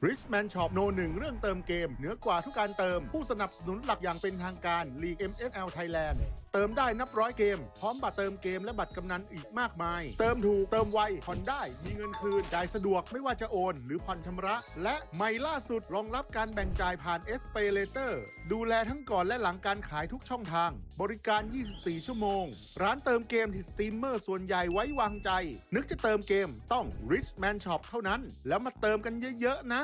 Richman Shopโนหนึ่งเรื่องเติมเกมเหนือกว่าทุกการเติมผู้สนับสนุนหลักอย่างเป็นทางการลีก MSL Thailand เติมได้นับร้อยเกมพร้อมบัตรเติมเกมและบัตรกำนันอีกมากมายเติมถูกเติมไวผ่อนได้มีเงินคืนจ่ายสะดวกไม่ว่าจะโอนหรือผ่อนชำระและใหม่ล่าสุดรองรับการแบ่งจ่ายผ่าน SPay Later ดูแลทั้งก่อนและหลังการขายทุกช่องทางบริการ 24 ชั่วโมงร้านเติมเกมที่สตรีมเมอร์ส่วนใหญ่ไว้วางใจนึกจะเติมเกมต้อง Richman Shop เท่านั้นแล้วมาเติมกันเยอะๆนะ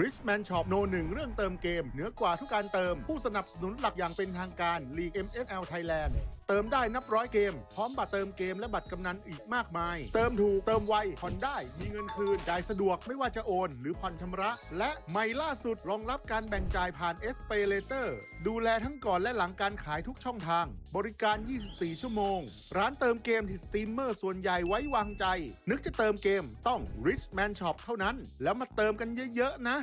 Richman Shop โน1เรื่องเติมเกมเหนือกว่าทุกการเติมผู้สนับสนุนหลักอย่างเป็นทางการ League MSL Thailand เติมได้นับร้อยเกมพร้อมบัตรเติมเกมและบัตรกำนันอีกมากมายเติมถูกเติมไวผ่อนได้มีเงินคืนจ่ายสะดวกไม่ว่าจะโอนหรือผ่อนชำระและใหม่ล่าสุดรองรับการแบ่งจ่ายผ่าน SPayLater ดูแลทั้งก่อนและหลังการขายทุกช่องทางบริการ 24 ชั่วโมงร้านเติมเกมที่สตรีมเมอร์ส่วนใหญ่ไว้วางใจนึกจะเติมเกมต้อง Richman Shop เท่านั้นแล้วมาเติมกันเยอะๆนะ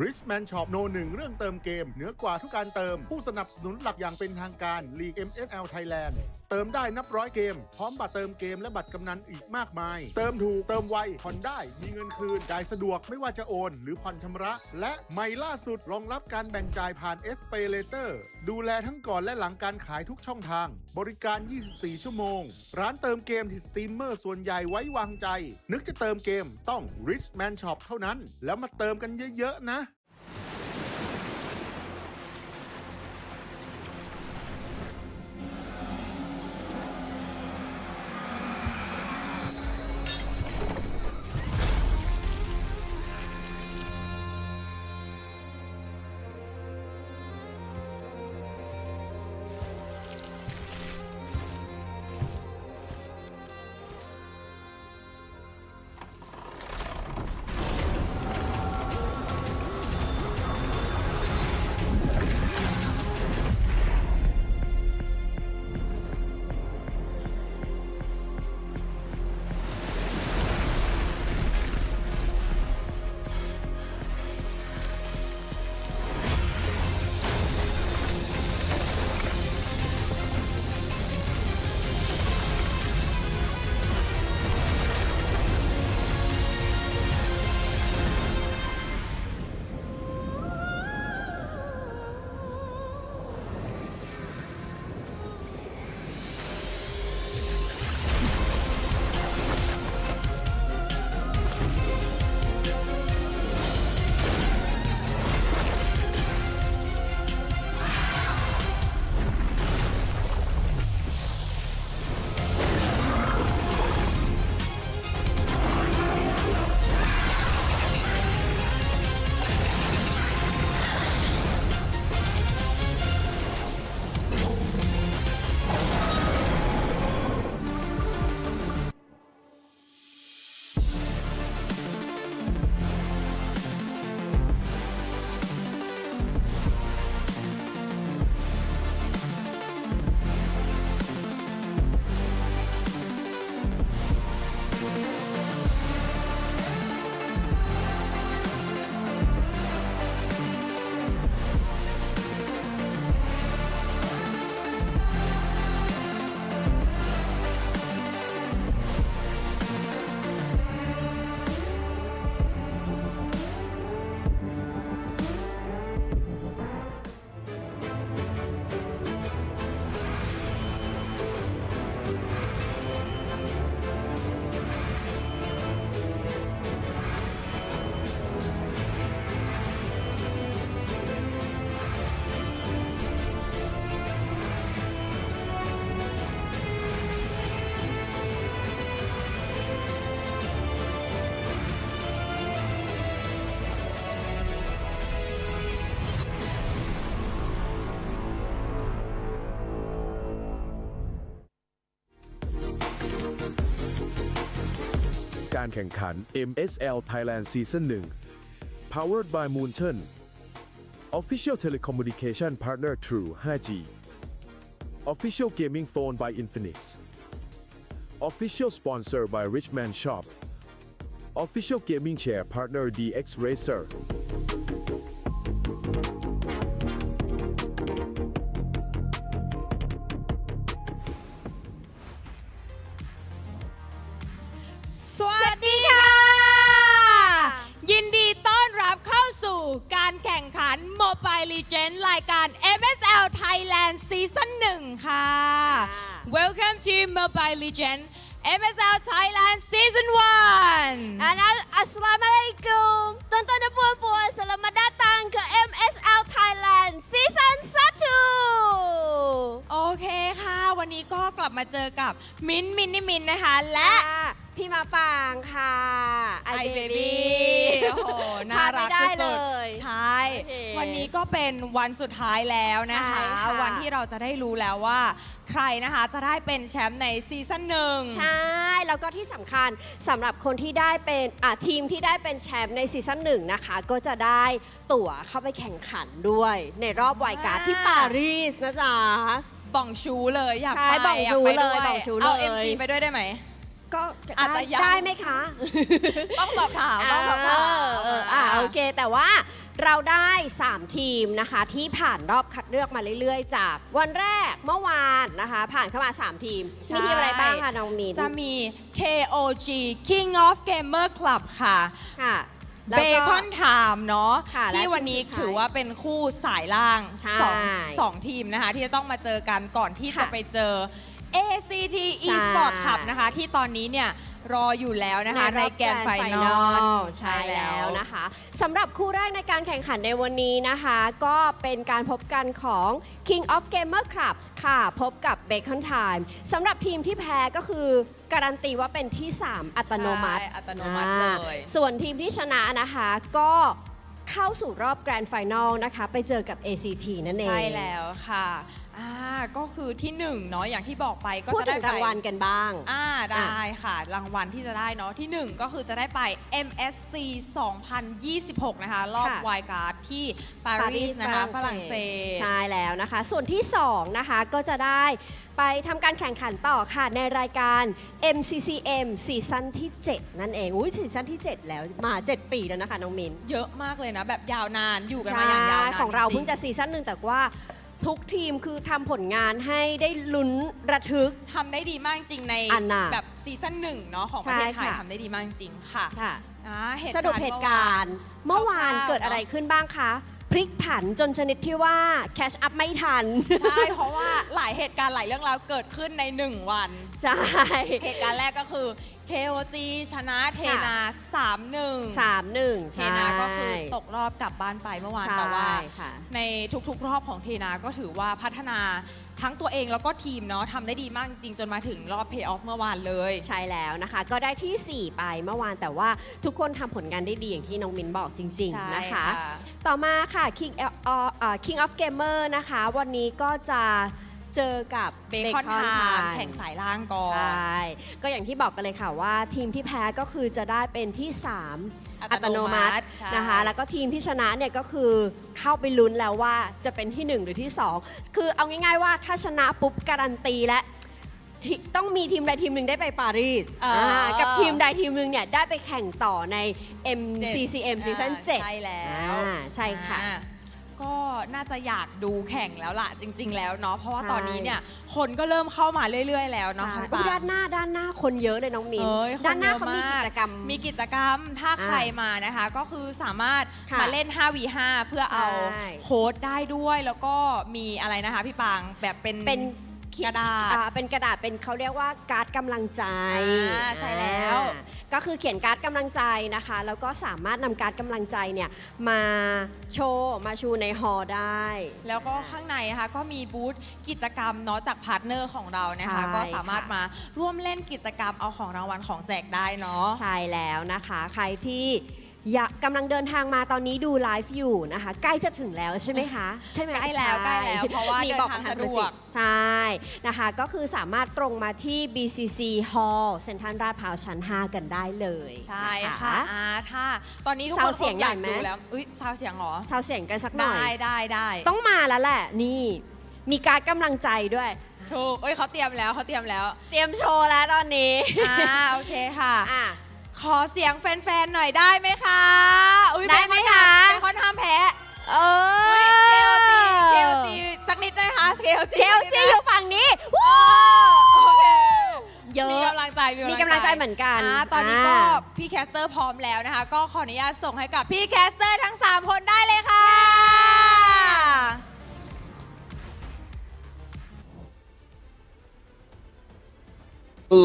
Richman Shopโนหนึ่งเรื่องเติมเกมเหนือกว่าทุกการเติมผู้สนับสนุนหลักอย่างเป็นทางการ League MSL Thailand เติมได้นับร้อยเกมพร้อมบัตรเติมเกมและบัตรกำนันอีกมากมายเติมถูกเติมไวผ่อนได้มีเงินคืนจ่ายสะดวกไม่ว่าจะโอนหรือผ่อนชำระและใหม่ล่าสุดรองรับการแบ่งจ่ายผ่าน SPay Later ดูแลทั้งก่อนและหลังการขายทุกช่องทางบริการ 24 ชั่วโมงร้านเติมเกมที่สตรีมเมอร์ส่วนใหญ่ไว้วางใจนึกจะเติมเกมต้อง Richman Shop เท่านั้นแล้วมาเติมกันเยอะๆนะการแข่งขัน MSL Thailand Season 1 Powered by Moonton Official Telecommunication Partner True 5G Official Gaming Phone by Infinix Official Sponsor by Richman Shop Official Gaming Chair Partner DX Racerสวัสดีค่ะ ยินดีต้อนรับเข้าสู่การแข่งขัน Mobile Legends รายการ MSL Thailand Season 1 ค่ะ Welcome to Mobile Legends MSL Thailand Season 1 Assalamualaikum Tuan-tuan dan puan-puan Selamat datang ke MSL Thailand Season 1 โอเคค่ะ วันนี้ก็กลับมาเจอกับมิ้นนะคะ และพี่มาปางค่ะ MLBB โอ้โห น่ารักสุดๆใช่ วันนี้ก็เป็นวันสุดท้ายแล้วนะคะ วันที่เราจะได้รู้แล้วว่าใครนะคะจะได้เป็นแชมป์ในซีซั่นหนึ่งใช่ แล้วก็ที่สำคัญสำหรับคนที่ได้เป็นทีมที่ได้เป็นแชมป์ในซีซั่นหนึ่งนะคะ ก็จะได้ตั๋วเข้าไปแข่งขันด้วยในรอบไวการ์ดที่ปารีสนะจ๊ะบ่องชูเลยอยากไป บ่องชูเลยบ่องชูเลย เอา MC ไปด้วยได้ไหม ก็อาจจะได้ไหมคะ ต้องสอบถามต้องสอบถามโอเคแต่ว่า เราได้ 3 ทีมนะคะที่ผ่านรอบคัดเลือกมาเรื่อยๆ จากวันแรกเมื่อวานนะคะผ่านเข้ามา 3 ทีม ใช่ มีทีมอะไรบ้างคะน้องมิน จะมี KOG King of Gamer Club ค่ะ ค่ะ เบคอนไทม์เนาะ ค่ะและ ที่วันนี้ ทีมสุดท้าย ถือว่าเป็นคู่สายล่าง ใช่ สองทีมนะคะ ที่จะต้องมาเจอกันก่อนที่ ค่ะ จะไปเจอ ACT ใช่ Esport Club นะคะ ที่ตอนนี้เนี่ยรออยู่แล้วนะคะในแกรนด์ไฟนอล ใช่แล้วนะคะสำหรับคู่แรกในการแข่งขันในวันนี้นะคะ ก็เป็นการพบกันของ King of Gamer Clubs ค่ะ พบกับ Bacon Time สำหรับทีมที่แพ้ก็คือการันตีว่าเป็นที่ 3 อัตโนมัติ ใช่อัตโนมัติเลย ส่วนทีมที่ชนะนะคะก็เข้าสู่รอบแกรนด์ไฟนอลนะคะไปเจอกับ ACT นั่นเอง ใช่แล้วค่ะก็คือที่1เนาะอย่างที่บอกไปก็ พูด จะ ถึ ได้ ง ไป รางวัลกันบ้าง ได้ค่ะ รางวัลที่จะได้เนาะที่ 1 ก็คือจะได้ไป MSC 2026 นะคะ รอบ ค่ะ ไวการ์ดที่ปารีสนะคะฝรั่งเศส ใช่แล้วนะคะ ส่วนที่ 2 นะคะก็จะได้ไปทำการแข่งขันต่อค่ะในรายการ MCCM ซีซั่นที่ 7 นั่นเองอุ้ยซีซั่นที่ 7 แล้วมา 7 ปีแล้วนะคะน้องมิน เยอะมากเลยนะ แบบยาวนานอยู่กันมาอย่างยาวนาน ของเรา จๆ เพิ่งจะซีซั่นหนึ่งแต่ว่าทุกทีมคือทำผลงานให้ได้ลุ้นระทึก ทำได้ดีมากจริงใน อันน่ะ แบบซีซั่น1เนาะของประเทศไทย ใช่ค่ะ ทำได้ดีมากจริงค่ะ ค่ะ เหตุ สรุปเหตุการณ์เมื่อวาน คร่าวๆ เกิดอะไรขึ้นบ้างคะพลิกผันจนชนิดที่ว่าแคชอัพไม่ทัน ใช่เพราะว่าหลายเหตุการณ์หลายเรื่องราวเกิดขึ้นใน 1 วัน ใช่ เหตุการณ์แรกก็คือ KOG ชนะเทนา 3-1 3-1 เทนาก็คือตกรอบกลับบ้านไปเมื่อวาน ใช่ แต่ว่า ค่ะ ในทุกๆรอบของเทนาก็ถือว่าพัฒนาทั้งตัวเองแล้วก็ทีมเนาะทำได้ดีมากจริงจนมาถึงรอบเพย์ออฟเมื่อวานเลย ใช่แล้วนะคะ ก็ได้ที่ 4 ไปเมื่อวานแต่ว่าทุกคนทำผลงานได้ดีอย่างที่น้องมินบอกจริง ๆ นะคะ ต่อมาค่ะ King of Gamer นะคะ วันนี้ก็จะเจอกับ เบคอนไทม์แข่งสายล่างก่อน ใช่ ก็อย่างที่บอกกันเลยค่ะว่าทีมที่แพ้ก็คือจะได้เป็นที่ 3 อัตโนมัติ ใช่ นะคะ แล้วก็ทีมที่ชนะเนี่ยก็คือเข้าไปลุ้นแล้วว่าจะเป็นที่ 1 หรือที่ 2 คือเอาง่ายๆว่าถ้าชนะปุ๊บการันตีและต้องมีทีมใดทีมหนึ่งได้ไปปารีสกับทีมใดทีมหนึ่งเนี่ยได้ไปแข่งต่อใน MCCM ซีซั่น7 ใช่แล้ว ใช่ค่ะ ก็น่าจะอยากดูแข่งแล้วล่ะจริง ๆ แล้วเนาะเพราะว่า ใช่ ตอนนี้เนี่ยคนก็เริ่มเข้ามาเรื่อย ๆ แล้วเนาะ ใช่ ทั้ง อุ๊ย ปา ด้านหน้าคนเยอะเลยน้องมิน ค ด้านหน้า ยอะ เขามีกิจกรรม มีกิจกรรมถ้าใครมานะคะ ก็คือสามารถ ค่ะ มาเล่น 5v5 เพื่อเอา ใช่ โค้ดได้ด้วยแล้วก็มีอะไรนะคะพี่ปางแบบเป็น กระดาษ เป็นกระดาษเป็นเขาเรียกว่าการ์ดกำลังใจ ใช่แล้ว ก็คือเขียนการ์ดกำลังใจนะคะแล้วก็สามารถนำการ์ดกำลังใจเนี่ยมาโชว์มาชูในฮอลล์ได้ แล้วก็ข้างในนะคะก็มีบูธกิจกรรมเนาะจากพาร์ทเนอร์ของเรานะคะ ใช่ ก็สามารถมาร่วมเล่นกิจกรรมเอาของรางวัลของแจกได้เนาะ ใช่แล้วนะคะ ใครที่กำลังเดินทางมาตอนนี้ดูไลฟ์อยู่นะคะ ใกล้จะถึงแล้วใช่ไหมคะใช่ไหม ใกล้แล้ว ใช่ เพราะว่า มี เดิน บอก ทาง ทัน สะดวก โปรเจกต์ใช่นะคะก็คือสามารถตรงมาที่ BCC Hall เซ็นทรัลลาดพร้าวชั้น 5 กันได้เลย ใช่ น ค่ะถ้าตอนนี้ทุก ซา ค วน เสียง คอยาก หน่อยไหม ดูแล้วซาวเสียงเหรอ ซาวเสียงกันสักหน่อย ได้ ต้องมาแล้วแหละนี่มีการ์ดกำลังใจด้วย ถูกเขาเตรียมแล้ว เตรียมโชว์แล้วตอนนี้ โอเคค่ะ อ่ะ ขอเสียงแฟนๆหน่อยได้ไหมคะอุ๊ย ได้ไหมคะ เบคอนห้ามแพ้ เอ KOG สักนิดได้ไหมคะ KOG อยู่ฝั่งนี้วู้ โอเค เยอะ มีกำลังใจ มีกำลังใจเหมือนกัน ตอนนี้ก็พี่แคสเตอร์พร้อมแล้วนะคะ ก็ขออนุญาตส่งให้กับพี่แคสเตอร์ทั้ง 3 คนได้เลยค่ะ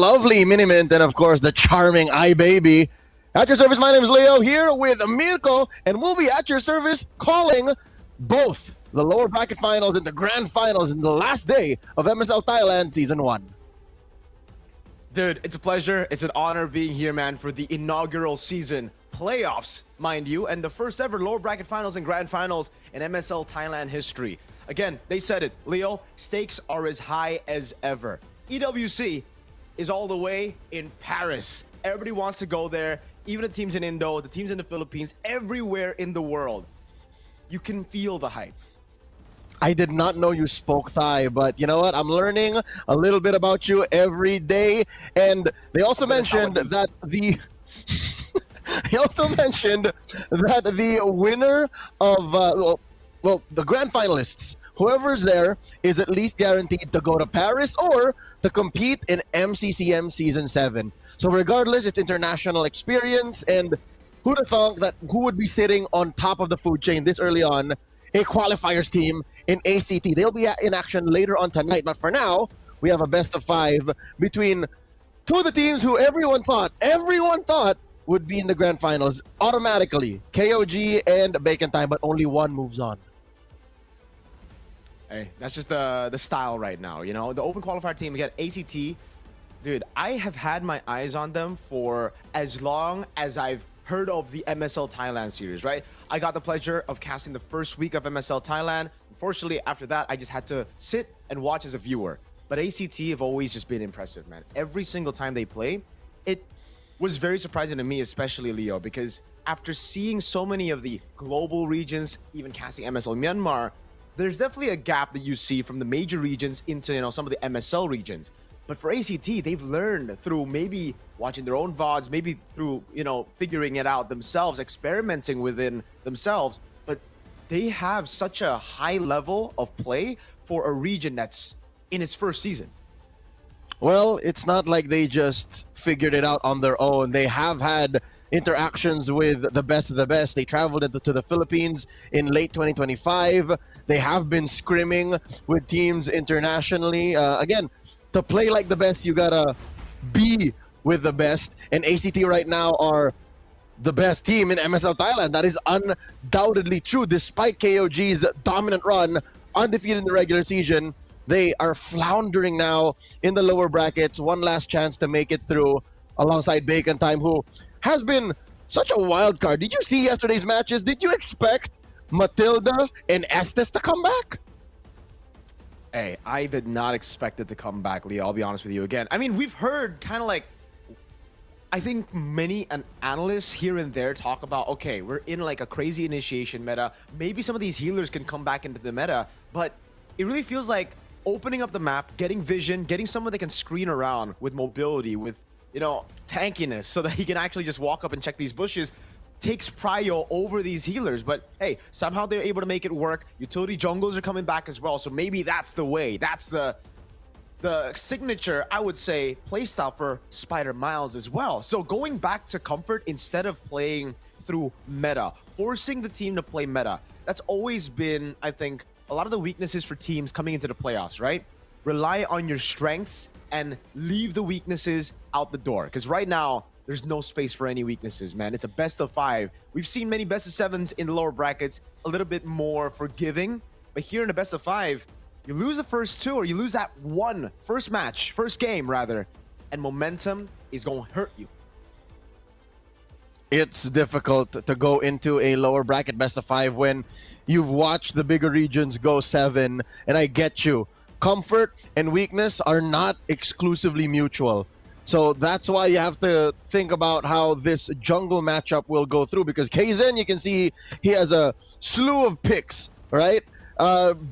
Lovely Minimint and of course the charming iBaby. At your service, my name is Leo here with Mirko, and we'll be at your service calling both the lower bracket finals and the grand finals in the last day of MSL Thailand Season 1. Dude, it's a pleasure. It's an honor being here, man, for the inaugural season playoffs, mind you, and the first ever lower bracket finals and grand finals in MSL Thailand history. Again, they said it, Leo, stakes are as high as ever. EWC is all the way in Paris. Everybody wants to go there, even the teams in Indo, the teams in the Philippines, everywhere in the world. You can feel the hype. I did not know you spoke Thai, but you know what? I'm learning a little bit about you every day. And they also mentioned that He also mentioned that the winner of, the grand finalists, whoever's there, is at least guaranteed to go to Paris or to compete in MCCM Season 7. So regardless, it's international experience, and who'd have thought that who would be sitting on top of the food chain this early on? A qualifiers team in ACT. They'll be in action later on tonight, but for now, we have a best of 5 between two of the teams who everyone thought would be in the grand finals automatically. KOG and Bacon Time, but only one moves on. Hey, that's just the style right now, you know? The open qualifier team, we got ACT. Dude, I have had my eyes on them for as long as I've heard of the MSL Thailand series, right? I got the pleasure of casting the first week of MSL Thailand. Unfortunately, after that, I just had to sit and watch as a viewer. But ACT have always just been impressive, man. Every single time they play, it was very surprising to me, especially Leo, because after seeing so many of the global regions, even casting MSL Myanmar, there's definitely a gap that you see from the major regions into, you know, some of the MSL regions. But for ACT, they've learned through maybe watching their own VODs, maybe through, you know, figuring it out themselves, experimenting within themselves. But they have such a high level of play for a region that's in its first season. Well, it's not like they just figured it out on their own. They have had interactions with the best of the best. They traveled to the Philippines in late 2025. They have been scrimming with teams internationally. Again, to play like the best, you gotta be with the best. And ACT right now are the best team in MSL Thailand. That is undoubtedly true. Despite KOG's dominant run, undefeated in the regular season, they are floundering now in the lower brackets. One last chance to make it through alongside Bacon Time, who has been such a wild card. Did you see yesterday's matches? Did you expect Matilda and Estes to come back? Hey, I did not expect it to come back, Leo. I'll be honest with you again. I mean, we've heard kind of like, I think many analysts here and there talk about, okay, we're in like a crazy initiation meta. Maybe some of these healers can come back into the meta, but it really feels like opening up the map, getting vision, getting someone that can screen around with mobility, with, you know, tankiness, so that he can actually just walk up and check these bushes, takes prio over these healers. But hey, somehow they're able to make it work. Utility jungles are coming back as well, so maybe that's the way. That's the signature, I would say, playstyle for Spider Miles as well. So going back to comfort instead of playing through meta, forcing the team to play meta, that's always been, I think, a lot of the weaknesses for teams coming into the playoffs, right? Rely on your strengths and leave the weaknesses out the door. Because right now, there's no space for any weaknesses, man. It's a best of 5. We've seen many best of 7s in the lower brackets, a little bit more forgiving. But here in the best of 5, you lose the first 2, or you lose that first game, and momentum is going to hurt you. It's difficult to go into a lower bracket best of 5 when you've watched the bigger regions go 7, and I get you. Comfort and weakness are not exclusively mutual. So that's why you have to think about how this jungle matchup will go through, because Kaizen, you can see he has a slew of picks, right?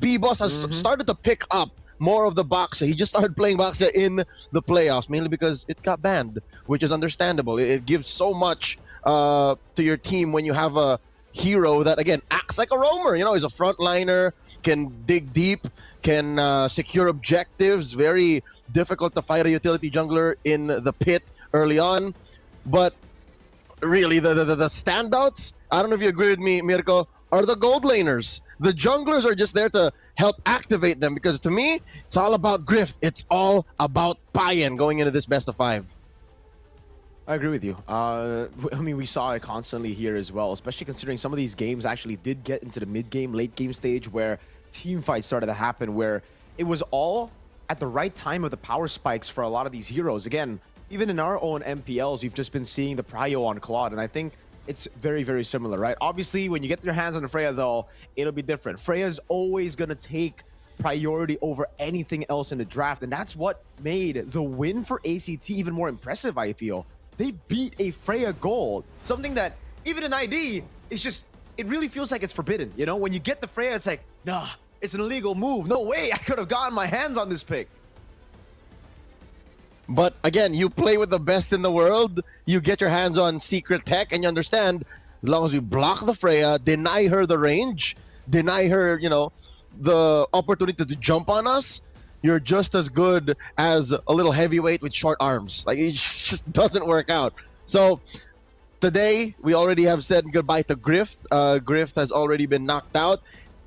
B-Boss has started to pick up more of the Boxer. He just started playing Boxer in the playoffs, mainly because it's got banned, which is understandable. It gives so much to your team when you have a hero that, again, acts like a roamer. You know, he's a frontliner, can dig deep, can secure objectives. Very difficult to fight a utility jungler in the pit early on. But really, the standouts, I don't know if you agree with me, Mirko, are the gold laners. The junglers are just there to help activate them, because to me, it's all about grift. It's all about buy-in going into this best of 5. I agree with you. I mean, we saw it constantly here as well, especially considering some of these games actually did get into the mid-game, late-game stage where team fights started to happen, where it was all at the right time of the power spikes for a lot of these heroes. Again, even in our own MPLs, we've just been seeing the prio on Claude, and I think it's very, very similar, right? Obviously, when you get your hands on Freya, though, it'll be different. Freya's always going to take priority over anything else in the draft, and that's what made the win for ACT even more impressive, I feel. They beat a Freya gold, something that even in ID, it's just, it really feels like it's forbidden. You know, when you get the Freya, it's like, nah, it's an illegal move. No way I could have gotten my hands on this pick. But again, you play with the best in the world, you get your hands on secret tech, and you understand, as long as we block the Freya, deny her the range, deny her, the opportunity to jump on us, you're just as good as a little heavyweight with short arms. Like, it just doesn't work out. So today, we already have said goodbye to Grift. Grift has already been knocked out.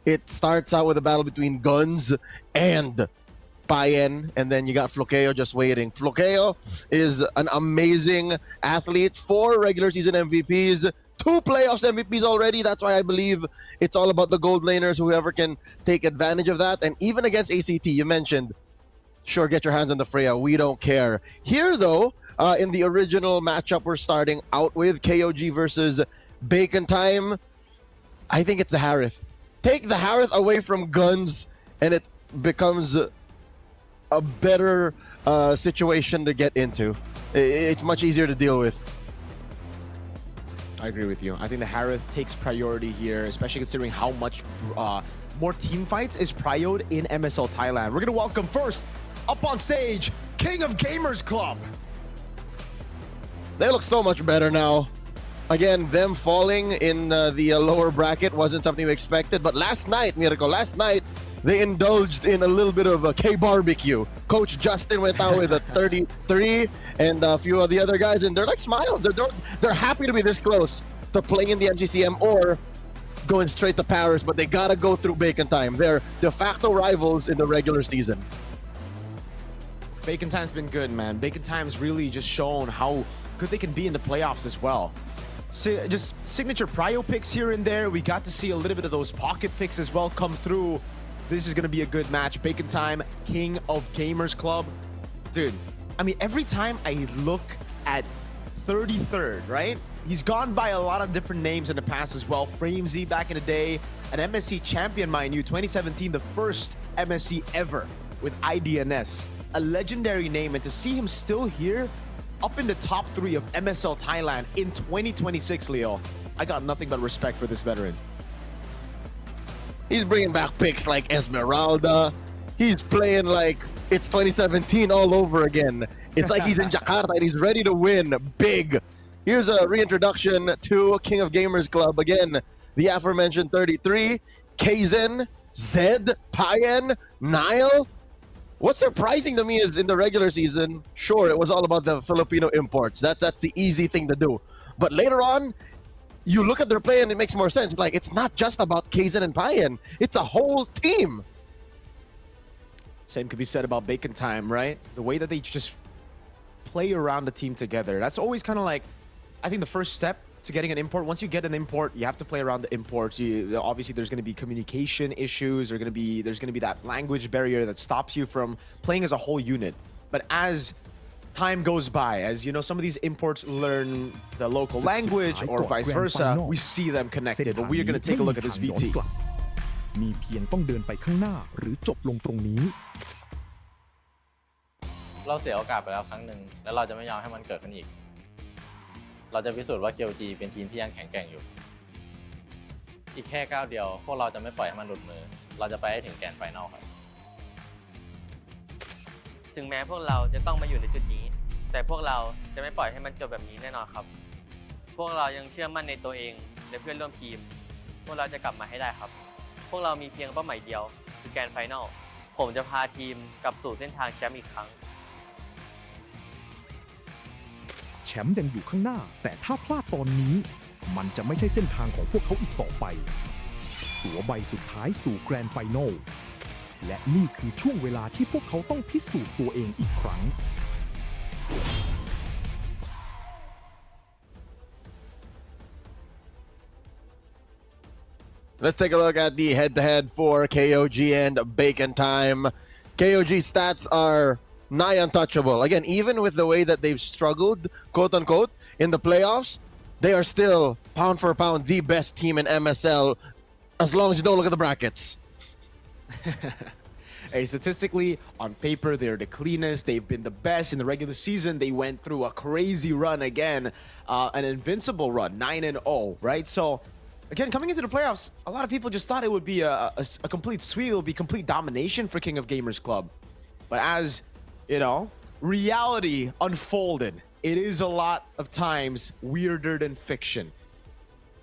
It starts out with a battle between Guns and Payen, and then you got Floqueo just waiting. Floqueo is an amazing athlete, 4 regular season MVPs, 2 playoffs MVPs already. That's why I believe it's all about the gold laners, whoever can take advantage of that. And even against ACT, you mentioned, sure, get your hands on the Freya. We don't care. Here, though, in the original matchup we're starting out with, KOG versus Bacon Time, I think it's the Harith. Take the Harith away from Guns, and it becomes a better situation to get into. It's much easier to deal with. I agree with you. I think the Harith takes priority here, especially considering how much more team fights is prioed in MSL Thailand. We're going to welcome first, up on stage, King of Gamers Club. They look so much better now. Again, them falling in the lower bracket wasn't something we expected. But last night, they indulged in a little bit of a K-barbecue. Coach Justin went out with a 33, and a few of the other guys, and they're like smiles. They're happy to be this close to playing in the MGCM or going straight to Paris, but they gotta go through Bacon Time. They're de facto rivals in the regular season. Bacon Time's been good, man. Bacon Time's really just shown how good they can be in the playoffs as well. So just signature prio picks here and there. We got to see a little bit of those pocket picks as well come through. This is going to be a good match. Bacon Time, King of Gamers Club. Dude, I mean, every time I look at 33rd, right? He's gone by a lot of different names in the past as well. FrameZ back in the day, an MSC champion, mind you, 2017, the first MSC ever with IDNS. A legendary name, and to see him still here, up in the top 3 of MSL Thailand in 2026, Leo, I got nothing but respect for this veteran. He's bringing back picks like Esmeralda. He's playing like it's 2017 all over again. It's like he's in Jakarta and he's ready to win big. Here's a reintroduction to King of Gamers Club. Again, the aforementioned 33, Kaizen, Zed, Payen, Nile. What's surprising to me is in the regular season, sure, it was all about the Filipino imports. That's the easy thing to do. But later on, you look at their play and it makes more sense. Like, it's not just about Kaizen and Payen. It's a whole team. Same could be said about Bacon Time, right? The way that they just play around the team together. That's always kind of like, I think the first step to getting an import. Once you get an import, you have to play around the imports. Obviously, there's going to be communication issues. There's going to be that language barrier that stops you from playing as a whole unit. But as time goes by, as you know, some of these imports learn the local language or vice versa, we see them connected. But we are going to take a look at this VT. มีเพียงต้องเดินไปข้างหน้าหรือจบลงตรงนี้ เราเสียโอกาสไปแล้วครั้งหนึ่งแล้วเราจะไม่ยอมให้มันเกิดขึ้นอีกเราจะพิสูจน์ว่า KOG เป็นทีมที่ยังแข็งแกร่งอยู่อีกแค่ก้าวเดียวพวกเราจะไม่ปล่อยให้มันหลุดมือเราจะไปให้ถึงแกรนด์ไฟนอลครับถึงแม้พวกเราจะต้องมาอยู่ในจุดนี้แต่พวกเราจะไม่ปล่อยให้มันจบแบบนี้แน่นอนครับพวกเรายังเชื่อมั่นในตัวเองและเพื่อนร่วมทีมพวกเราจะกลับมาให้ได้ครับพวกเรามีเพียงเป้าหมายเดียวคือแกรนด์ไฟนอลผมจะพาทีมกลับสู่เส้นทางแชมป์อีกครั้งแชมป์ยังอยู่ข้างหน้าแต่ถ้าพลาดตอนนี้มันจะไม่ใช่เส้นทางของพวกเขาอีกต่อไปตั๋วใบสุดท้ายสู่แกรนด์ไฟนอลและนี่คือช่วงเวลาที่พวกเขาต้องพิสูจน์ตัวเองอีกครั้ง Let's take a look at the head-to-head for KOG and Bacon Time. KOG stats are nigh untouchable. Again, even with the way that they've struggled, quote-unquote, in the playoffs, they are still, pound for pound, the best team in MSL, as long as you don't look at the brackets. Hey, statistically, on paper, they're the cleanest. They've been the best in the regular season. They went through a crazy run again, an invincible run, 9-0, right? So, again, coming into the playoffs, a lot of people just thought it would be a complete sweep. It would be complete domination for King of Gamers Club. But as, you know, reality unfolded. It is a lot of times weirder than fiction.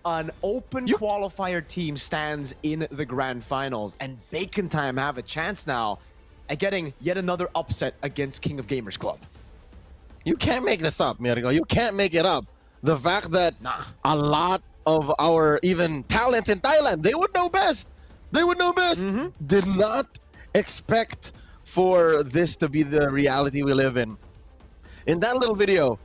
An open qualifier team stands in the grand finals, and Bacon Time have a chance now at getting yet another upset against King of Gamers Club. You can't make this up, Mirko. You can't make it up. The fact that a lot of our even talents in Thailand, they would know best. They would know best. Did not expect for this to be the reality we live in. In that little video,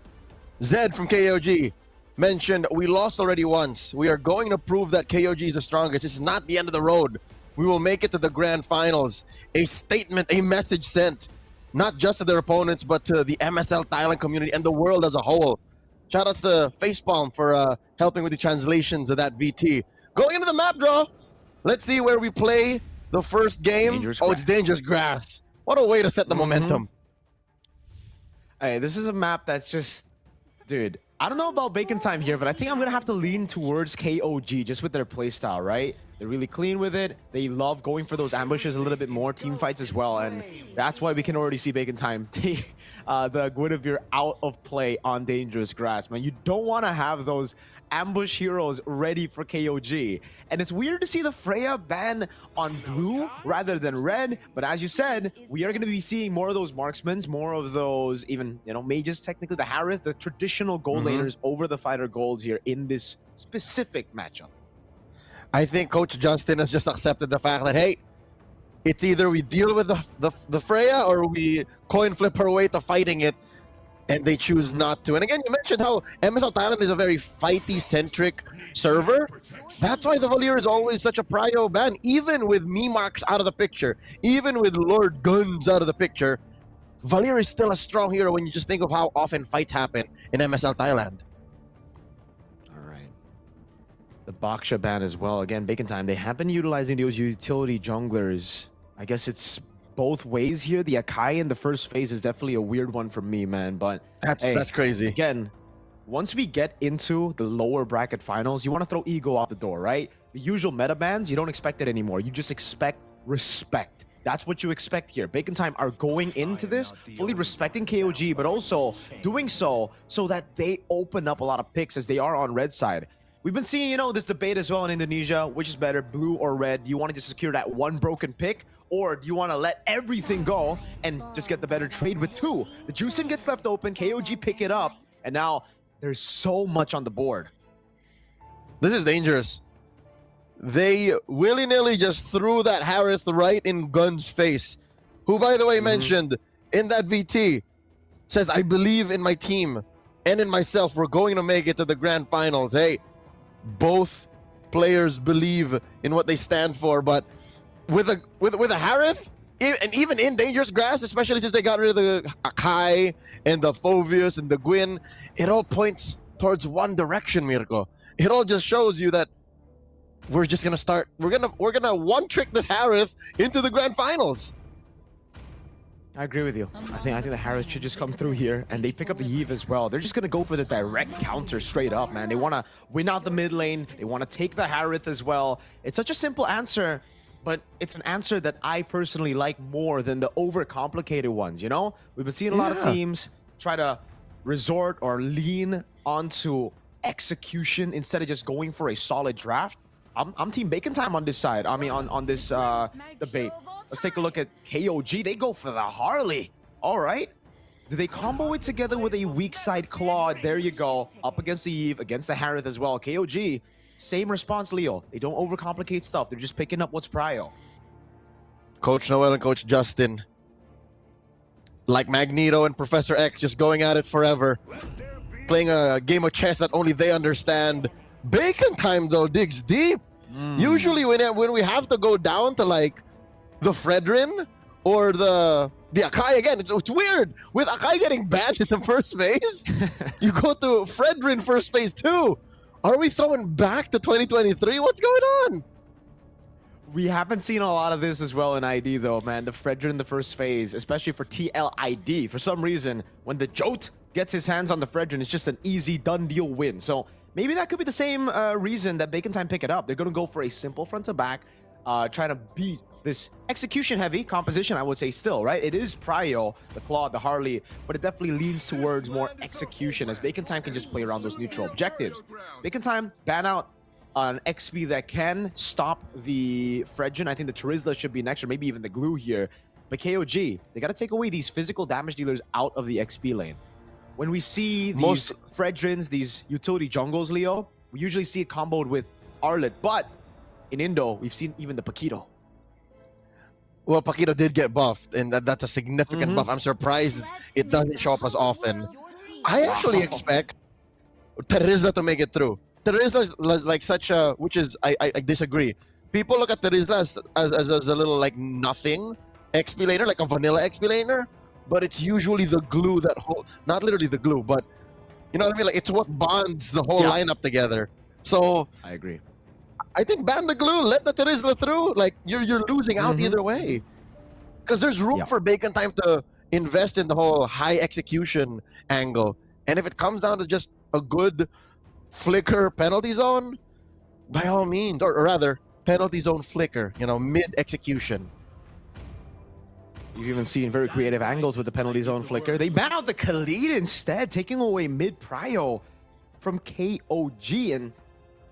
Zed from KOG mentioned, we lost already once. We are going to prove that KOG is the strongest. This is not the end of the road. We will make it to the grand finals. A statement, a message sent, not just to their opponents, but to the MSL Thailand community and the world as a whole. Shout outs to Facepalm for helping with the translations of that VT. Going into the map draw, let's see where we play the first game. It's Dangerous Grass. What a way to set the momentum. Hey, this is a map that's just, dude, I don't know about Bacon Time here, but I think I'm going to have to lean towards KOG just with their playstyle, right? They're really clean with it. They love going for those ambushes a little bit more, team fights as well, and that's why we can already see Bacon Time take the Guinevere out of play on Dangerous Grass, man. You don't want to have those ambush heroes ready for KOG. And it's weird to see the Freya ban on blue rather than red, but as you said, we are going to be seeing more of those marksmen, more of those even, you know, mages, technically the Harith, the traditional gold laners over the fighter golds here in this specific matchup. I think Coach Justin has just accepted the fact that, hey, it's either we deal with the Freya or we coin flip her way to fighting it, and they choose not to. And again, you mentioned how MSL Thailand is a very fighty-centric server. That's why the Valier is always such a prio ban. Even with Mimax out of the picture, even with Lord Guns out of the picture, Valier is still a strong hero when you just think of how often fights happen in MSL Thailand. The Baksha ban as well. Again, Bacon Time, they have been utilizing those utility junglers. I guess it's both ways here. The Akai in the first phase is definitely a weird one for me, man. But that's crazy. Again, once we get into the lower bracket finals, you want to throw ego out the door, right? The usual meta bans, you don't expect it anymore. You just expect respect. That's what you expect here. Bacon Time are going into this fully respecting KOG, but also doing so that they open up a lot of picks as they are on red side. We've been seeing, you know, this debate as well in Indonesia. Which is better, blue or red? Do you want to just secure that one broken pick? Or do you want to let everything go and just get the better trade with two? The Juicing gets left open, KOG pick it up, and now there's so much on the board. This is dangerous. They willy-nilly just threw that Harith right in Gun's face, who, by the way, mentioned in that VT, says, I believe in my team and in myself. We're going to make it to the grand finals. Hey, both players believe in what they stand for, but with a Harith, and even in Dangerous Grass, especially since they got rid of the Akai and the Phoveus and the Gwyn, it all points towards one direction, Mirko. It all just shows you that we're just gonna start. We're gonna one trick this Harith into the grand finals. I agree with you. I think the Harith should just come through here, and they pick up the Eve as well. They're just going to go for the direct counter straight up, man. They want to win out the mid lane. They want to take the Harith as well. It's such a simple answer, but it's an answer that I personally like more than the overcomplicated ones, you know? We've been seeing a lot of teams try to resort or lean onto execution instead of just going for a solid draft. I'm Team Bacon Time on this side. I mean, on this debate. Let's take a look at KOG. They go for the Harley. All right. Do they combo it together with a weak side Claw? There you go. Up against the Eve, against the Harith as well. KOG, same response, Leo. They don't overcomplicate stuff. They're just picking up what's prio. Coach Noel and Coach Justin, like Magneto and Professor X, just going at it forever. Playing a game of chess that only they understand. Bacon Time, though, digs deep. Usually when we have to go down to, like, the Fredrin or the Akai again, it's weird. With Akai getting banned in the first phase, you go to Fredrin first phase too. Are we throwing back to 2023? What's going on? We haven't seen a lot of this as well in ID though, man. The Fredrin in the first phase, especially for TLID. For some reason, when the Jote gets his hands on the Fredrin, it's just an easy done deal win. So maybe that could be the same reason that Bacon Time pick it up. They're going to go for a simple front to back, trying to beat this execution-heavy composition, I would say still, right? It is Prio, the Claw, the Harley, but it definitely leans towards more execution as Bacon Time can just play around those neutral objectives. Bacon Time ban out an XP that can stop the Fredgen. I think the Terizla should be next, or maybe even the Glue here. But KOG, they got to take away these physical damage dealers out of the XP lane. When we see these Fredgens, these utility jungles, Leo, we usually see it comboed with Arlet, but in Indo, we've seen even the Paquito. Well, Paquito did get buffed, and that's a significant buff. I'm surprised it doesn't show up as often. I actually expect Terizla to make it through. Terizla is like such a, which is, I disagree. People look at Terizla as a little like nothing XP laner, like a vanilla XP laner, but it's usually the glue that holds, not literally the glue, but you know what I mean? Like it's what bonds the whole lineup together. So I agree. I think ban the glue, let the Terizla through. Like you're losing out either way, because there's room for Bacon Time to invest in the whole high execution angle. And if it comes down to just a good flicker penalty zone, by all means, or rather penalty zone flicker, you know, mid execution. You've even seen very creative angles with the penalty zone flicker. They ban out the Khalid instead, taking away mid prio from KOG, and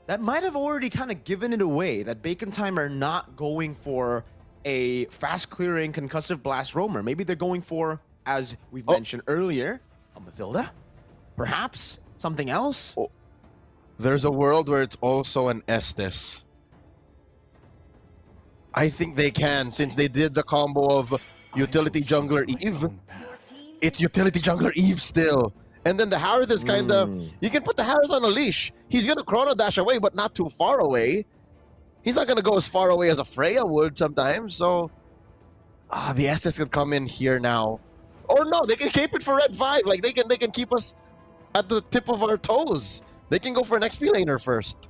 that might have already kind of given it away that Bacon Time are not going for a fast clearing concussive blast roamer. Maybe they're going for, as we've mentioned earlier, a Mathilda, perhaps something else. There's a world where it's also an Estes. I think they can, since they did the combo of utility jungler Eve. It's utility jungler Eve still. And then the Harith is kind of, you can put the Harith on a leash. He's going to chrono dash away, but not too far away. He's not going to go as far away as a Freya would sometimes. So, the Estes could come in here now. Or no, they can keep it for Red 5. Like, they can keep us at the tip of our toes. They can go for an XP laner first.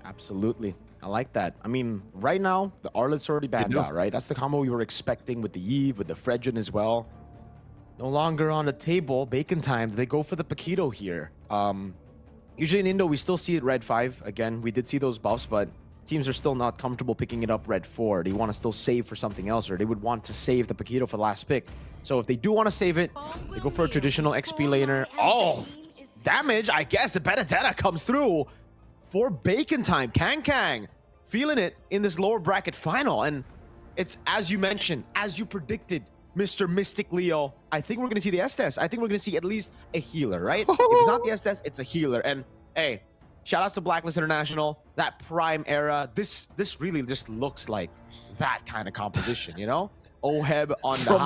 Absolutely. I like that. I mean, right now, the Arlet's already banned out, right? That's the combo we were expecting with the Eve, with the Fredgen as well. No longer on the table. Bacon Time. They go for the Paquito here. Usually in Indo, we still see it Red 5. Again, we did see those buffs, but teams are still not comfortable picking it up Red 4. They want to still save for something else, or they would want to save the Paquito for the last pick. So if they do want to save it, they go for a traditional XP laner. Oh, damage. I guess the Benedetta comes through for Bacon Time. Kang feeling it in this lower bracket final. And it's, as you mentioned, as you predicted, Mr. Mystic Leo, I think we're going to see the Estes. I think we're going to see at least a healer, right? If it's not the Estes, it's a healer. And hey, shout outs to Blacklist International, that prime era. This really just looks like that kind of composition, you know? Oheb on the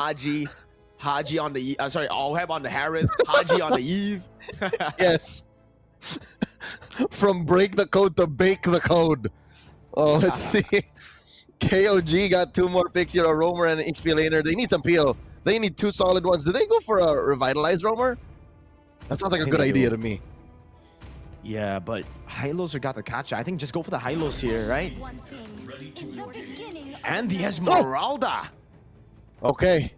Haji on the, Oheb on the Harith, Haji on the Eve. Yes. From break the code to bake the code. Oh, let's see. KOG got 2 more picks here, a roamer and an XP laner. They need some peel. They need 2 solid ones. Do they go for a revitalized roamer? That sounds like a good idea to me. Yeah, but Hylos are got the catch. I think just go for the Hylos here, right? And the Esmeralda. Okay.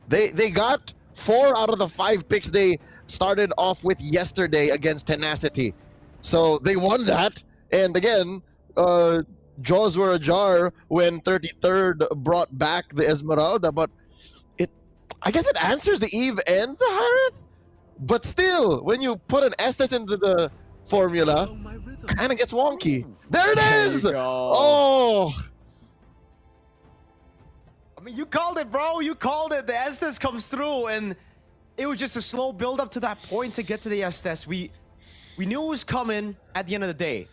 They got 4 out of the 5 picks they started off with yesterday against Tenacity. So they won that. And again, jaws were ajar when 33rd brought back the Esmeralda, but I guess it answers the Eve and the Harith. But still, when you put an Estes into the formula, kind of gets wonky. There it is! Oh! I mean, you called it, bro. You called it. The Estes comes through, and it was just a slow build up to that point to get to the Estes. We knew it was coming at the end of the day.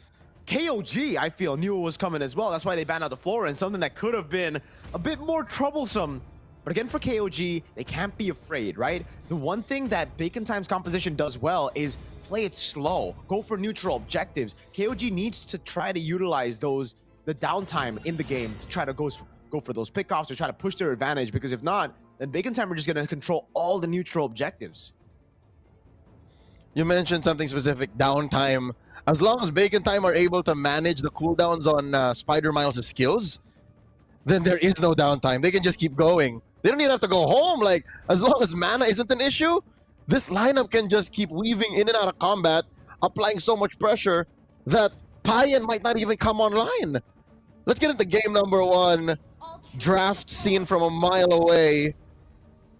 KOG, I feel, knew it was coming as well. That's why they banned out the Flora, and something that could have been a bit more troublesome. But again, for KOG, they can't be afraid, right? The one thing that Bacon Time's composition does well is play it slow, go for neutral objectives. KOG needs to try to utilize the downtime in the game to try to go for those pickoffs, to try to push their advantage, because if not, then Bacon Time are just going to control all the neutral objectives. You mentioned something specific, downtime. As long as Bacon Time are able to manage the cooldowns on Spider Miles' skills, then there is no downtime. They can just keep going. They don't even have to go home. Like, as long as mana isn't an issue, this lineup can just keep weaving in and out of combat, applying so much pressure that Payan might not even come online. Let's get into game number 1. Draft scene from a mile away.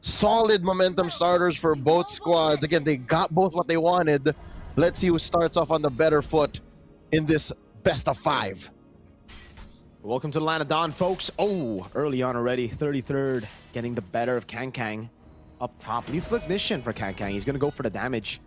Solid momentum starters for both squads. Again, they got both what they wanted. Let's see who starts off on the better foot in this best of 5. Welcome to the Land of Dawn, folks. Oh, early on already. 33rd, getting the better of Kang. Up top, lethal ignition for Kang. He's gonna go for the damage.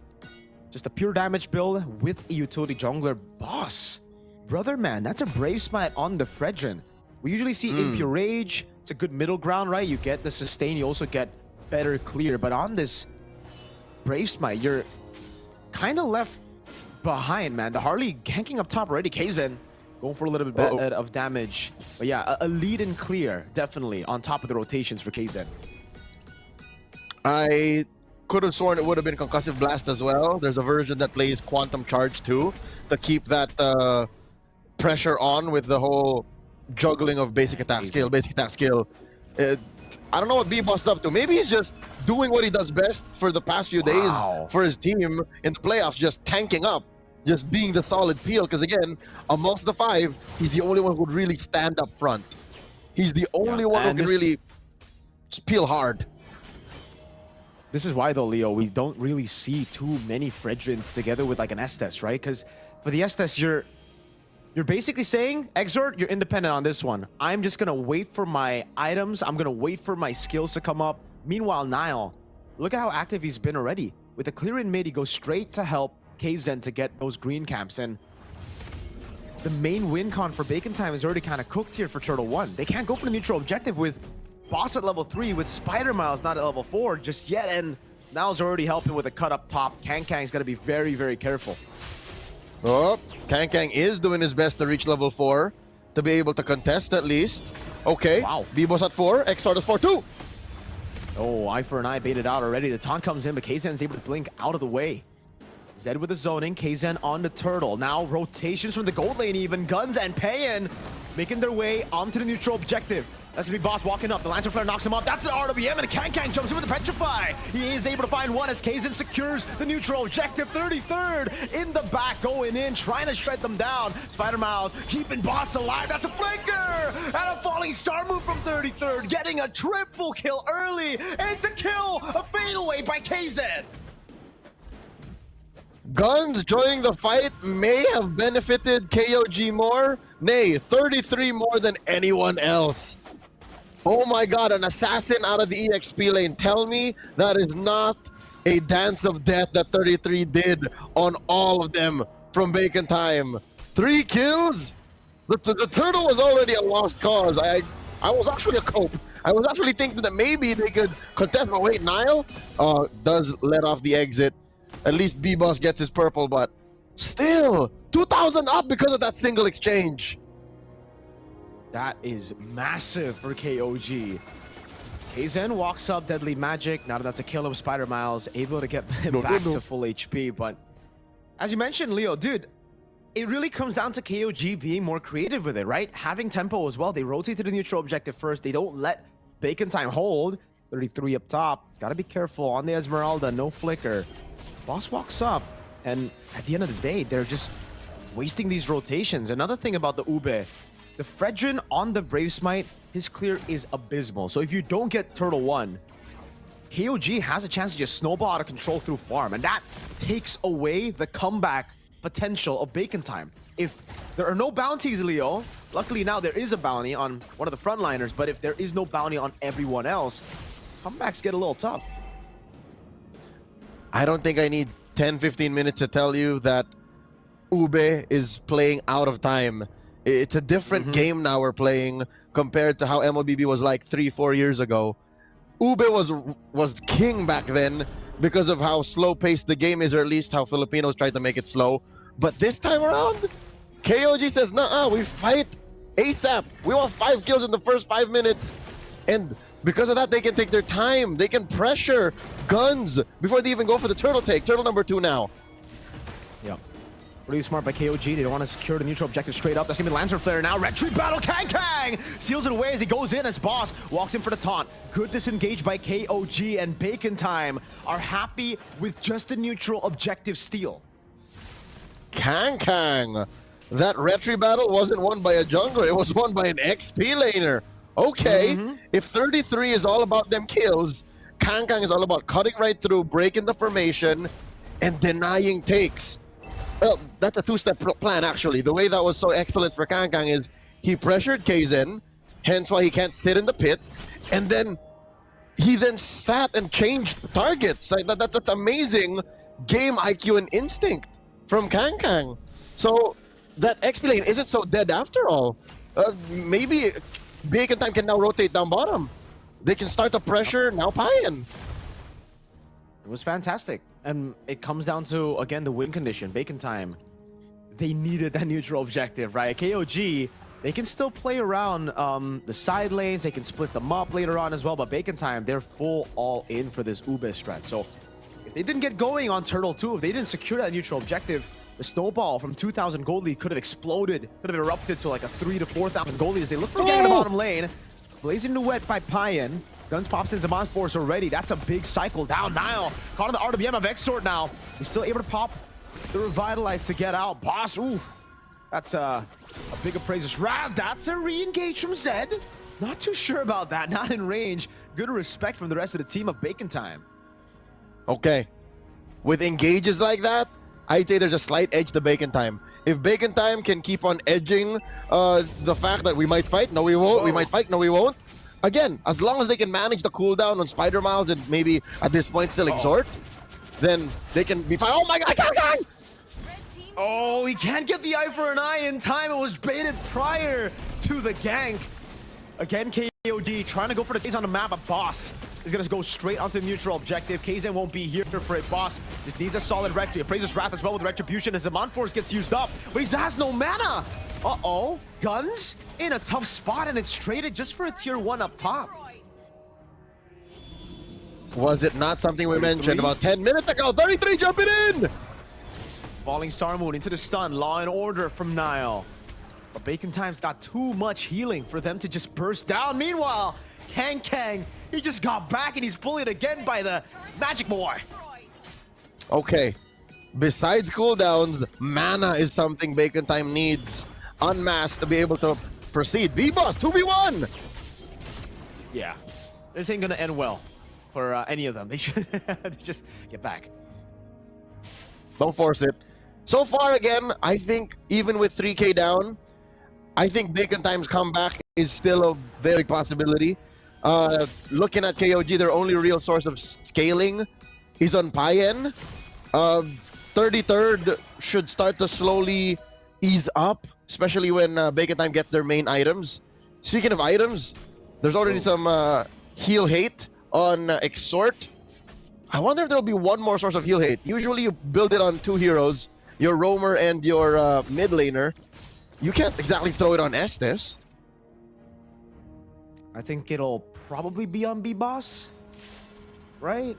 Just a pure damage build with a utility jungler. Boss, brother man, that's a brave smite on the Fredrin. We usually see Impure Rage. It's a good middle ground, right? You get the sustain, you also get better clear. But on this brave smite, you're kind of left behind, man. The Harley ganking up top already. Kaizen going for a little bit of damage. But yeah, a lead and clear, definitely, on top of the rotations for Kaizen. I could have sworn it would have been Concussive Blast as well. There's a version that plays Quantum Charge too, to keep that pressure on with the whole juggling of basic attack skill. I don't know what B-Boss is up to. Maybe he's just doing what he does best for the past few days for his team in the playoffs, just tanking up, just being the solid peel. Because again, amongst the 5, he's the only one who would really stand up front. He's the only one who can really just peel hard. This is why, though, Leo, we don't really see too many Fredrins together with like an Estes, right? Because for the Estes, you're basically saying, Exort, you're independent on this one. I'm just going to wait for my items. I'm going to wait for my skills to come up. Meanwhile, Nile, look at how active he's been already. With a clear in mid, he goes straight to help Kaizen to get those green camps. And the main win con for Bacon Time is already kind of cooked here for Turtle 1. They can't go for the neutral objective with Boss at level 3, with Spider Miles not at level 4 just yet. And Nile's already helping with a cut up top. Kang's got to be very, very careful. Oh, Kang is doing his best to reach level 4 to be able to contest at least. Okay, wow. B-Boss at 4, Exort is 4 too. Oh, eye for an eye baited out already. The taunt comes in, but Kaizen's able to blink out of the way. Zed with the zoning, Kaizen on the turtle. Now rotations from the gold lane even. Guns and Payan making their way onto the neutral objective. That's gonna be Boss walking up. The Lantern Flare knocks him off. That's the RWM, and Kang jumps in with the Petrify. He is able to find one as Kaizen secures the neutral objective. 33rd in the back, going in, trying to shred them down. Spider Miles keeping Boss alive. That's a flanker! And a falling star move from 33rd, getting a triple kill early. And it's a kill, a fadeaway by Kaizen. Guns joining the fight may have benefited KOG more. Nay, 33 more than anyone else. Oh my god, an assassin out of the EXP lane. Tell me that is not a dance of death that 33 did on all of them from Bacon Time. 3 kills? The turtle was already a lost cause. I was actually a cope. I was actually thinking that maybe they could contest, but wait, Nile does let off the exit. At least B-Boss gets his purple, but still 2,000 up because of that single exchange. That is massive for KOG. Kaizen walks up, Deadly Magic, not enough to kill him. Spider Miles able to get him back to full HP, but as you mentioned, Leo, dude, it really comes down to KOG being more creative with it, right? Having tempo as well. They rotate to the neutral objective first. They don't let Bacon Time hold. 33 up top. It's got to be careful on the Esmeralda. No flicker. Boss walks up, and at the end of the day, they're just wasting these rotations. Another thing about the Ube, the Fredrin on the Brave Smite, his clear is abysmal. So if you don't get Turtle 1, KOG has a chance to just snowball out of control through farm, and that takes away the comeback potential of Bacon Time. If there are no bounties, Leo, luckily now there is a bounty on one of the frontliners, but if there is no bounty on everyone else, comebacks get a little tough. I don't think I need 10-15 minutes to tell you that Ube is playing out of time. It's a different game now we're playing compared to how MLBB was like 3-4 years ago. Ube was king back then because of how slow-paced the game is, or at least how Filipinos tried to make it slow. But this time around, KOG says, nah, we fight ASAP. We want 5 kills in the first 5 minutes. And because of that, they can take their time. They can pressure Guns before they even go for the turtle take. Turtle number 2 now. Yep. Really smart by KOG. They don't want to secure the neutral objective straight up. That's going to be Lantern Flare now. Red Tree battle. Kang seals it away as he goes in as Boss walks in for the taunt. Good disengage by KOG, and Bacon Time are happy with just a neutral objective steal. Kang that retry battle wasn't won by a jungler, it was won by an XP laner. Okay, if 33 is all about them kills, Kang is all about cutting right through, breaking the formation, and denying takes. Well, that's a two-step plan, actually. The way that was so excellent for Kang is he pressured Kaizen, hence why he can't sit in the pit, and then he then sat and changed targets. Like that's amazing game IQ and instinct from Kang. So that XP lane isn't so dead after all. Maybe Bacon Time can now rotate down bottom. They can start the pressure now Payan. It was fantastic. And it comes down to, again, the win condition. Bacon Time, they needed that neutral objective, right? KOG, they can still play around the side lanes. They can split them up later on as well. But Bacon Time, they're full all in for this Ube strat. So if they didn't get going on Turtle 2, if they didn't secure that neutral objective, the snowball from 2,000 gold lead could have exploded, could have erupted to like a 3,000 to 4,000 gold lead as they look for getting the bottom lane. Blazing Duet by Payan. Guns pops in Zaman Force already. That's a big cycle down. Nile caught on the RWM of Exort now. He's still able to pop the Revitalize to get out. Boss, ooh, that's a big appraiser's wrath. That's a re-engage from Zed. Not too sure about that. Not in range. Good respect from the rest of the team of Bacon Time. Okay. With engages like that, I'd say there's a slight edge to Bacon Time. If Bacon Time can keep on edging the fact that we might fight, no we won't, we might fight, no we won't. Again, as long as they can manage the cooldown on Spider Miles and maybe at this point still Exhort, then they can be fine. Oh my god, Kang! Oh, he can't get the eye for an eye in time. It was baited prior to the gank. Again, KOD trying to go for the case on the map, but Boss is going to go straight onto the neutral objective. Kaizen won't be here for it. Boss just needs a solid Retri. Appraiser's Wrath as well with Retribution as Zaman Force gets used up, but he has no mana. Uh-oh. Guns in a tough spot, and it's traded just for a tier 1 up top. Was it not something we mentioned about 10 minutes ago? 33 jumping in! Falling Star Moon into the stun. Law and Order from Nile. But Bacon Time's got too much healing for them to just burst down. Meanwhile, Kang, he just got back and he's bullied again by the Magic Boy. Okay. Besides cooldowns, mana is something Bacon Time needs. Unmasked to be able to proceed. B-Boss, 2v1! Yeah. This ain't gonna end well for any of them. They should just get back. Don't force it. So far, again, I think even with 3k down, I think Bacon Time's comeback is still a very possibility. Looking at KOG, their only real source of scaling is on Payan. 33rd should start to slowly ease up, especially when Bacon Time gets their main items. Speaking of items, there's already some heal hate on Exhort. I wonder if there'll be one more source of heal hate. Usually you build it on 2 heroes, your roamer and your mid laner. You can't exactly throw it on Estes. I think it'll probably be on B-Boss, right?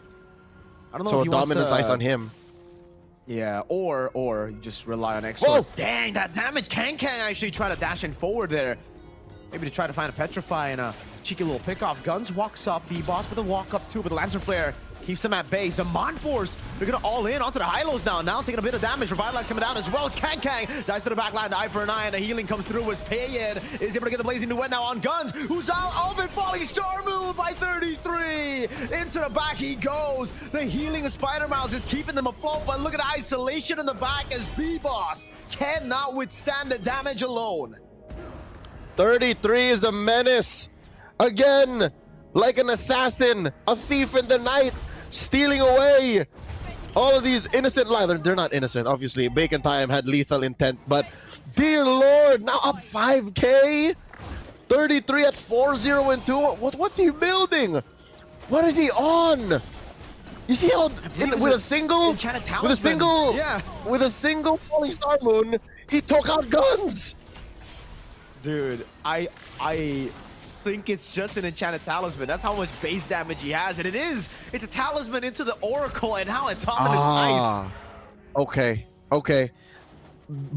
I don't know So if he wants dominance to, ice on him. Yeah, or you just rely on Exhort. Whoa! Dang, that damage! Kang actually trying to dash in forward there. Maybe to try to find a Petrify and a cheeky little pick-off. Guns walks up, B-Boss with a walk-up too, but the Lantern Flare keeps him at bay. Zaman Force, they're gonna all in onto the high-lows now. Now taking a bit of damage. Revitalize coming down as well as Kang dives to the back line. The eye for an eye, and the healing comes through as Payan is able to get the Blazing Duet now on Guns, who's out of it. Falling Star move by 33. Into the back he goes. The healing of Spider Miles is keeping them afloat, but look at the isolation in the back as B-Boss cannot withstand the damage alone. 33 is a menace. Again, like an assassin, a thief in the night, stealing away all of these innocent lives. They're not innocent, obviously. Bacon Time had lethal intent, but dear Lord, now up 5k? 33 at 4-0 and 2. What's he building? What is he on? You see how with a single Falling Star Moon, he took out Guns. Dude, I think it's just an enchanted talisman. That's how much base damage he has, and it's a talisman into the Oracle and how it dominates ice. Okay.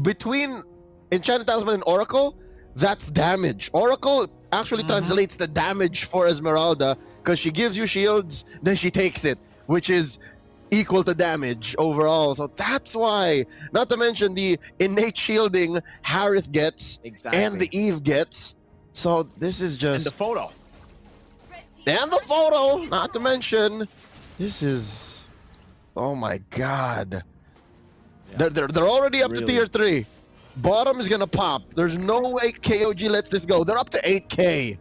Between enchanted talisman and Oracle, that's damage. Oracle actually translates the damage for Esmeralda because she gives you shields, then she takes it, which is equal to damage overall. So that's why, not to mention the innate shielding Harith gets Exactly. and the Eve gets. So this is And just... the photo. And the photo, not to mention, this is... Oh my God. Yeah. They're already up to Really? tier 3. Bottom is gonna pop. There's no way KOG lets this go. They're up to 8K.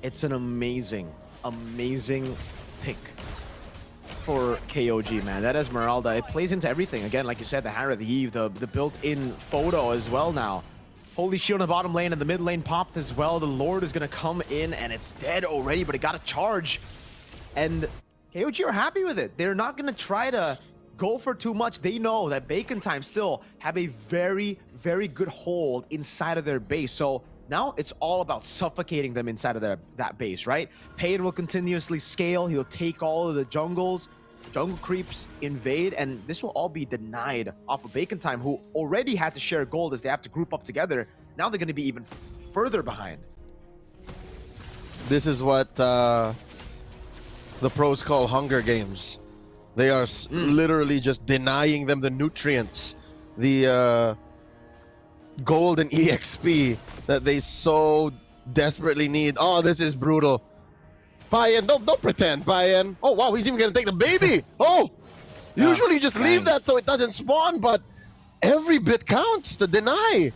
It's an amazing, amazing pick for KOG, man. That Esmeralda, it plays into everything. Again, like you said, the Harith, the Eve, the built-in photo as well now. Holy Shield in the bottom lane and the mid lane popped as well. The Lord is going to come in and it's dead already, but it got a charge. And KOG are happy with it. They're not going to try to go for too much. They know that Bacon Time still have a very, very good hold inside of their base. So now it's all about suffocating them inside of that base, right? Pain will continuously scale. He'll take all of the jungles. Jungle creeps invade, and this will all be denied off of Bacon Time, who already had to share gold as they have to group up together. Now they're going to be even further behind. This is what the pros call Hunger Games. They are literally just denying them the nutrients, the gold and EXP that they so desperately need. Oh, this is brutal. Payan, don't pretend, Payan. Oh, wow, he's even going to take the baby. Oh, usually you just leave that so it doesn't spawn, but every bit counts to deny.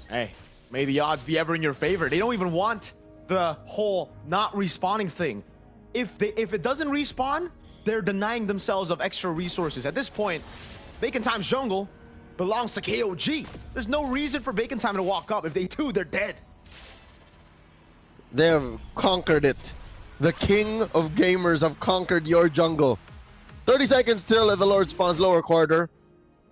Hey, may the odds be ever in your favor. They don't even want the whole not respawning thing. If it doesn't respawn, they're denying themselves of extra resources. At this point, Bacon Time's jungle belongs to KOG. There's no reason for Bacon Time to walk up. If they do, they're dead. They have conquered it. The king of gamers have conquered your jungle. 30 seconds till the Lord spawns lower quarter.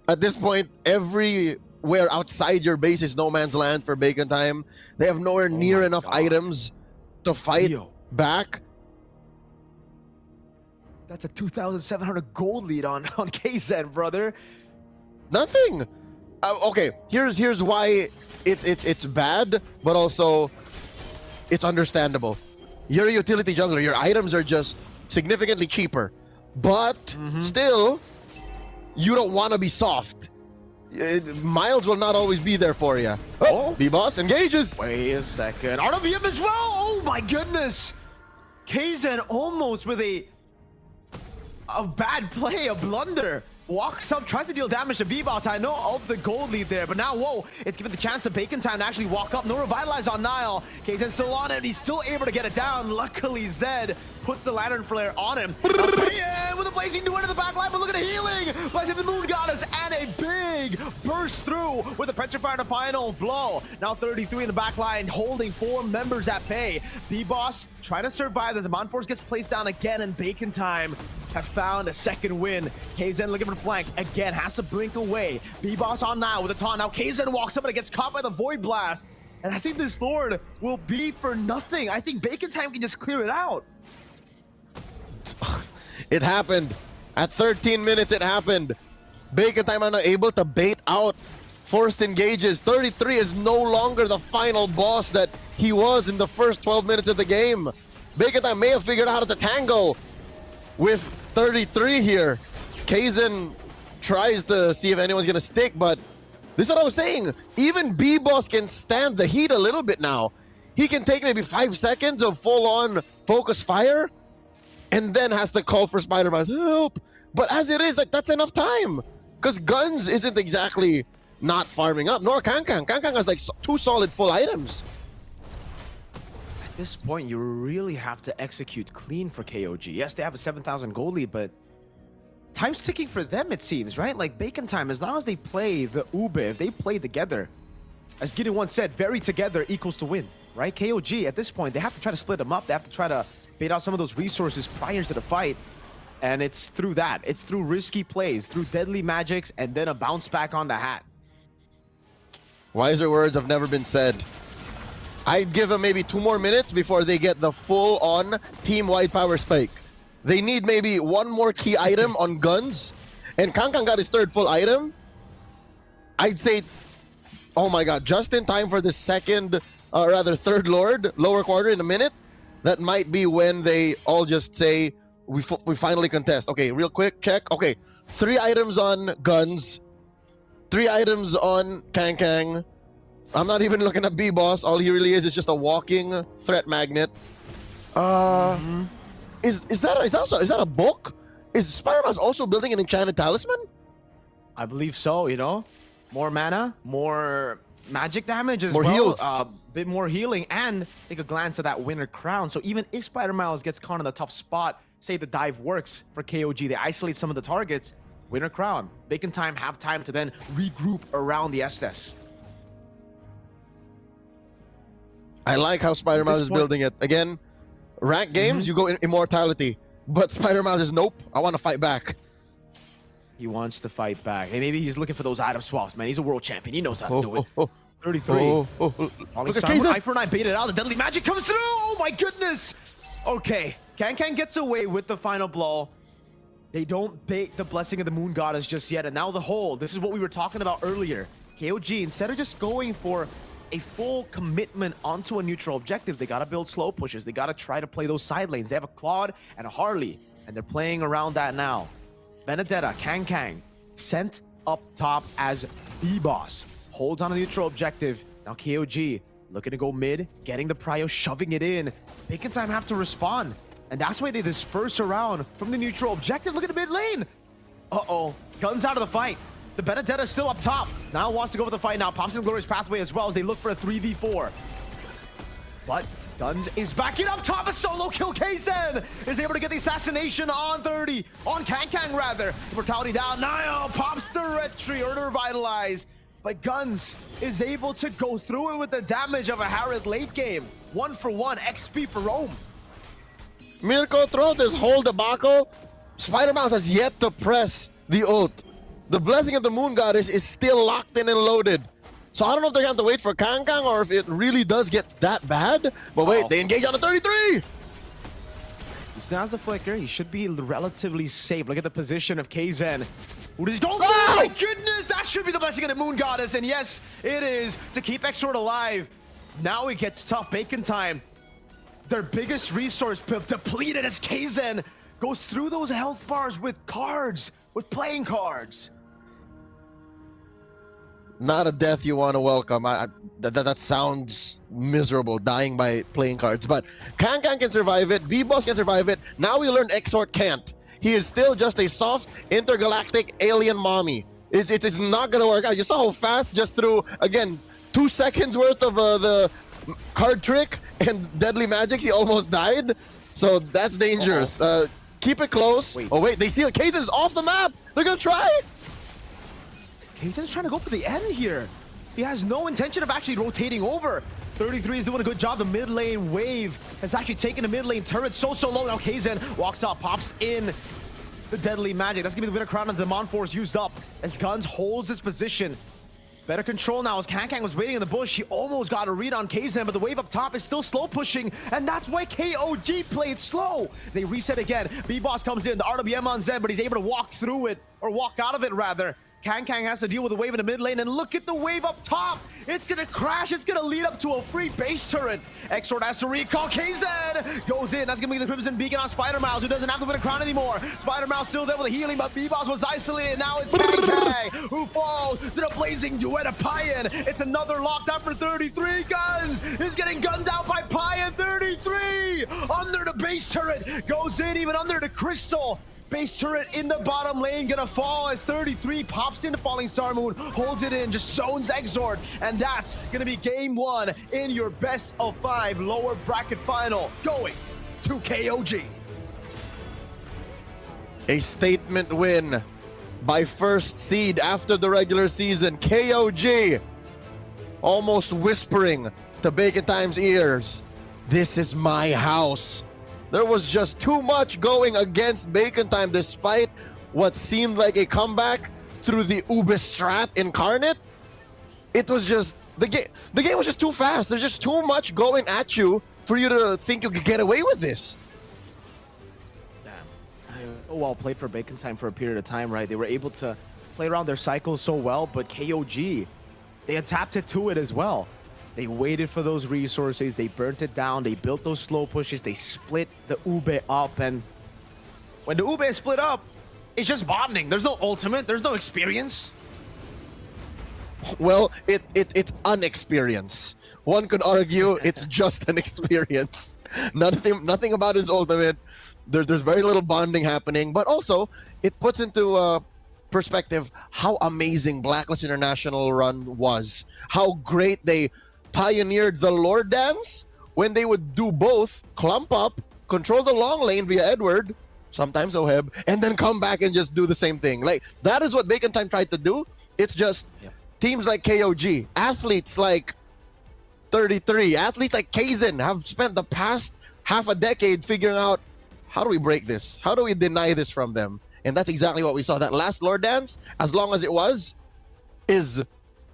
At this point, everywhere outside your base is no man's land for Bacon Time. They have nowhere near enough items to fight back. That's a 2,700 gold lead on KZ, brother. Nothing. Okay, here's why it's bad, but also it's understandable. You're a utility jungler. Your items are just significantly cheaper, but still, you don't want to be soft. Miles will not always be there for you. Oh, B-Boss engages. Wait a second. RWM as well. Oh my goodness. KZ almost with a bad play, a blunder. Walks up, tries to deal damage to B-Boss. I know of the gold lead there, but now, whoa, it's given the chance to Bacon Time to actually walk up. No revitalize on Nile. KZ's still on it, and he's still able to get it down. Luckily, Zed puts the Lantern Flare on him. With a Blazing Duet in the back line, but look at the healing. Blessing the Moon Goddess, and a big burst through with a Petrifier to final blow. Now 33 in the back line, holding 4 members at bay. B-Boss trying to survive as the Mount Force gets placed down again, and Bacon Time have found a second win. KZ looking for flank again, has to blink away. B-Boss on now with a taunt. Now KZ walks up and it gets caught by the Void Blast. And I think this Lord will be for nothing. I think Bacon Time can just clear it out. It happened. At 13 minutes, it happened. Bacon Time are not able to bait out forced engages. 33 is no longer the final boss that he was in the first 12 minutes of the game. Bacon Time may have figured out how to tango with 33 here. Kaizen tries to see if anyone's gonna stick, but this is what I was saying. Even B-Boss can stand the heat a little bit now. He can take maybe 5 seconds of full-on focus fire and then has to call for Spider-Man's help. But as it is, like, that's enough time. Because Guns isn't exactly not farming up, nor Kankang. Kankang has like 2 solid full items. At this point, you really have to execute clean for KOG. Yes, they have a 7,000 gold lead, but time's ticking for them, it seems, right? Like Bacon Time, as long as they play the Ube, if they play together, as Gideon once said, very together equals to win, right? KOG, at this point, they have to try to split them up. They have to try to bait out some of those resources prior to the fight. And it's through that. It's through risky plays, through deadly magics, and then a bounce back on the hat. Wiser words have never been said. I'd give them maybe 2 more minutes before they get the full-on team-wide power spike. They need maybe 1 more key item on Guns, and Kankang got his 3rd full item. I'd say, oh my god, just in time for the 3rd Lord, lower quarter in a minute. That might be when they all just say, we finally contest. Okay, real quick, check. Okay, 3 items on Guns, 3 items on Kang. I'm not even looking at B-Boss. All he really is just a walking threat magnet. Is that a book? Is Spider-Man's also building an enchanted talisman? I believe so, you know? More mana, more magic damage as More well. heals. Bit more healing, and take a glance at that winter crown. So even if Spider-Miles gets caught in a tough spot, say the dive works for KOG, they isolate some of the targets, winter crown. Bacon Time have time to then regroup around the SS. I like how Spider-Man is building it. Again, rank games, you go in immortality. But Spider-Man is nope, I want to fight back. He wants to fight back. Hey, maybe he's looking for those item swaps, man. He's a world champion. He knows how to do it. 33. Look at Eye for an eye baited out. The deadly magic comes through. Oh my goodness. Okay. Kang gets away with the final blow. They don't bait the blessing of the moon goddess just yet. And now the hold. This is what we were talking about earlier. KOG, instead of just going for a full commitment onto a neutral objective, they got to build slow pushes. They got to try to play those side lanes. They have a Claude and a Harley, and they're playing around that now. Benedetta, Kang, sent up top as B-Boss. Holds on a neutral objective. Now KOG looking to go mid, getting the prio, shoving it in. Bacon Time have to respond. And that's why they disperse around from the neutral objective. Look at the mid lane. Uh-oh. Guns out of the fight. The Benedetta still up top. Now wants to go for the fight now. Pops in Glorious Pathway as well as they look for a 3v4. But Guns is backing up top. A solo kill. KZen is able to get the assassination on 30. On Kang rather. Mortality down. Niall pops to retry or to revitalize. But Guns is able to go through it with the damage of a Harrod late game. 1-for-1 XP for Rome. Mirko, throughout this whole debacle, Spider-Man has yet to press the ult. The blessing of the moon goddess is still locked in and loaded. So I don't know if they're going to have to wait for Kang or if it really does get that bad. But wait, they engage on the 33! He still has the flicker. He should be relatively safe. Look at the position of KZen. What is going on? Oh my goodness! That should be the blessing of the moon goddess. And yes, it is to keep Xord alive. Now it gets tough. Bacon Time. Their biggest resource depleted as KZen goes through those health bars with cards, with playing cards. Not a death you want to welcome. That sounds miserable, dying by playing cards. But Kang can survive it. B-Boss can survive it. Now we learn Xord can't. He is still just a soft intergalactic alien mommy. It's not going to work out. You saw how fast just through, again, 2 seconds worth of the card trick and deadly magics, he almost died. So that's dangerous. Keep it close. Wait. Oh, wait. They see it. KZen's off the map. They're going to try. KZen's trying to go for the end here. He has no intention of actually rotating over. 33 is doing a good job. The mid lane wave has actually taken the mid lane turret so low. Now KZen walks up, pops in the deadly magic. That's gonna be the winner crown on Zaman Force used up as Guns holds his position. Better control now as Kang was waiting in the bush. He almost got a read on KZen, but the wave up top is still slow pushing, and that's why KOG played slow. They reset again. B-Boss comes in, the RWM on Zen, but he's able to walk through it, or walk out of it rather. Kang has to deal with the wave in the mid lane, and look at the wave up top. It's gonna crash. It's gonna lead up to a free base turret. Xord has to recall. KZen goes in. That's gonna be the Crimson Beacon on Spider-Miles, who doesn't have to win a crown anymore. Spider-Miles still there with the healing, but B-Boss was isolated. Now it's Kang who falls to the blazing duet of Payan. It's another lockdown for 33. Guns is getting gunned out by Payan. 33 under the base turret. Goes in even under the crystal. Base turret in the bottom lane gonna fall as 33 pops into Falling Star Moon, holds it in, just zones Xord, and that's gonna be game 1 in your best of 5 lower bracket final, going to KOG. A statement win by first seed after the regular season. KOG almost whispering to Bacon Time's ears, "This is my house." There was just too much going against Bacon Time despite what seemed like a comeback through the Ube Strat incarnate. It was just, the game was just too fast. There's just too much going at you for you to think you could get away with this. Oh, well played for Bacon Time for a period of time, right? They were able to play around their cycles so well, but KOG, they adapted to it as well. They waited for those resources, they burnt it down, they built those slow pushes, they split the Ube up, and When the Ube split up, it's just bonding. There's no ultimate. There's no experience. Well, it's unexperience. One could argue it's just an experience. Nothing about his ultimate. There's very little bonding happening, but also it puts into perspective how amazing Blacklist International run was. How great they pioneered the Lord Dance when they would do both, clump up, control the long lane via Edward, sometimes Oheb, and then come back and just do the same thing. Like, that is what Bacon Time tried to do. It's just teams like KOG, athletes like 33, athletes like Kaizen have spent the past half a decade figuring out, how do we break this? How do we deny this from them? And that's exactly what we saw. That last Lord Dance, as long as it was, is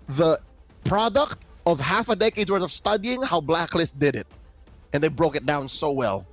the product of half a decade's worth of studying how Blacklist did it. And they broke it down so well.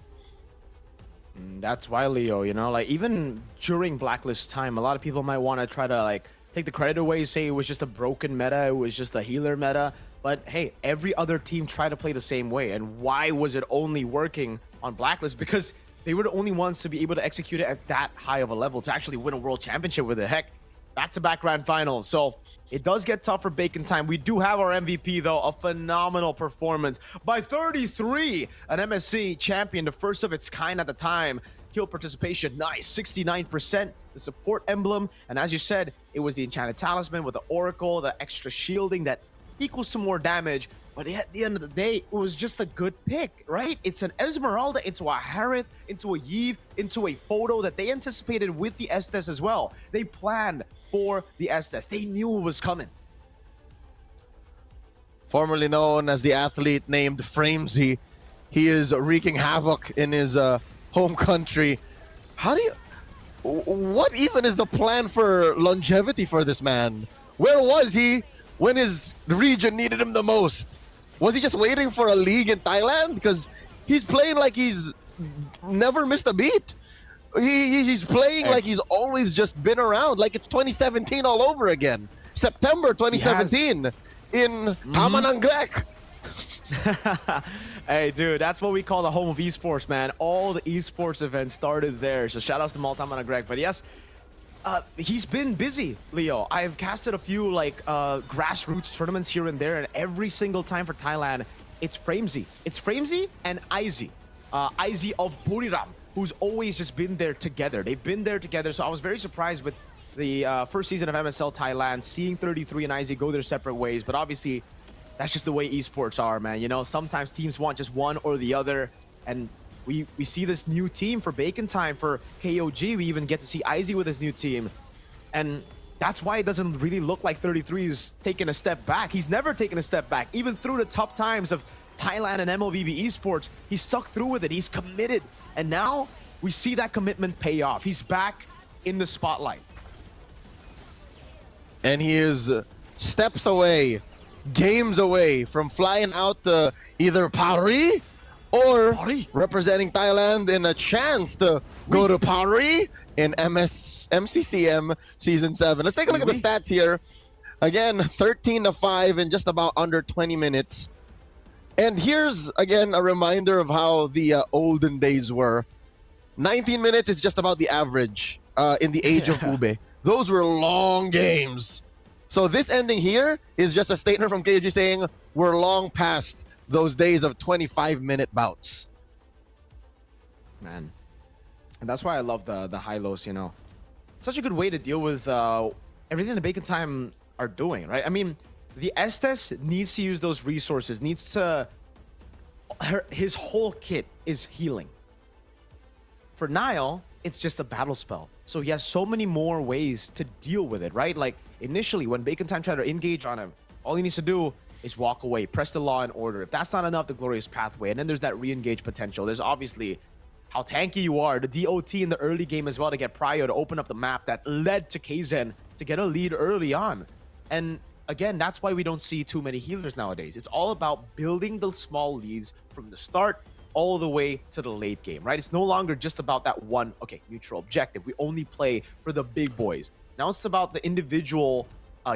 That's why, Leo, you know, like even during Blacklist time, a lot of people might want to try to like take the credit away, say it was just a broken meta, it was just a healer meta. But hey, every other team tried to play the same way. And why was it only working on Blacklist? Because they were the only ones to be able to execute it at that high of a level to actually win a world championship with it. Heck, back-to-back grand finals. So it does get tough for Bacon Time. We do have our MVP, though, a phenomenal performance by 33, an MSC champion, the first of its kind at the time. Kill participation, nice, 69%. The support emblem, and as you said, it was the Enchanted Talisman with the Oracle, the extra shielding that equals some more damage. But at the end of the day, it was just a good pick, right? It's an Esmeralda into a Harith, into a Yve, into a photo that they anticipated with the Estes as well. They planned for the Estes. They knew it was coming. Formerly known as the athlete named Framesy, he is wreaking havoc in his home country. What even is the plan for longevity for this man? Where was he when his region needed him the most? Was he just waiting for a league in Thailand? Because he's playing like he's never missed a beat. He's playing like he's always just been around, like it's 2017 all over again. September 2017 in Tamananggrek. Hey, dude, that's what we call the home of esports, man. All the esports events started there. So shout outs to Maltaman and Greg. But yes, he's been busy, Leo. I've casted a few like grassroots tournaments here and there, and every single time for Thailand, it's Framesy. It's Framesy and Izzy. Izzy of Buriram, who's always just been there together. They've been there together. So I was very surprised with the first season of MSL Thailand, seeing 33 and Izzy go their separate ways. But obviously, that's just the way esports are, man. You know, sometimes teams want just one or the other. And we see this new team for Bacon Time, for KOG. We even get to see Izzy with his new team. And that's why it doesn't really look like 33 is taking a step back. He's never taken a step back. Even through the tough times of Thailand and MLBB esports, he stuck through with it. He's committed. And now we see that commitment pay off. He's back in the spotlight. And he is steps away, games away from flying out to either Paris or representing Thailand in a chance to go to Paris in MCCM Season 7. Let's take a look at the stats here. Again, 13-5 in just about under 20 minutes. And here's, again, a reminder of how the olden days were. 19 minutes is just about the average in the age of Ube. Those were long games. So this ending here is just a statement from KG saying we're long past those days of 25-minute bouts. Man. And that's why I love the high-lows, you know. Such a good way to deal with everything the Bacon Time are doing, right? I mean, the Estes needs to use those resources, needs to... his whole kit is healing. For Niall, it's just a battle spell. So he has so many more ways to deal with it, right? Like, initially, when Bacon Time tried to engage on him, all he needs to do is walk away, press the Law and Order. If that's not enough, the Glorious Pathway. And then there's that re-engage potential. There's obviously how tanky you are, the DOT in the early game as well to get Prio to open up the map that led to Kaizen to get a lead early on. And again, that's why we don't see too many healers nowadays. It's all about building the small leads from the start all the way to the late game, right? It's no longer just about that one, okay, neutral objective. We only play for the big boys. Now it's about the individual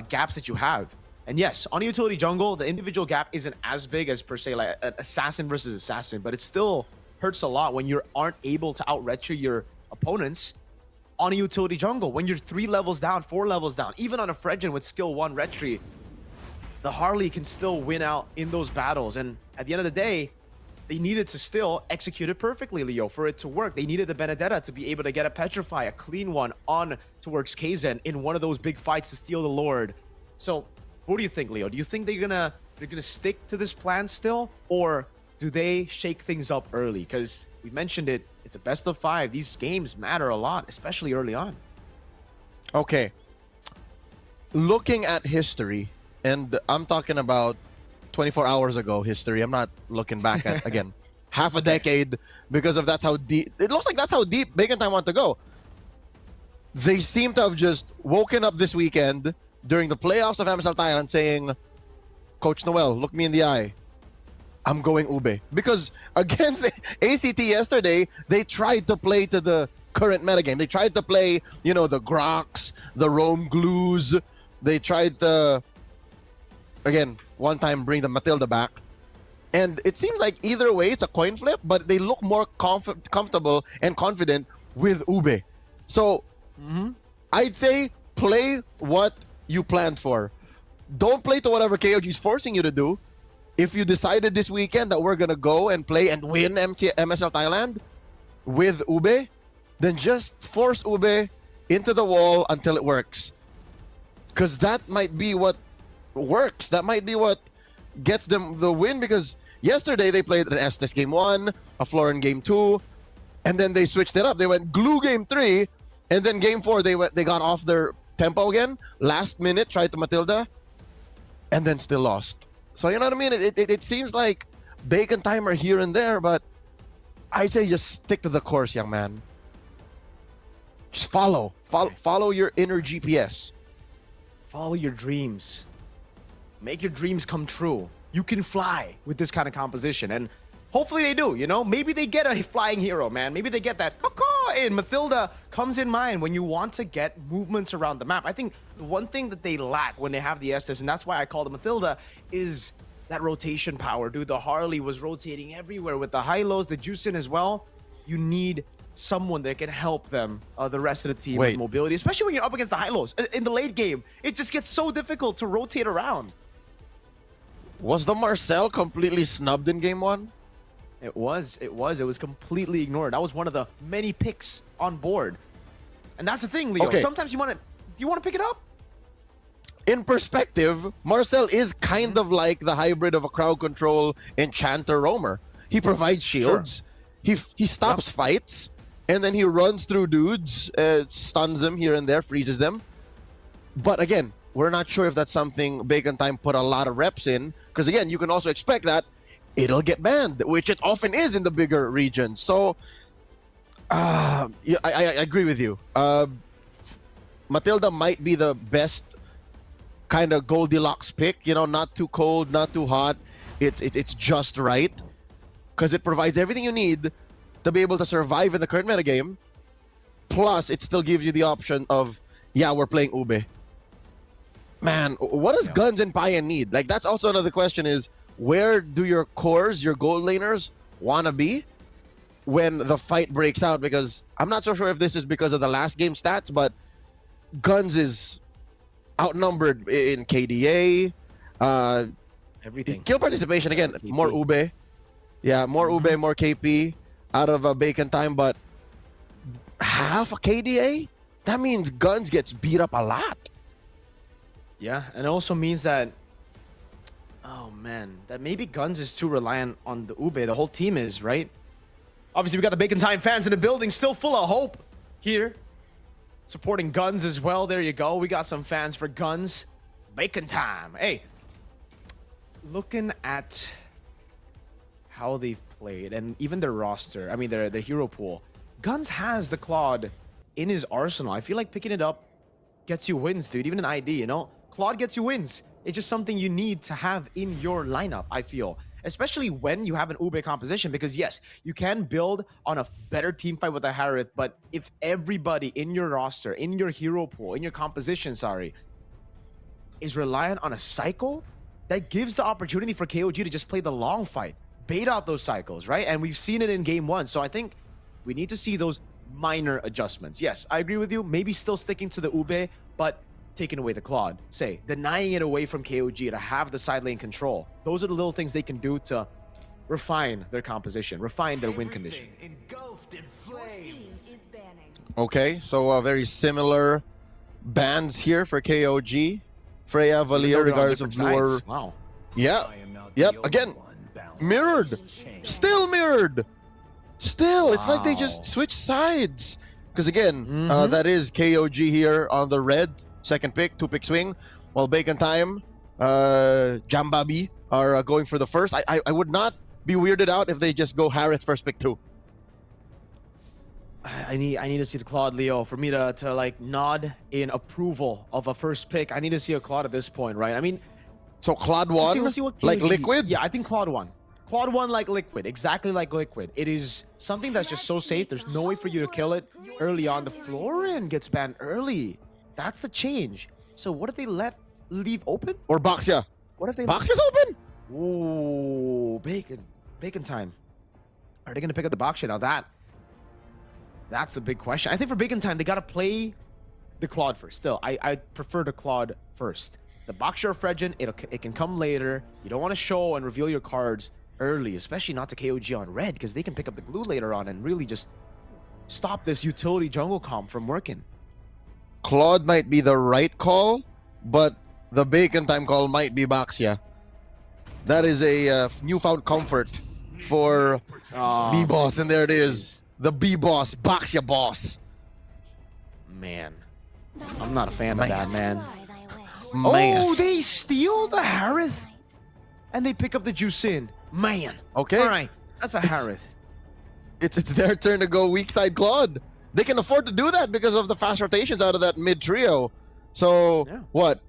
gaps that you have. And yes, on a utility jungle, the individual gap isn't as big as per se like an assassin versus assassin, but it still hurts a lot when you aren't able to out-retro your opponents on a utility jungle. When you're 3 levels down, 4 levels down, even on a Fredgen with skill 1 Retri, the Harley can still win out in those battles. And at the end of the day, they needed to still execute it perfectly, Leo, for it to work. They needed the Benedetta to be able to get a Petrify, a clean one, on towards Kaizen in one of those big fights to steal the Lord. So, what do you think, Leo? Do you think they're gonna stick to this plan still, or do they shake things up early? Because we mentioned it, it's a best of 5. These games matter a lot, especially early on. Okay. Looking at history, and I'm talking about 24 hours ago history. I'm not looking back at, again, half a decade, because of that's how deep, it looks like that's how deep Bacon Time want to go. They seem to have just woken up this weekend during the playoffs of MSL Thailand saying, Coach Noel, look me in the eye. I'm going Ube. Because against ACT yesterday, they tried to play to the current metagame. They tried to play, you know, the Grox, the Rome Glues. They tried to, again, one time bring the Matilda back. And it seems like either way, it's a coin flip, but they look more comfortable and confident with Ube. So, I'd say play what you planned for. Don't play to whatever KOG is forcing you to do. If you decided this weekend that we're going to go and play and win MSL Thailand with Ube, then just force Ube into the wall until it works. Because that might be what works. That might be what gets them the win, because yesterday they played an Estes game 1, a Florin game 2, and then they switched it up. They went glue game 3, and then game 4 they got off their tempo again. Last minute, tried to Matilda, and then still lost. So, you know what I mean? It seems like Bacon Time are here and there, but I say just stick to the course, young man. Just follow your inner GPS. Follow your dreams. Make your dreams come true. You can fly with this kind of composition, and hopefully they do, you know? Maybe they get a flying hero, man. Maybe they get that caw in. Matilda comes in mind when you want to get movements around the map. I think the one thing that they lack when they have the Estes, and that's why I call it Matilda, is that rotation power. Dude, the Harley was rotating everywhere with the high-lows, the Juicin as well. You need someone that can help them, the rest of the team with mobility, especially when you're up against the high-lows. In the late game, it just gets so difficult to rotate around. Was the Marcel completely snubbed in game 1? It was completely ignored. That was one of the many picks on board. And that's the thing, Leo. Okay. Sometimes do you want to pick it up? In perspective, Marcel is kind of like the hybrid of a crowd control enchanter roamer. He provides shields. Sure. He stops fights, and then he runs through dudes, stuns them here and there, freezes them. But again, we're not sure if that's something Bacon Time put a lot of reps in, because again, you can also expect that it'll get banned, which it often is in the bigger regions. So, yeah, I agree with you. Matilda might be the best kind of Goldilocks pick, you know, not too cold, not too hot. It's just right, because it provides everything you need to be able to survive in the current metagame. Plus, it still gives you the option of, yeah, we're playing Ube. Man, what does Guns and Payan need? Like, that's also another question is, where do your cores, your gold laners, want to be when the fight breaks out? Because I'm not so sure if this is because of the last game stats, but Guns is outnumbered in KDA. Everything. Kill participation, again, KP. more Ube. Yeah, more Ube, more KP out of Bacon Time, but half a KDA? That means Guns gets beat up a lot. Yeah, and it also means that, oh man, that maybe Guns is too reliant on the Ube. The whole team is, right? Obviously, we got the Bacon Time fans in the building, still full of hope here. Supporting Guns as well. There you go. We got some fans for Guns. Bacon Time. Hey, looking at how they've played and even their roster, I mean, their hero pool, Guns has the Claude in his arsenal. I feel like picking it up gets you wins, dude. Even an ID, you know? Claude gets you wins. It's just something you need to have in your lineup, I feel. Especially when you have an Ube composition, because yes, you can build on a better team fight with a Harith, but if everybody in your roster, in your hero pool, in your composition, is reliant on a cycle, that gives the opportunity for KOG to just play the long fight, bait out those cycles, right? And we've seen it in game 1. So I think we need to see those minor adjustments. Yes, I agree with you. Maybe still sticking to the Ube, but taking away the Claude. Say, denying it away from KOG to have the side lane control. Those are the little things they can do to refine their composition, refine their win condition. Okay, so very similar bans here for KOG. Freya, Valir, regardless of blue or... Wow. Yeah. Yep. Again, mirrored. Still mirrored. Still, it's like they just switch sides. Because again, that is KOG here on the red. Second pick, 2-pick swing. While Bacon Time, Jambabi are going for the first. I would not be weirded out if they just go Harith first pick 2. I need to see the Claude, Leo, for me to like nod in approval of a first pick. I need to see a Claude at this point, right? I mean, so Claude 1, let's see what like KOG Liquid? Yeah, I think Claude 1. Claude 1 like Liquid, exactly like Liquid. It is something that's just so safe. There's no way for you to kill it early on. The Florian gets banned early. That's the change. So what if they leave open? Or Baxia? What if they Baxia's open? Ooh, Bacon Time. Are they gonna pick up the Baxia now? That's the big question. I think for Bacon Time, they gotta play the Claude first. Still, I prefer the Claude first. The Baxia or Fredgen, it can come later. You don't want to show and reveal your cards early, especially not to KOG on red, because they can pick up the glue later on and really just stop this utility jungle comp from working. Claude might be the right call, but the Bacon Time call might be Baxia. That is a newfound comfort for B-Boss, and there it is. The B-Boss, Baxia Boss. Man, I'm not a fan of that, man. Man. Oh, they steal the Harith and they pick up the Juicin. Man. Okay. All right. That's a Harith. It's their turn to go weak side Claude. They can afford to do that because of the fast rotations out of that mid trio. So, what?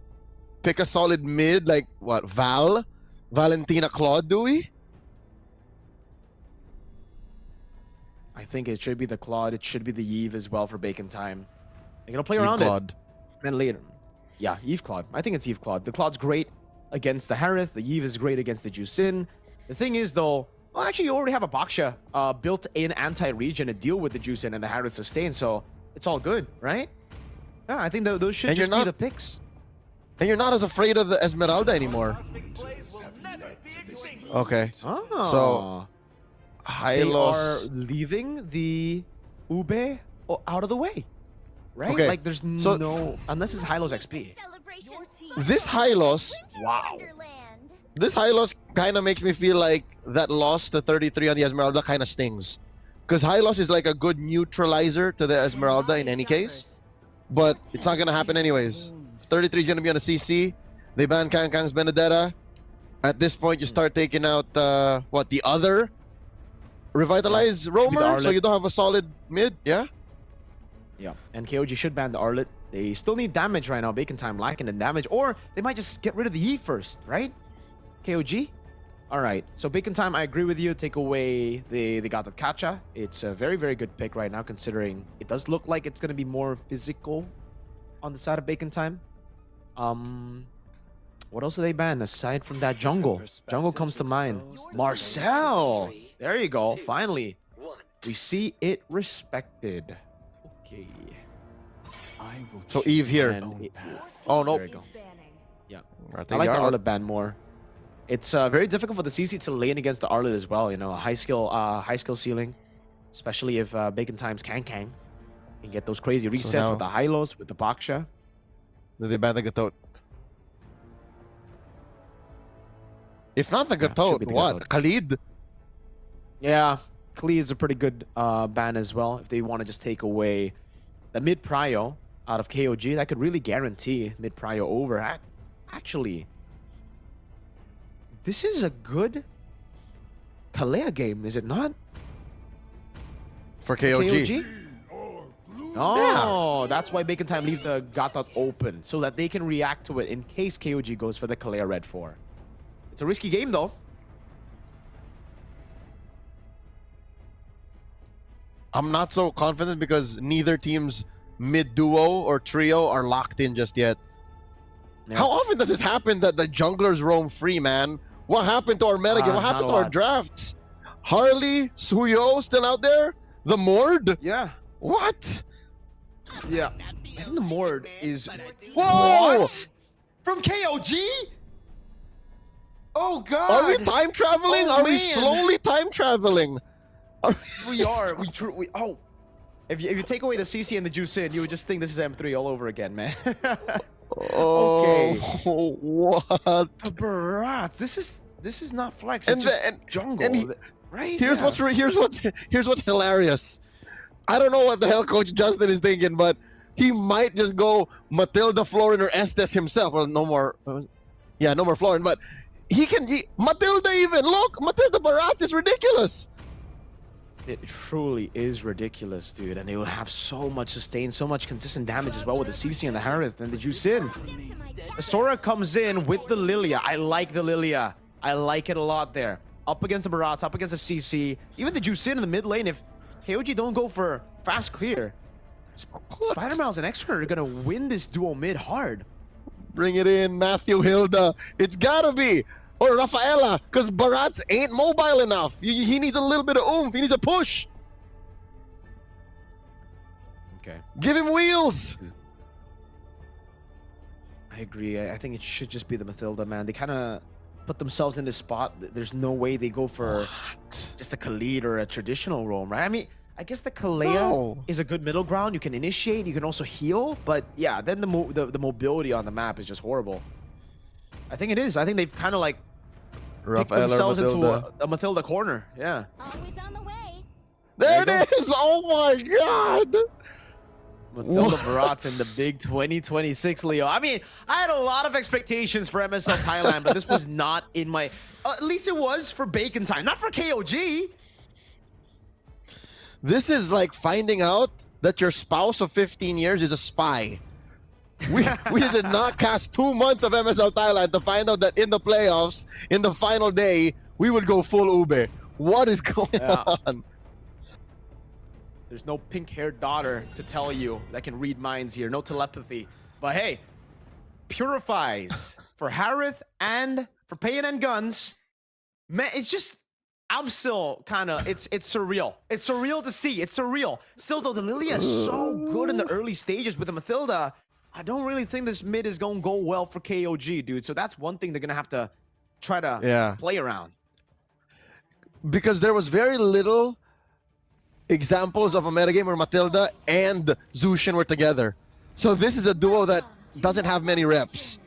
Pick a solid mid like, what, Valentina, Claude, do we? I think it should be the Claude. It should be the Eve as well for Bacon Time. They're going to play around Claude. it. Then later. Yeah, Eve Claude. I think it's Eve Claude. The Claude's great against the Harith. The Eve is great against the Juicin. The thing is, though, well, actually, you already have a Baxia built-in anti-regen to deal with the Juicin and the Harith sustain, so it's all good, right? Yeah, I think those should just be the picks. And you're not as afraid of the Esmeralda anymore. Okay. Oh. So, Hylos... They are leaving the Ube out of the way, right? Okay. Like, there's no... Unless it's Hylos XP. This Hylos... Wow. This Hylos kind of makes me feel like that loss to 33 on the Esmeralda kind of stings. Because Hylos is like a good neutralizer to the Esmeralda in any case. But it's not going to happen anyways. 33 is going to be on a CC. They ban Kang's Benedetta. At this point, you start taking out, what, the other Revitalize Roamer? So you don't have a solid mid, yeah? Yeah, and KOG should ban the Arlet. They still need damage right now. Bacon Time lacking in damage. Or they might just get rid of the E first, right? KOG? Alright, so Bacon Time, I agree with you. Take away the Gata Kacha. It's a very, very good pick right now, considering it does look like it's going to be more physical on the side of Bacon Time. What else do they ban aside from that jungle? Jungle comes to mind. Marcel! There you go. Finally, we see it respected. Okay. So Eve here. Oh, no. There you go. Yeah. I like the Arlet ban more. It's very difficult for the CC to lane against the Arlet as well. You know, a high skill ceiling, especially if Bacon Time's Kang can get those crazy resets with the Hylos, with the Baxia. Do they ban the Gatot? If not the Gatot, what? Khalid? Yeah, Khalid is a pretty good ban as well. If they want to just take away the mid prio out of KOG, that could really guarantee mid prio over. Actually, this is a good Kalea game, is it not? For KOG? Oh, that's why Bacon Time leave the Gatot open, so that they can react to it in case KOG goes for the Kalea Red 4. It's a risky game, though. I'm not so confident because neither team's mid-duo or trio are locked in just yet. Yeah. How often does this happen that the junglers roam free, man? What happened to our metagame? What happened to our drafts? Harley, Suyo still out there? The Mord? Yeah. What? Yeah. I think the Mord is... Whoa! What? From KOG? Oh, God. Are we time traveling? Oh, Are we man. slowly time traveling? We are. Oh. If you take away the CC and the Juice in, you would just think this is M3 all over again, man. Oh, Okay. what? The Barat. This is not flex. And It's just the- and- jungle. and right? Here's Yeah. what's hilarious. I don't know what the hell Coach Justin is thinking, but he might just go Matilda, Florin, or Estes himself. Well, no more. No more Florin, but Matilda even. Look, Matilda Barat is ridiculous. It truly is ridiculous, dude. And it will have so much sustain, so much consistent damage as well with the CC and the Harith and the Juice in. The Sora comes in with the Lilia. I like the Lilia. I like it a lot there. Up against the Barats, up against the CC. Even the Juice in the mid lane. If KOG don't go for fast clear, Spider-Mouse and Extra are gonna win this duo mid hard. Bring it in, Matthew Hilda. It's gotta be. Or Rafaela, because Barat ain't mobile enough. He needs a little bit of oomph. He needs a push. Okay. Give him wheels. I agree. I think it should just be the Matilda, man. They kind of put themselves in this spot. There's no way they go for just a Khalid or a traditional roam, right? I mean, I guess the Kalea is a good middle ground. You can initiate, you can also heal, but yeah, then the mobility on the map is just horrible. I think it is. I think they've kind of like picked themselves into a Matilda corner. Yeah. Always on the way. There it is. Oh my God. Matilda Barat in the big 2026, Leo. I mean, I had a lot of expectations for MSL Thailand, but this was not in my... at least it was for Bacon Time, not for KOG. This is like finding out that your spouse of 15 years is a spy. We did not cast 2 months of MSL Thailand to find out that in the playoffs, in the final day, we would go full Ube. What is going on? There's no pink-haired daughter to tell you that can read minds here. No telepathy. But hey, purifies for Harith and for Payan and Guns. Man, it's just... I'm still kind of... It's surreal. It's surreal to see. It's surreal. Still, though, the Lilia is so good in the early stages with the Matilda. I don't really think this mid is going to go well for KOG, dude. So that's one thing they're going to have to try to play around. Because there was very little examples of a metagame where Matilda and Zushin were together. So this is a duo that doesn't have many reps.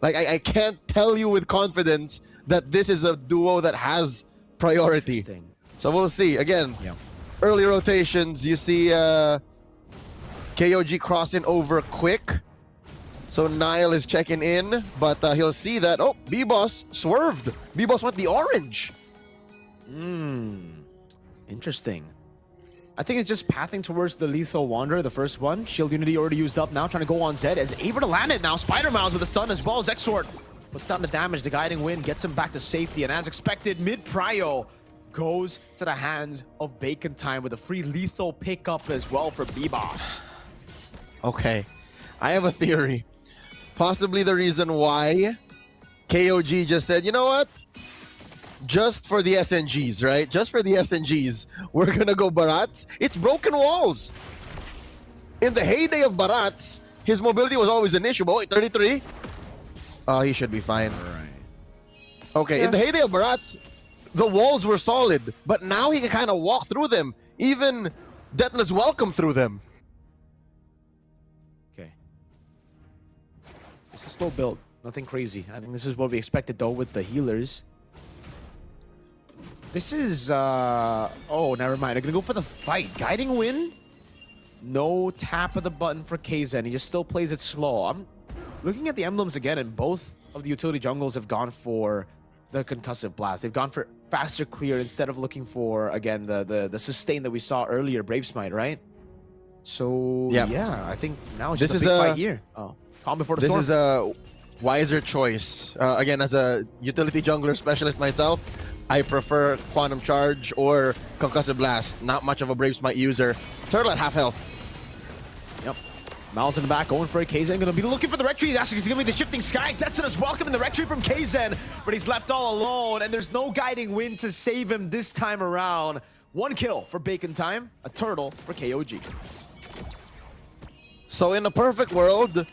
Like, I can't tell you with confidence that this is a duo that has priority. So we'll see. Again, early rotations, you see KOG crossing over quick. So Nile is checking in, but he'll see that, oh, B-Boss swerved. B-Boss went the orange. Interesting. I think it's just pathing towards the Lethal Wanderer, the first one. Shield Unity already used up now, trying to go on Zed as able to land it now. Spider-Mouse with a stun as well as Exort. Puts down the damage, the Guiding Wind gets him back to safety, and as expected, mid-prio goes to the hands of Bacon Time with a free lethal pickup as well for B-Boss. Okay, I have a theory. Possibly the reason why KOG just said, you know what? Just for the SNGs, right? Just for the SNGs, we're gonna go Barats. It's broken walls. In the heyday of Barats, his mobility was always an issue. But wait, 33? Oh, he should be fine. Okay, in the heyday of Barats, the walls were solid, but now he can kind of walk through them. Even Deathless Welcome through them. Okay. It's a slow build. Nothing crazy. I think this is what we expected, though, with the healers. This is, oh, never mind. They're gonna go for the fight. Guiding Wind. No tap of the button for KZen. He just still plays it slow. I'm looking at the emblems again, and both of the utility jungles have gone for the concussive blast. They've gone for faster clear instead of looking for, again, the sustain that we saw earlier, Brave Smite, right? So, yeah, I think now it's just a big fight here. Oh, calm before the storm. This is a wiser choice. Again, as a utility jungler specialist myself, I prefer Quantum Charge or Concussive Blast. Not much of a Brave Smite user. Turtle at half health. Yep. Mount in the back, going for a KZen. Gonna be looking for the retreat. That's gonna be the Shifting Skies. Zetsuna's welcoming the retreat from KZen, but he's left all alone, and there's no Guiding Wind to save him this time around. 1 kill for Bacon Time, a turtle for KOG. So in a perfect world,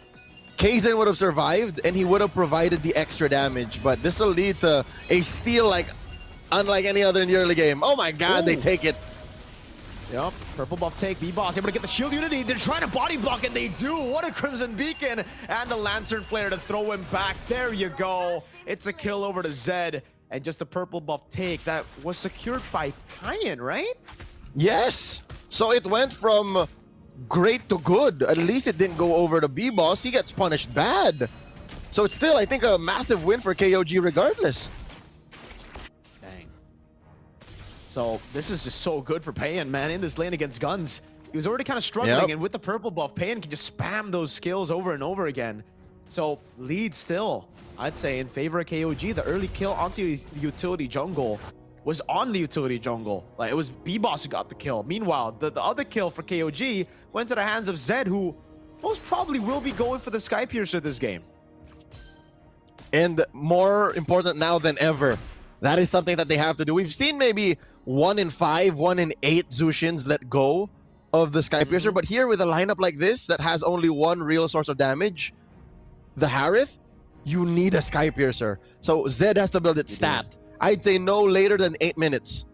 Kaizen would have survived and he would have provided the extra damage, but this will lead to a steal like unlike any other in the early game. Oh my god, they take it. Yep, purple buff take, B-Boss able to get the shield unity. They're trying to body block and they do. What a Crimson Beacon and the Lantern Flare to throw him back. There you go. It's a kill over to Zed and just a purple buff take that was secured by Payan, right? Yes. So it went from great to good. At least it didn't go over to B-Boss. He gets punished bad. So it's still, I think, a massive win for KOG regardless. Dang. So this is just so good for Payan, man, in this lane against Guns. He was already kind of struggling, and with the purple buff, Payan can just spam those skills over and over again. So lead still, I'd say, in favor of KOG. The early kill onto the utility jungle was on the utility jungle. Like, it was B-Boss who got the kill. Meanwhile, the other kill for KOG went to the hands of Zed, who most probably will be going for the Sky Piercer this game. And more important now than ever, that is something that they have to do. We've seen maybe 1 in 5, 1 in 8 Zushins let go of the Sky Piercer, but here with a lineup like this that has only one real source of damage, the Harith, you need a Sky Piercer. So Zed has to build its stat. I'd say no later than 8 minutes.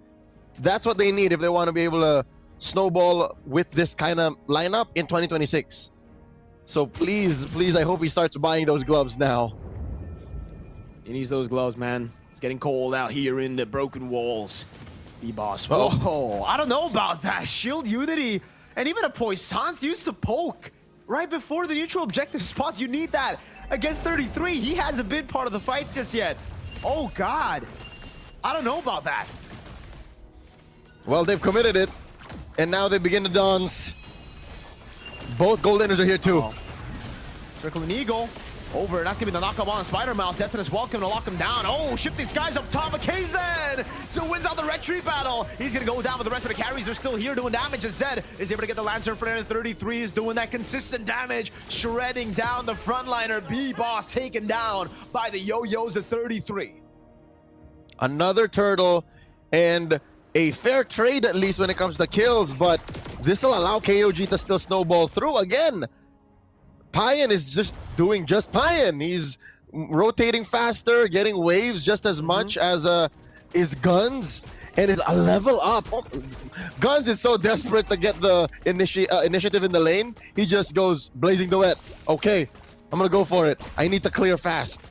That's what they need if they want to be able to snowball with this kind of lineup in 2026. So please, please, I hope he starts buying those gloves now. He needs those gloves, man. It's getting cold out here in the broken walls. B-Boss. Oh. Whoa, I don't know about that. Shield Unity and even a Poisson's used to poke right before the neutral objective spots. You need that against 33. He hasn't been part of the fight just yet. Oh, God. I don't know about that. Well, they've committed it, and now they begin to dance. Both gold enders are here too. Circling Eagle. Over, that's gonna be the knockup on Spider Mouse. Detonus welcome to lock him down. Oh, shift these guys up top of Kaizen. So wins out the retreat battle. He's gonna go down, but the rest of the carries are still here doing damage as Zed is able to get the Lantern Flare. 33 is doing that consistent damage, shredding down the frontliner. B-Boss taken down by the Yo-Yos at 33. Another turtle and a fair trade at least when it comes to kills, but this will allow KOG to still snowball through again. Payan is just doing just Payan. He's rotating faster, getting waves just as much as is Guns, and is a level up. Oh, Guns is so desperate to get the initiative in the lane. He just goes blazing the wet. Okay, I'm gonna go for it. I need to clear fast.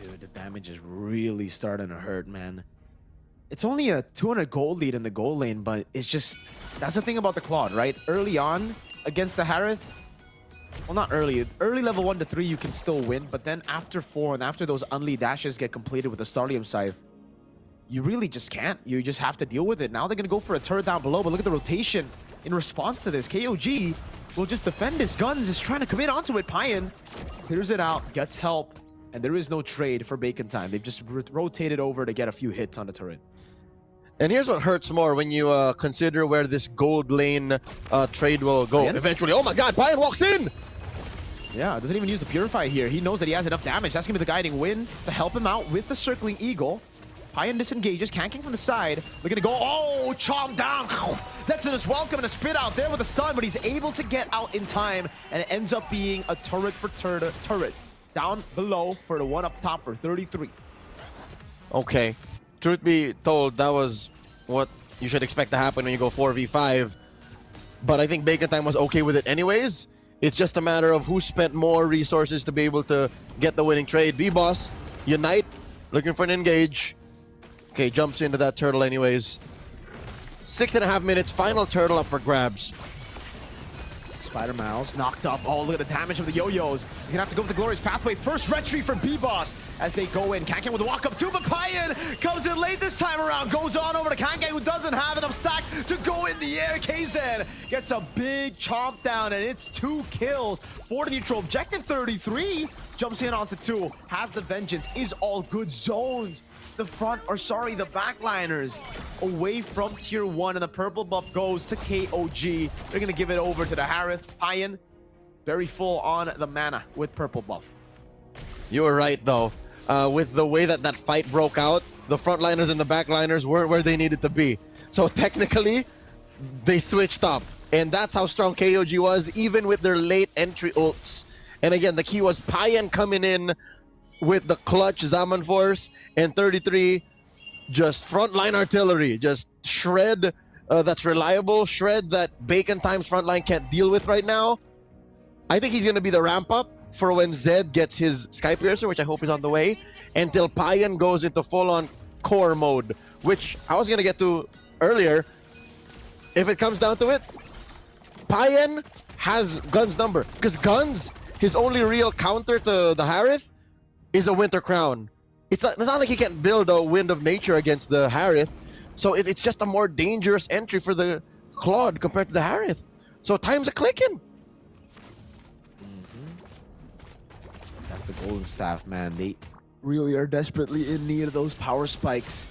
Dude, the damage is really starting to hurt, man. It's only a 200 gold lead in the gold lane, but it's just, that's the thing about the Claude, right? Early on against the Harith, well, not early level 1 to 3 you can still win, but then after 4 and after those unlead dashes get completed with the Starlium Scythe, you really just can't. You just have to deal with it. Now they're gonna go for a turret down below, but look at the rotation in response to this. KOG will just defend his Guns, is trying to commit onto it. Payan clears it out, gets help, and there is no trade for Bacon Time. They've just rotated over to get a few hits on the turret. And here's what hurts more when you consider where this gold lane trade will go eventually. Oh my god, Payan walks in! Yeah, doesn't even use the Purify here. He knows that he has enough damage. That's going to be the guiding wind to help him out with the Circling Eagle. Payan disengages, canking from the side. They're going to go, oh, chomp down. Detonus welcome and a spit out there with a stun, but he's able to get out in time, and it ends up being a turret for turret. Down below for the one up top for 33. Okay. Truth be told, that was what you should expect to happen when you go 4v5. But I think Bacon Time was okay with it anyways. It's just a matter of who spent more resources to be able to get the winning trade. B-Boss, Unite, looking for an engage. Okay, jumps into that turtle anyways. 6.5 minutes, final turtle up for grabs. Spider Mouse knocked up. Oh, look at the damage of the Yo-Yos. He's gonna have to go with the Glorious Pathway. First retreat for B-Boss as they go in. Kankan with the walk up too, but Payan comes in late this time around. Goes on over to Kankan, who doesn't have enough stacks to go in the air. Kaizen gets a big chomp down, and it's 2 kills for the neutral objective. 33 jumps in onto 2. Has the Vengeance. Is all good zones. The backliners away from tier 1, and the purple buff goes to KOG. They're gonna give it over to the Harith. Payan, very full on the mana with purple buff. You were right though. With the way that that fight broke out, the frontliners and the backliners weren't where they needed to be. So technically, they switched up. And that's how strong KOG was, even with their late entry ults. And again, the key was Payan coming in with the clutch Zaman Force, and 33 just frontline artillery, just shred that's reliable, shred that Bacon Time's frontline can't deal with right now. I think he's going to be the ramp up for when Zed gets his Sky Piercer, which I hope is on the way, until Payan goes into full-on core mode, which I was going to get to earlier. If it comes down to it, Payan has Gun's number, because Gun's, his only real counter to the Harith is a Winter Crown. It's not like he can build a Wind of Nature against the Harith, so it's just a more dangerous entry for the Claude compared to the Harith. So time's a clicking. That's the golden staff, man. They really are desperately in need of those power spikes.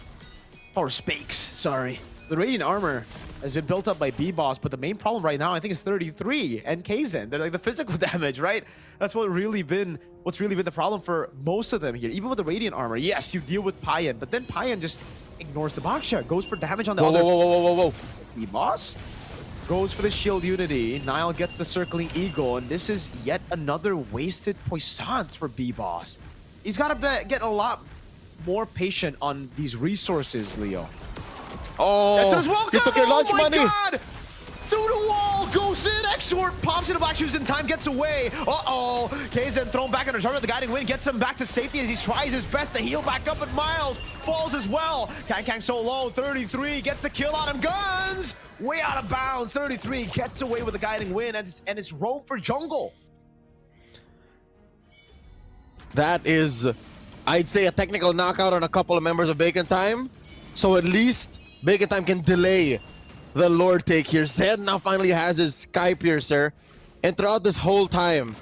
Power spakes, sorry. The Radiant Armor has been built up by B-Boss, but the main problem right now, I think, is 33 and Kaizen. They're like the physical damage, right? That's what's really been the problem for most of them here. Even with the Radiant Armor, yes, you deal with Payan, but then Payan just ignores the Baksha, goes for damage on the other. Whoa. B-Boss goes for the Shield Unity. Nile gets the Circling Eagle, and this is yet another wasted Puissance for B-Boss. He's got to get a lot more patient on these resources, Leo. Oh, he took your lunch money. God! Through the wall, goes in, Exort pops into Black Shoes in time, gets away. Uh-oh, Kaizen thrown back under target. The Guiding Wind gets him back to safety as he tries his best to heal back up, but Miles falls as well. Kang so low, 33 gets the kill on him. Guns way out of bounds. 33 gets away with the Guiding Wind, and it's rope for jungle. That is, I'd say, a technical knockout on a couple of members of Bacon Time. So at least Bacon Time can delay the Lord take here. Zed now finally has his Sky Piercer. And throughout this whole time,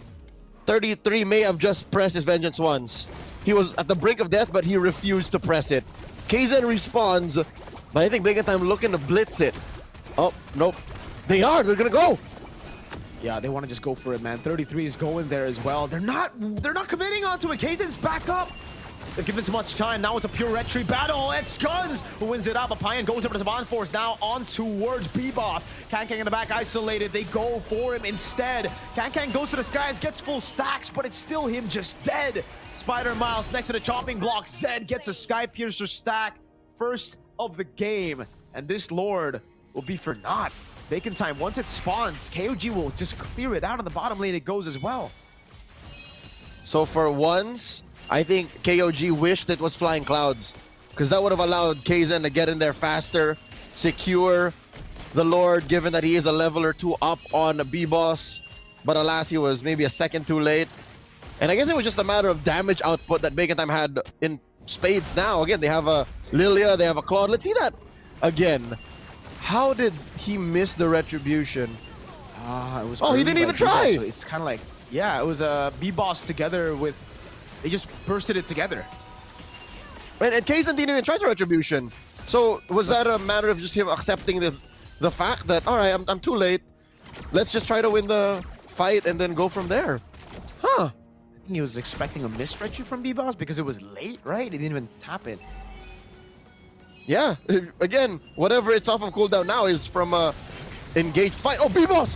33 may have just pressed his Vengeance once. He was at the brink of death, but he refused to press it. Kaizen responds, but I think Bacon Time looking to blitz it. Oh, nope. They're gonna go. Yeah, they want to just go for it, man. 33 is going there as well. They're not committing onto it. Kaizen's back up. They've given too much time. Now it's a pure retreat battle. It's Guns who wins it up. But Payan goes over to Saban Force now on towards B-Boss. Kang in the back isolated. They go for him instead. Kang goes to the skies, gets full stacks, but it's still him just dead. Spider Miles next to the chopping block. Zed gets a Sky Piercer stack. First of the game. And this Lord will be for naught. Bacon Time, once it spawns, KOG will just clear it out of the bottom lane. It goes as well. So for once, I think KOG wished it was Flying Clouds, because that would have allowed Kaizen to get in there faster, secure the Lord, given that he is a level or two up on B-Boss. But alas, he was maybe a second too late. And I guess it was just a matter of damage output that Bacon Time had in spades now. Again, they have a Lilia, they have a Claude. Let's see that again. How did he miss the Retribution? It was he didn't even try! So it's kind of like, yeah, it was a B-Boss together with... They just bursted it together. And Kaizen didn't even try the Retribution. So was that a matter of just him accepting the fact that, all right, I'm too late. Let's just try to win the fight and then go from there. Huh. I think he was expecting a misstretch from B-Boss because it was late, right? He didn't even tap it. Yeah. Again, whatever it's off of cooldown now is from a engaged fight. Oh, B-Boss!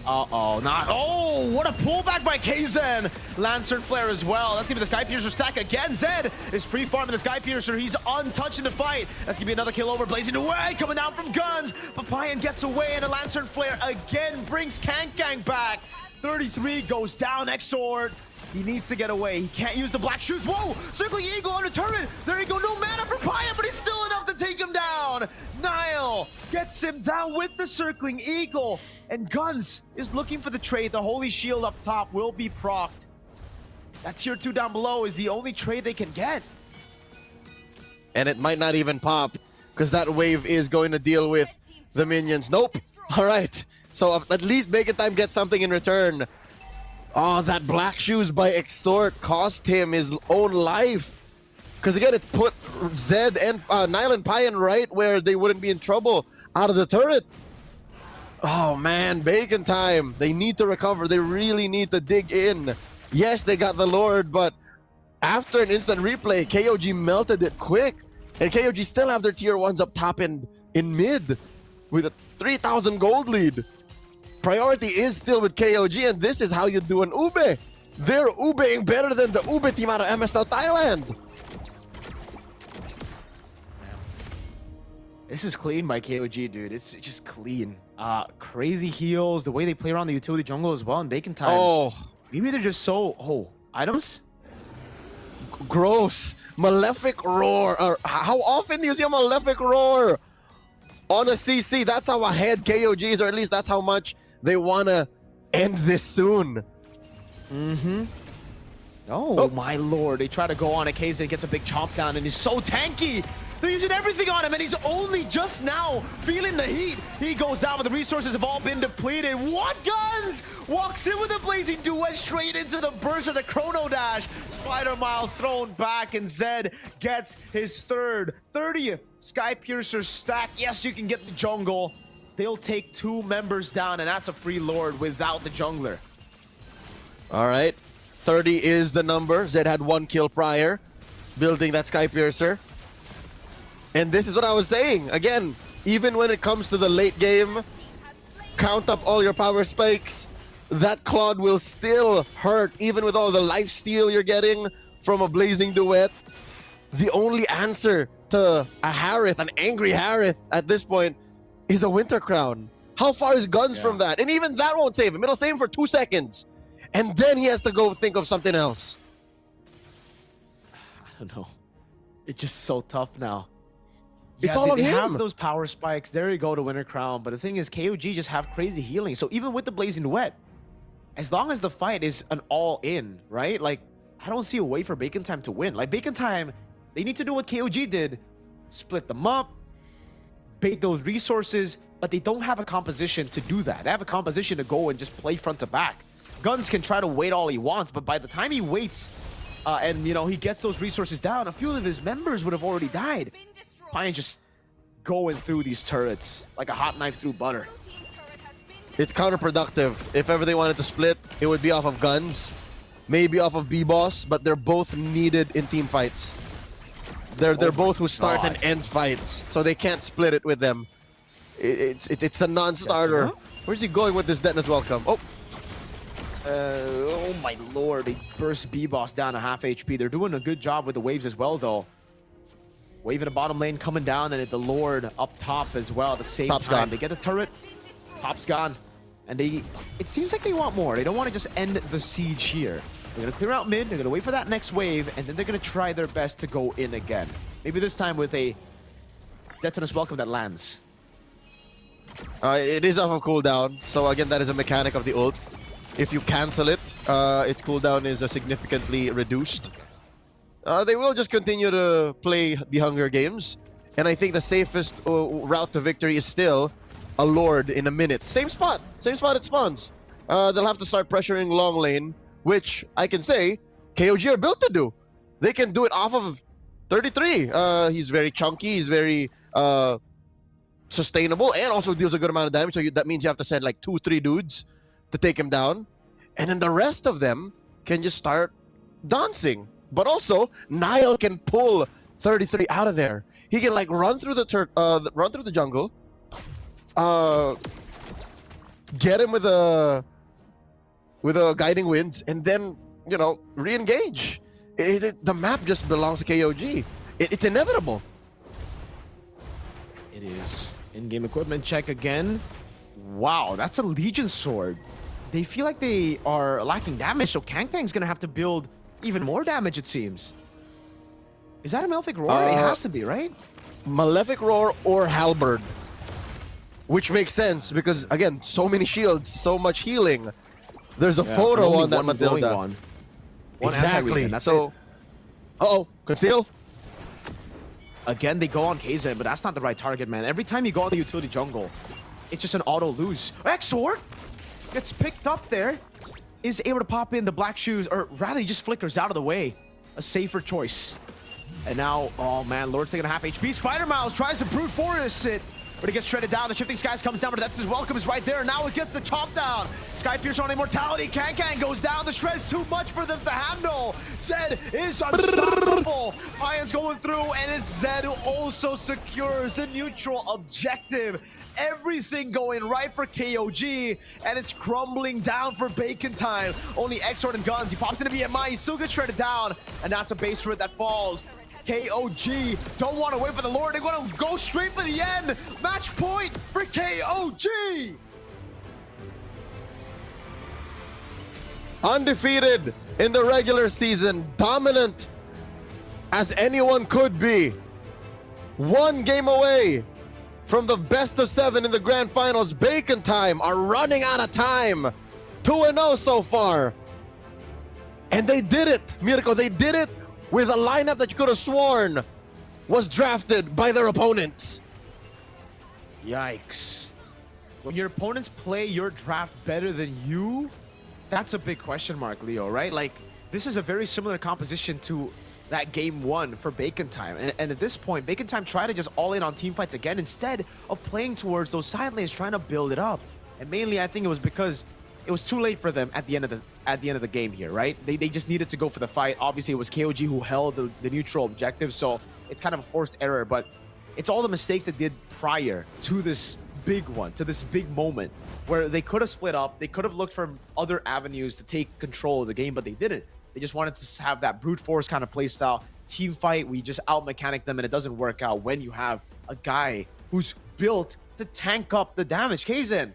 Uh-oh, not... Oh, what a pullback by Kaizen! Lantern Flare as well. That's gonna be the Sky Piercer stack again. Zed is pre-farming the Sky Piercer. He's untouched in the fight. That's gonna be another kill over. Blazing away, coming down from Guns. But Payan gets away, and a Lantern Flare again brings Kang back. 33 goes down, Exort. He needs to get away. He can't use the Black Shoes. Whoa! Circling Eagle on a turret. There you go. No mana for Payan, but he's still enough to take him down. Nile gets him down with the Circling Eagle. And Guns is looking for the trade. The Holy Shield up top will be procced. That tier 2 down below is the only trade they can get. And it might not even pop, because that wave is going to deal with the minions. Nope. All right. So at least Bacon Time gets something in return. Oh, that Black Shoes by Exort cost him his own life. Because again, it put Zed and Nile and Payan right where they wouldn't be in trouble out of the turret. Oh man, Bacon Time. They need to recover. They really need to dig in. Yes, they got the Lord, but after an instant replay, KOG melted it quick. And KOG still have their tier 1s up top and in mid with a 3,000 gold lead. priority is still with KOG, and this is how you do an ube. They're ubeing better than the ube team out of MSL Thailand. This is clean by KOG, dude. It's just clean. Crazy heals, the way they play around the utility jungle as well in Bacon time. Oh, Maybe they're just so... Oh, items? gross. Malefic Roar. How often do you see a Malefic Roar on a CC? That's how ahead KOG is, or at least that's how much they want to end this soon. Oh, my lord. They try to go on a KZ, gets a big chomp down, and he's so tanky. They're using everything on him, and he's only just now feeling the heat. He goes down, but the resources have all been depleted. What guns? Walks in with a blazing duet straight into the burst of the Chrono Dash. Spider Miles thrown back, and Zed gets his 30th Sky Piercer stack. Yes, you can get the jungle. They'll take 2 members down, and that's a free lord without the jungler. All right. 30 is the number. Zed had 1 kill prior, building that Sky Piercer. And this is what I was saying. Again, even when it comes to the late game, count up all your power spikes. That Claude will still hurt, even with all the lifesteal you're getting from a Blazing Duet. The only answer to a Harith, an angry Harith at this point, is a Winter Crown. How far is Guns from that? And even that won't save him. It'll save him for 2 seconds. And then he has to go think of something else. I don't know. It's just so tough now. It's all on they him. have those power spikes. There you go to Winter Crown. But the thing is, KOG just have crazy healing. So even with the Blazing Duet, as long as the fight is an all-in, right? Like, I don't see a way for Bacon Time to win. Like, Bacon Time, they need to do what KOG did. Split them up, bait those resources, but they don't have a composition to do that. They have a composition to go and just play front to back. Guns can try to wait all he wants, but by the time he waits and, you know, he gets those resources down, a few of his members would have already died. Pine just going through these turrets like a hot knife through butter. It's counterproductive. If ever they wanted to split, it would be off of Guns, maybe off of B-Boss, but they're both needed in team fights. They're both who start and end fights, so they can't split it with them. It's a non-starter. Where's he going with this Detonus Welcome? Oh my lord, they burst B-Boss down to half HP. They're doing a good job with the waves as well, though. Wave in the bottom lane coming down, and the Lord up top as well at the same time. Gone. They get the turret, top's gone. And it seems like they want more. They don't want to just end the siege here. They're going to clear out mid, they're going to wait for that next wave, and then they're going to try their best to go in again. Maybe this time with a Detonus Welcome that lands. It is off of cooldown, so again, that is a mechanic of the ult. If you cancel it, its cooldown is significantly reduced. They will just continue to play the Hunger Games. And I think the safest route to victory is still a Lord in a minute. Same spot it spawns. They'll have to start pressuring long lane, which I can say KOG are built to do. They can do it off of 33. He's very chunky, he's very sustainable, and also deals a good amount of damage. So that means you have to send like 2-3 dudes to take him down. And then the rest of them can just start dancing. But also, Nile can pull 33 out of there. He can like run through the jungle, get him with a guiding winds, and then, you know, re-engage. The map just belongs to KOG. It's inevitable. It is. In-game equipment check again. Wow, that's a Legion sword. They feel like they are lacking damage, so Kang's gonna have to build even more damage, it seems. Is that a Malefic Roar? It has to be, right? Malefic Roar or Halberd. Which makes sense because, again, so many shields, so much healing. There's a photo on that Matilda. One Exactly. that's So, it. uh-oh, conceal. Again, they go on KZ, but that's not the right target, man. Every time you go on the utility jungle, it's just an auto lose. Exor gets picked up there, is able to pop in the black shoes, or rather, he just flickers out of the way. A safer choice. And now, oh man, Lord's taking a half HP. Spider Miles tries to brute force it. but it gets shredded down. The Shifting Skies comes down, but that's his welcome is right there. Now it gets the chop down. Skypiercer on Immortality. Kankan goes down. The shred's too much for them to handle. Zed is unstoppable. Pion's going through, and it's Zed who also secures the neutral objective. Everything going right for KOG, and it's crumbling down for Bacon Time. Only X-Sword and guns. He pops into BMI. He still gets shredded down, and that's a base turret that falls. KOG don't want to wait for the Lord. They want to go straight for the end. Match point for KOG. Undefeated in the regular season, dominant as anyone could be. One game away from the best of 7 in the grand finals. Bacon Time are running out of time. 2-0 so far. And they did it, Mirko. They did it with a lineup that you could have sworn was drafted by their opponents. Yikes. When your opponents play your draft better than you, that's a big question mark, Leo, right? Like, this is a very similar composition to that game 1 for Bacon Time. And at this point, Bacon Time tried to just all in on team fights again instead of playing towards those side lanes, trying to build it up. And mainly, I think it was because it was too late for them at the end of the game here, right? They just needed to go for the fight. Obviously, it was KOG who held the neutral objective, so it's kind of a forced error, but it's all the mistakes they did prior to this big one, to this big moment, where they could have split up, they could have looked for other avenues to take control of the game, but they didn't. They just wanted to have that brute force kind of play style. Team fight, we just out-mechanic them, and it doesn't work out when you have a guy who's built to tank up the damage. Kaizen,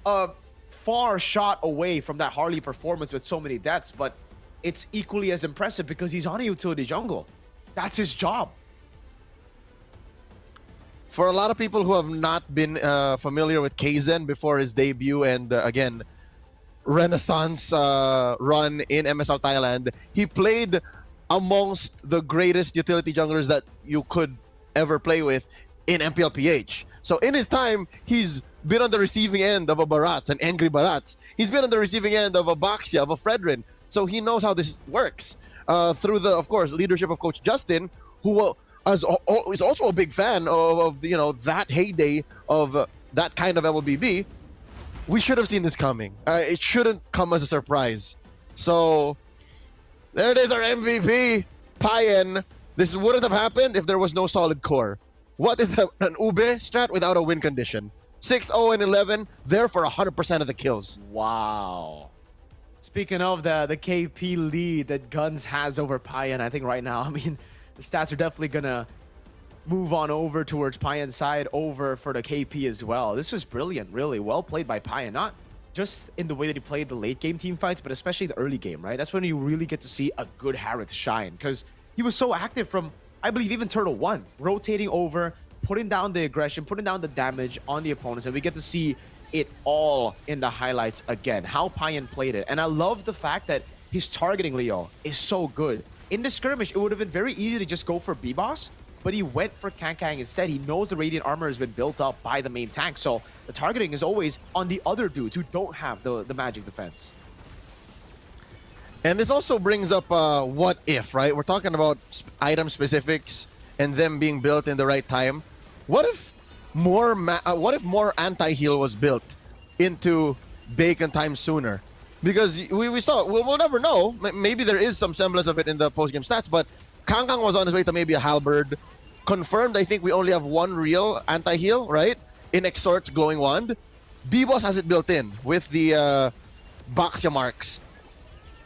a far shot away from that Harley performance with so many deaths, but it's equally as impressive because he's on a utility jungle. That's his job. For a lot of people who have not been familiar with Kaizen before his debut and again, Renaissance run in MSL Thailand, he played amongst the greatest utility junglers that you could ever play with in MPLPH. So in his time, he's been on the receiving end of a Barats, an angry Barats. He's been on the receiving end of a Baxia, of a Fredrin. So he knows how this works through the, of course, leadership of Coach Justin, who is also a big fan of you know, that heyday of that kind of MLBB. We should have seen this coming. It shouldn't come as a surprise. So there it is, our MVP, Payen. This wouldn't have happened if there was no solid core. What is an Ube strat without a win condition? 6-0-11, there for 100% of the kills. Wow. Speaking of the KP lead that Guns has over Payen, I think right now, I mean, the stats are definitely going to move on over towards Payen's side, over for the KP as well. This was brilliant, really. Well played by Payen. Not just in the way that he played the late game team fights, but especially the early game, right? That's when you really get to see a good Harith shine, because he was so active from, I believe, even Turtle 1, rotating over, putting down the aggression, putting down the damage on the opponents, and we get to see it all in the highlights again, how Payen played it. And I love the fact that his targeting, Leo, is so good. In the skirmish, it would have been very easy to just go for B-Boss, but he went for Kankang instead. He knows the Radiant armor has been built up by the main tank, so the targeting is always on the other dudes who don't have the magic defense. And this also brings up what if, right? We're talking about item specifics and them being built in the right time. What if more anti-heal was built into Bacon Time sooner? Because we saw, we'll never know. Maybe there is some semblance of it in the post-game stats, but Kangkang was on his way to maybe a halberd. Confirmed, I think we only have one real anti-heal, right? In Exort's Glowing Wand. B-Boss has it built in with the Baxia marks.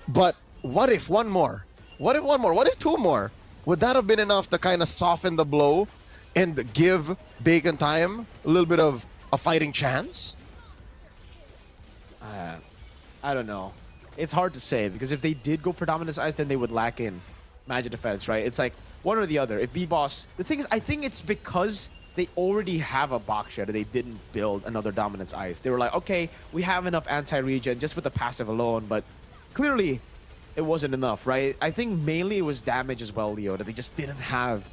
But what if one more? What if one more? What if two more? Would that have been enough to kind of soften the blow and give Bacon Time a little bit of a fighting chance? I don't know. It's hard to say, because if they did go for Dominance Ice, then they would lack in magic defense, right? It's like one or the other. If B-Boss... The thing is, I think it's because they already have a Baxia that they didn't build another Dominance Ice. They were like, okay, we have enough anti-regen just with the passive alone, but clearly it wasn't enough, right? I think mainly it was damage as well, Leo, that they just didn't have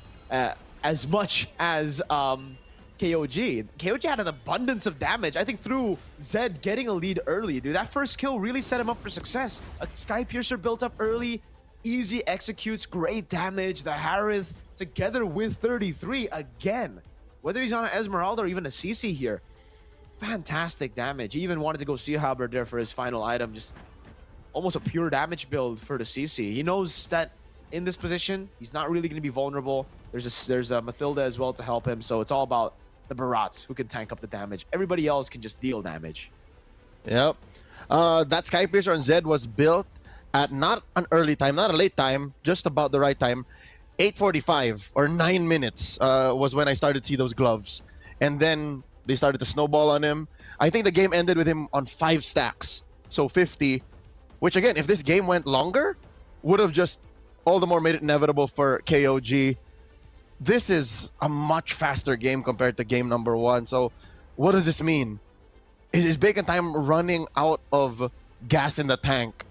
as much as KOG. KOG had an abundance of damage, I think, through Zed getting a lead early, dude. That first kill really set him up for success. A Sky Piercer built up early, easy executes, great damage. The Harith together with 33 again. whether he's on an Esmeralda or even a CC here. Fantastic damage. He even wanted to go see Halberd there for his final item. Just almost a pure damage build for the CC. He knows that in this position, he's not really going to be vulnerable. There's a Mathilda as well to help him. So it's all about the Barats who can tank up the damage. Everybody else can just deal damage. Yep. That Sky Piercer on Zed was built at not an early time, not a late time, just about the right time. 8:45 or 9 minutes was when I started to see those gloves. And then they started to snowball on him. I think the game ended with him on 5 stacks. So 50, which again, if this game went longer, would have just all the more made it inevitable for KOG. This is a much faster game compared to game number 1. So what does this mean? Is Bacon Time running out of gas in the tank?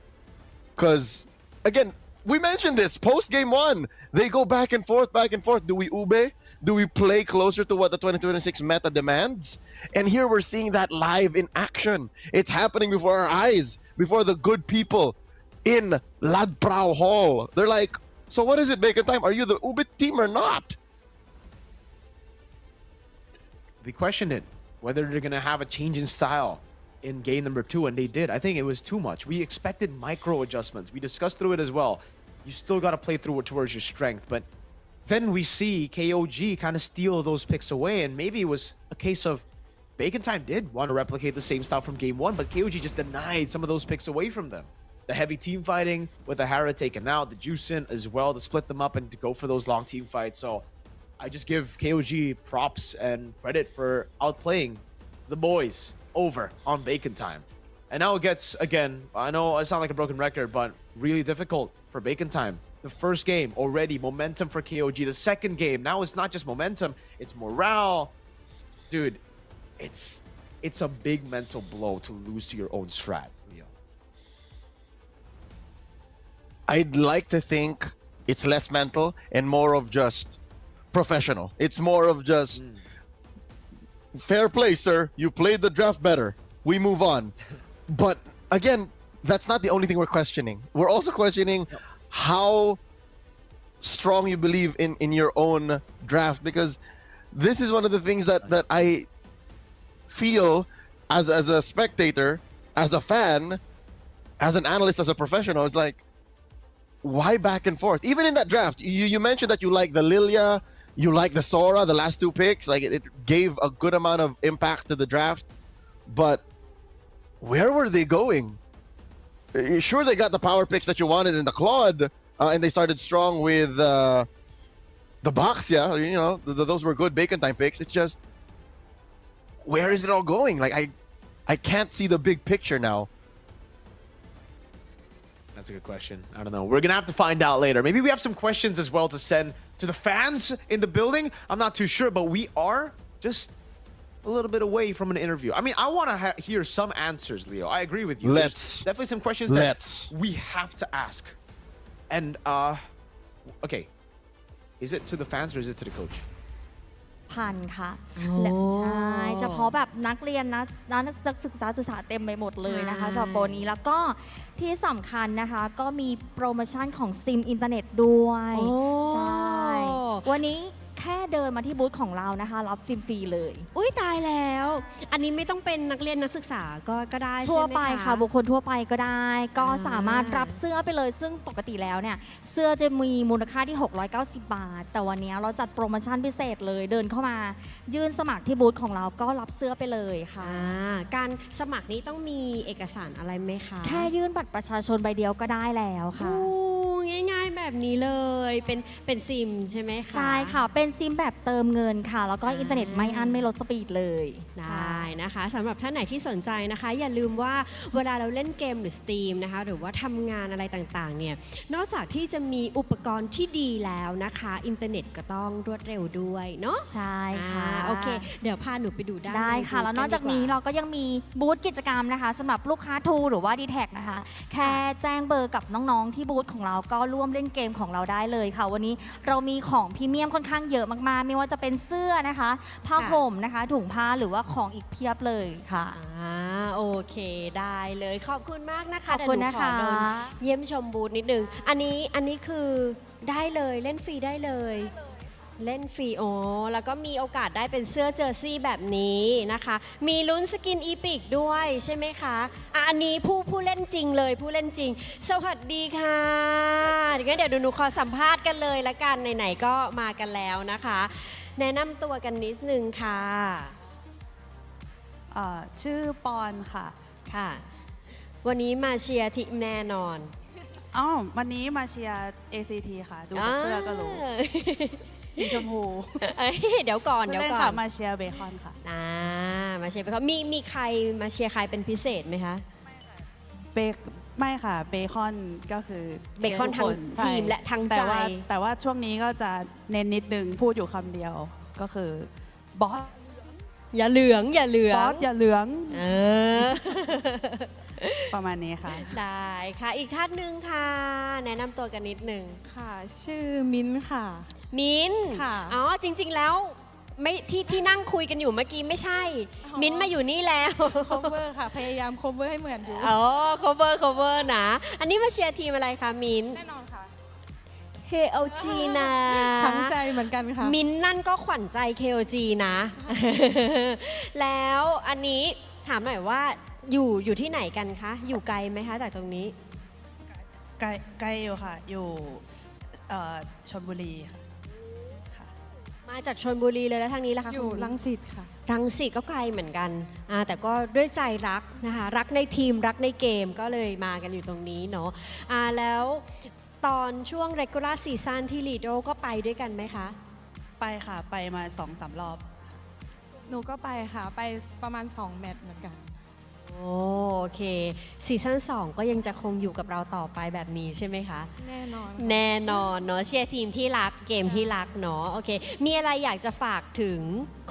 Because, again, we mentioned this post game 1. They go back and forth, back and forth. Do we ube? Do we play closer to what the 2026 meta demands? And here we're seeing that live in action. It's happening before our eyes, before the good people in Ladprao Hall. They're like, so what is it, Bacon Time? Are you the ube team or not? We questioned it, whether they're going to have a change in style in game number 2, and they did. I think it was too much. We expected micro adjustments. We discussed through it as well. You still got to play through it towards your strength, but then we see KOG kind of steal those picks away, and maybe it was a case of Bacon Time did want to replicate the same style from game 1, but KOG just denied some of those picks away from them. The heavy team fighting with the Hara taken out, the juice in as well to split them up and to go for those long team fights. So I just give KOG props and credit for outplaying the boys over on Bacon Time. And now it gets, again, I know I sound like a broken record, but really difficult for Bacon Time. The first game, already momentum for KOG. The second game, now it's not just momentum, it's morale. Dude, it's a big mental blow to lose to your own strat, Leo. I'd like to think it's less mental and more of just professional. It's more of just fair play, sir. You played the draft better. We move on. But again, that's not the only thing we're questioning. We're also questioning how strong you believe in your own draft, because this is one of the things that I feel as a spectator, as a fan, as an analyst, as a professional. It's like, why back and forth? Even in that draft, you mentioned that you like the Lilia, you like the Sora, the last 2 picks. Like it gave a good amount of impact to the draft. But where were they going? Sure, they got the power picks that you wanted in the Claude, and they started strong with the box. Yeah, you know, those were good Bacon Time picks. It's just, where is it all going? Like I can't see the big picture now. That's a good question. I don't know. We're going to have to find out later. Maybe we have some questions as well to send to the fans in the building. I'm not too sure, but we are just a little bit away from an interview. I mean, I want to hear some answers, Leo. I agree with you. There's definitely some questions that we have to ask. And, okay. Is it to the fans or is it to the coach? พันค่ะและใช่เฉพาะแบบนักเรียนนักศึกษาเต็มไปหมดเลยนะคะสำหรับโปรนี้แล้วก็ที่สำคัญนะคะก็มีโปรโมชั่นของซิมอินเทอร์เน็ตด้วยใช่วันนี้แค่เดินมาที่บูธของเรานะคะรับซิมฟรีเลยอุ้ยตายแล้วอันนี้ไม่ต้องเป็นนักเรียนนักศึกษาก็ได้ทั่วไป ใช่ไหม ค่ะบุคคลทั่วไปก็ได้ก็สามารถรับเสื้อไปเลยซึ่งปกติแล้วเนี่ยเสื้อจะมีมูลค่าที่690 บาทแต่วันนี้เราจัดโปรโมชั่นพิเศษเลยเดินเข้ามายื่นสมัครที่บูธของเราก็รับเสื้อไปเลยค่ะการสมัครนี้ต้องมีเอกสารอะไรไหมคะแค่ยื่นบัตรประชาชนใบเดียวก็ได้แล้วค่ะง่ายๆแบบนี้เลยเป็นซิมใช่ไหมคะใช่ค่ะเป็นซิมแบบเติมเงินค่ะแล้วก็อินเทอร์เน็ตไม่อั้นไม่ลดสปีดเลยได้นะคะสำหรับท่านไหนที่สนใจนะคะอย่าลืมว่าเวลาเราเล่นเกมหรือสตรีมนะคะหรือว่าทำงานอะไรต่างๆเนี่ยนอกจากที่จะมีอุปกรณ์ที่ดีแล้วนะคะอินเทอร์เน็ตก็ต้องรวดเร็วด้วยเนาะใช่ค่ะโอเคเดี๋ยวพาหนูไปดูได้ค่ะแล้วนอกจากนี้เราก็ยังมีบูธกิจกรรมนะคะสำหรับลูกค้าทูหรือว่า D-Tag นะคะแค่แจ้งเบอร์กับน้องๆที่บูธของเราก็ร่วมเล่นเกมของเราได้เลยค่ะวันนี้เรามีของพรีเมียมค่อนข้างเยอะมากๆไม่ว่าจะเป็นเสื้อนะคะผ้าห่มนะคะถุงผ้าหรือว่าของอีกเพียบเลยค่ะโอเคได้เลยขอบคุณมากนะคะขอบคุณนะคะเยี่ยมชมบูธนิดนึงอันนี้คือได้เลยเล่นฟรีได้เลย เล่นฟรีโอแล้วก็มีโอกาสได้เป็นเสื้อเจอร์ซี่แบบนี้นะคะ มีลุ้นสกินอีพิกด้วยใช่ไหมคะอันนี้ผู้เล่นจริงเลยผู้เล่นจริง สวัสดีค่ะเดี๋ยวหนูขอสัมภาษณ์กันเลยละกันไหนๆก็มากันแล้วนะคะ แนะนำตัวกันนิดนึงค่ะ ชื่อปอนค่ะ ค่ะ วันนี้มาเชียร์ทีมแน่นอน วันนี้มาเชียร์ ACT ค่ะ ดูจากเสื้อก็รู้ สีชมพู เดี๋ยวก่อน เล่นค่ะ มาเชียร์เบคอนค่ะ มาเชียร์ไปเขามีใครมาเชียร์ใครเป็นพิเศษไหมคะ ไม่ค่ะ เบคอนก็คือ เบคอนทั้ง ใช่ ทีมและทั้งใจ แต่ว่าช่วงนี้ก็จะเน้นนิดนึงพูดอยู่คำเดียวก็คือบอส อย่าเหลืองอย่าเหลือง บอสอย่าเหลือง เออ ประมาณนี้ค่ะ ได้ค่ะอีกท่านหนึ่งค่ะ แนะนำตัวกันนิดหนึ่ง ค่ะ ชื่อมิ้นท์ค่ะ มิ้นท์ ค่ะ อ๋อจริงๆแล้วไม่ที่นั่งคุยกันอยู่เมื่อกี้ไม่ใช่ มิ้นท์มาอยู่นี่แล้ว cover ค่ะ พยายาม cover ให้เหมือนอยู่ อ๋อ cover นะ อันนี้มาเชียร์ทีมอะไรคะมิ้นท์ แน่นอนค่ะ KOG นะ ทั้งใจเหมือนกันค่ะ มิ้นท์นั่นก็ขวัญใจ KOG นะ แล้วอันนี้ถามหน่อยว่าอยู่ที่ไหนกันคะ อยู่ไกลไหมคะจากตรงนี้ ใกล้อยู่ค่ะ อยู่ชลบุรีค่ะ มาจากชลบุรีเลยแล้วทางนี้ล่ะคะ อยู่ คุณ รังสิตค่ะ รังสิตก็ไกลเหมือนกันแต่ก็ด้วยใจรักนะคะรักในทีมรักในเกมก็เลยมากันอยู่ตรงนี้เนาะแล้วตอนช่วง regular season ที่ลีโดก็ไปด้วยกันไหมคะ ไปค่ะ ไปมา 2-3 รอบ หนูก็ไปค่ะ ไปประมาณ 2 แมตช์เหมือนกัน โอเคซีซั่น2ก็ยังจะคงอยู่กับเราต่อไปแบบนี้ใช่ไหมคะ แน่นอน แน่นอนเนาะเชียร์ทีมที่รักเกมที่รักเนาะโอเคมีอะไรอยากจะฝากถึง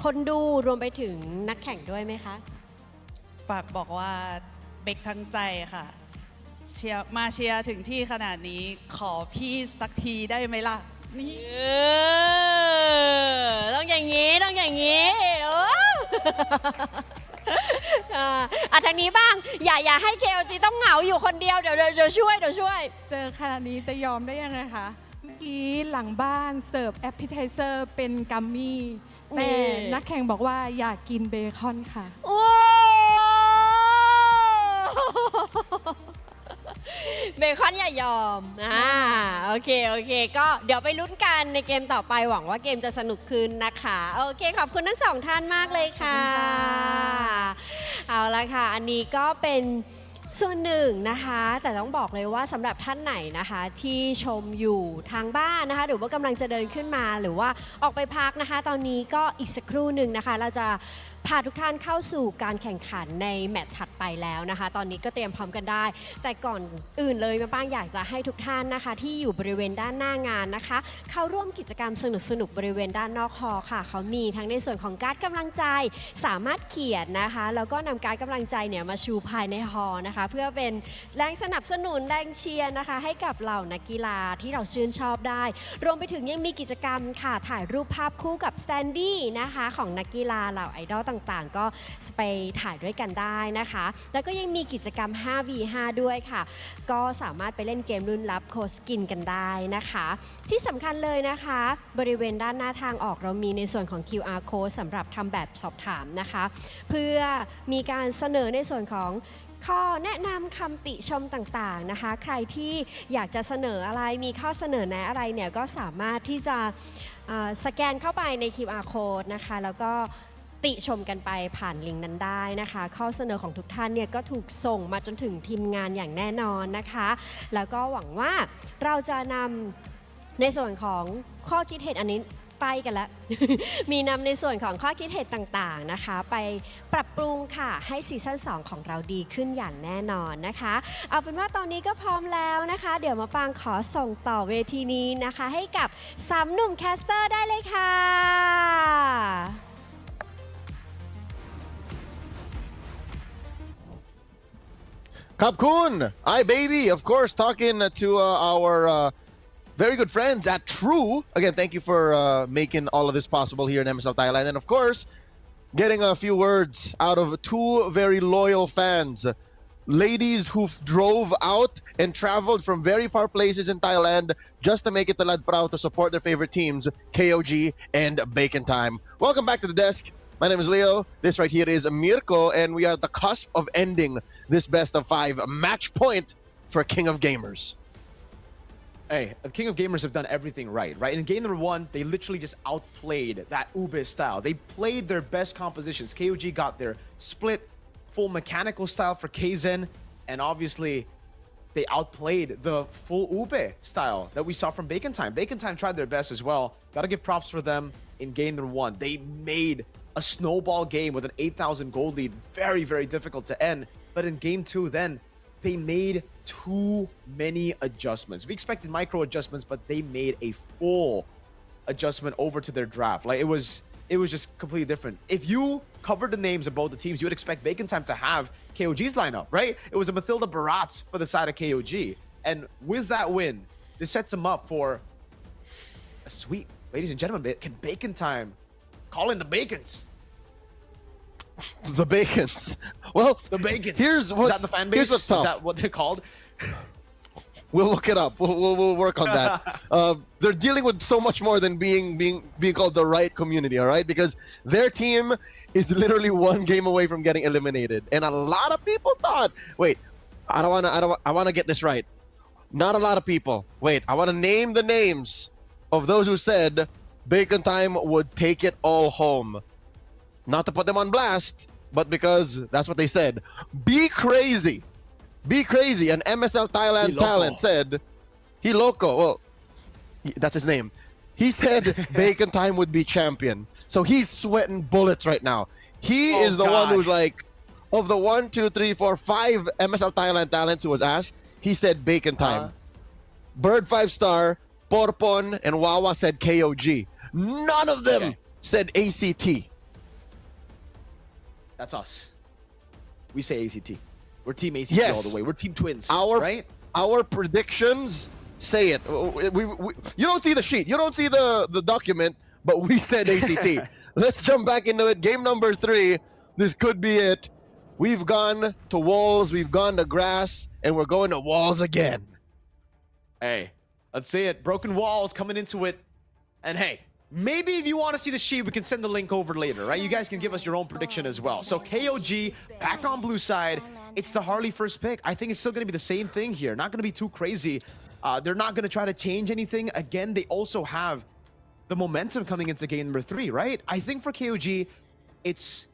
คนดูรวมไปถึงนักแข่งด้วยไหมคะ ฝากบอกว่าเบกทั้งใจค่ะมาเชียร์ถึงที่ขนาดนี้ขอพี่สักทีได้ไหมล่ะ นี่ ต้องอย่างนี้ต้องอย่างนี้โอ้ทางนี้บ้างอย่าให้ KLG ต้องเหงาอยู่คนเดียวเดี๋ยวช่วยเจอขนาดนี้จะยอมได้ยังไงคะ เมื่อกี้หลังบ้านเสิร์ฟแอปเปิลไทเซอร์เป็นกัมมี่แต่นักแข่งบอกว่าอยากกินเบคอนค่ะ โอ้เบคอนอย่ายอมโอเคก็เดี๋ยวไปลุ้นกันในเกมต่อไปหวังว่าเกมจะสนุกขึ้นนะคะโอเคขอบคุณทั้งสองท่านมากเลยค่ะ เอาละค่ะอันนี้ก็เป็นส่วนหนึ่งนะคะแต่ต้องบอกเลยว่าสำหรับท่านไหนนะคะที่ชมอยู่ทางบ้านนะคะหรือว่ากำลังจะเดินขึ้นมาหรือว่าออกไปพักนะคะตอนนี้ก็อีกสักครู่หนึ่งนะคะเราจะพาทุกท่านเข้าสู่การแข่งขันในแมตช์ถัดไปแล้วนะคะตอนนี้ก็เตรียมพร้อมกันได้แต่ก่อนอื่นเลยมาบ้างอยากจะให้ทุกท่านนะคะที่อยู่บริเวณด้านหน้างานนะคะเข้าร่วมกิจกรรมสนุกบริเวณด้านนอกฮอลล์ค่ะเขามีทั้งในส่วนของการ์ดกำลังใจสามารถเขียนนะคะแล้วก็นำการ์ดกำลังใจเนี่ยมาชูภายในฮอลล์นะคะเพื่อเป็นแรงสนับสนุนแรงเชียร์นะคะให้กับเหล่านักกีฬาที่เราชื่นชอบได้รวมไปถึงยังมีกิจกรรมค่ะถ่ายรูปภาพคู่กับสแตนดี้นะคะของนักกีฬาเหล่าไอดอลต่างๆก็ไปถ่ายด้วยกันได้นะคะแล้วก็ยังมีกิจกรรม 5v5 ด้วยค่ะก็สามารถไปเล่นเกมรุ่นลับโคสกินกันได้นะคะที่สำคัญเลยนะคะบริเวณด้านหน้าทางออกเรามีในส่วนของ QR code สำหรับทำแบบสอบถามนะคะเพื่อมีการเสนอในส่วนของข้อแนะนำคำติชมต่างๆนะคะใครที่อยากจะเสนออะไรมีข้อเสนอแนะอะไรเนี่ยก็สามารถที่จะสแกนเข้าไปใน QR code นะคะแล้วก็ติชมกันไปผ่านลิงก์นั้นได้นะคะข้อเสนอของทุกท่านเนี่ยก็ถูกส่งมาจนถึงทีมงานอย่างแน่นอนนะคะแล้วก็หวังว่าเราจะนำในส่วนของข้อคิดเห็นอันนี้ไปกันแล้ว มีนำในส่วนของข้อคิดเห็นต่างๆนะคะไปปรับปรุงค่ะให้ซีซั่น2ของเราดีขึ้นอย่างแน่นอนนะคะเอาเป็นว่าตอนนี้ก็พร้อมแล้วนะคะเดี๋ยวมาปางขอส่งต่อเวทีนี้นะคะให้กับ3หนุ่มแคสเตอร์ได้เลยค่ะ Kapkun, hi baby. Of course, talking to our very good friends at True. Again, thank you for making all of this possible here in MSL Thailand. And of course, getting a few words out of two very loyal fans. ladies who drove out and traveled from very far places in Thailand just to make it to Lad Prao to support their favorite teams, KOG and Bacon Time. Welcome back to the desk. My name is Leo. This right here is Mirko, and we are at the cusp of ending this best of 5 match point for King of Gamers. Hey, the King of Gamers have done everything right? In game number 1, they literally just outplayed that Ube style. They played their best compositions. KOG got their split, full mechanical style for Kaizen, and obviously they outplayed the full Ube style that we saw from Bacon Time. Bacon Time tried their best as well. Gotta give props for them in game number 1. They made a snowball game with an 8,000 gold lead very, very difficult to end. But in game 2, then they made too many adjustments. We expected micro adjustments, but they made a full adjustment over to their draft. Like, it was just completely different. If you covered the names of both the teams, you would expect Bacon Time to have KOG's lineup, right? It was a Mathilda Barats for the side of KOG. And with that win, this sets them up for a sweep. Ladies and gentlemen, can Bacon Time call in the Bacons? The Bacons. Well, The Bacons. Here's what's, Is that the fan base? Here's what's tough. Is that what they're called? We'll look it up. We'll work on that. They're dealing with so much more than being called the right community, all right? Because their team is literally 1 game away from getting eliminated, and a lot of people thought, wait, I want to get this right. Not a lot of people. Wait, I want to name the names of those who said Bacon Time would take it all home. Not to put them on blast, but because that's what they said. Be crazy. Be crazy. An MSL Thailand talent said, he loco. Well, that's his name. He said Bacon Time would be champion. So he's sweating bullets right now. He is the one who's like, of the 1, 2, 3, 4, 5 MSL Thailand talents who was asked, he said Bacon Time. Bird 5-star, Porpon, and Wawa said KOG. None of them said ACT. That's us. We say ACT. We're team ACT Yes. all the way. We're team twins, right? Our predictions say it. You don't see the sheet. You don't see the document, but we said ACT. Let's jump back into it. Game number 3. This could be it. We've gone to walls. We've gone to grass. And we're going to walls again. Hey, let's see it. Broken walls coming into it. And hey, maybe if you want to see the sheet, we can send the link over later, right? You guys can give us your own prediction as well. So KOG back on blue side. It's the Harley first pick. I think it's still going to be the same thing here. Not going to be too crazy. They're not going to try to change anything. Again, they also have the momentum coming into game number 3, right? I think for KOG, it's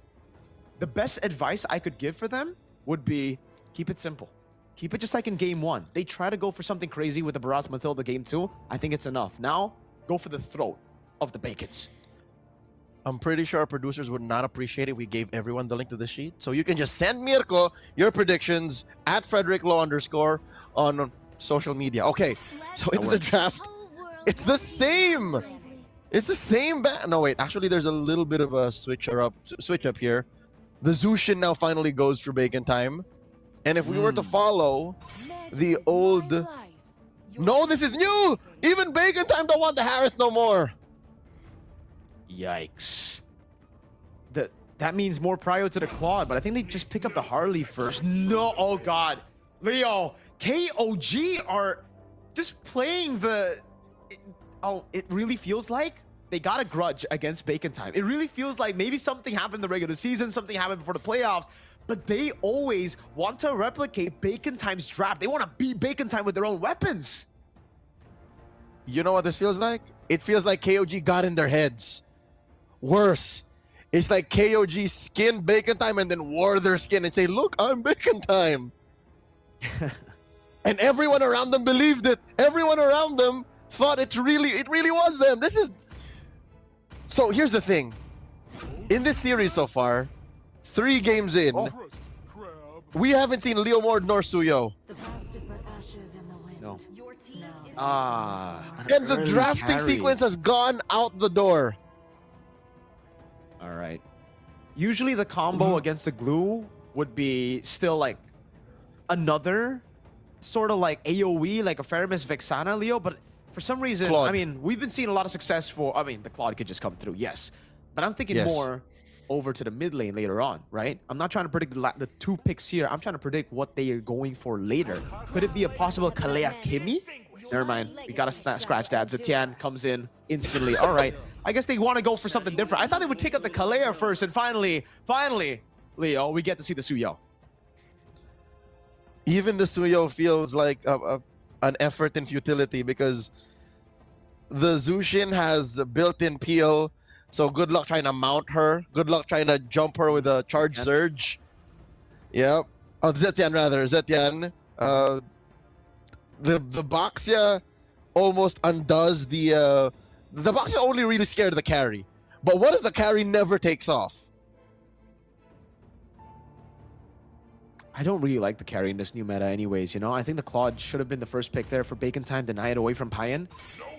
the best advice I could give for them would be keep it simple. Keep it just like in game 1. They try to go for something crazy with the Barats Mathilda game 2. I think it's enough. Now, go for the throat of the Bacons. I'm pretty sure our producers would not appreciate it. We gave everyone the link to the sheet. So you can just send Mirko your predictions at @FrederickLaw_ on social media. Okay, so into the draft. It's the same. It's the same. No, wait. Actually, there's a little bit of a switch up here. The Zushin now finally goes for Bacon Time. And if we were to follow the old... No, this is new! Even Bacon Time don't want the Harris no more. Yikes. That means more prio to the Claude, but I think they just pick up the Harley first. No, oh god. Leo, KOG are just playing the... it really feels like they got a grudge against Bacon Time. It really feels like maybe something happened in the regular season, something happened before the playoffs, but they always want to replicate Bacon Time's draft. They want to beat Bacon Time with their own weapons. You know what this feels like? It feels like KOG got in their heads. Worse. It's like KOG skinned Bacon Time and then wore their skin and say, look, I'm Bacon Time. And everyone around them believed it. Everyone around them thought it really was them. This is... So here's the thing. In this series so far, 3 games in, we haven't seen Leo Mord nor Suyo. No. And the drafting sequence has gone out the door. All right. Usually the combo against the glue would be still like another sort of like AoE, like a Faramis Vexana, Leo, but for some reason, Claude. I mean, we've been seeing a lot of success for, I mean, the Claude could just come through, yes. But I'm thinking more over to the mid lane later on, right? I'm not trying to predict the 2 picks here. I'm trying to predict what they are going for later. Could it be a possible Kalea Kimi? Never mind. We gotta scratch that. Zetian comes in instantly. All right. I guess they want to go for something different. I thought they would take up the Kalea first, and finally, Leo, we get to see the Suyo. Even the Suyo feels like an effort in futility because the Zushin has built-in peel. So good luck trying to mount her. Good luck trying to jump her with a charge surge. Yep. Oh, Zetian rather. Zetian. The Baxia almost undoes the Baxia only really scared the carry. But what if the carry never takes off? I don't really like the carry in this new meta anyways, you know? I think the Claude should have been the first pick there for Bacon Time, deny it away from Payan.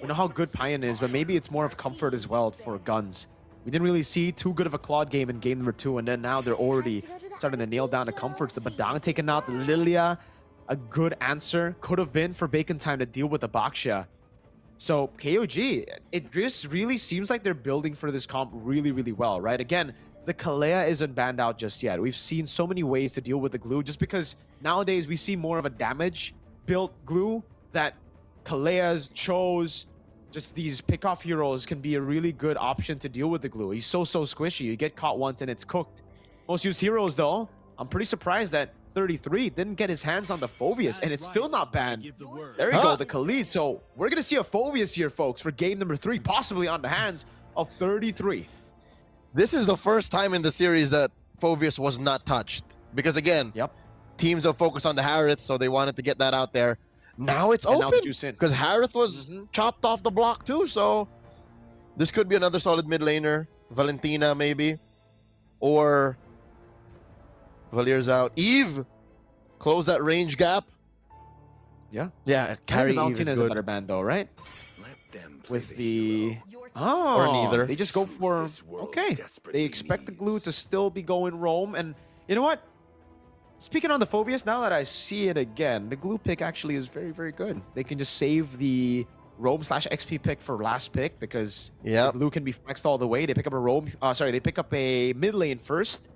We know how good Payan is, but maybe it's more of comfort as well for guns. We didn't really see too good of a Claude game in game number 2, and then now they're already starting to nail down the comforts. The Badang taken out, the Lilia, a good answer could have been for Bacon Time to deal with the Baxia. So KOG, it just really seems like they're building for this comp really, really well, right? Again, the Kalea isn't banned out just yet. We've seen so many ways to deal with the glue just because nowadays we see more of a damage-built glue that Kaleas, Chos, just these pick-off heroes can be a really good option to deal with the glue. He's so squishy. You get caught once and it's cooked. Most used heroes, though, I'm pretty surprised that 33 didn't get his hands on the Phoveus, and it's still not banned. There you go, the Khalid. So we're going to see a Phoveus here, folks, for game number 3, possibly on the hands of 33. This is the first time in the series that Phoveus was not touched. Because again, teams are focused on the Harith, so they wanted to get that out there. Now it's open because Harith was chopped off the block too. So this could be another solid mid laner. Valentina maybe. Or Valier's out. Eve, close that range gap. Yeah, carry Eve Valentina is a good. better band though, right? With the... or neither. They just go for... Okay. They expect the glue to still be going roam. And you know what? Speaking on the Phoveus, now that I see it again, the glue pick actually is very, very good. They can just save the roam/XP pick for last pick because the glue can be flexed all the way. They pick up a roam... they pick up a mid lane first.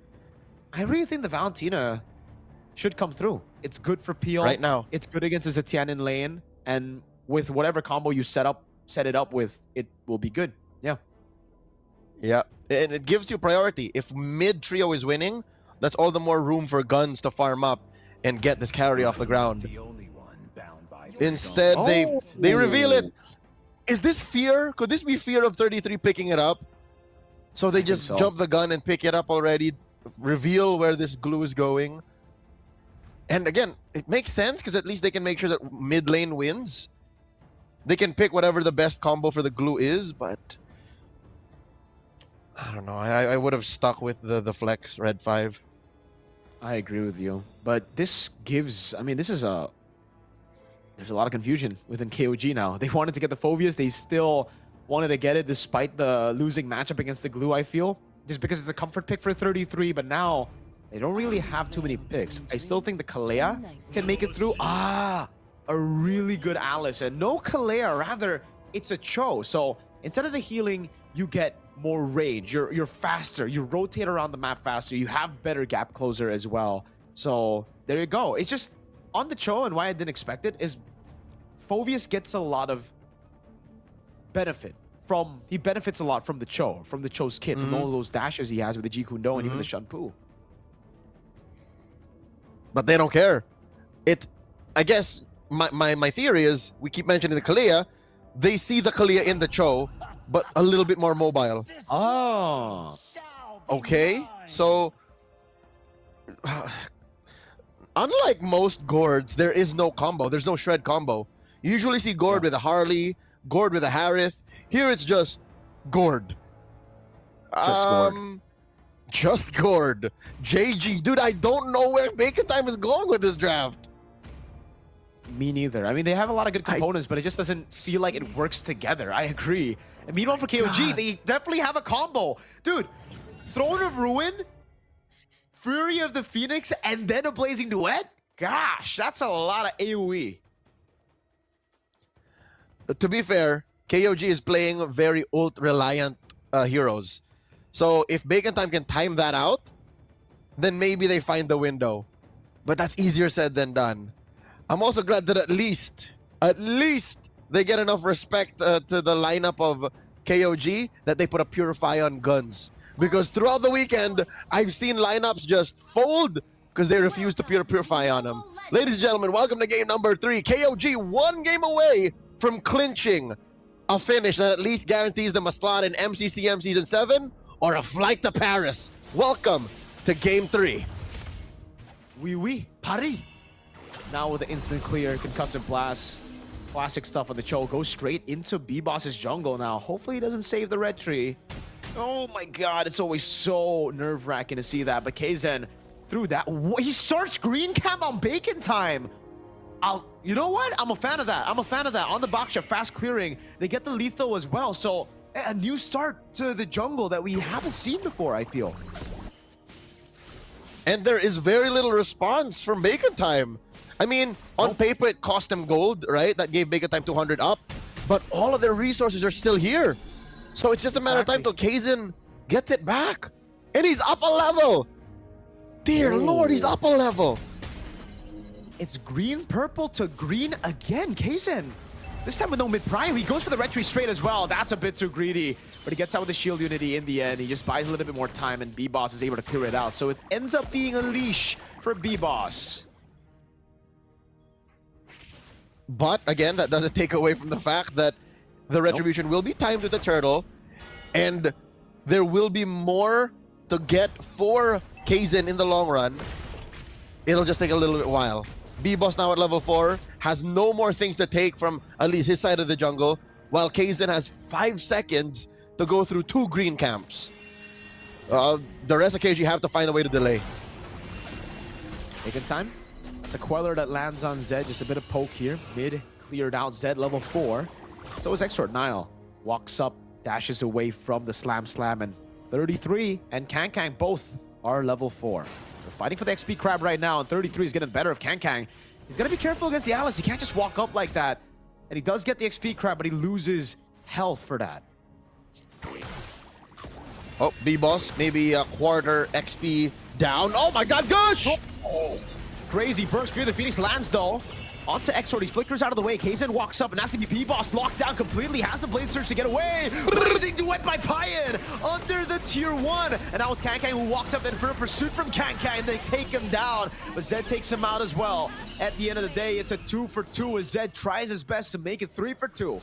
I really think the Valentina should come through. It's good for Peel. Right now. It's good against the Zetian in lane. And with whatever combo you set it up with, it will be good. Yeah. Yeah. And it gives you priority. If mid trio is winning, that's all the more room for guns to farm up and get this carry off the ground. Instead, they reveal it. Is this fear? Could this be fear of 33 picking it up? So they just jump the gun and pick it up already, reveal where this glue is going. And again, it makes sense because at least they can make sure that mid lane wins. They can pick whatever the best combo for the glue is, but I don't know. I would have stuck with the flex red 5. I agree with you. But this gives... I mean, this is a... There's a lot of confusion within KOG now. They wanted to get the Phoveus. They still wanted to get it despite the losing matchup against the glue, I feel. Just because it's a comfort pick for 33, but now they don't really have too many picks. I still think the Kalea can make it through. A really good Alice. And no Kalea, rather, it's a Cho. So instead of the healing, you get more range. You're faster. You rotate around the map faster. You have better gap closer as well. So there you go. It's just on the Cho, and why I didn't expect it is Phoveus gets a lot of benefit from... He benefits a lot from the Cho, from the Cho's kit, from all those dashes he has with the Jikundo and even the Shanpu. But they don't care. I guess my theory is, we keep mentioning the Kalea, they see the Kalea in the Cho, but a little bit more mobile. Oh. Okay, so unlike most Gourds, there is no combo. There's no shred combo. You usually see Gourd with a Harley, Gourd with a Harith. Here it's just Gourd. Just Gourd. Just Gourd. JG. Dude, I don't know where Bacon Time is going with this draft. Me neither. I mean, they have a lot of good components, but it just doesn't feel like it works together. I agree. And meanwhile, for KOG, they definitely have a combo. Dude, Throne of Ruin, Fury of the Phoenix, and then a Blazing Duet? Gosh, that's a lot of AoE. To be fair, KOG is playing very ult-reliant heroes. So if Bacon Time can time that out, then maybe they find the window. But that's easier said than done. I'm also glad that at least they get enough respect to the lineup of KOG that they put a Purify on guns. Because throughout the weekend, I've seen lineups just fold because they refuse to Purify on them. Ladies and gentlemen, welcome to game number 3. KOG 1 game away from clinching a finish that at least guarantees them a slot in MCCM Season 7 or a flight to Paris. Welcome to game 3. Oui, Paris. Now with the instant clear, concussive blast, classic stuff on the Cho, goes straight into B-Boss's jungle now. Hopefully he doesn't save the red tree. Oh my god, it's always so nerve-wracking to see that. But Kaizen through that. He starts green camp on Bacon Time. You know what? I'm a fan of that. On the box shot, fast clearing. They get the lethal as well. So a new start to the jungle that we haven't seen before, I feel. And there is very little response from Bacon Time. I mean, on paper, it cost them gold, right? That gave Bacon Time 200 up. But all of their resources are still here. So it's just a matter of time till Kaizen gets it back. And he's up a level. Dear Lord, he's up a level. It's green, purple to green again. Kaizen. This time with no mid-prime. He goes for the red tree straight as well. That's a bit too greedy. But he gets out with the shield unity in the end. He just buys a little bit more time and B-Boss is able to clear it out. So it ends up being a leash for B-Boss. But again, that doesn't take away from the fact that the retribution will be timed with the turtle. And there will be more to get for Kaizen in the long run. It'll just take a little bit while. B-Boss now at level 4 has no more things to take from at least his side of the jungle, while Kaizen has 5 seconds to go through 2 green camps. The rest of KG have to find a way to delay. Taking time. It's a Queller that lands on Zed. Just a bit of poke here. Mid cleared out. Zed level 4. So is Exort. Nile walks up, dashes away from the slam, and 33 and Kankang both are level 4. They're fighting for the XP crab right now, and 33 is getting better of Kankang. He's got to be careful against the Alice. He can't just walk up like that. And he does get the XP crab, but he loses health for that. Oh, B-Boss, maybe a quarter XP down. Oh my god, gosh! Oh. Crazy burst. Fear the Phoenix lands though. Onto Exort. He flickers out of the way. Kaizen walks up and has to be B-Boss locked down completely. Has the Blade Surge to get away. Blazing duet by Payan under the tier 1. And now it's Kankang who walks up then for a pursuit from Kankang. They take him down. But Zed takes him out as well. At the end of the day, it's a 2 for 2 as Zed tries his best to make it 3 for 2.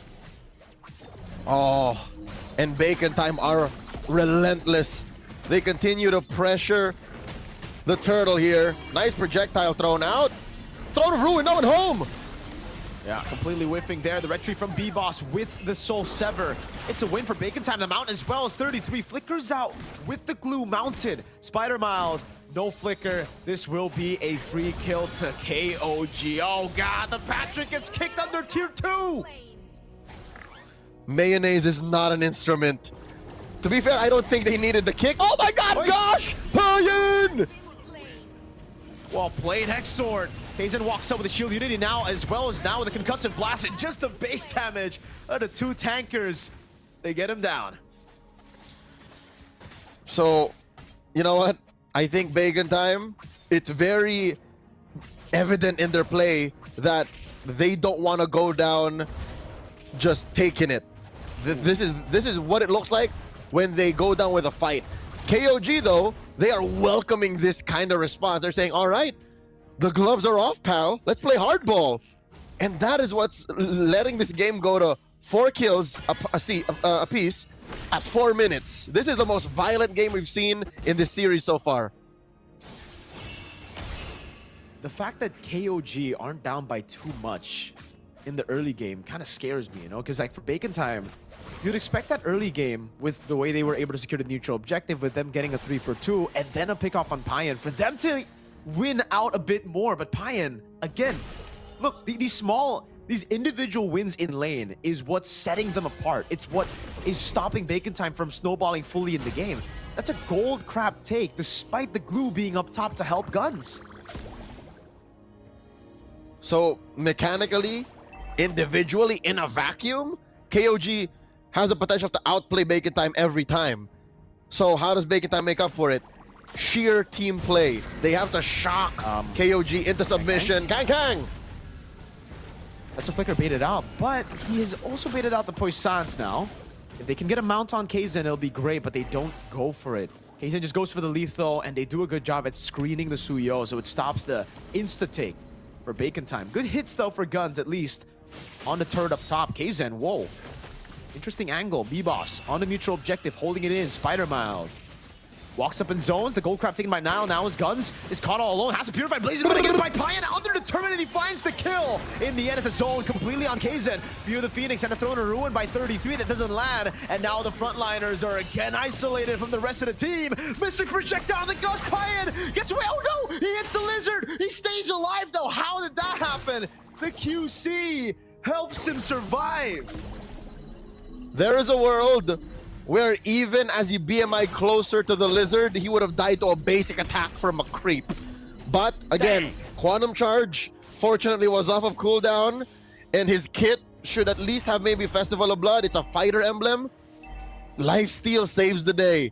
Oh, and Bacon Time are relentless. They continue to pressure the turtle here. Nice projectile thrown out. Throne of Ruin, no one home. Yeah, completely whiffing there. The red tree from B-Boss with the Soul Sever. It's a win for Bacon Time. The Mountain as well as 33 flickers out with the glue mounted. Spider Miles, no flicker. This will be a free kill to KOG. Oh god, the Patrick gets kicked under tier 2. Mayonnaise is not an instrument. To be fair, I don't think they needed the kick. Oh my god, gosh! Payan! Well played, Hexord. Kaizen walks up with the shield unity now, as well as now with the concussive blast and just the base damage of the 2 tankers. They get him down. So, you know what? I think Bacon Time, it's very evident in their play that they don't want to go down just taking it. This is what it looks like when they go down with a fight. KOG, though, they are welcoming this kind of response. They're saying, all right, the gloves are off, pal. Let's play hardball. And that is what's letting this game go to 4 kills a piece at 4 minutes. This is the most violent game we've seen in this series so far. The fact that KOG aren't down by too much in the early game kind of scares me, you know? Because like for Bacon Time, you'd expect that early game with the way they were able to secure the neutral objective with them getting a 3 for 2 and then a pick off on Payan for them to win out a bit more. But Payan, again, look, these individual wins in lane is what's setting them apart. It's what is stopping Bacon Time from snowballing fully in the game. That's a gold crap take, despite the glue being up top to help guns. So mechanically, individually, in a vacuum, KOG has the potential to outplay Bacon Time every time. So how does Bacon Time make up for it? Sheer team play. They have to shock KOG into submission. Kang Kang! That's a flicker baited out, but he has also baited out the Poissons now. If they can get a mount on Kaizen, it'll be great, but they don't go for it. Kaizen just goes for the lethal, and they do a good job at screening the Suyo, so it stops the insta-take for Bacon Time. Good hits, though, for Guns, at least. On the turret up top, Kaizen, whoa. Interesting angle. B-Boss on the neutral objective, holding it in. Spider Miles walks up in zones. The gold crab taken by Nile. Now his Guns is caught all alone. Has to purify Blazing, but again by Payan. Under determined, and he finds the kill. In the end, it's a zone completely on Kaizen. View the Phoenix and a throw in a ruin by 33 that doesn't land. And now the frontliners are again isolated from the rest of the team. Mystic projectile. The Gush Payan gets away. Oh no! He hits the lizard. He stays alive though. How did that happen? The QC helps him survive. There is a world where even as he BMI closer to the lizard, he would have died to a basic attack from a creep. But again, Quantum Charge fortunately was off of cooldown, and his kit should at least have maybe Festival of Blood. It's a fighter emblem. Lifesteal saves the day.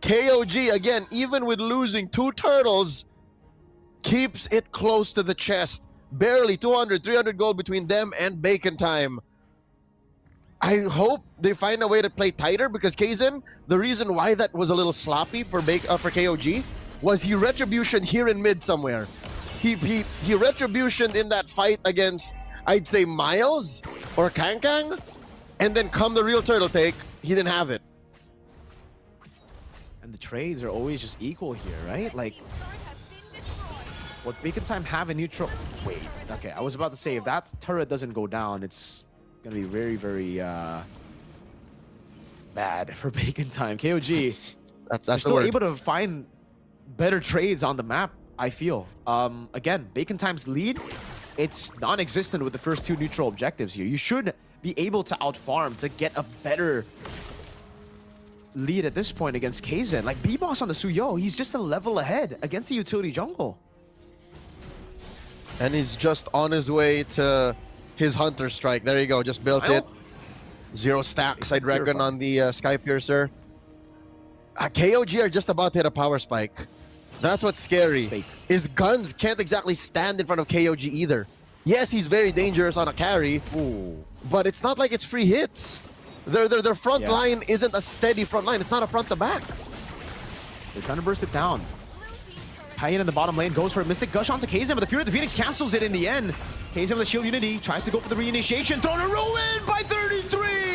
KOG, again, even with losing 2 turtles, keeps it close to the chest. Barely 200, 300 gold between them and Bacon Time. I hope they find a way to play tighter, because Kaizen, the reason why that was a little sloppy for KOG was he retribution here in mid somewhere. He retribution in that fight against, I'd say, Miles or Kang Kang, and then come the real turtle take, he didn't have it. And the trades are always just equal here, right? Like, what Bacon Time have in neutral... Wait, okay, I was about to say, if that turret doesn't go down, it's gonna be very, very bad for Bacon Time. KOG, that's still able to find better trades on the map, I feel. Again, Bacon Time's lead, it's non-existent with the first 2 neutral objectives here. You should be able to outfarm to get a better lead at this point against Kaizen. Like, B-Boss on the Suyo, he's just a level ahead against the utility jungle. And he's just on his way to his Hunter Strike. There you go, just built it. 0 stacks, I'd reckon, on the Sky Piercer. KOG are just about to hit a power spike. That's what's scary. His Guns can't exactly stand in front of KOG either. Yes, he's very dangerous on a carry, but it's not like it's free hits. Their front line isn't a steady front line. It's not a front to back. They're trying to burst it down. Payan in the bottom lane goes for a Mystic Gush onto Kaizen, but the Fury of the Phoenix cancels it in the end. Kaizen with the Shield Unity tries to go for the reinitiation. Thrown a ruin by 33!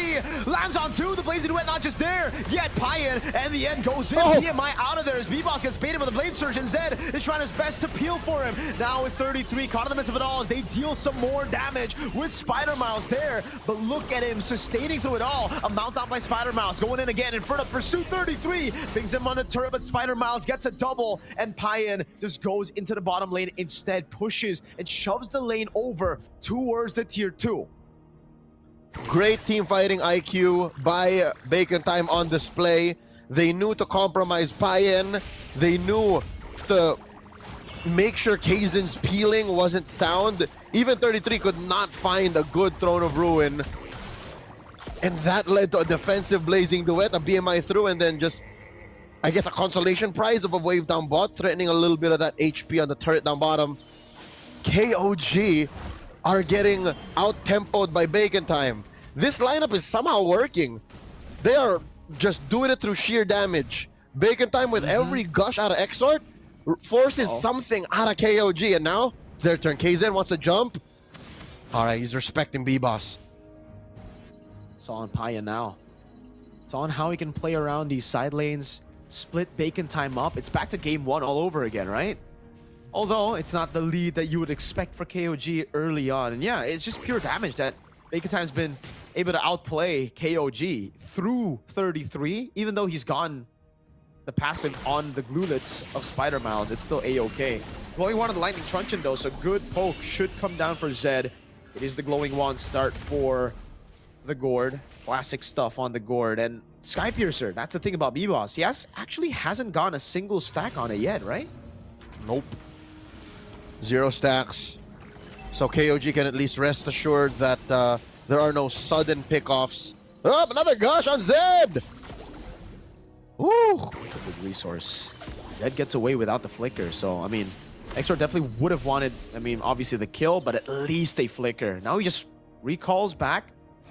Lands on 2. The Blazing Duet not just there yet. Payan, and the end goes in. PMI out of there as B-Boss gets baited with the Blade Surge, and Zed is trying his best to peel for him. Now it's 33, caught in the midst of it all as they deal some more damage with Spider Miles there. But look at him sustaining through it all. A mount out by Spider Miles going in again. Inferno pursuit 33. Brings him on the turret, but Spider Miles gets a double, and Payan just goes into the bottom lane instead, pushes and shoves the lane over towards the tier 2. Great team fighting IQ by Bacon Time on display. They knew to compromise Payan. They knew to make sure Kaizen's peeling wasn't sound. Even 33 could not find a good Throne of Ruin. And that led to a defensive Blazing Duet, a BMI through, and then just, I guess, a consolation prize of a wave down bot, threatening a little bit of that HP on the turret down bottom. KOG are getting out-tempoed by Bacon Time. This lineup is somehow working. They are just doing it through sheer damage. Bacon Time with every gush out of Exort forces something out of KOG, and now it's their turn. Kaizen wants to jump. All right, he's respecting B-Boss. It's on Payan now. It's on how he can play around these side lanes, split Bacon Time up. It's back to game 1 all over again, right? Although it's not the lead that you would expect for KOG early on. And yeah, it's just pure damage that Bacon Time's been able to outplay KOG through 33. Even though he's gone the passive on the glulets of Spider Miles, it's still A-OK. Glowing Wand of the Lightning Truncheon though, so good poke should come down for Zed. It is the Glowing Wand start for the Gourd. Classic stuff on the Gourd. And Sky Piercer, that's the thing about B-Boss. He actually hasn't gone a single stack on it yet, right? Nope. 0 stacks. So KOG can at least rest assured that there are no sudden pickoffs. Oh, another gush on Zed! Ooh. It's a big resource. Zed gets away without the flicker, so, I mean, Exor definitely would have wanted, I mean, obviously the kill, but at least a flicker. Now he just recalls back,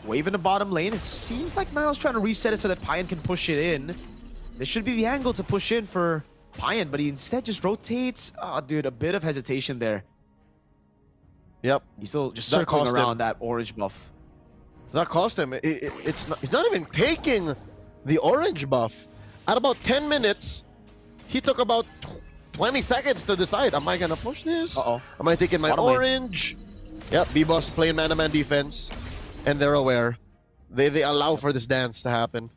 wave in the bottom lane. It seems like Niall's trying to reset it so that Payan can push it in. This should be the angle to push in for Payan, but he instead just rotates. Oh, dude, a bit of hesitation there. Yep. He's still just That circling cost around him. that orange buff. That cost him. He's not even taking the orange buff. At about 10 minutes, he took about 20 seconds to decide, am I going to push this? Uh-oh. Am I taking my Bottom lane. orange? Yep, B-Boss playing man-to-man defense. And they're aware. They allow for this dance to happen.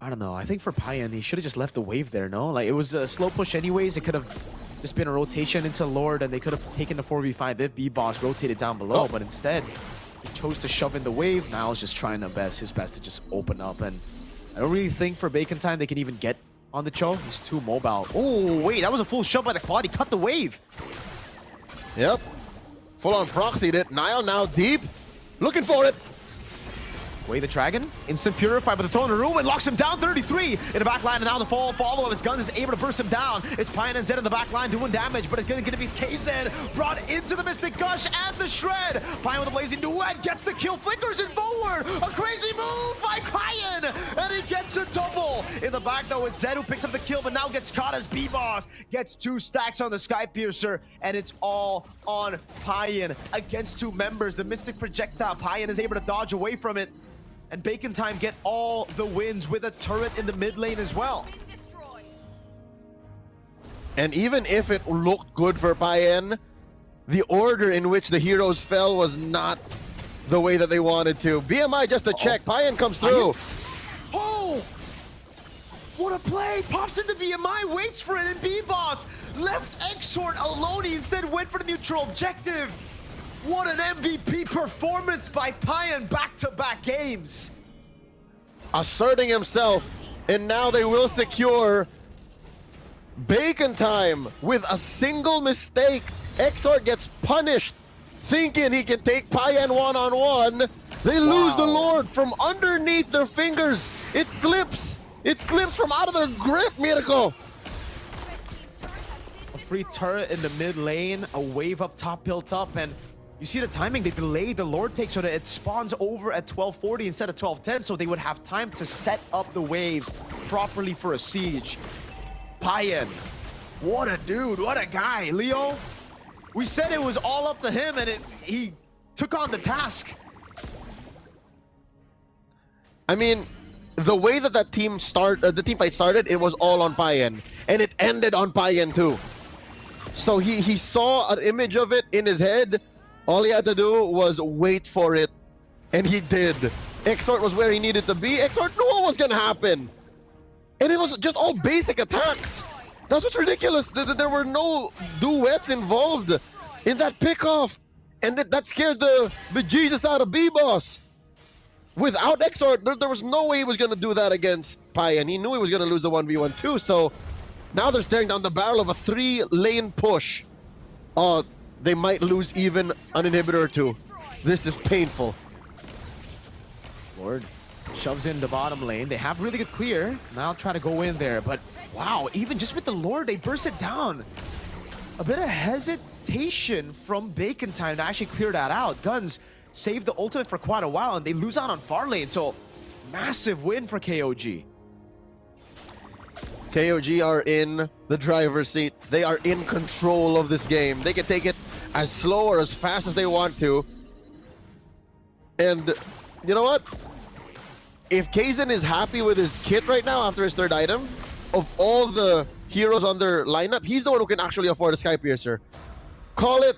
I don't know. I think for Payan, he should have just left the wave there, no? Like, it was a slow push anyways. It could have just been a rotation into Lord, and they could have taken the 4v5 if B-Boss rotated down below. But instead, he chose to shove in the wave. Niall's just trying his best to just open up. And I don't really think for Bacon Time they can even get on the Cho. He's too mobile. Oh, wait, that was a full shove by the Claude. He cut the wave. Yep. Full-on proxied it. Niall now deep. Looking for it. Way the Dragon. Instant Purify, but the throw in the room and locks him down. 33 in the back line, and now the follow of his guns is able to burst him down. It's Payan and Zed in the back line doing damage, but it's going to be KZ brought into the Mystic Gush and the Shred. Payan with a blazing duet gets the kill, flickers it forward. A crazy move by Payan, and he gets a double. In the back, though, it's Zed who picks up the kill, but now gets caught as B-Boss gets 2 stacks on the Sky Piercer, and it's all on Payan against 2 members. The Mystic Projectile, Payan is able to dodge away from it. And Bacon Time get all the wins with a turret in the mid lane as well. And even if it looked good for Payan, the order in which the heroes fell was not the way that they wanted to. BMI just to check. Payan comes through. Oh! What a play! Pops into BMI, waits for it, and B-Boss left Exort alone. He instead went for the neutral objective. What an MVP performance by Payan, back-to-back games. Asserting himself, and now they will secure Bacon Time with a single mistake. Exort gets punished, thinking he can take Payan one-on-one. They lose the Lord from underneath their fingers. It slips. It slips from out of their grip, Miracle. A free turret in the mid lane, a wave up top built up, and you see the timing, they delayed the Lord take so that it spawns over at 1240 instead of 1210, so they would have time to set up the waves properly for a siege. Payan, what a dude, what a guy. Leo, we said it was all up to him, and he took on the task. I mean, the way that the team fight started, it was all on Payan, and it ended on Payan too. So he saw an image of it in his head. All he had to do was wait for it, and he did. Exort was where he needed to be. Exort knew what was going to happen. And it was just all basic attacks. That's what's ridiculous. There were no duets involved in that pickoff. And that scared the bejesus out of B-Boss. Without Exort, there was no way he was going to do that against Payan. He knew he was going to lose the 1v1 too. So now they're staring down the barrel of a 3-lane push. They might lose even an inhibitor or 2. This is painful. Lord shoves in the bottom lane. They have really good clear. Now try to go in there, but wow, even just with the Lord, they burst it down. A bit of hesitation from Bacon Time to actually clear that out. Guns save the ultimate for quite a while, and they lose out on far lane, so massive win for KOG. KOG are in the driver's seat. They are in control of this game. They can take it as slow or as fast as they want to. And you know what? If Kaizen is happy with his kit right now after his 3rd item, of all the heroes on their lineup, he's the one who can actually afford a Sky Piercer. Call it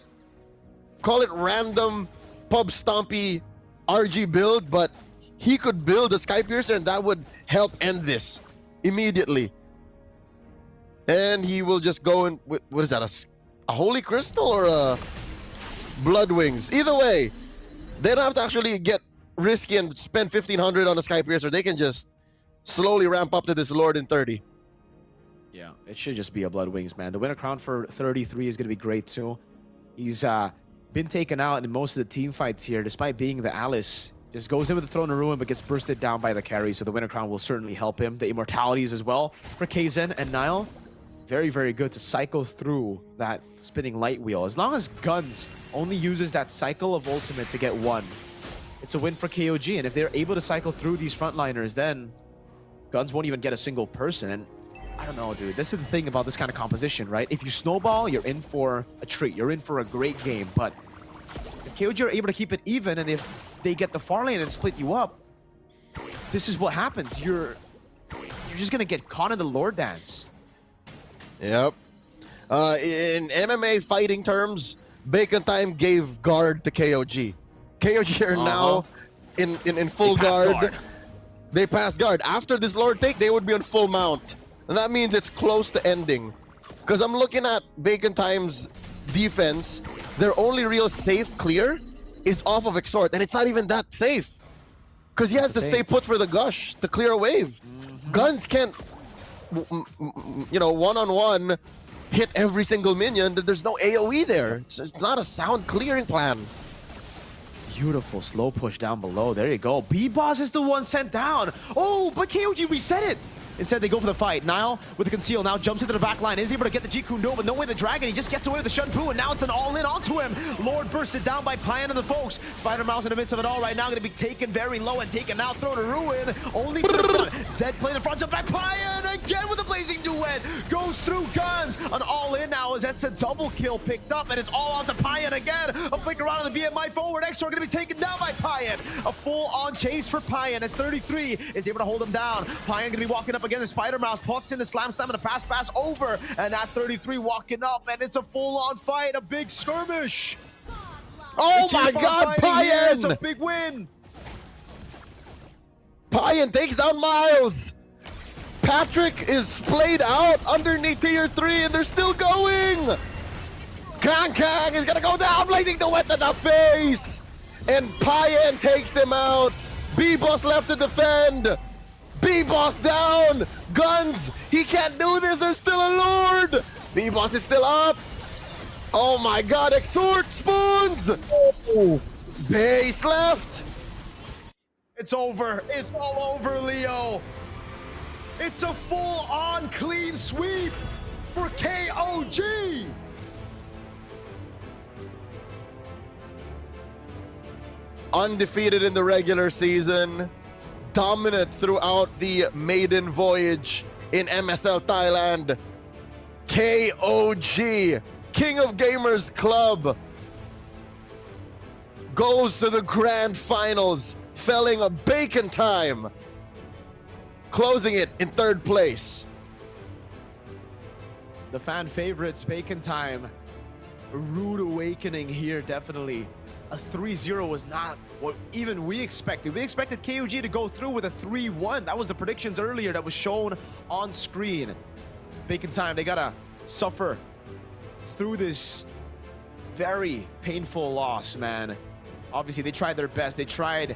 random pub stompy RG build, but he could build a Sky Piercer and that would help end this immediately. And he will just go in, what is that, a Holy Crystal or a Blood Wings? Either way, they don't have to actually get risky and spend 1,500 on a Sky Piercer. They can just slowly ramp up to this Lord in 30. Yeah, it should just be a Blood Wings, man. The winner crown for 33 is going to be great too. He's been taken out in most of the team fights here, despite being the Alice. Just goes in with the Throne of Ruin, but gets bursted down by the carry, so the Winter Crown will certainly help him. The Immortalities as well for Kzen and Niall. Very, very good to cycle through that spinning light wheel. As long as Guns only uses that cycle of ultimate to get one, it's a win for KOG. And if they're able to cycle through these frontliners, then Guns won't even get a single person. And I don't know, dude. This is the thing about this kind of composition, right? If you snowball, you're in for a treat. You're in for a great game. But if KOG are able to keep it even, and if they get the far lane and split you up, this is what happens. You're just gonna get caught in the lore dance. Yep. In MMA fighting terms, Bacon Time gave guard to KOG. KOG are now in full guard. They passed guard. After this Lord take, they would be on full mount. And that means it's close to ending. Because I'm looking at Bacon Time's defense. Their only real safe clear is off of Exhort. And it's not even that safe. Because he has to stay put for the Gush to clear a wave. Guns can't, you know, one-on-one hit every single minion. There's no AoE there. It's not a sound clearing plan. Beautiful slow push down below. There you go. B-Boss is the one sent down. Oh, but KOG reset it. Instead, they go for the fight. Niall with the conceal now jumps into the back line. Is able to get the Jikundo, but no way the Dragon. He just gets away with the Shunpu, and now it's an all-in onto him. Lord bursted down by Payan and the folks. Spider Mouse in the midst of it all right now. Going to be taken very low and taken out. Thrown to ruin. Only to the front. Zed playing the front up by Payan again with a blazing duet. Goes through Guns. An all-in now as that's a double kill picked up, and it's all on to Payan again. A flick around on the BMI forward. Extra going to be taken down by Payan. A full-on chase for Payan as 33 is able to hold him down. Payan going to be walking up against the Spider Mouse, pots in the slam slam and a pass over, and that's 33 walking up, and it's a full-on fight, a big skirmish. Oh my God, Payan! It's a big win. Payan takes down Miles. Patrick is splayed out underneath tier 3, and they're still going. Kang is gonna go down, blazing the wet in the face, and Payan takes him out. B-Boss left to defend. B-Boss down! Guns! He can't do this! There's still a Lord! B-Boss is still up! Oh my God! Exhort Spoons! Oh. Base left! It's over. It's all over, Leo. It's a full-on clean sweep for KOG! Undefeated in the regular season. Dominant throughout the maiden voyage in MSL Thailand. KOG, King of Gamers Club, goes to the grand finals, felling a Bacon Time, closing it in 3rd place. The fan favorites, Bacon Time. A rude awakening here, definitely. A 3-0 was not what even we expected. We expected KOG to go through with a 3-1. That was the predictions earlier that was shown on screen. Bacon Time, they gotta suffer through this very painful loss, man. Obviously, they tried their best. They tried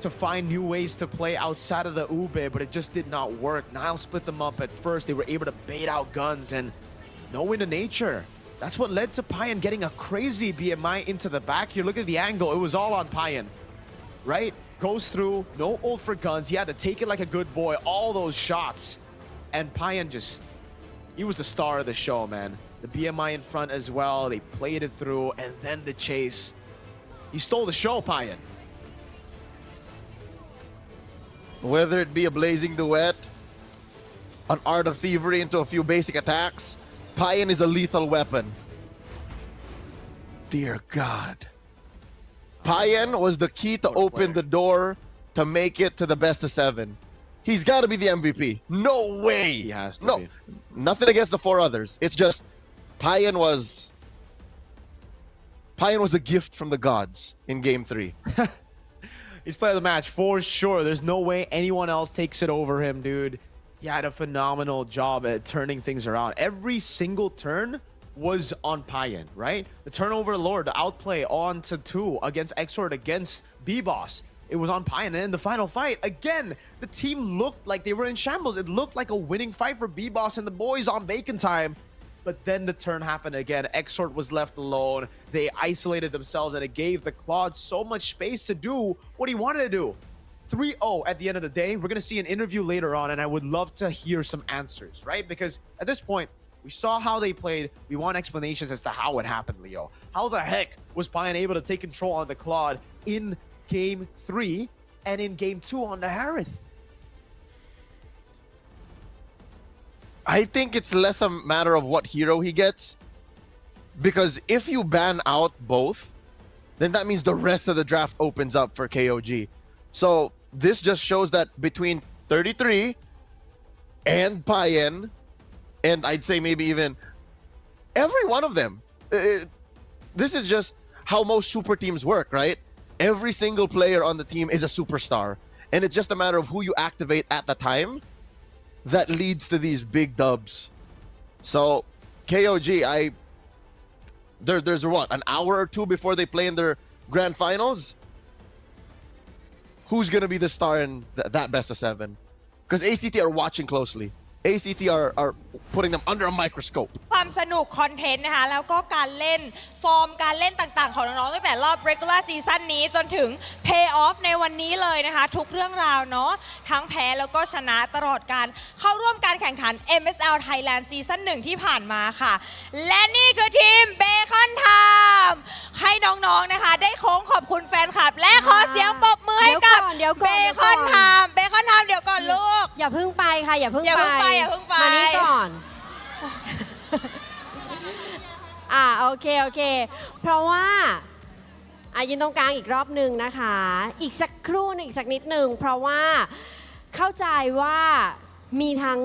to find new ways to play outside of the Ube, but it just did not work. Niall split them up at first. They were able to bait out Guns and no Winter Nature. That's what led to Payan getting a crazy BMI into the back here. Look at the angle. It was all on Payan, right? Goes through, no ult for Guns. He had to take it like a good boy. All those shots. And Payan just, he was the star of the show, man. The BMI in front as well. They played it through, and then the chase. He stole the show, Payan. Whether it be a blazing duet, an art of thievery into a few basic attacks, Payan is a lethal weapon. Dear God. Payan was the key to open the door to make it to the best of 7. He's got to be the MVP. No way. He has to be. Nothing against the 4 others. It's just Payan was a gift from the gods in Game 3. He's played the match for sure. There's no way anyone else takes it over him, dude. He had a phenomenal job at turning things around. Every single turn was on Payan, right? The turnover Lord, the outplay on to 2 against Exhort, against B-Boss. It was on Payan. And in the final fight, again, the team looked like they were in shambles. It looked like a winning fight for B-Boss and the boys on Bacon Time. but then the turn happened again. Exort was left alone. They isolated themselves, and it gave the Claude so much space to do what he wanted to do. 3-0 at the end of the day. We're going to see an interview later on, and I would love to hear some answers, right? Because at this point, we saw how they played. We want explanations as to how it happened, Leo. How the heck was Payan able to take control on the Claude in Game 3 and in Game 2 on the Harith? I think it's less a matter of what hero he gets. Because if you ban out both, then that means the rest of the draft opens up for KOG. So this just shows that between 33 and Payan, and I'd say maybe even every one of them, this is just how most super teams work, right? Every single player on the team is a superstar. And it's just a matter of who you activate at the time that leads to these big dubs. So KOG, there's what, an hour or two before they play in their grand finals? Who's going to be the star in that best of 7? Because ACT are watching closely. ACT are putting them under a microscope. ความสนุกคอนเทนต์นะคะแล้วก็การเล่นฟอร์มการเล่นต่างๆของน้องๆตั้งแต่รอบ regular season นี้จนถึง pay off ในวันนี้เลยนะคะทุกเรื่องราวเนาะทั้งแพ้แล้วก็ชนะตลอดการเข้าร่วมการแข่งขัน MSL Thailand Season 1 ที่ผ่านมาค่ะและนี่คือทีมเบคอนไทม์ให้น้องๆนะคะได้โค้งขอบคุณแฟนคลับและขอเสียงปรบมือให้กับเบคอนไทม์เดี๋ยวก่อนลูก อย่าเพิ่งไปค่ะอย่าเพิ่งไปไปมานี่ก่อนโอเคเพราะว่ายืนตรงกลางอีกรอบหนึ่งนะคะอีกสักครู่นึงอีกสักนิดหนึ่งเพราะว่าเข้าใจว่ามีทั้ง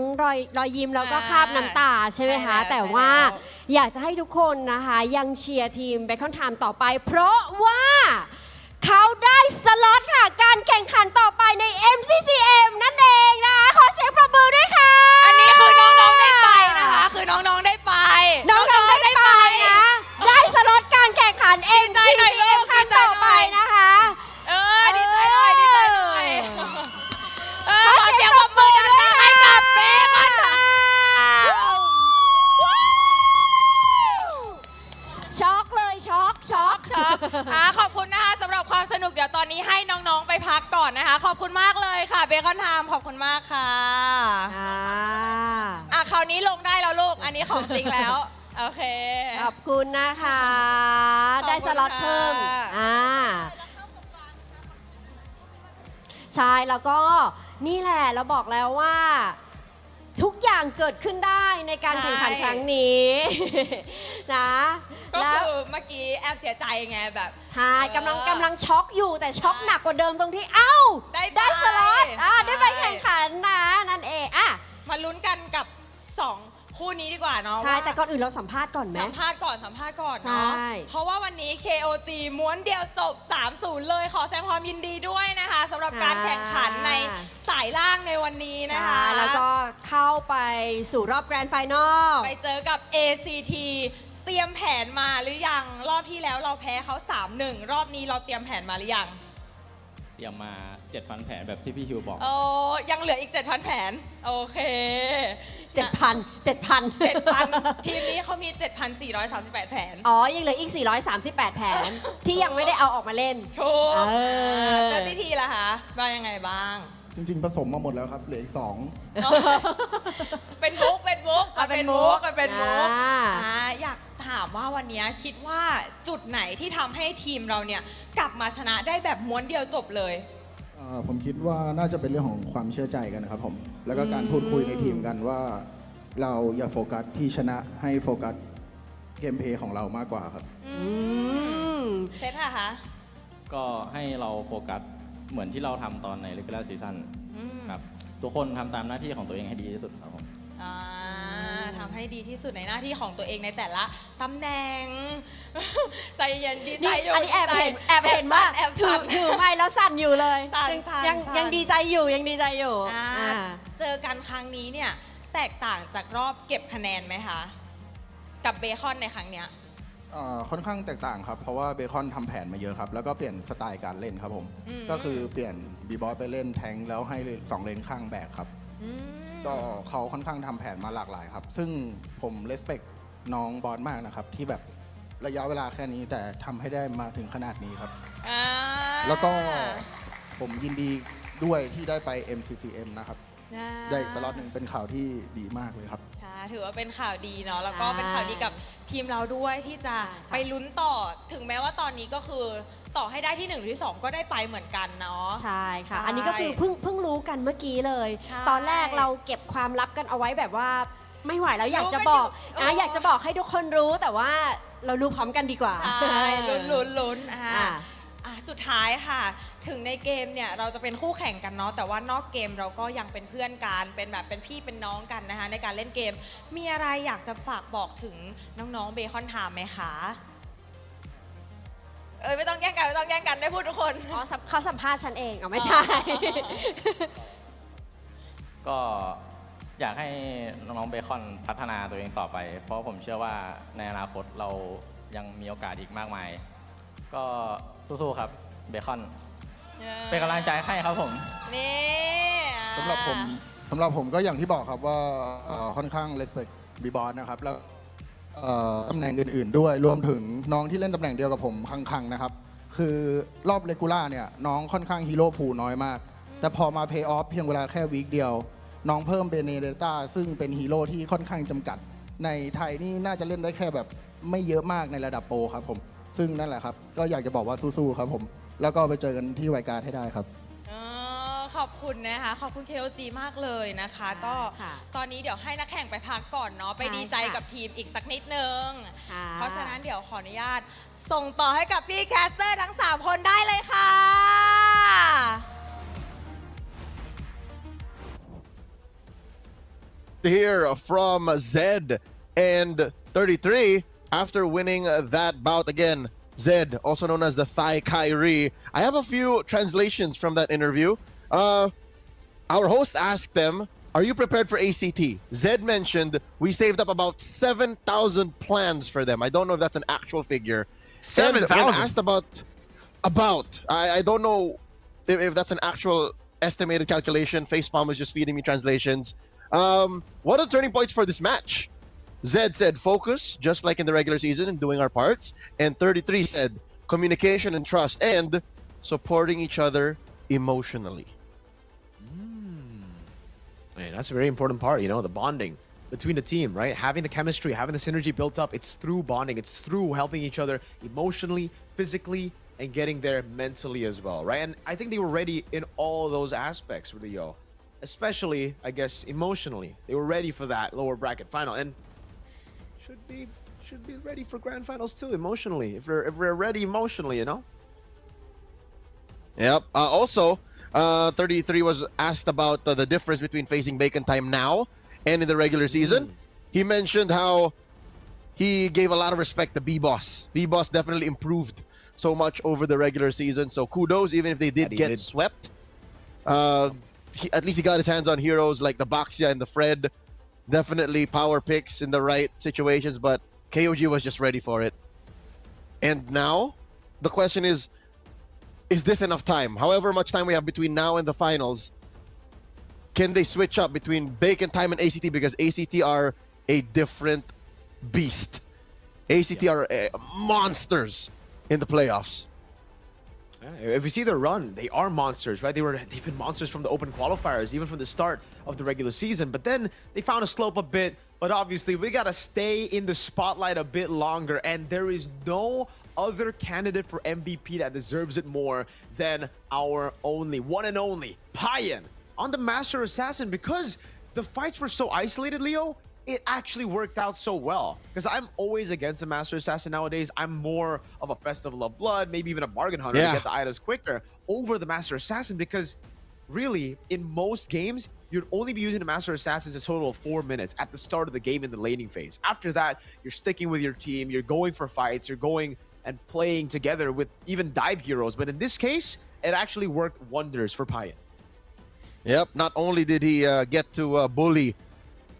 รอยยิ้มแล้วก็คราบน้ำตาใช่ไหมคะแต่ว่าอยากจะให้ทุกคนนะคะยังเชียร์ทีมเบคอนไทม์ต่อไปเพราะว่าเขาได้สล็อตค่ะการแข่งขันต่อไปใน MCCM นั่นเองนะคะขอเสียงปรบมือด้วยค่ะอันนี้คือน้องๆได้ไปนะคะคือน้องๆได้ไปน้องๆได้ไปนะได้สล็อตการแข่งขัน MCCM ครั้งต่อไปนะคะดีใจเลยขอเสียงปรบมือดังๆให้กับเบคอนไทม์ช็อกเลยช็อกขอบคุณนะคะสำหรับความสนุกเดี๋ยวตอนนี้ให้น้องๆไปพักก่อนนะคะขอบคุณมากเลยค่ะเบคอนไทม์ขอบคุณมากค่ะคราวนี้ลงได้แล้วลูกอันนี้ของจริงแล้วโอเคขอบคุณนะคะได้สล็อตเพิ่มใช่แล้วก็นี่แหละเราบอกแล้วว่าทุกอย่างเกิดขึ้นได้ในการแข่งขันครั้งนี้นะก็คือเมื่อกี้แอบเสียใจไงแบบใช่กำลังช็อกอยู่แต่ช็อกหนักกว่าเดิมตรงที่ได้สล็อตได้ไปแข่งขันนะนั่นเองมาลุ้นกันกับ2คู่นี้ดีกว่าเนาะใช่แต่ก่อนอื่นเราสัมภาษณ์ก่อนไหมสัมภาษณ์ก่อนเนาะเพราะว่าวันนี้ KOG ม้วนเดียวจบ 3-0 เลยขอแสดงความยินดีด้วยนะคะสำหรับการแข่งขันในสายล่างในวันนี้นะคะแล้วก็เข้าไปสู่รอบแกรนด์ไฟนอลไปเจอกับ ACT เตรียมแผนมาหรือยังรอบที่แล้วเราแพ้เขา 3-1 รอบนี้เราเตรียมแผนมาหรือยังเตรียมมา 7,000 แผนแบบที่พี่ฮิวบอกยังเหลืออีก 7,000 แผนโอเค7,000 ทีมนี้เขามี 7,438 แผนยังเหลืออีก438 แผนที่ยังไม่ได้เอาออกมาเล่นถูกแล้วที่ทีล่ะคะว่ายังไงบ้างจริงๆผสมมาหมดแล้วครับเหลืออีก2เป็นบุ๊กอยากถามว่าวันนี้คิดว่าจุดไหนที่ทำให้ทีมเราเนี่ยกลับมาชนะได้แบบม้วนเดียวจบเลยผมคิดว่าน่าจะเป็นเรื่องของความเชื่อใจกันนะครับผมแล้วก็การพูดคุยในทีมกันว่าเราอย่าโฟกัสที่ชนะให้โฟกัสเกมเพลย์ของเรามากกว่าครับเซธค่ะคะก็ให้เราโฟกัสเหมือนที่เราทำตอนใน regular season ครับทุกคนทำตามหน้าที่ของตัวเองให้ดีที่สุดครับผมทำให้ดีที่สุดในหน้าที่ของตัวเองในแต่ละตำแหน่งใจเย็นดีใจอยู่อันนี้แอบเห็นว่าถือไม่แล้วสั่นอยู่เลยยังดีใจอยู่เจอกันครั้งนี้เนี่ยแตกต่างจากรอบเก็บคะแนนไหมคะกับเบคอนในครั้งเนี้ยค่อนข้างแตกต่างครับเพราะว่าเบคอนทำแผนมาเยอะครับแล้วก็เปลี่ยนสไตล์การเล่นครับผมก็คือเปลี่ยนบีบอสไปเล่นแทงแล้วให้2เลนข้างแบกครับก็เขาค่อนข้างทำแผนมาหลากหลายครับซึ่งผมเลสเปค น้องบอสมากนะครับที่แบบระยะเวลาแค่นี้แต่ทำให้ได้มาถึงขนาดนี้ครับ แล้วก็ผมยินดีด้วยที่ได้ไป MCCM นะครับได้อีกสล็อตหนึ่งเป็นข่าวที่ดีมากเลยครับ ใช่ถือว่าเป็นข่าวดีเนาะแล้วก็เป็นข่าวดีกับทีมเราด้วยที่จะไปลุ้นต่อถึงแม้ว่าตอนนี้ก็คือต่อให้ได้ที่1หรือที่2ก็ได้ไปเหมือนกันเนาะใช่ค่ะ ใช่ อันนี้ก็คือเพิ่งรู้กันเมื่อกี้เลย ใช่ ตอนแรกเราเก็บความลับกันเอาไว้แบบว่าไม่ไหวแล้วอยากจะบอก รู้กันอยู่ อยากจะบอกให้ทุกคนรู้แต่ว่าเรารู้พร้อมกันดีกว่า ใช่ลุ้นสุดท้ายค่ะ ถึงในเกมเนี่ยเราจะเป็นคู่แข่งกันเนาะแต่ว่านอกเกมเราก็ยังเป็นเพื่อนกันเป็นแบบเป็นพี่เป็นน้องกันนะคะในการเล่นเกม มีอะไรอยากจะฝากบอกถึงน้องๆเบคอนไทม์ไหมคะไม่ต้องแย่งกันไม่ต้องแย่งกันได้พูดทุกคน อ๋อเขาสัมภาษณ์ฉันเองอ๋อไม่ใช่ ก็อยากให้น้องๆเบคอนพัฒนาตัวเองต่อไป เพราะผมเชื่อว่าในอนาคตเรายังมีโอกาสอีกมากมาย ก็สู้ๆครับเบคอนเป็นกำลังใจให้ครับผม นี่ สำหรับผมก็อย่างที่บอกครับว่าค่อนข้าง respect บีบอสนะครับแล้วตำแหน่งอื่นๆด้วยรวมถึงน้องที่เล่นตำแหน่งเดียวกับผมคังๆนะครับคือรอบเลกูล่าเนี่ยน้องค่อนข้างฮีโร่พูลน้อยมาก แต่พอมาเพย์ออฟเพียงเวลาแค่วีคเดียว น้องเพิ่มเบเนเดต้าซึ่งเป็นฮีโร่ที่ค่อนข้างจำกัด ในไทยนี่น่าจะเล่นได้แค่แบบไม่เยอะมากในระดับโปรครับผมซึ่งนั่นแหละครับก็อยากจะบอกว่าสู้ๆครับผมแล้วก็ไปเจอกันที่ไวการ์ดให้ได้ครับ ขอบคุณนะคะขอบคุณ KOG มากเลยนะคะ ก็ตอนนี้เดี๋ยวให้นักแข่งไปพักก่อนเนาะไปดีใจกับทีมอีกสักนิดนึง เพราะฉะนั้นเดี๋ยวขออนุญาตส่งต่อให้กับพี่แคสเตอร์ทั้ง 3 คนได้เลยค่ะ Here from Zed and 33 after winning that bout again. Zed, also known as the Thai Kyrie. I have a few translations from that interview. Our host asked them, are you prepared for ACT? Zed mentioned we saved up about 7,000 plans for them. I don't know if that's an actual figure. 7,000? When asked about, I don't know if that's an actual estimated calculation. Facepalm was just feeding me translations. What are the turning points for this match? Zed said focus, just like in the regular season, and doing our parts. And 33 said communication and trust and supporting each other emotionally. Man, that's a very important part, you know, the bonding between the team, right? Having the chemistry, having the synergy built up, it's through bonding. It's through helping each other emotionally, physically, and getting there mentally as well, right? And I think they were ready in all those aspects, Rio. Especially, I guess, emotionally. They were ready for that lower bracket final. And should be ready for grand finals too, emotionally. If we're ready emotionally, you know? Yep. Also, 33 was asked about the difference between facing Bacon Time now and in the regular season. He mentioned how he gave a lot of respect to B-Boss. B-Boss definitely improved so much over the regular season. So kudos, even if they did get swept. At least he got his hands on heroes like the Baxia and the Fred. Definitely power picks in the right situations, but KOG was just ready for it. And now, the question is this enough time? However much time we have between now and the finals, can they switch up between Bacon Time and ACT? Because ACT are a different beast. ACT are monsters in the playoffs. If we see their run, they are monsters, right? They've been monsters from the open qualifiers, even from the start of the regular season. But then they found a slope a bit. But obviously, we gotta stay in the spotlight a bit longer. And there is no other candidate for MVP that deserves it more than our one and only Payan on the Master Assassin. Because the fights were so isolated, Leo, it actually worked out so well. Because I'm always against the Master Assassin nowadays. I'm more of a Festival of Blood, maybe even a Bargain Hunter to get the items quicker over the Master Assassin. Because really, in most games, you'd only be using the Master Assassins a total of 4 minutes at the start of the game in the laning phase. After that, you're sticking with your team, you're going for fights, you're going and playing together with even dive heroes. But in this case, it actually worked wonders for Payan. Yep, not only did he get to bully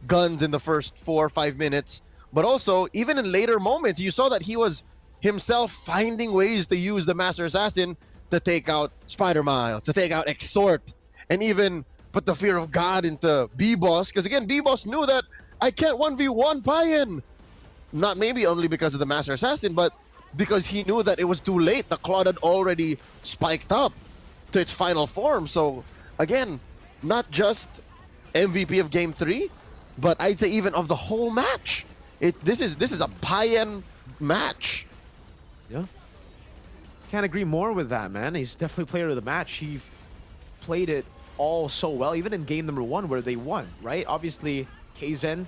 guns in the first 4 or 5 minutes, but also, even in later moments, you saw that he was himself finding ways to use the Master Assassin to take out Spider Miles, to take out Exhort, and even put the fear of God into B-Boss. Because again, B-Boss knew that I can't 1v1 Payan. Not maybe only because of the Master Assassin, but because he knew that it was too late. The Claude had already spiked up to its final form. So again, not just MVP of Game 3, but I'd say even of the whole match. This is a Payen match. Yeah. Can't agree more with that, man. He's definitely player of the match. He played it all so well, even in game number 1 where they won, right? Obviously, Kaizen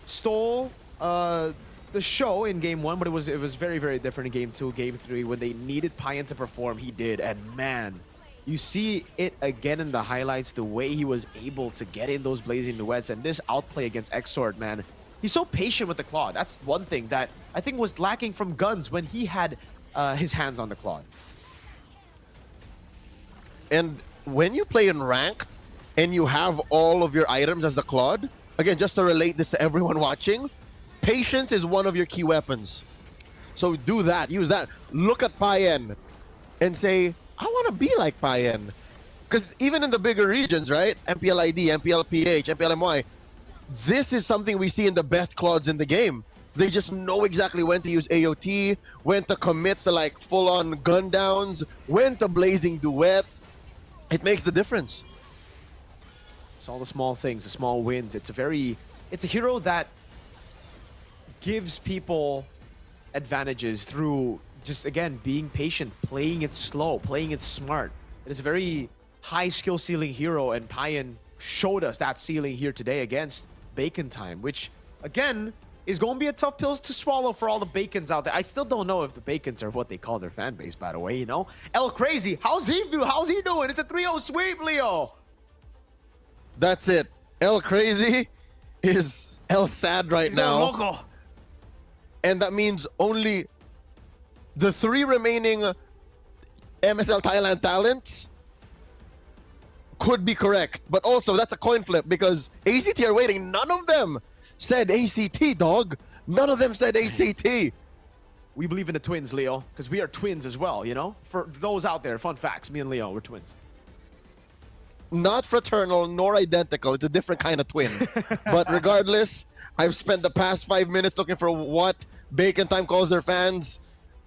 stole the show in game 1, but it was very, very different in game 2, game 3. When they needed Payen to perform, he did. And man, you see it again in the highlights, the way he was able to get in those blazing duets. And this outplay against Exort, man, he's so patient with the Claude. That's one thing that I think was lacking from Guns when he had his hands on the Claude. And when you play in ranked and you have all of your items as the Claude, again, just to relate this to everyone watching, patience is one of your key weapons. So do that, use that. Look at Payen and say, I want to be like Payen. Because even in the bigger regions, right? MPLID, MPLPH, MPLMY, this is something we see in the best Claudes in the game. They just know exactly when to use AOT, when to commit to like full-on gun downs, when to blazing duet. It makes the difference. It's all the small things, the small wins. It's a hero that gives people advantages through just, again, being patient, playing it slow, playing it smart. It is a very high skill ceiling hero, and Payen showed us that ceiling here today against Bacon Time, which, again, is going to be a tough pill to swallow for all the Bacons out there. I still don't know if the Bacons are what they call their fan base, by the way, you know? El Crazy, how's he doing? How's he doing? It's a 3-0 sweep, Leo. That's it. El Crazy is El Sad right now. Loco. And that means only the 3 remaining MSL Thailand talents could be correct. But also, that's a coin flip because ACT are waiting. None of them said ACT, dog. None of them said ACT. We believe in the twins, Leo, because we are twins as well, you know? For those out there, fun facts, me and Leo, we're twins. Not fraternal nor identical. It's a different kind of twin. But regardless, I've spent the past 5 minutes looking for what Bacon Time calls their fans.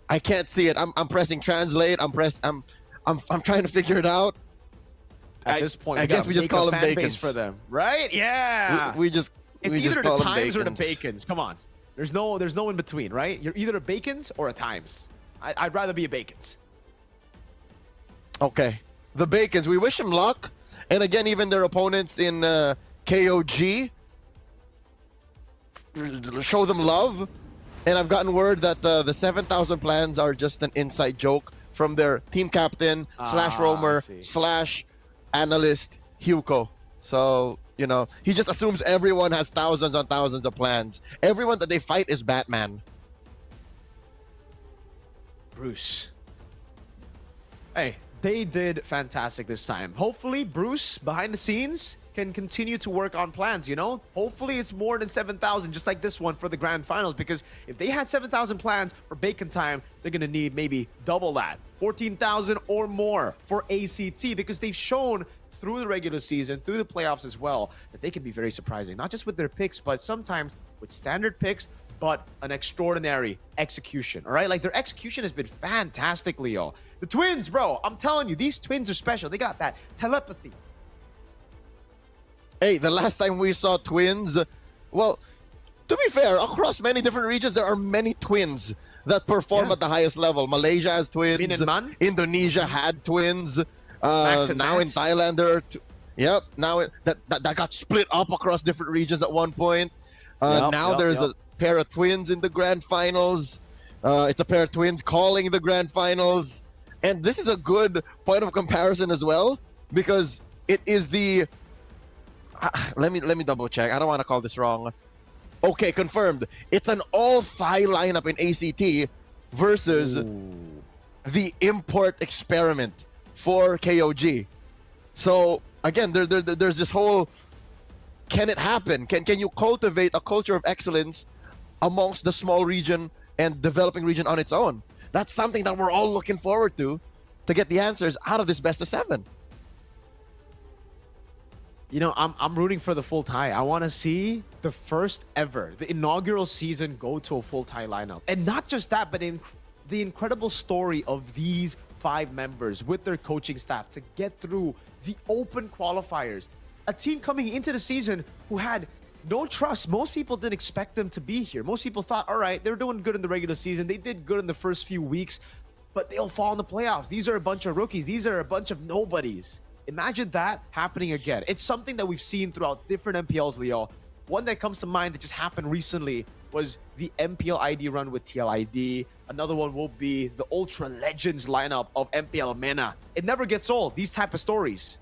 I can't see it. I'm pressing translate. I'm trying to figure it out. At this point, I guess we just call them Bacons for them, right? Yeah. We just either call the them Times or the Bacons. Bacons. Come on. There's no in between, right? You're either a Bacons or a Times. I'd rather be a Bacons. Okay. The Bacons, we wish them luck. And again, even their opponents in KOG, show them love. And I've gotten word that the 7,000 plans are just an inside joke from their team captain / roamer / analyst, Hugo. So, you know, he just assumes everyone has thousands on thousands of plans. Everyone that they fight is Batman. Bruce. Hey, they did fantastic this time. Hopefully, Bruce, behind the scenes, can continue to work on plans, you know? Hopefully, it's more than 7,000, just like this one for the grand finals, because if they had 7,000 plans for Bacon Time, they're going to need maybe double that. 14,000 or more for ACT, because they've shown through the regular season, through the playoffs as well, that they can be very surprising, not just with their picks, but sometimes with standard picks, but an extraordinary execution, all right? Like, their execution has been fantastic, Leo. The twins, bro, I'm telling you, these twins are special. They got that telepathy. Hey, the last time we saw twins, well, to be fair, across many different regions, there are many twins that perform at the highest level. Malaysia has twins. Min and Man? Indonesia had twins. Max and now Matt? in Thailand, there are yep. Now that got split up across different regions at one point. There's a pair of twins in the grand finals. It's a pair of twins calling the grand finals. And this is a good point of comparison as well, because it is the... let me double check. I don't want to call this wrong. Okay, confirmed. It's an all-Thai lineup in ACT versus the import experiment for KOG. So, again, there's this whole... Can it happen? Can you cultivate a culture of excellence amongst the small region and developing region on its own? That's something that we're all looking forward to get the answers out of this best of 7. you know, I'm rooting for the full tie. I want to see the first ever, the inaugural season go to a full tie lineup. And not just that, but the incredible story of these 5 members with their coaching staff to get through the open qualifiers. A team coming into the season who had no trust. Most people didn't expect them to be here. Most people thought, all right, they're doing good in the regular season. They did good in the first few weeks, but they'll fall in the playoffs. These are a bunch of rookies. These are a bunch of nobodies. Imagine that happening again. It's something that we've seen throughout different MPLs, Leo. One that comes to mind that just happened recently was the MPL ID run with TLID. Another one will be the Ultra Legends lineup of MPL MENA. It never gets old, these type of stories.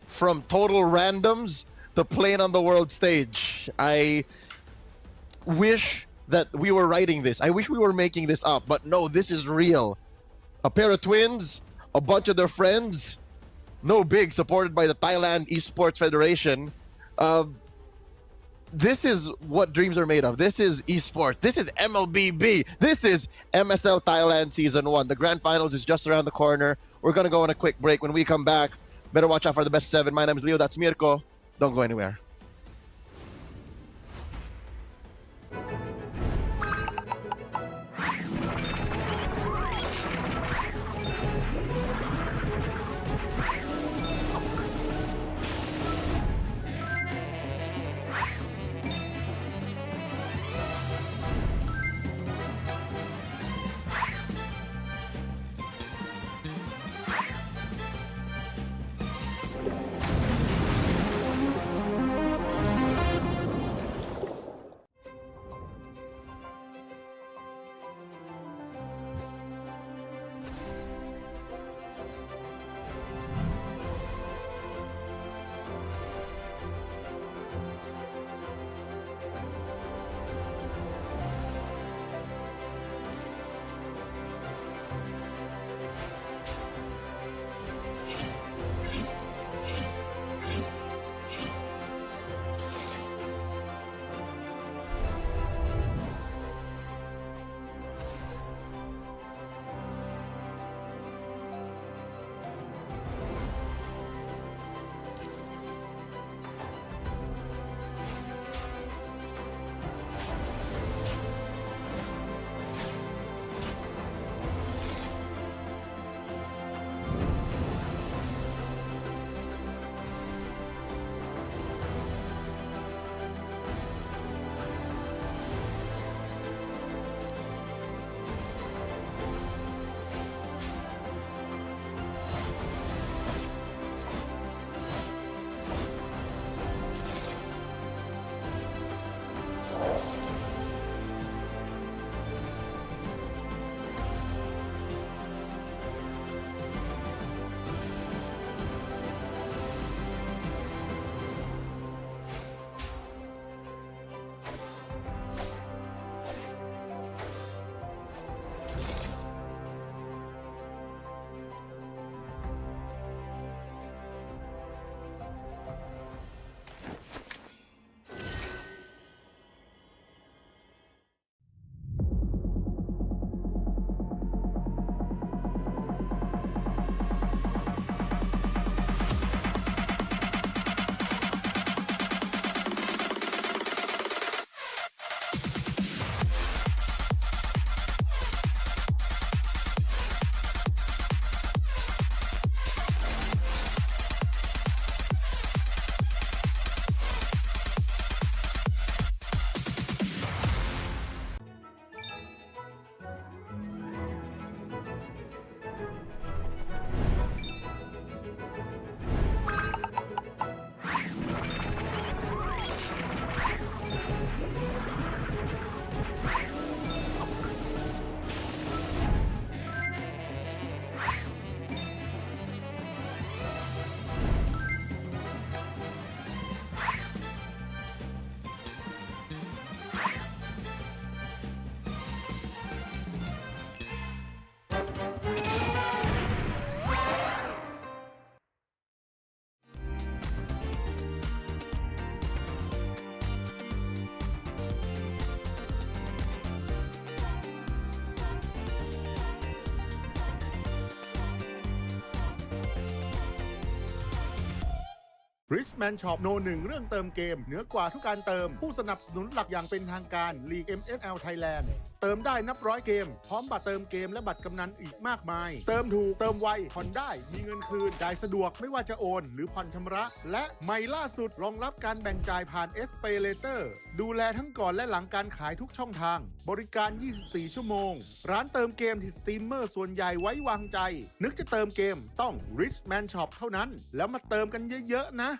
From total randoms to playing on the world stage. I wish that we were writing this. I wish we were making this up, but no, this is real. A pair of twins, a bunch of their friends, no big, supported by the Thailand Esports Federation. This is what dreams are made of. This is esports. This is MLBB. This is MSL Thailand Season 1. The grand finals is just around the corner. We're going to go on a quick break. When we come back, better watch out for the best 7. My name is Leo. That's Mirko. Don't go anywhere. Richman Shopโน1เรื่องเติมเกมเหนือกว่าทุกการเติมผู้สนับสนุนหลักอย่างเป็นทางการ League MSL Thailand เติมได้นับร้อยเกมพร้อมบัตรเติมเกมและบัตรกำนันอีกมากมาย เติมถูกเติมไวผ่อนได้มีเงินคืนจ่ายสะดวกไม่ว่าจะโอนหรือผ่อนชำระและใหม่ล่าสุดรองรับการแบ่งจ่ายผ่าน SPay Later ดูแลทั้งก่อนและหลังการขายทุกช่องทางบริการ 24 ชั่วโมงร้านเติมเกมที่สตรีมเมอร์ส่วนใหญ่ไว้วางใจนึกจะเติมเกมต้อง Richman Shop เท่านั้นแล้วมาเติมกันเยอะๆนะ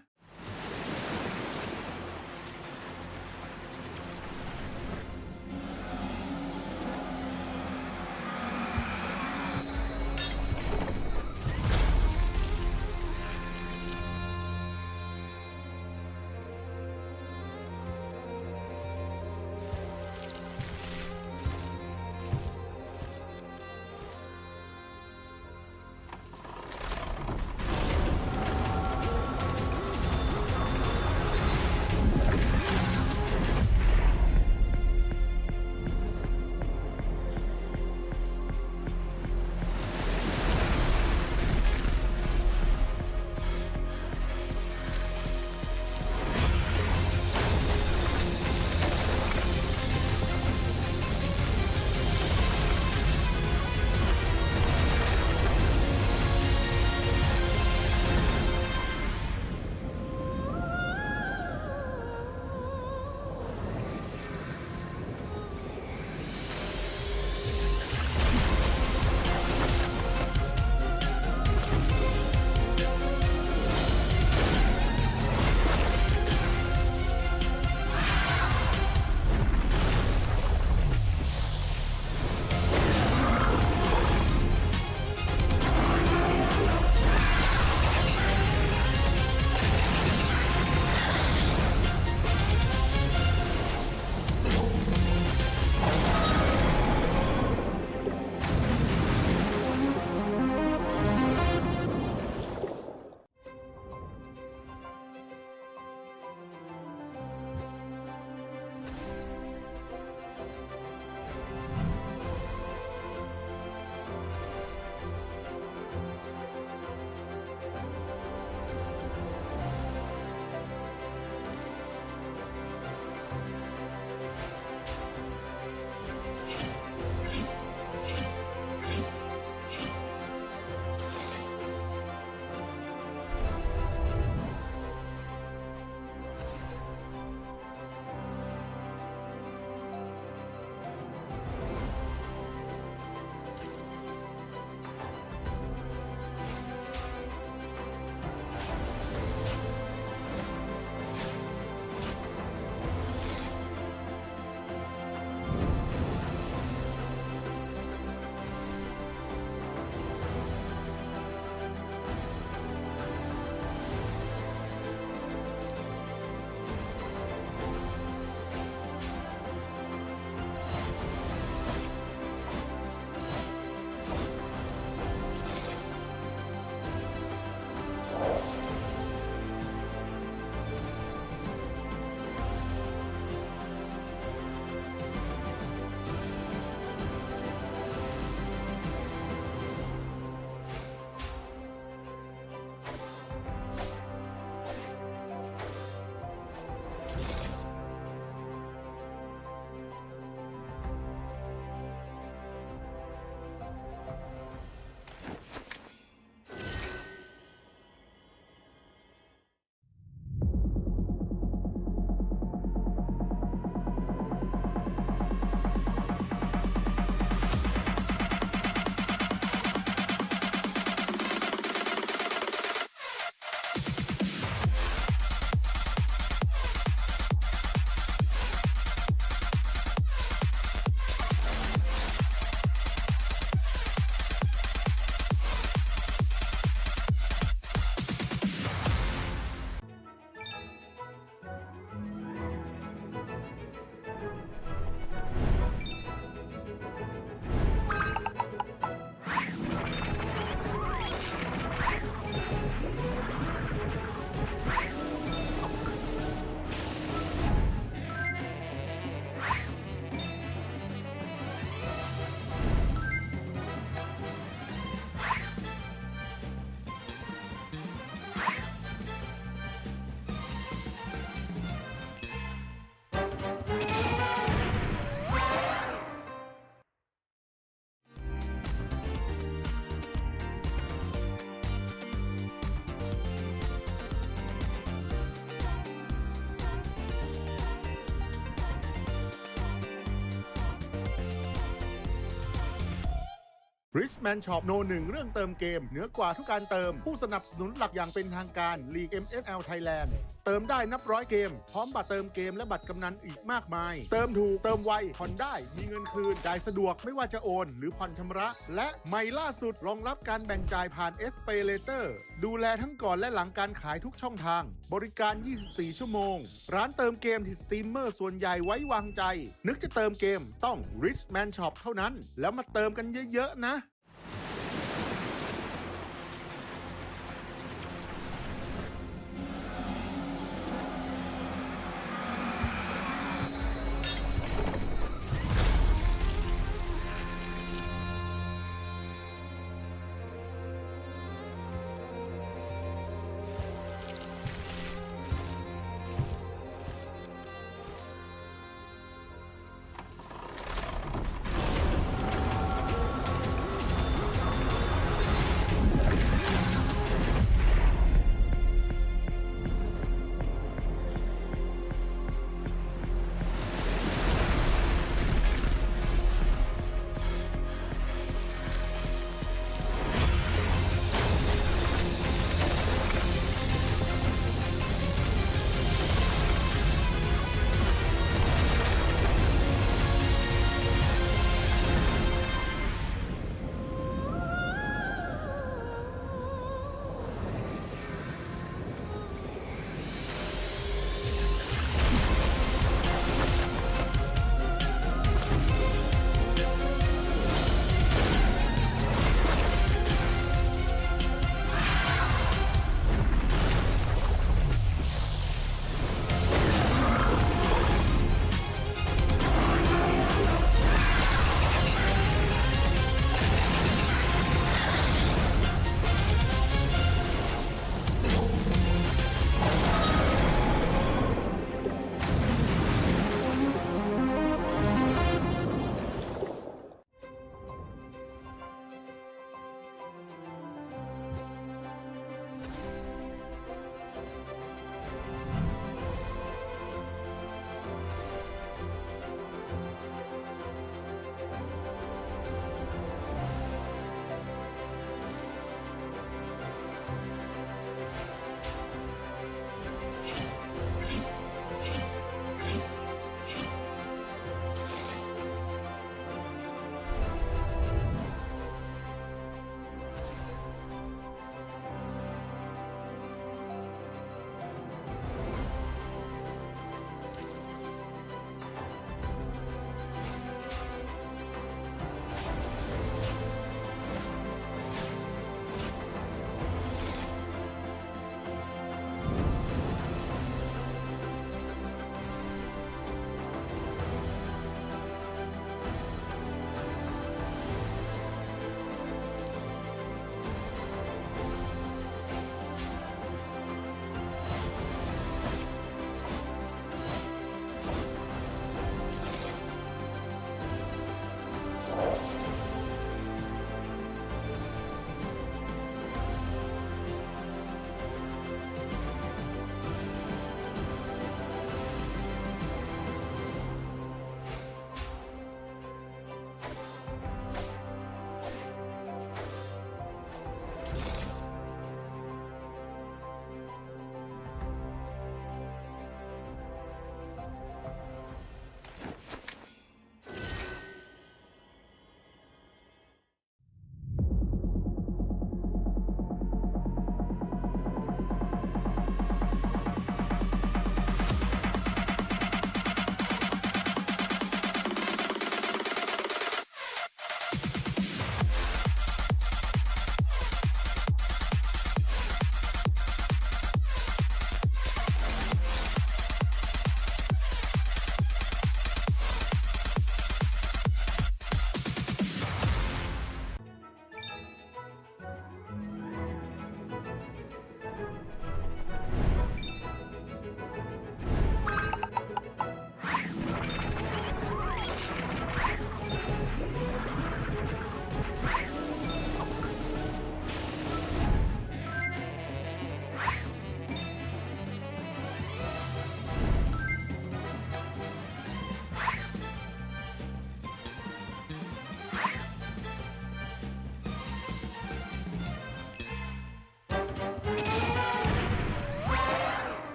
Richman Shop โนหนึ่งเรื่องเติมเกมเหนือกว่าทุกการเติมผู้สนับสนุนหลักอย่างเป็นทางการ League MSL Thailand เติมได้นับร้อยเกมพร้อมบัตรเติมเกมและบัตรกำนันอีกมากมาย เติมถูกเติมไวผ่อนได้มีเงินคืนจ่ายสะดวกไม่ว่าจะโอนหรือผ่อนชำระ และใหม่ล่าสุดรองรับการแบ่งจ่ายผ่าน SPayLater ดูแลทั้งก่อนและหลังการขายทุกช่องทางบริการ 24 ชั่วโมงร้านเติมเกมที่สตรีมเมอร์ส่วนใหญ่ไว้วางใจนึกจะเติมเกมต้อง Richman Shop เท่านั้นแล้วมาเติมกันเยอะๆนะ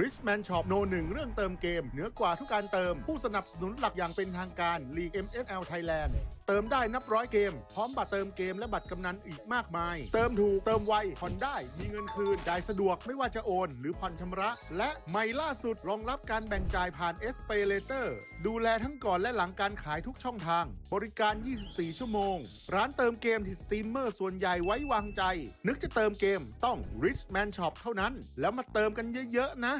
Richman Shop โน1เรื่องเติมเกมเหนือกว่าทุกการเติมผู้สนับสนุนหลักอย่างเป็นทางการลีก MSL Thailand เติมได้นับร้อยเกมพร้อมบัตรเติมเกมและบัตรกำนันอีกมากมายเติมถูกเติมไวผ่อนได้มีเงินคืนจ่ายสะดวกไม่ว่าจะโอนหรือผ่อนชำระและใหม่ล่าสุดรองรับการแบ่งจ่ายผ่าน SPayLater ดูแลทั้งก่อนและหลังการขายทุกช่องทางบริการ 24 ชั่วโมงร้านเติมเกมที่สตรีมเมอร์ส่วนใหญ่ไว้วางใจนึกจะเติมเกมต้อง Richman Shop เท่านั้นแล้วมาเติมกันเยอะๆนะ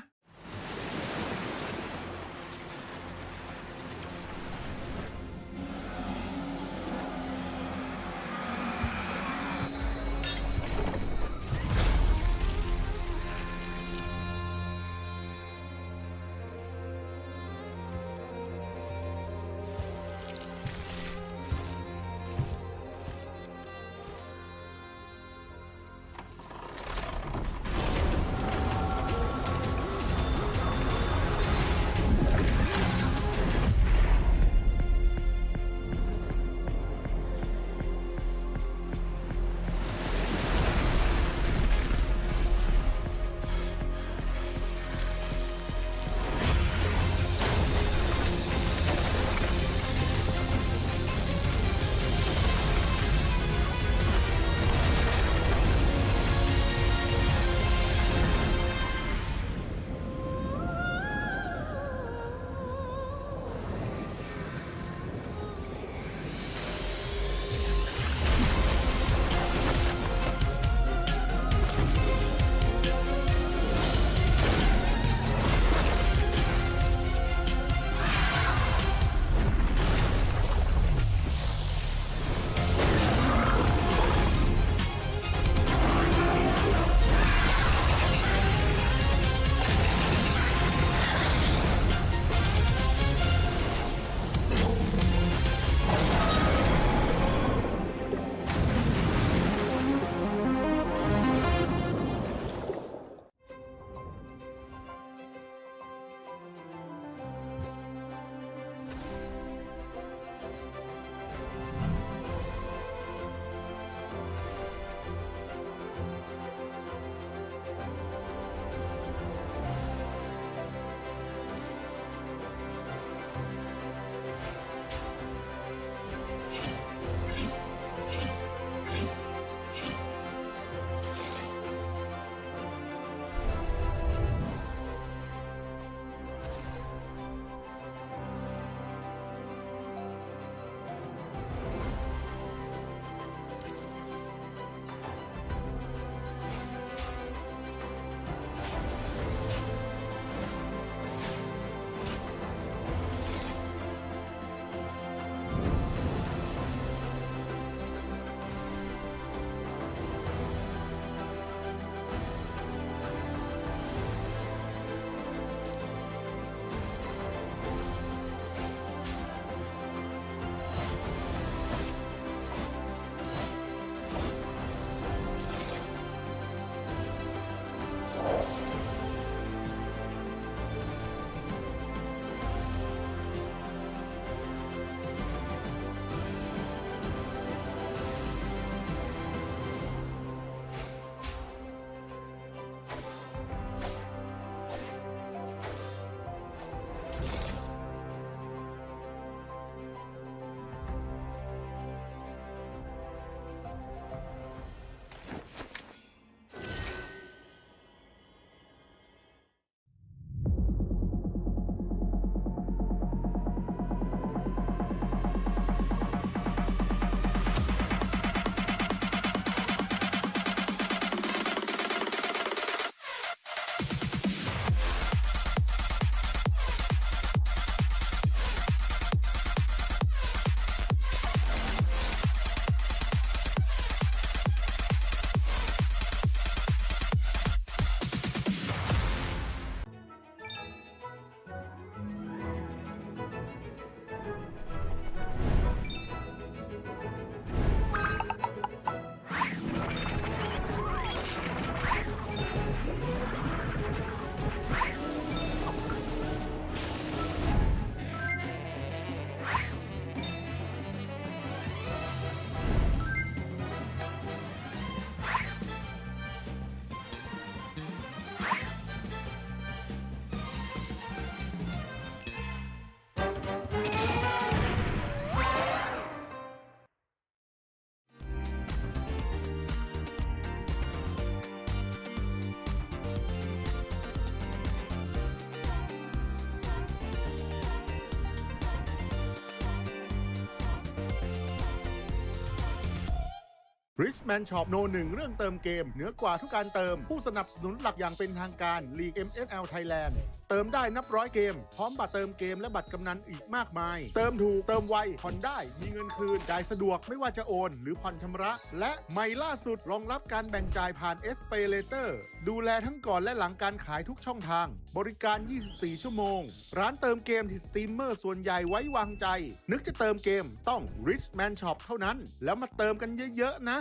Richman Shop No 1 เรื่องเติมเกมเหนือกว่าทุกการเติมผู้สนับสนุนหลักอย่างเป็นทางการ League MSL Thailand เติมได้นับร้อยเกมพร้อมบัตรเติมเกมและบัตรกำนันอีกมากมายเติมถูกเติมไวผ่อนได้มีเงินคืนจ่ายสะดวกไม่ว่าจะโอนหรือผ่อนชำระและใหม่ล่าสุดรองรับการแบ่งจ่ายผ่าน SPayLater ดูแลทั้งก่อนและหลังการขายทุกช่องทางบริการ 24 ชั่วโมงร้านเติมเกมที่สตรีมเมอร์ส่วนใหญ่ไว้วางใจนึกจะเติมเกมต้อง Richman Shop เท่านั้นแล้วมาเติมกันเยอะๆนะ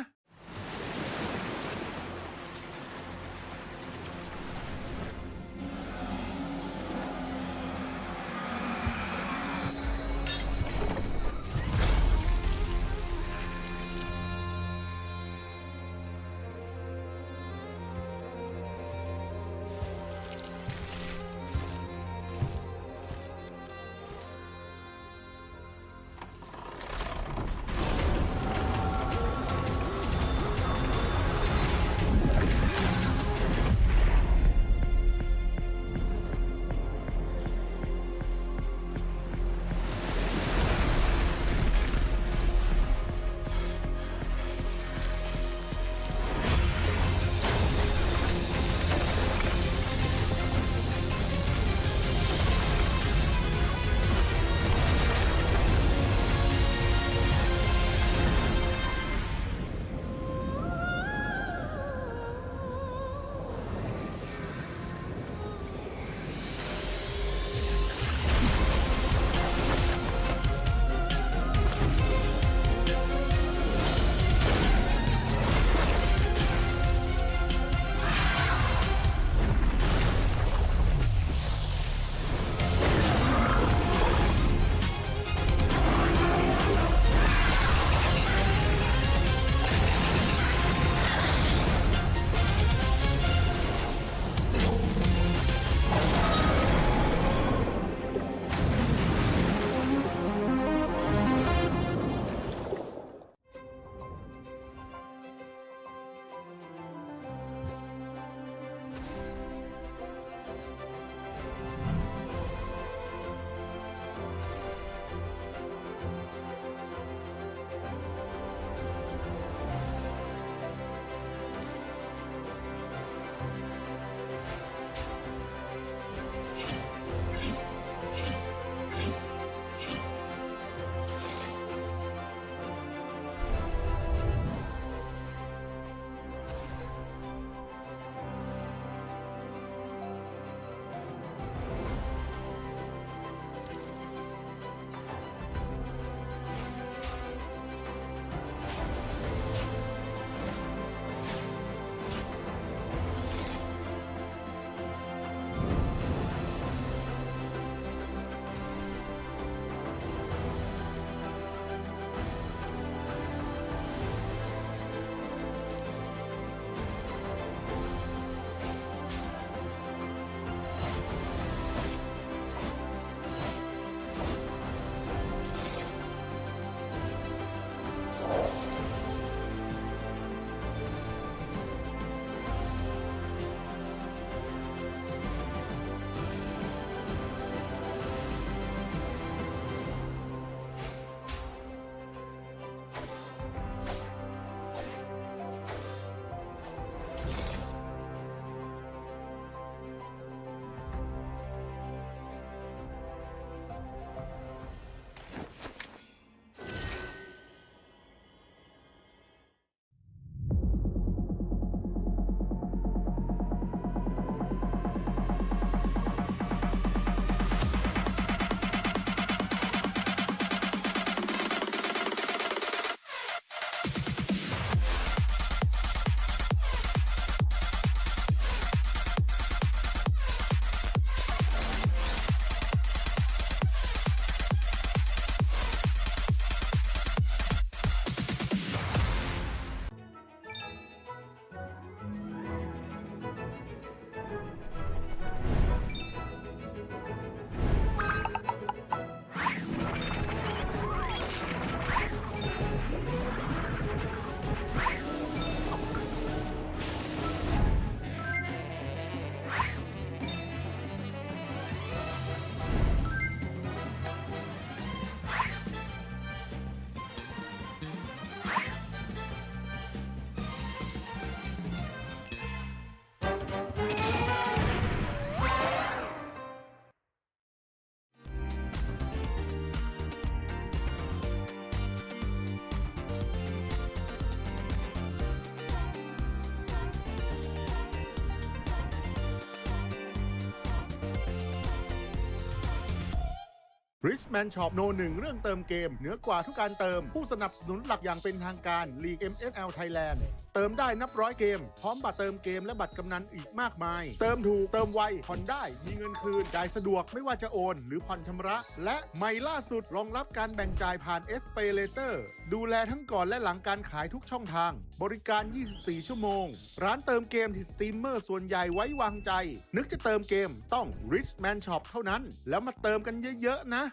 Richman Shop No 1เรื่องเติมเกมเหนือกว่าทุกการเติมผู้สนับสนุนหลักอย่างเป็นทางการ League MSL Thailand เติมได้นับร้อยเกมพร้อมบัตรเติมเกมและบัตรกำนันอีกมากมายเติมถูกเติมไวผ่อนได้มีเงินคืนจ่ายสะดวกไม่ว่าจะโอนหรือผ่อนชำระและใหม่ล่าสุดรองรับการแบ่งจ่ายผ่าน SPayLater ดูแลทั้งก่อนและหลังการขายทุกช่องทางบริการ 24 ชั่วโมงร้านเติมเกมที่สตรีมเมอร์ส่วนใหญ่ไว้วางใจนึกจะเติมเกมต้อง Richman Shop เท่านั้นแล้วมาเติมกันเยอะๆนะ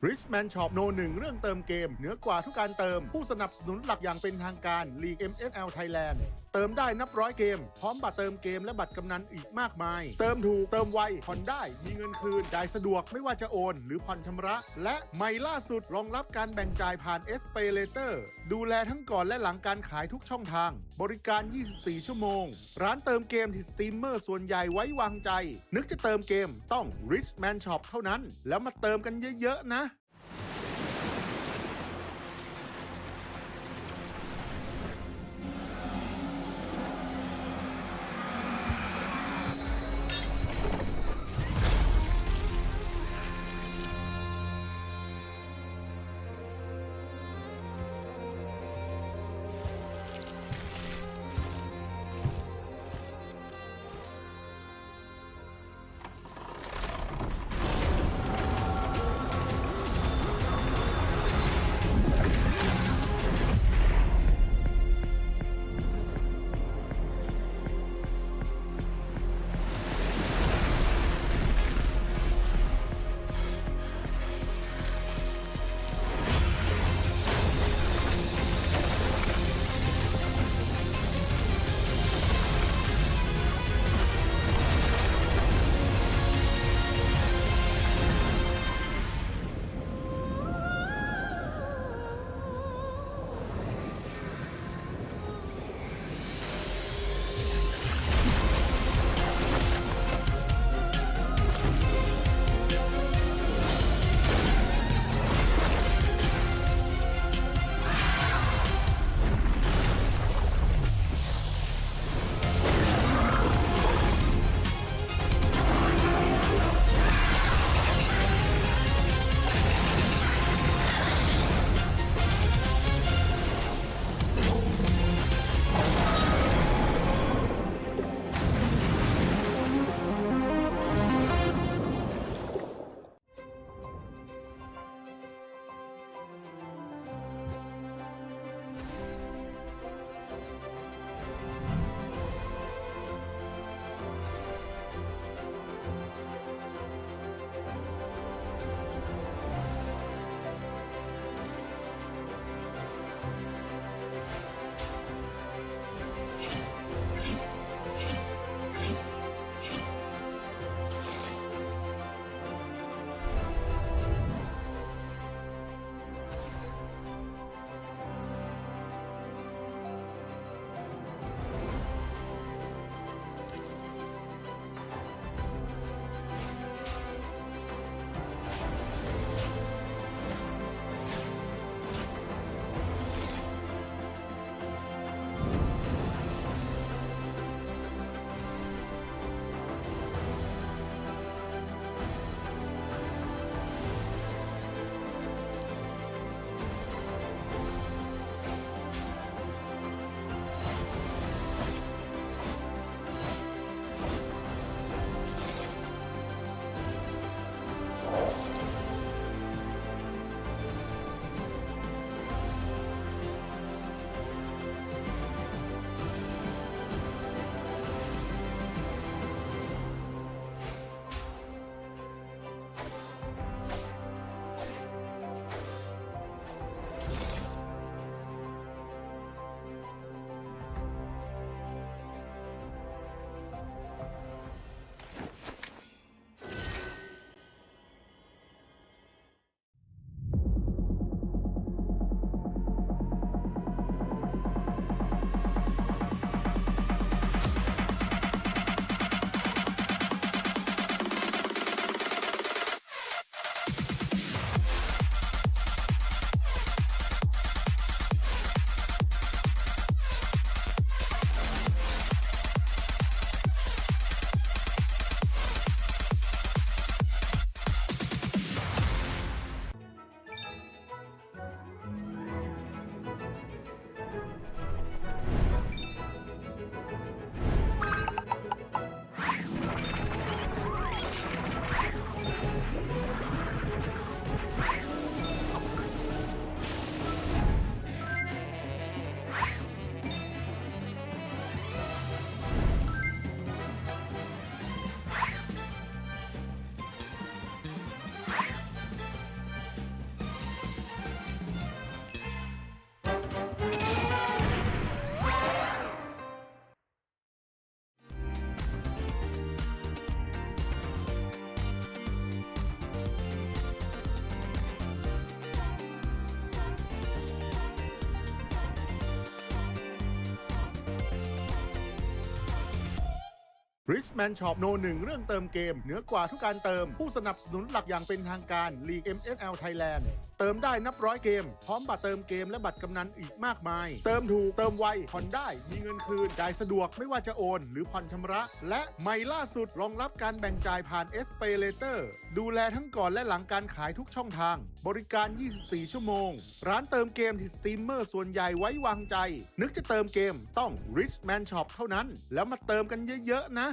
Richman Shop โนหนึ่งเรื่องเติมเกมเหนือกว่าทุกการเติมผู้สนับสนุนหลักอย่างเป็นทางการ League MSL Thailand เติมได้นับร้อยเกมพร้อมบัตรเติมเกมและบัตรกำนันอีกมากมาย เติมถูกเติมไวผ่อนได้มีเงินคืนจ่ายสะดวกไม่ว่าจะโอนหรือผ่อนชำระและใหม่ล่าสุดรองรับการแบ่งจ่ายผ่าน SPayLater ดูแลทั้งก่อนและหลังการขายทุกช่องทางบริการ 24 ชั่วโมงร้านเติมเกมที่สตรีมเมอร์ส่วนใหญ่ไว้วางใจนึกจะเติมเกมต้อง Richman Shop เท่านั้นแล้วมาเติมกันเยอะๆนะ Richman Shop No 1 เรื่องเติมเกมเหนือกว่าทุกการเติมผู้สนับสนุนหลักอย่างเป็นทางการ League MSL Thailand เติมได้นับร้อยเกมพร้อมบัตรเติมเกมและบัตรกำนันอีกมากมายเติมถูกเติมไวผ่อนได้มีเงินคืนจ่ายสะดวกไม่ว่าจะโอนหรือผ่อนชำระและใหม่ล่าสุดรองรับการแบ่งจ่ายผ่าน SPay Later ดูแลทั้งก่อนและหลังการขายทุกช่องทางบริการ 24 ชั่วโมงร้านเติมเกมที่สตรีมเมอร์ส่วนใหญ่ไว้วางใจนึกจะเติมเกมต้อง Richman Shop เท่านั้นแล้วมาเติมกันเยอะๆนะ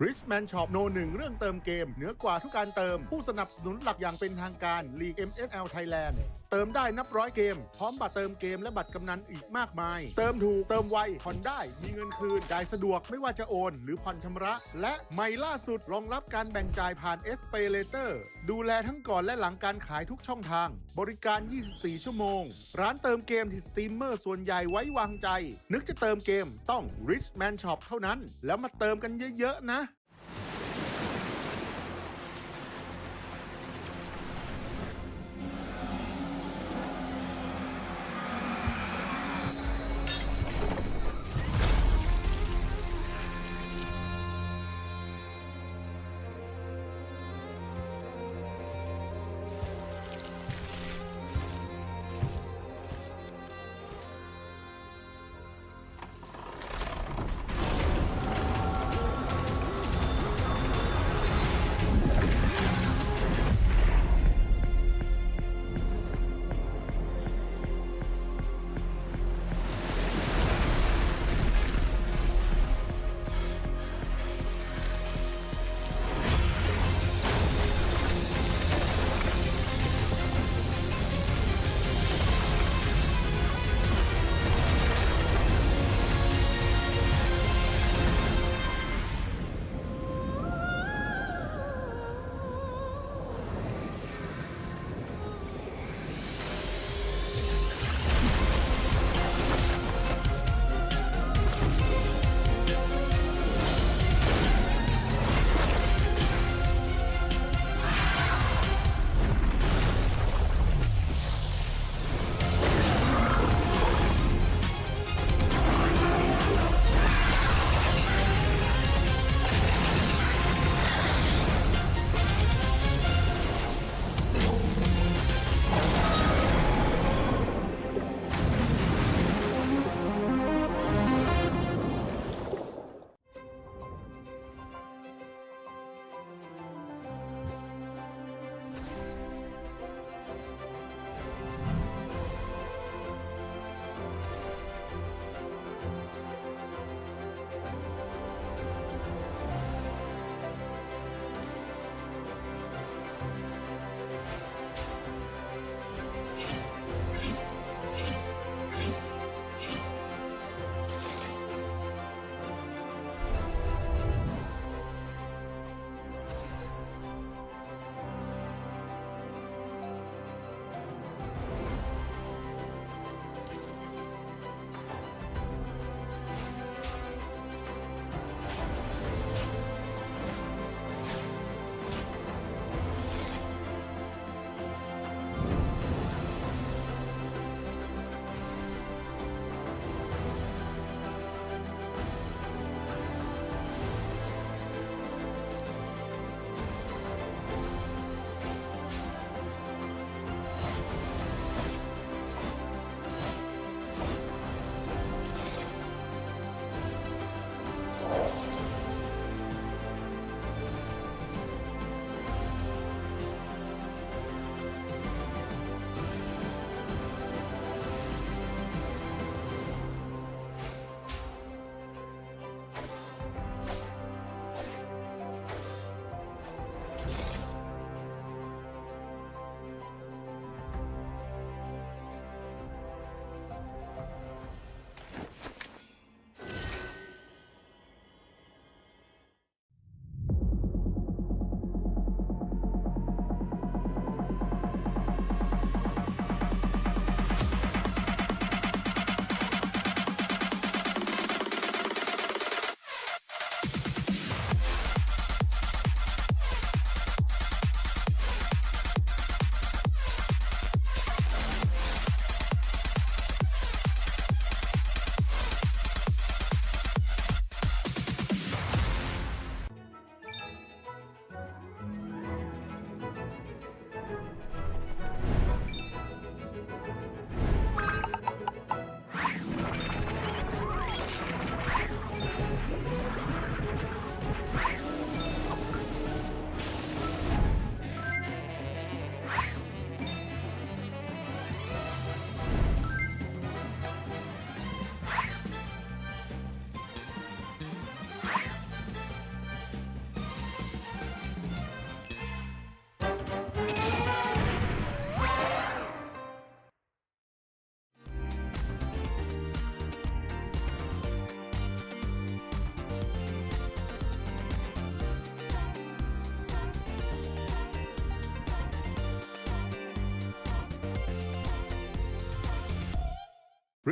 Richman Shop No 1 เรื่องเติมเกมเหนือกว่าทุกการเติมผู้สนับสนุนหลักอย่างเป็นทางการ League MSL Thailand เติมได้นับร้อยเกมพร้อมบัตรเติมเกมและบัตรกำนันอีกมากมาย เติมถูกเติมไวผ่อนได้มีเงินคืนจ่ายสะดวกไม่ว่าจะโอนหรือผ่อนชำระและใหม่ล่าสุดรองรับการแบ่งจ่ายผ่าน SPayLater ดูแลทั้งก่อนและหลังการขายทุกช่องทางบริการ 24 ชั่วโมงร้านเติมเกมที่สตรีมเมอร์ส่วนใหญ่ไว้วางใจนึกจะเติมเกมต้อง Richman Shop เท่านั้นแล้วมาเติมกันเยอะๆนะ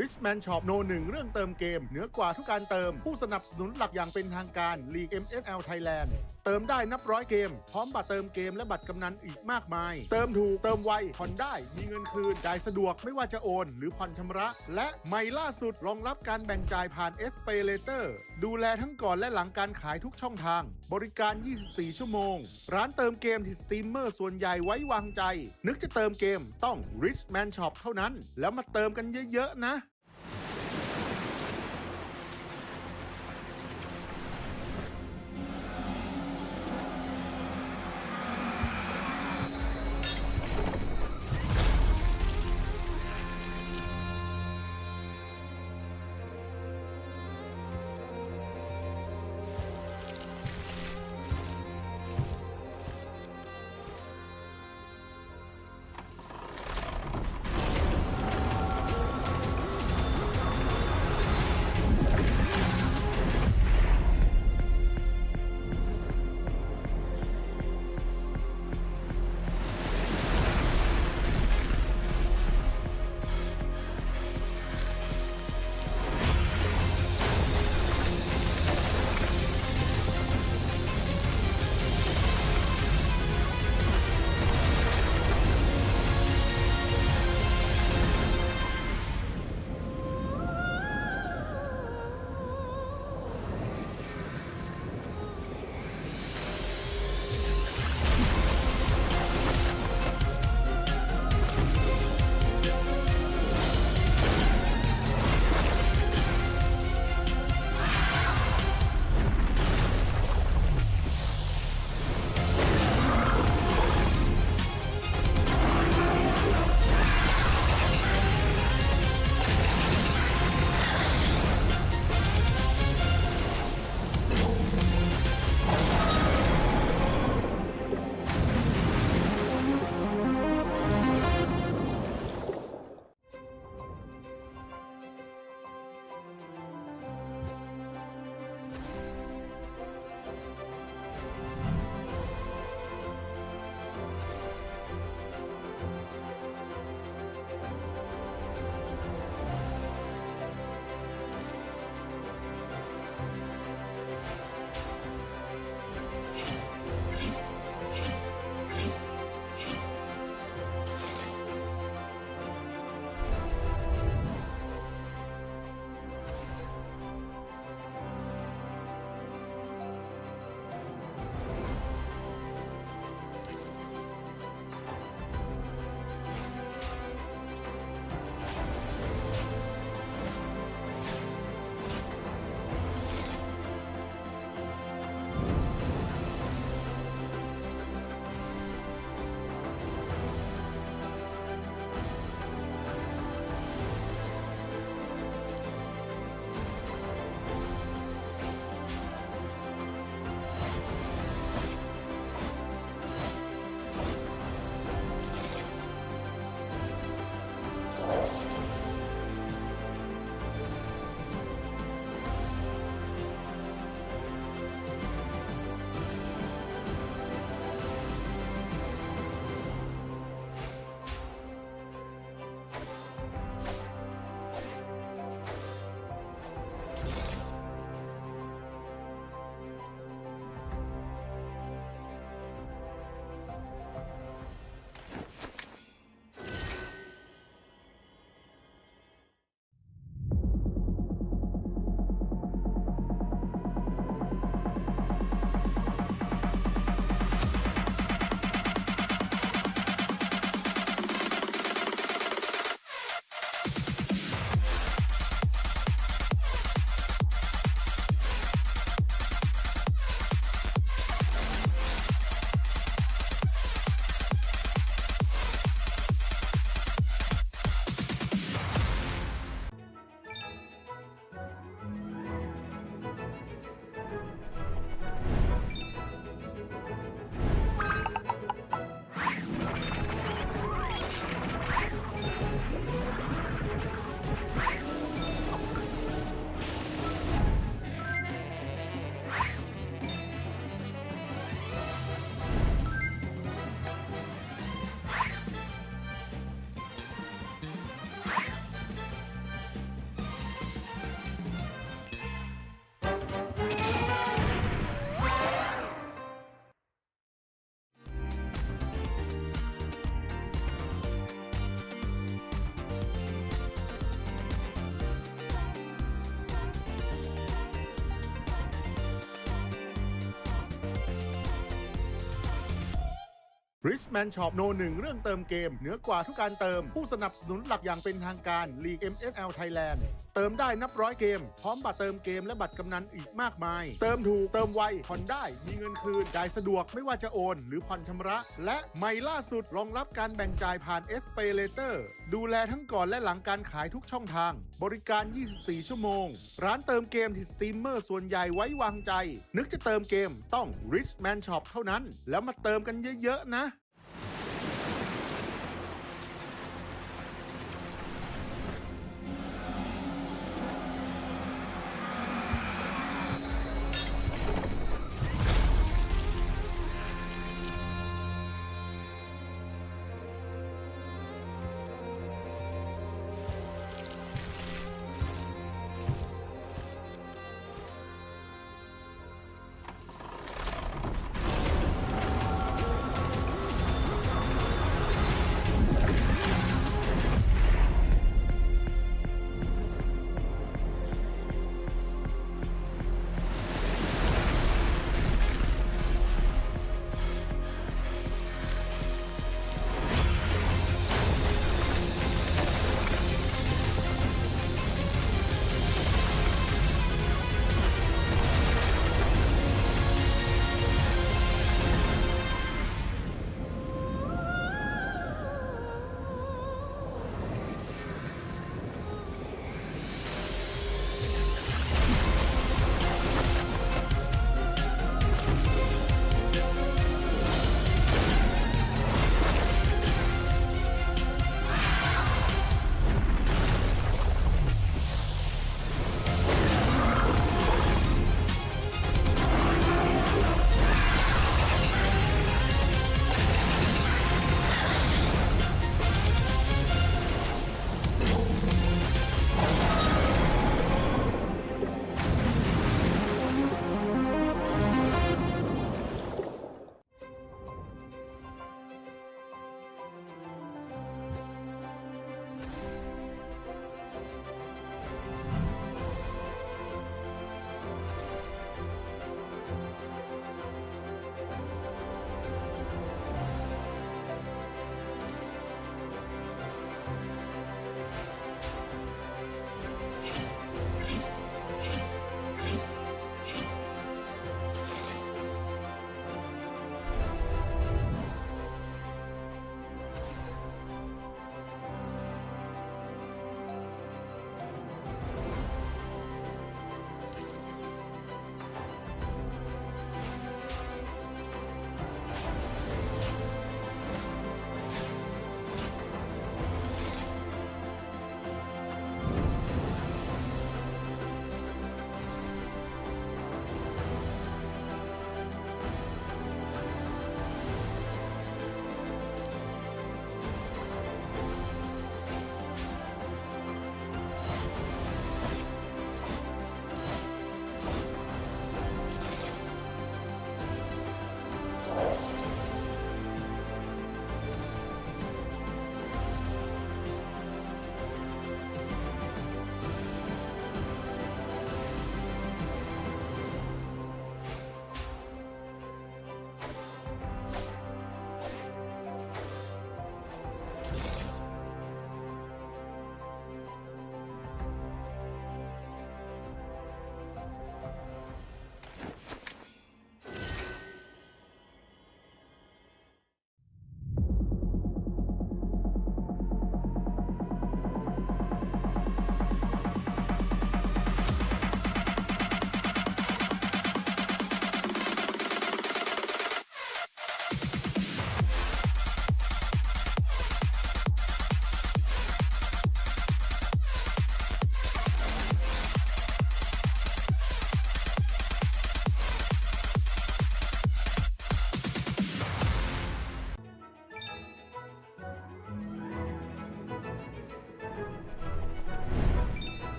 Richman Shop No 1 เรื่องเติมเกมเหนือกว่าทุกการเติมผู้สนับสนุนหลักอย่างเป็นทางการ League MSL Thailand เติมได้นับร้อยเกมพร้อมบัตรเติมเกมและบัตรกำนันอีกมากมาย เติมถูกเติมไวผ่อนได้มีเงินคืนจ่ายสะดวกไม่ว่าจะโอนหรือผ่อนชำระ และใหม่ล่าสุดรองรับการแบ่งจ่ายผ่าน SPay Later ดูแลทั้งก่อนและหลังการขายทุกช่องทางบริการ 24 ชั่วโมงร้านเติมเกมที่สตรีมเมอร์ส่วนใหญ่ไว้วางใจนึกจะเติมเกมต้อง Richman Shop เท่านั้นแล้วมาเติมกันเยอะๆนะ Richman Shop No 1 เรื่องเติมเกมเหนือกว่าทุกการเติมผู้สนับสนุนหลักอย่างเป็นทางการ League MSL Thailand เติมได้นับร้อยเกมพร้อมบัตรเติมเกมและบัตรกำนันอีกมากมาย เติมถูกเติมไวผ่อนได้มีเงินคืนจ่ายสะดวกไม่ว่าจะโอนหรือผ่อนชำระ และใหม่ล่าสุดรองรับการแบ่งจ่ายผ่าน SPay Later ดูแลทั้งก่อนและหลังการขายทุกช่องทางบริการ 24 ชั่วโมงร้านเติมเกมที่สตรีมเมอร์ส่วนใหญ่ไว้วางใจนึกจะเติมเกมต้อง Richman Shop เท่านั้นแล้วมาเติมกันเยอะๆนะ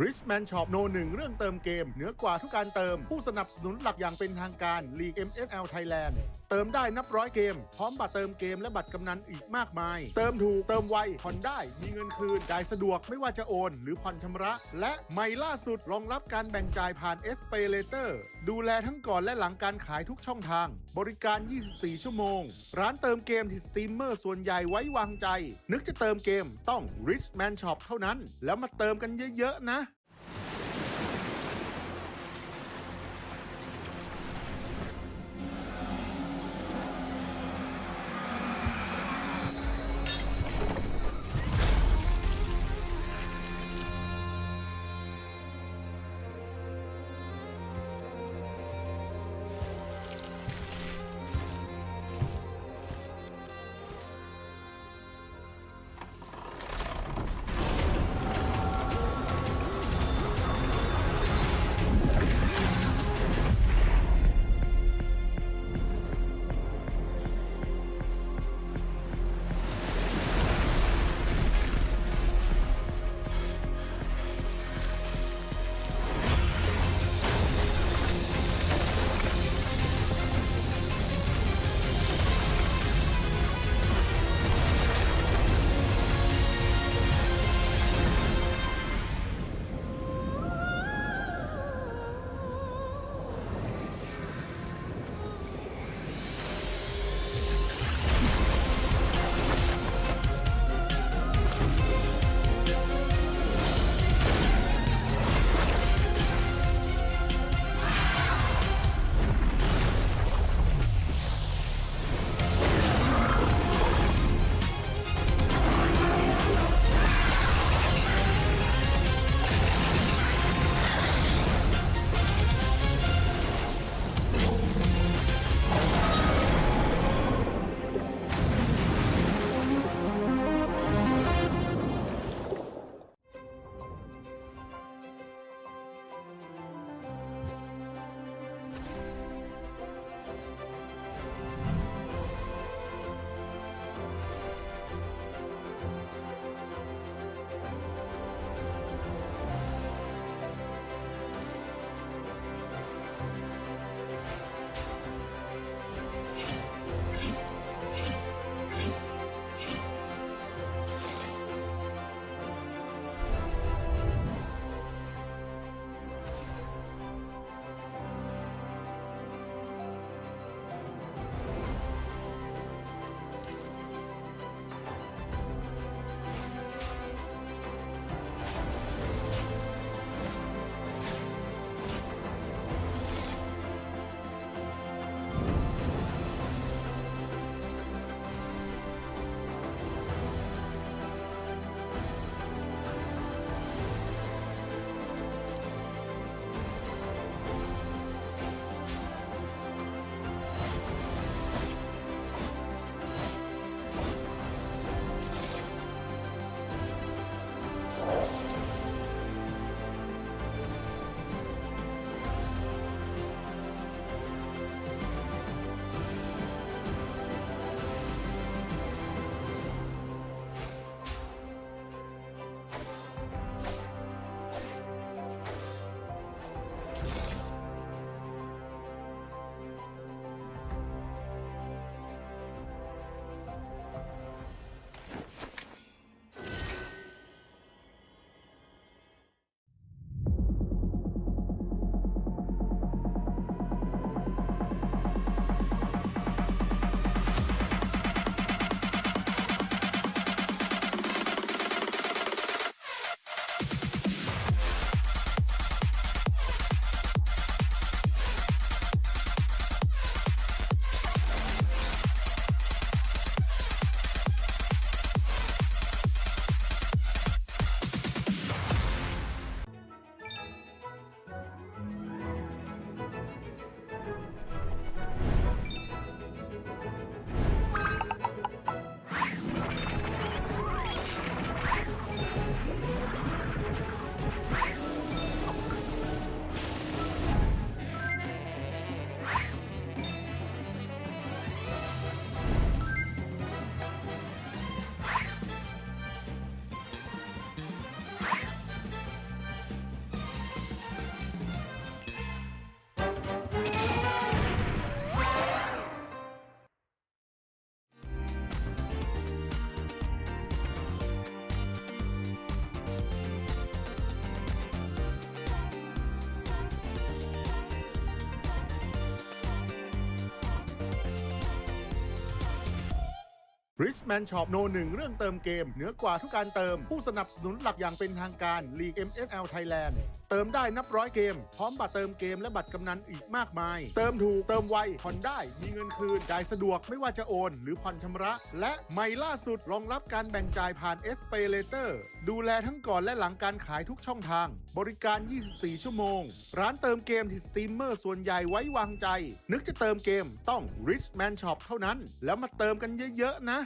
Richman Shop No 1 เรื่องเติมเกมเหนือกว่าทุกการเติมผู้สนับสนุนหลักอย่างเป็นทางการ League MSL Thailand เติมได้นับร้อยเกมพร้อมบัตรเติมเกมและบัตรกำนันอีกมากมายเติมถูกเติมไวผ่อนได้มีเงินคืนจ่ายสะดวกไม่ว่าจะโอนหรือผ่อนชำระและใหม่ล่าสุดรองรับการแบ่งจ่ายผ่าน SPayLater ดูแลทั้งก่อนและหลังการขายทุกช่องทางบริการ 24 ชั่วโมงร้านเติมเกมที่สตรีมเมอร์ส่วนใหญ่ไว้วางใจนึกจะเติมเกมต้อง Richman Shop เท่านั้นแล้วมาเติมกันเยอะๆนะ Richman Shop No 1 เรื่องเติมเกมเหนือกว่าทุกการเติมผู้สนับสนุนหลักอย่างเป็นทางการ League MSL Thailand เติมได้นับร้อยเกมพร้อมบัตรเติมเกมและบัตรกำนันอีกมากมาย เติมถูกเติมไวผ่อนได้มีเงินคืนจ่ายสะดวกไม่ว่าจะโอนหรือผ่อนชำระ และใหม่ล่าสุดรองรับการแบ่งจ่ายผ่าน SPay Later ดูแลทั้งก่อนและหลังการขายทุกช่องทางบริการ 24 ชั่วโมงร้านเติมเกมที่สตรีมเมอร์ส่วนใหญ่ไว้วางใจนึกจะเติมเกมต้อง Richman Shop เท่านั้นแล้วมาเติมกันเยอะๆนะ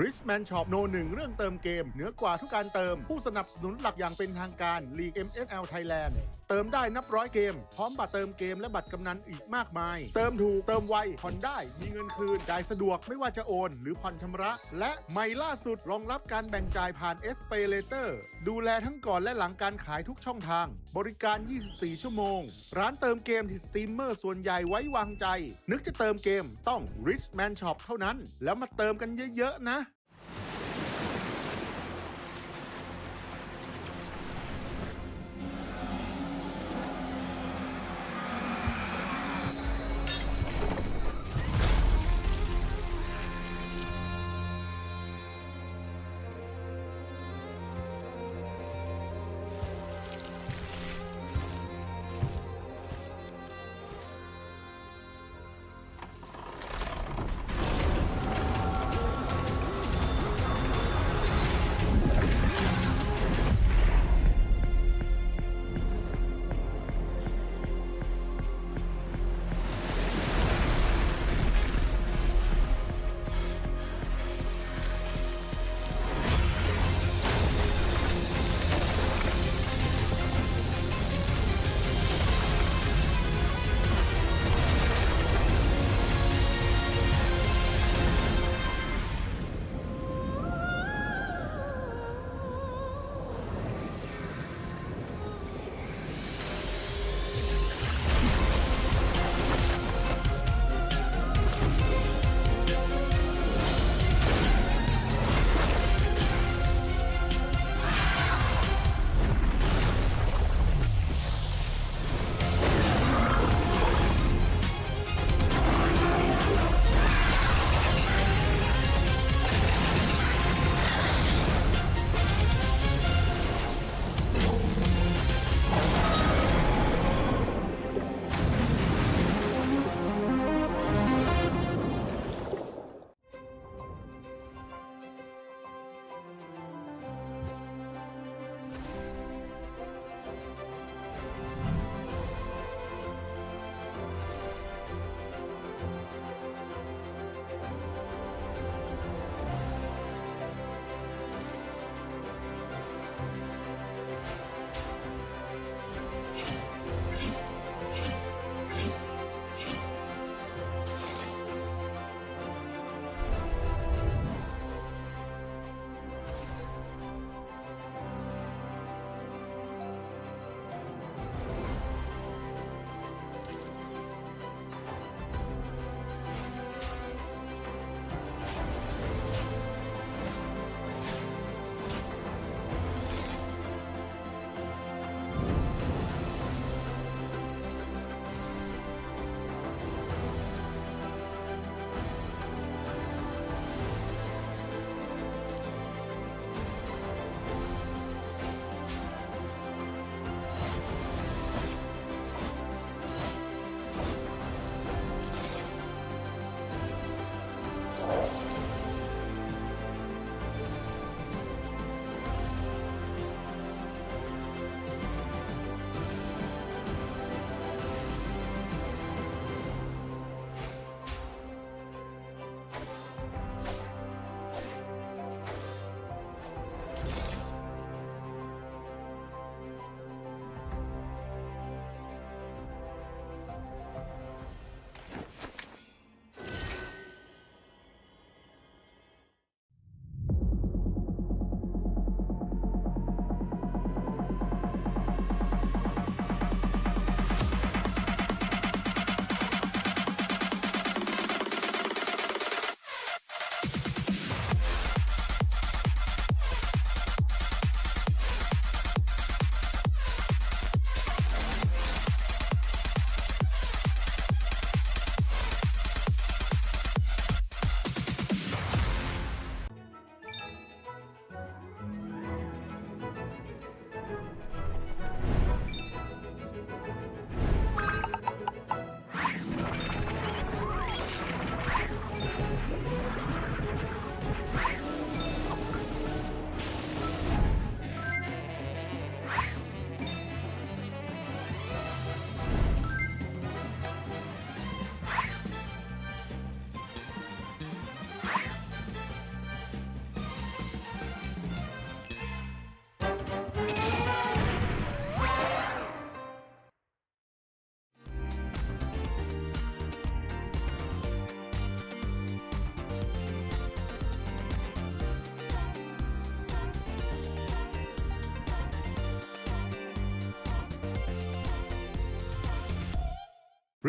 Richman Shop No 1 เรื่องเติมเกมเหนือกว่าทุกการเติมผู้สนับสนุนหลักอย่างเป็นทางการ League MSL Thailand เติมได้นับร้อยเกมพร้อมบัตรเติมเกมและบัตรกำนันอีกมากมายเติมถูกเติมไวผ่อนได้มีเงินคืนจ่ายสะดวกไม่ว่าจะโอนหรือผ่อนชำระและใหม่ล่าสุดรองรับการแบ่งจ่ายผ่าน SPayLater ดูแลทั้งก่อนและหลังการขายทุกช่องทางบริการ 24 ชั่วโมงร้านเติมเกมที่สตรีมเมอร์ส่วนใหญ่ไว้วางใจนึกจะเติมเกมต้อง Richman Shop เท่านั้นแล้วมาเติมกันเยอะๆนะ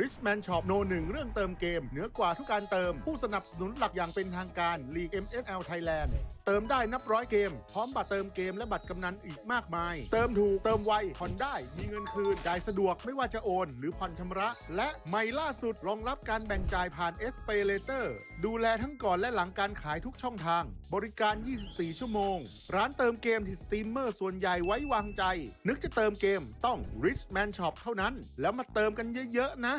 Richman Shop No 1 เรื่องเติมเกมเหนือกว่าทุกการเติมผู้สนับสนุนหลักอย่างเป็นทางการ League MSL Thailand เติมได้นับร้อยเกมพร้อมบัตรเติมเกมและบัตรกำนันอีกมากมาย เติมถูกเติมไวผ่อนได้มีเงินคืนจ่ายสะดวกไม่ว่าจะโอนหรือผ่อนชำระ และใหม่ล่าสุดรองรับการแบ่งจ่ายผ่าน SPay Later ดูแลทั้งก่อนและหลังการขายทุกช่องทางบริการ 24 ชั่วโมงร้านเติมเกมที่สตรีมเมอร์ส่วนใหญ่ไว้วางใจนึกจะเติมเกมต้อง Richman Shop เท่านั้นแล้วมาเติมกันเยอะๆนะ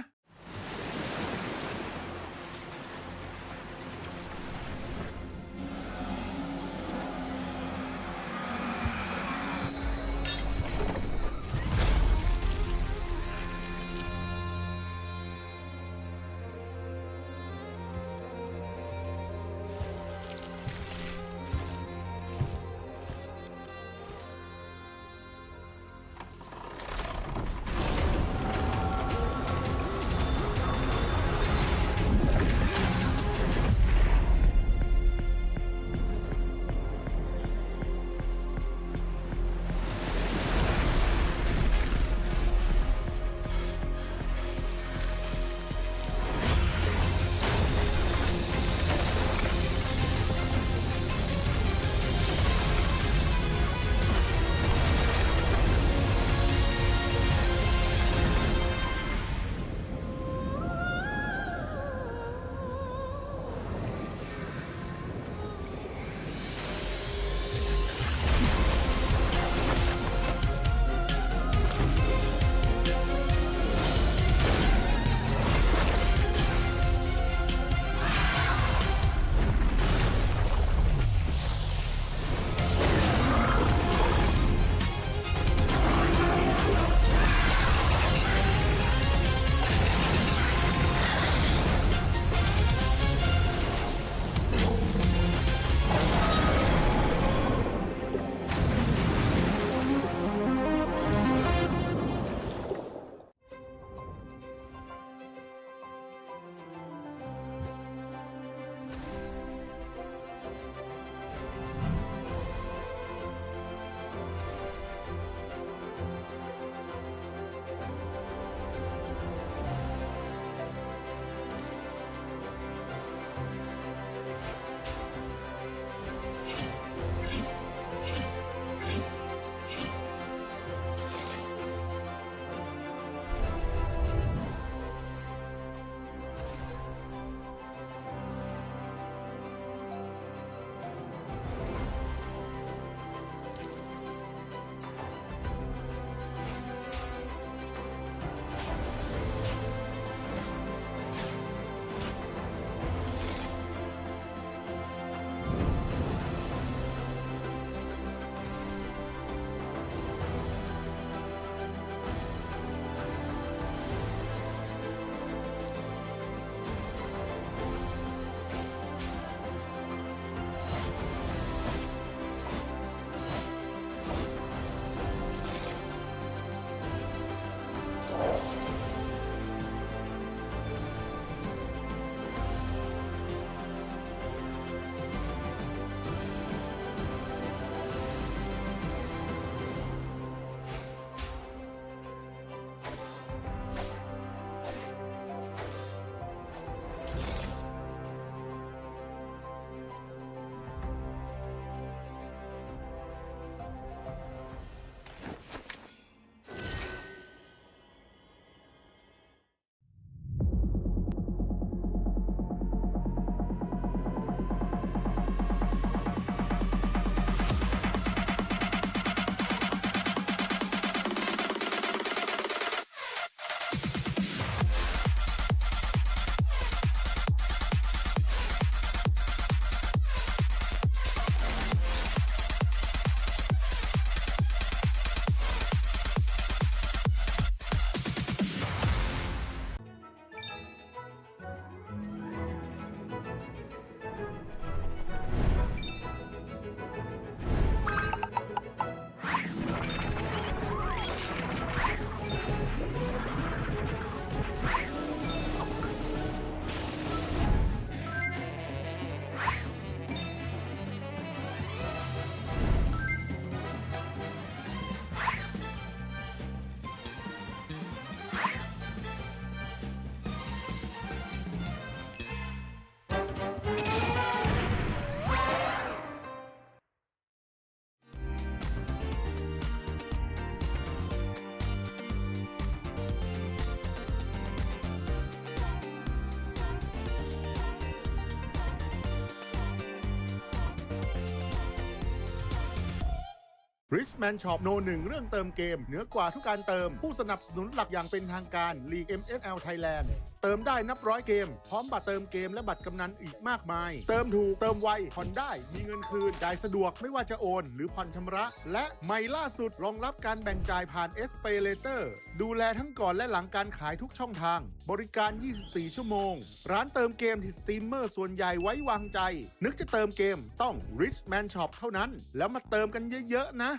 Richman Shop No 1 เรื่องเติมเกมเหนือกว่าทุกการเติมผู้สนับสนุนหลักอย่างเป็นทางการ League MSL Thailand เติมได้นับร้อยเกมพร้อมบัตรเติมเกมและบัตรกำนันอีกมากมายเติมถูกเติมไวผ่อนได้มีเงินคืนจ่ายสะดวกไม่ว่าจะโอนหรือผ่อนชำระและใหม่ล่าสุดรองรับการแบ่งจ่ายผ่าน SPay Later ดูแลทั้งก่อนและหลังการขายทุกช่องทางบริการ 24 ชั่วโมงร้านเติมเกมที่สตรีมเมอร์ส่วนใหญ่ไว้วางใจนึกจะเติมเกมต้อง Richman Shop เท่านั้นแล้วมาเติมกันเยอะๆนะ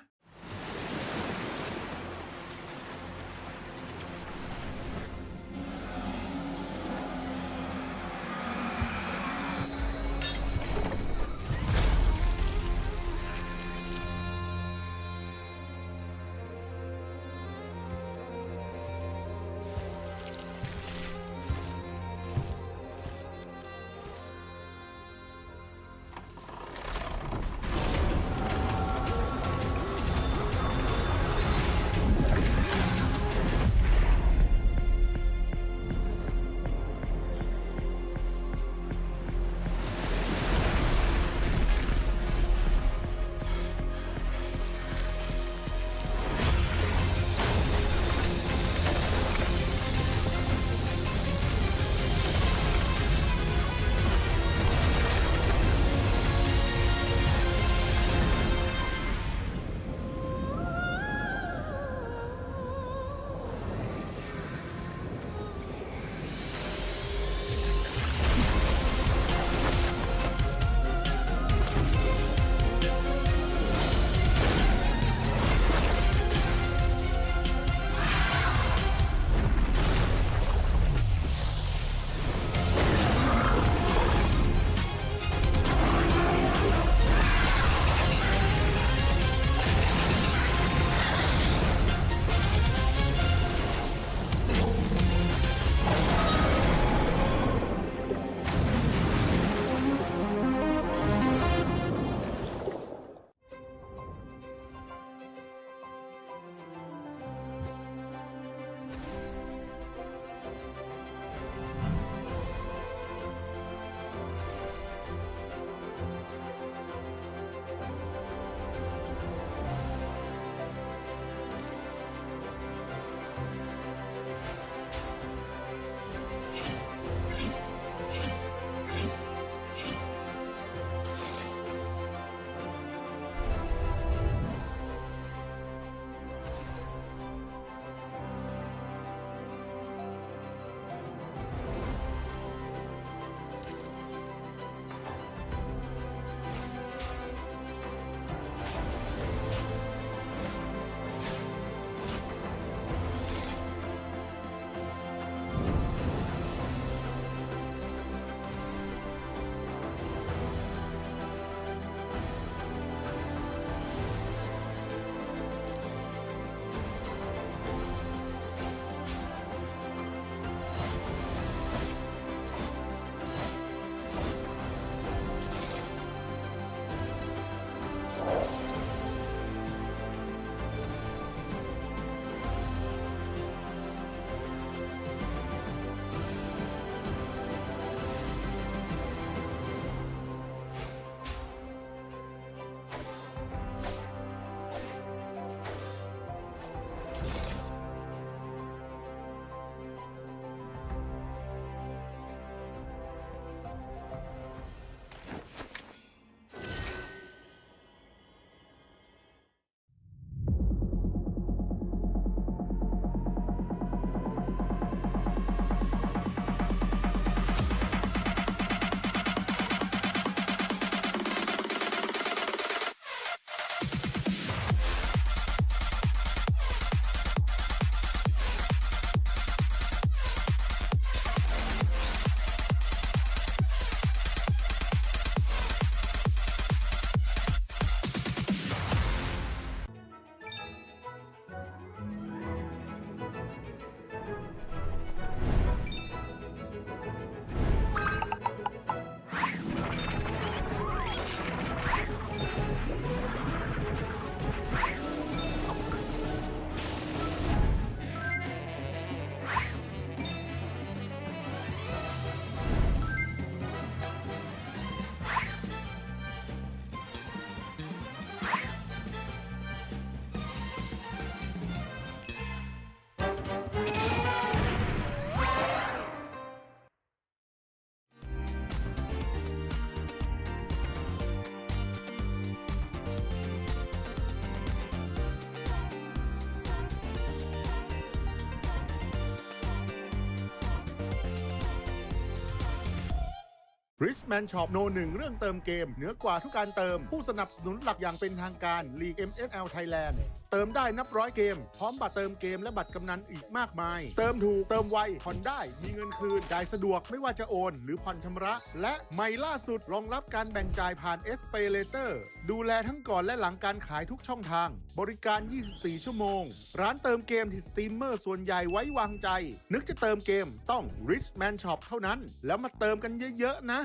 Richman Shop โนหนึ่งเรื่องเติมเกมเหนือกว่าทุกการเติมผู้สนับสนุนหลักอย่างเป็นทางการ League MSL Thailand เติมได้นับร้อยเกมพร้อมบัตรเติมเกมและบัตรกำนันอีกมากมาย เติมถูกเติมไวผ่อนได้มีเงินคืนจ่ายสะดวกไม่ว่าจะโอนหรือผ่อนชำระ และใหม่ล่าสุดรองรับการแบ่งจ่ายผ่าน SPayLater ดูแลทั้งก่อนและหลังการขายทุกช่องทางบริการ 24 ชั่วโมงร้านเติมเกมที่สตรีมเมอร์ส่วนใหญ่ไว้วางใจนึกจะเติมเกมต้อง Richman Shop เท่านั้นแล้วมาเติมกันเยอะๆนะ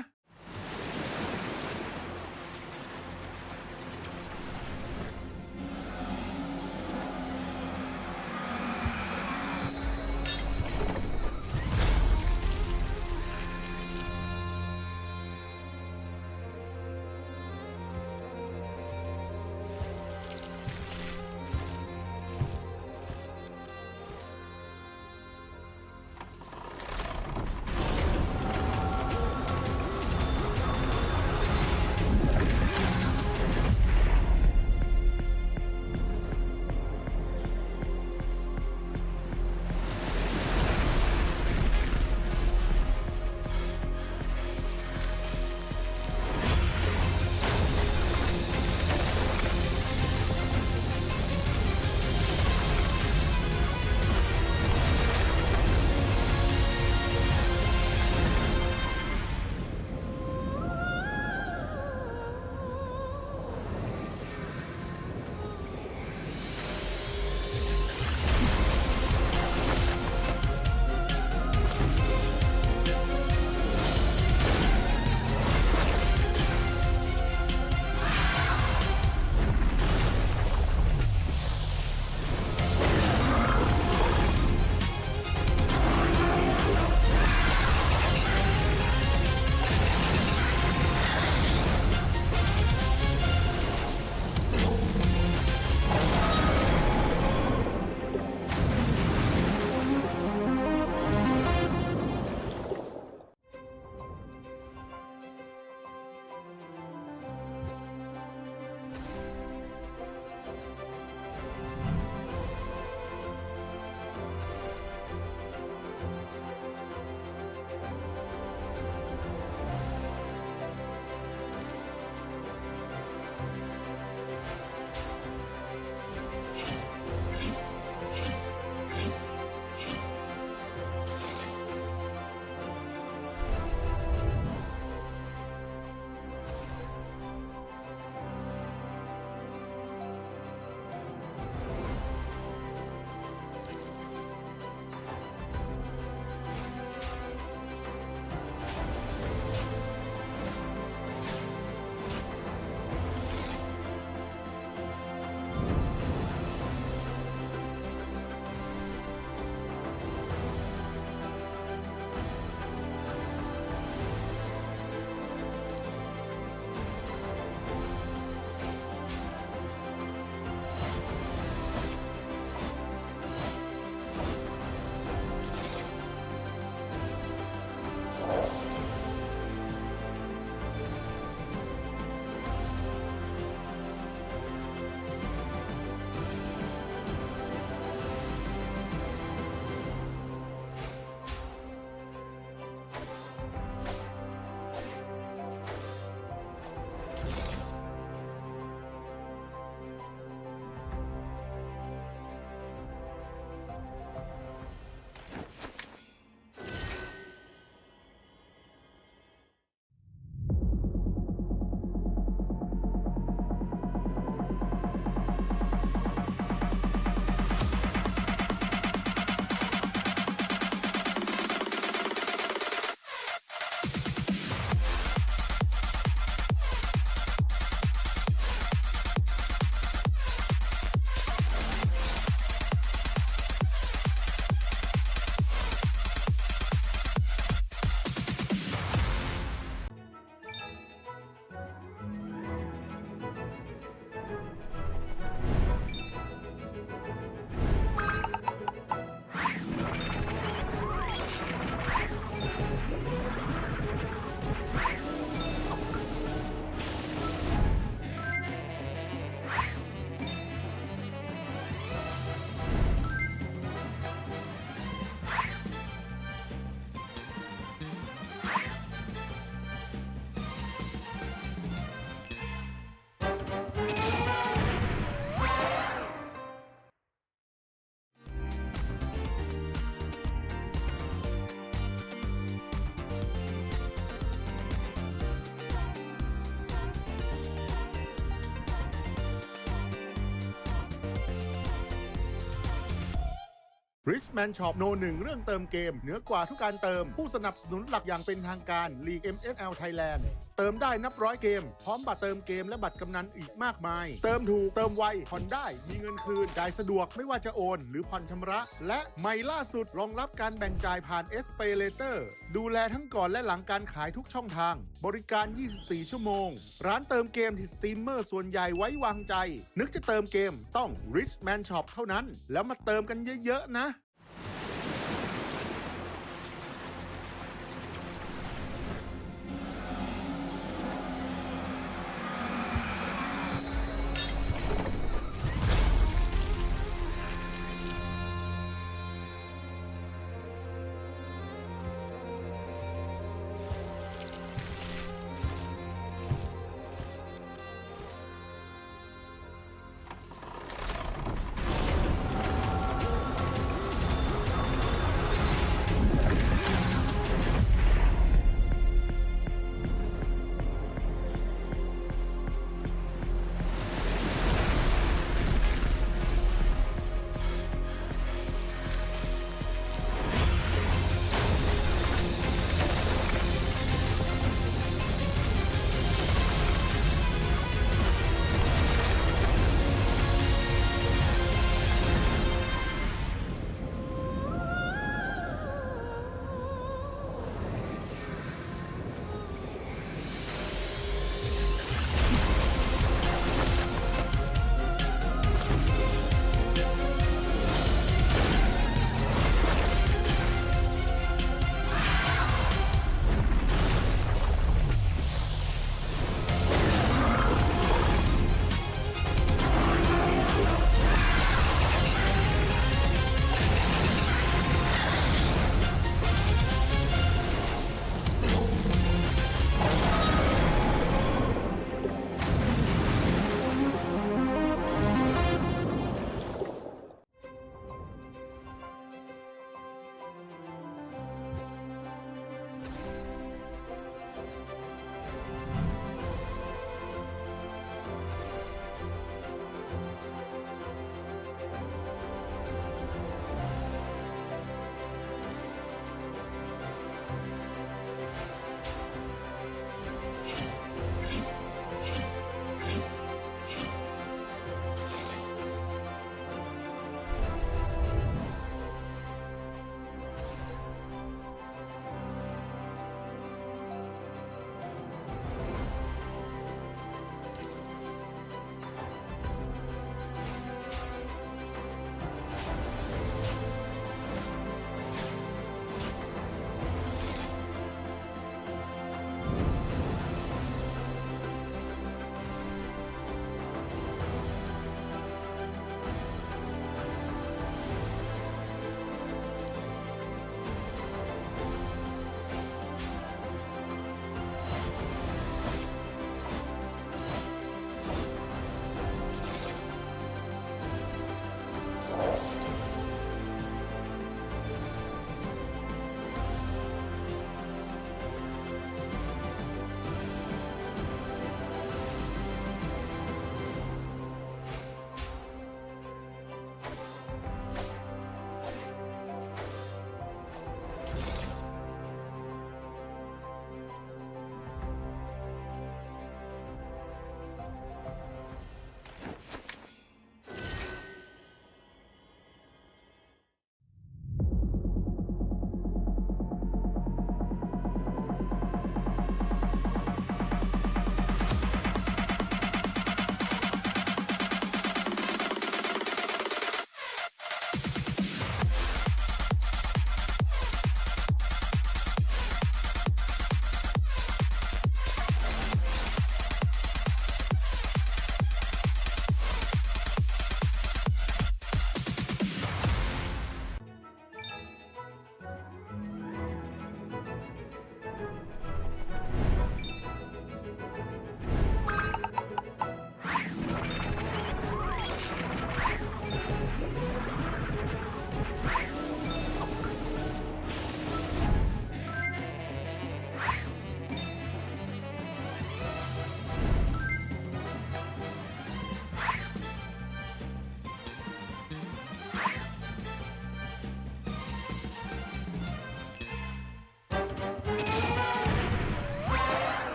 Richman Shop โน1เรื่องเติมเกมเหนือกว่าทุกการเติมผู้สนับสนุนหลักอย่างเป็นทางการ League MSL Thailand เติมได้นับร้อยเกมพร้อมบัตรเติมเกมและบัตรกำนันอีกมากมายเติมถูกเติมไวผ่อนได้มีเงินคืนจ่ายสะดวกไม่ว่าจะโอนหรือผ่อนชำระและใหม่ล่าสุดรองรับการแบ่งจ่ายผ่าน SPayLater ดูแลทั้งก่อนและหลังการขายทุกช่องทางบริการ 24 ชั่วโมงร้านเติมเกมที่สตรีมเมอร์ส่วนใหญ่ไว้วางใจนึกจะเติมเกมต้อง Richman Shop เท่านั้นแล้วมาเติมกันเยอะๆนะ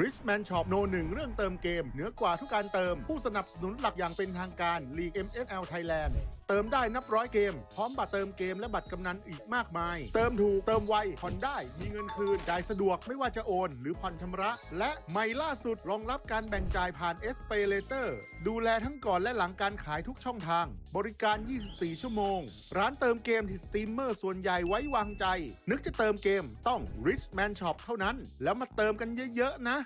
Richman Shop โน1เรื่องเติมเกมเหนือกว่าทุกการเติมผู้สนับสนุนหลักอย่างเป็นทางการ League MSL Thailand เติมได้นับร้อยเกมพร้อมบัตรเติมเกมและบัตรกำนันอีกมากมายเติมถูกเติมไวผ่อนได้มีเงินคืนจ่ายสะดวกไม่ว่าจะโอนหรือผ่อนชำระและใหม่ล่าสุดรองรับการแบ่งจ่ายผ่าน SPay Later ดูแลทั้งก่อนและหลังการขายทุกช่องทางบริการ 24 ชั่วโมงร้านเติมเกมที่สตรีมเมอร์ส่วนใหญ่ไว้วางใจนึกจะเติมเกมต้อง Richman Shop เท่านั้นแล้วมาเติมกันเยอะๆนะ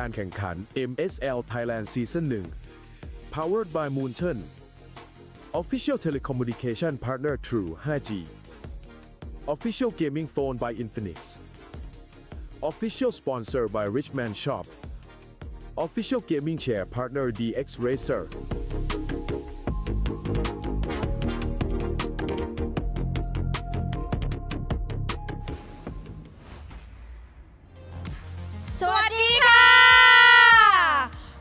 การแข่งขัน MSL Thailand Season 1 Powered by Moonton Official Telecommunication Partner True 5G Official Gaming Phone by Infinix Official Sponsor by Richman Shop Official Gaming Chair Partner DX Racerสวัสดีค่ะ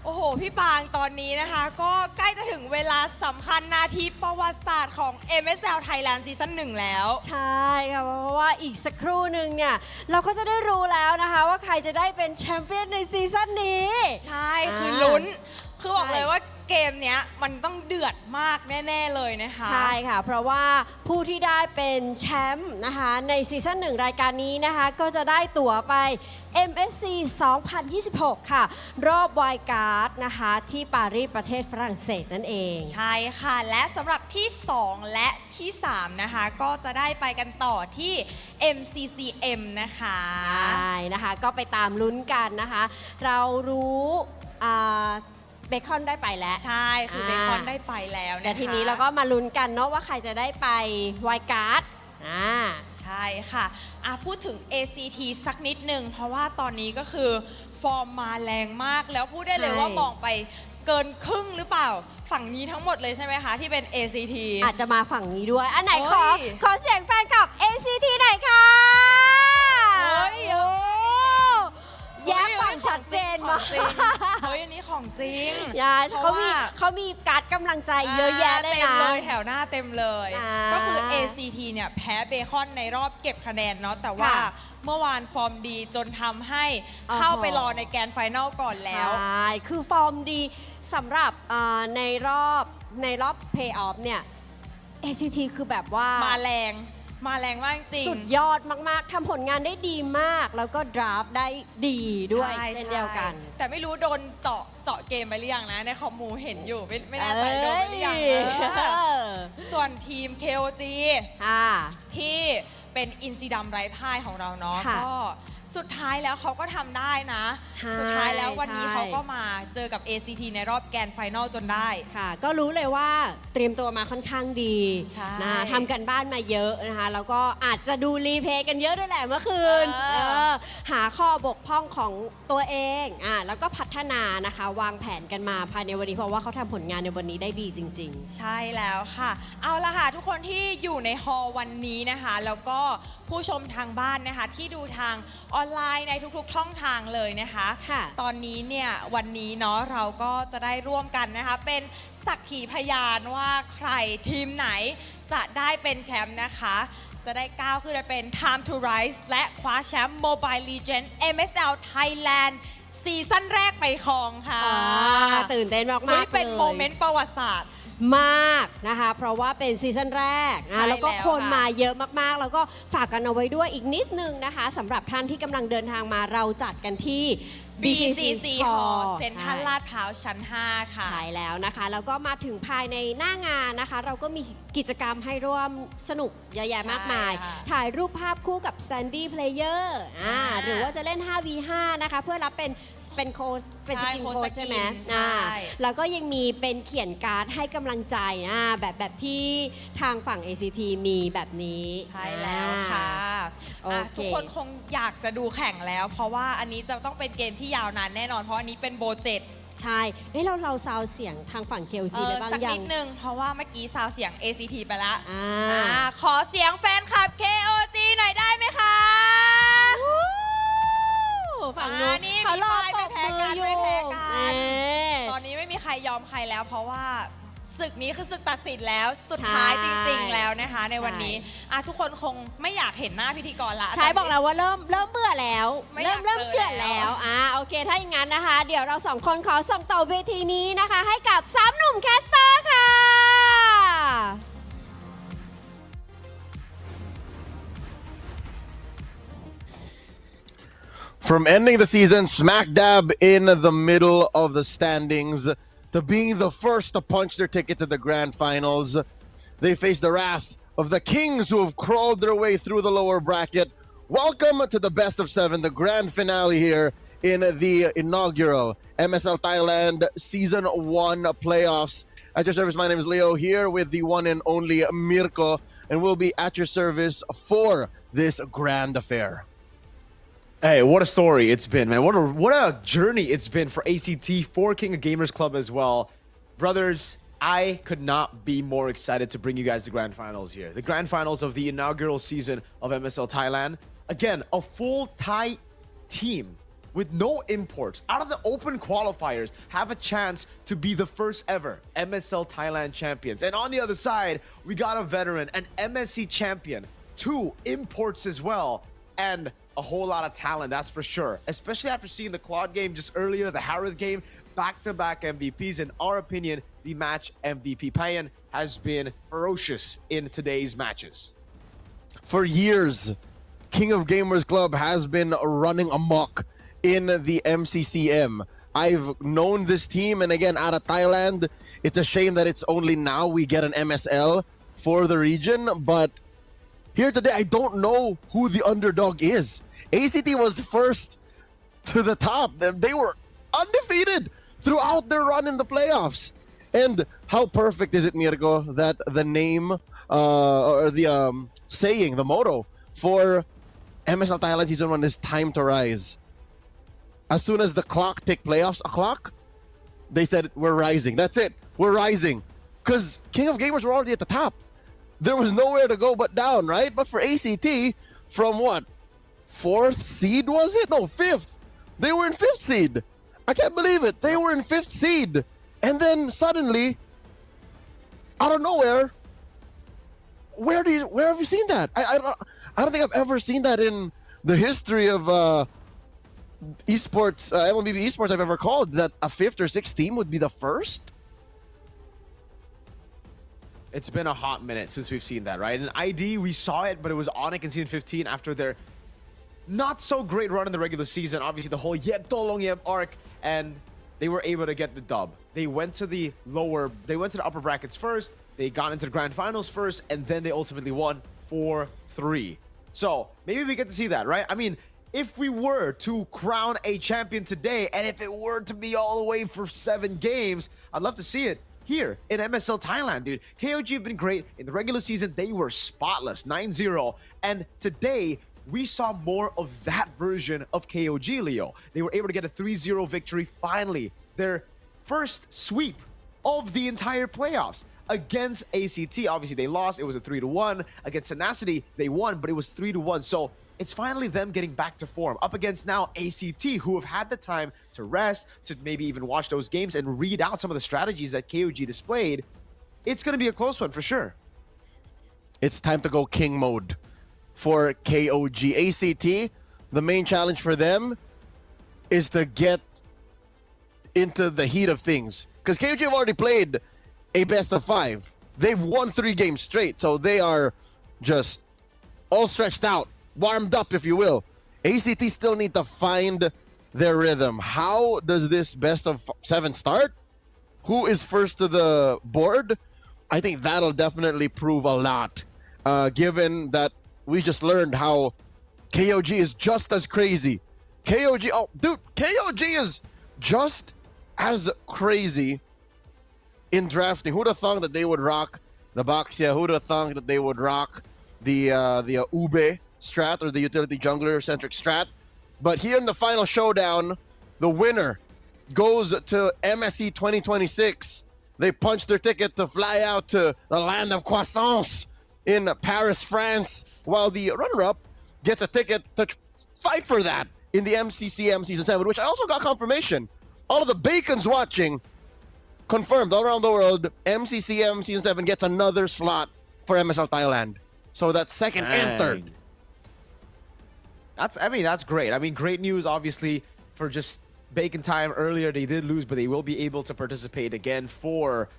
โอ้โห พี่ปางตอนนี้นะคะ ก็ใกล้จะถึงเวลาสำคัญนาทีประวัติศาสตร์ของ MSL Thailand Season 1 แล้ว ใช่ค่ะเพราะว่าอีกสักครู่หนึ่งเนี่ยเราก็จะได้รู้แล้วนะคะว่าใครจะได้เป็นแชมเปี้ยนในซีซั่นนี้ ใช่ คือลุ้น คือบอกเลยว่าเกมเนี้ยมันต้องเดือดมากแน่ ๆ เลยนะคะ ใช่ค่ะ เพราะว่าผู้ที่ได้เป็นแชมป์นะคะในซีซั่น1รายการนี้นะคะก็จะได้ตั๋วไป MSC 2026 ค่ะ รอบไวล์การ์ดนะคะที่ปารีสประเทศฝรั่งเศสนั่นเอง ใช่ค่ะ และสำหรับที่ 2 และที่ 3 นะคะ ก็จะได้ไปกันต่อที่ MCCM นะคะ ใช่นะคะก็ไปตามลุ้นกันนะคะ เรารู้เบคอนได้ไปแล้วใช่คือเบคอนได้ไปแล้วนะคะ แต่ทีนี้เราก็มาลุ้นกันเนาะว่าใครจะได้ไปไวล์การ์ดใช่ค่ะพูดถึง ACT สักนิดหนึ่งเพราะว่าตอนนี้ก็คือฟอร์มมาแรงมากแล้วพูดได้เลยว่ามองไปเกินครึ่งหรือเปล่าฝั่งนี้ทั้งหมดเลยใช่ไหมคะที่เป็น ACT อาจจะมาฝั่งนี้ด้วยอันไหนขอเสียงแฟนคลับ ACT หน่อยค่ะแยกฝั่งชัดเจนมากเฮ้ยอันนี้ของจริงเขามีการ์ดกำลังใจเยอะแยะเลยนะเต็มเลยแถวหน้าเต็มเลยก็คือ ACT เนี่ยแพ้เบคอนในรอบเก็บคะแนนเนาะแต่ว่าเมื่อวานฟอร์มดีจนทำให้เข้าไปรอในแกรนด์ไฟนอลก่อนแล้วใช่คือฟอร์มดีสำหรับในรอบเพลย์ออฟเนี่ย ACT คือแบบว่ามาแรงมากจริงสุดยอดมากๆทำผลงานได้ดีมากแล้วก็ดราฟได้ดีด้วยเช่นเดียวกันแต่ไม่รู้โดนเจาะเกมไปหรือยังนะในคอมมูเห็นอยู่ไม่แน่ใจโดนไปหรือยังส่วนทีม KOG ที่เป็นอินซีดัมไร้พ่ายของเราเนาะก็ สุดท้ายแล้วเขาก็ทำได้นะ ใช่ สุดท้ายแล้ววันนี้ ใช่ เขาก็มาเจอกับ ACT ในรอบแกรนด์ไฟนอลจนได้ ค่ะ ก็รู้เลยว่าเตรียมตัวมาค่อนข้างดี ใช่ นะทำกันบ้านมาเยอะนะคะ แล้วก็อาจจะดูรีเพลย์กันเยอะด้วยแหละเมื่อคืนหาข้อบกพร่องของตัวเองแล้วก็พัฒนานะคะ วางแผนกันมาภายในวันนี้เพราะว่าเขาทำผลงานในวันนี้ได้ดีจริง ใช่แล้วค่ะ เอาละค่ะ ทุกคนที่อยู่ในฮอลล์วันนี้นะคะ แล้วก็ผู้ชมทางบ้านนะคะ ที่ดูทางออนไลน์ในทุกๆช่องทางเลยนะคะ ค่ะ ตอนนี้เนี่ยวันนี้เนาะเราก็จะได้ร่วมกันนะคะ เป็นสักขีพยานว่าใครทีมไหนจะได้เป็นแชมป์นะคะ จะได้ก้าวขึ้นไปเป็น Time to Rise และคว้าแชมป์ Mobile Legends MSL Thailand ซีซั่นแรกไปครองค่ะ ตื่นเต้นมากๆ เฮ้ยเป็น เลย โมเมนต์ประวัติศาสตร์ มากนะคะ เพราะว่าเป็นซีซั่นแรก ใช่ แล้วก็ แล้ว คน ค่ะ มาเยอะมากๆ แล้วก็ฝากกันเอาไว้ด้วยอีกนิดนึงนะคะสำหรับท่านที่กำลังเดินทางมาเราจัดกันที่ BCC Hall เซ็นทรัล ใช่ ลาดพร้าวชั้น 5 ค่ะ ใช่แล้วนะคะ แล้วก็มาถึงภายในหน้างานนะคะ เราก็มีกิจกรรมให้ร่วมสนุกเยอะแยะมากมาย ใช่ค่ะ ถ่ายรูปภาพคู่กับ Standy Player หรือว่าจะเล่น 5v5 นะคะ เพื่อรับเป็นโค้ชเป็นส ใช่ กิน โค้ช โค้ชใช่ไหม สกินใช่ แล้วก็ยังมีเป็นเขียนการ์ดให้กำลังใจแบบที่ทางฝั่ง ACT มีแบบนี้ ใช่แล้วค่ะ โอเค ทุกคนคงอยากจะดูแข่งแล้ว เพราะว่าอันนี้จะต้องเป็นเกมที่ยาวนานแน่นอน เพราะอันนี้เป็นโบเจ็ด ใช่เราซาวเสียงทางฝั่ง KLG ไปบ้าง สัก ยั นิ ง ดนึง เพราะว่าเมื่อกี้ซาวเสียง ACT ไปละ อ่า ขอเสียงแฟนคลับ KOG หน่อยได้ไหมคะ ฝั่งนู้น นี่ เขารอ มี ปร ป้าย บ ไม่ มืออยู่ แพ้กัน เอ๊ะ ตอนนี้ไม่มีใครยอมใครแล้ว เพราะว่าศึกนี้คือศึกตัดสินแล้ว สุดท้าย ใช่ จริง ๆ แล้วนะคะ ในวันนี้ทุกคนคงไม่อยากเห็นหน้าพิธีกรละ ใช่บอกแล้วว่าเริ่มเบื่อแล้ว ไม่อยาก เริ่ม เจอ เจือด แล้ แล้ว โอเคถ้าอย่างนั้นนะคะ เดี๋ยวเราสองคนขอส่งต่อเวทีนี้นะคะ ให้กับ3หนุ่มแคสเตอร์ค่ะ From ending the season smack dab in the middle of the standings to being the first to punch their ticket to the grand finals, they face the wrath of the Kings who have crawled their way through the lower bracket. Welcome to the best of 7, the grand finale here in the inaugural MSL Thailand Season 1 Playoffs. At your service, my name is Leo here with the one and only Mirko, and we'll be at your service for this grand affair. Hey, what a story it's been, man. What a journey it's been for ACT, for King of Gamers Club as well. Brothers, I could not be more excited to bring you guys the grand finals here. The grand finals of the inaugural season of MSL Thailand. Again, a full Thai team with no imports out of the open qualifiers have a chance to be the first ever MSL Thailand champions. And on the other side, we got a veteran, an MSC champion, 2 imports as well, and a whole lot of talent, that's for sure. Especially after seeing the Claude game just earlier, the Harrod game, back-to-back MVPs. In our opinion, the match MVP Payan has been ferocious in today's matches. For years, King of Gamers Club has been running amok in the MCCM. I've known this team, and again, out of Thailand, it's a shame that it's only now we get an MSL for the region, but here today, I don't know who the underdog is. ACT was first to the top. They were undefeated throughout their run in the playoffs. And how perfect is it, Mirko, that the name or the saying, the motto for MSL Thailand Season 1 is time to rise. As soon as the clock ticked playoffs o'clock, they said, we're rising. That's it. We're rising. Because King of Gamers were already at the top. There was nowhere to go but down, right? But for ACT, from what? 4th seed, was it? No, 5th. They were in 5th seed. I can't believe it. They were in 5th seed. And then suddenly, out of nowhere, where have you seen that? I don't think I've ever seen that in the history of esports, MLBB esports I've ever called, that a 5th or 6th team would be the first. It's been a hot minute since we've seen that, right? In ID, we saw it, but it was Onyx in Season 15 after their not so great run in the regular season. Obviously, the whole Yep Tolong Yep arc, and they were able to get the dub. They went to the upper brackets first, they got into the grand finals first, and then they ultimately won 4-3. So maybe we get to see that, right? I mean, if we were to crown a champion today, and if it were to be all the way for 7 games, I'd love to see it here in MSL Thailand, dude. KOG have been great. In the regular season, they were spotless, 9-0. And today, we saw more of that version of KOG, Leo. They were able to get a 3-0 victory, finally. Their first sweep of the entire playoffs against ACT. Obviously, they lost. It was a 3-1. Against Tenacity, they won, but it was 3-1. So it's finally them getting back to form up against now ACT, who have had the time to rest, to maybe even watch those games and read out some of the strategies that KOG displayed. It's going to be a close one for sure. It's time to go king mode for KOG. ACT, the main challenge for them is to get into the heat of things. Because KOG have already played a best of 5. They've won 3 games straight, so they are just all stretched out, warmed up, if you will. ACT still need to find their rhythm. How does this best of 7 start? Who is first to the board? I think that'll definitely prove a lot, given that we just learned how KOG is just as crazy. KOG is just as crazy in drafting. Who'd have thought that they would rock the Baxia? Who'd have thought that they would rock the Ube strat, or the utility jungler centric strat? But here in the final showdown, the winner goes to MSC 2026. They punched their ticket to fly out to the land of croissants in Paris, France, while the runner-up gets a ticket to fight for that in the MCCM Season 7, which I also got confirmation. All of the bacons watching confirmed all around the world, MCCM Season 7 gets another slot for MSL Thailand. So that's second and third. That's great. I mean, great news, obviously, for just Bacon Time. Earlier, they did lose, but they will be able to participate again for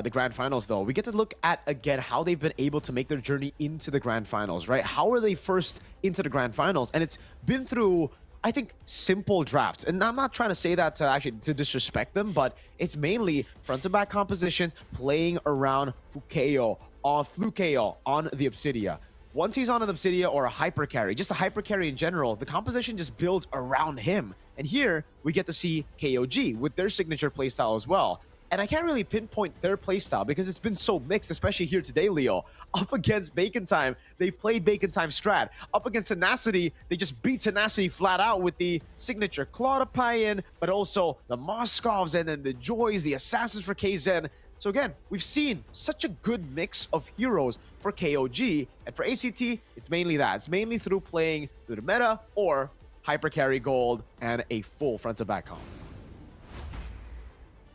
the Grand Finals, though. We get to look at, again, how they've been able to make their journey into the Grand Finals, right? How are they first into the Grand Finals? And it's been through, I think, simple drafts. And I'm not trying to say that to disrespect them, but it's mainly front-to-back compositions, playing around Fukeo on the Obsidia. Once he's on an Obsidia or a hyper carry, just a hyper carry in general, the composition just builds around him. And here we get to see KOG with their signature playstyle as well. And I can't really pinpoint their playstyle because it's been so mixed, especially here today, Leo. Up against Bacon Time, they played Bacon Time strat. Up against Tenacity, they just beat Tenacity flat out with the signature Claudipayan, but also the Moscovs and then the Joys, the Assassins for KZen. So again, we've seen such a good mix of heroes for KOG, and for ACT, it's mainly that. It's mainly through playing through the meta or hyper carry gold and a full front-to-back comp.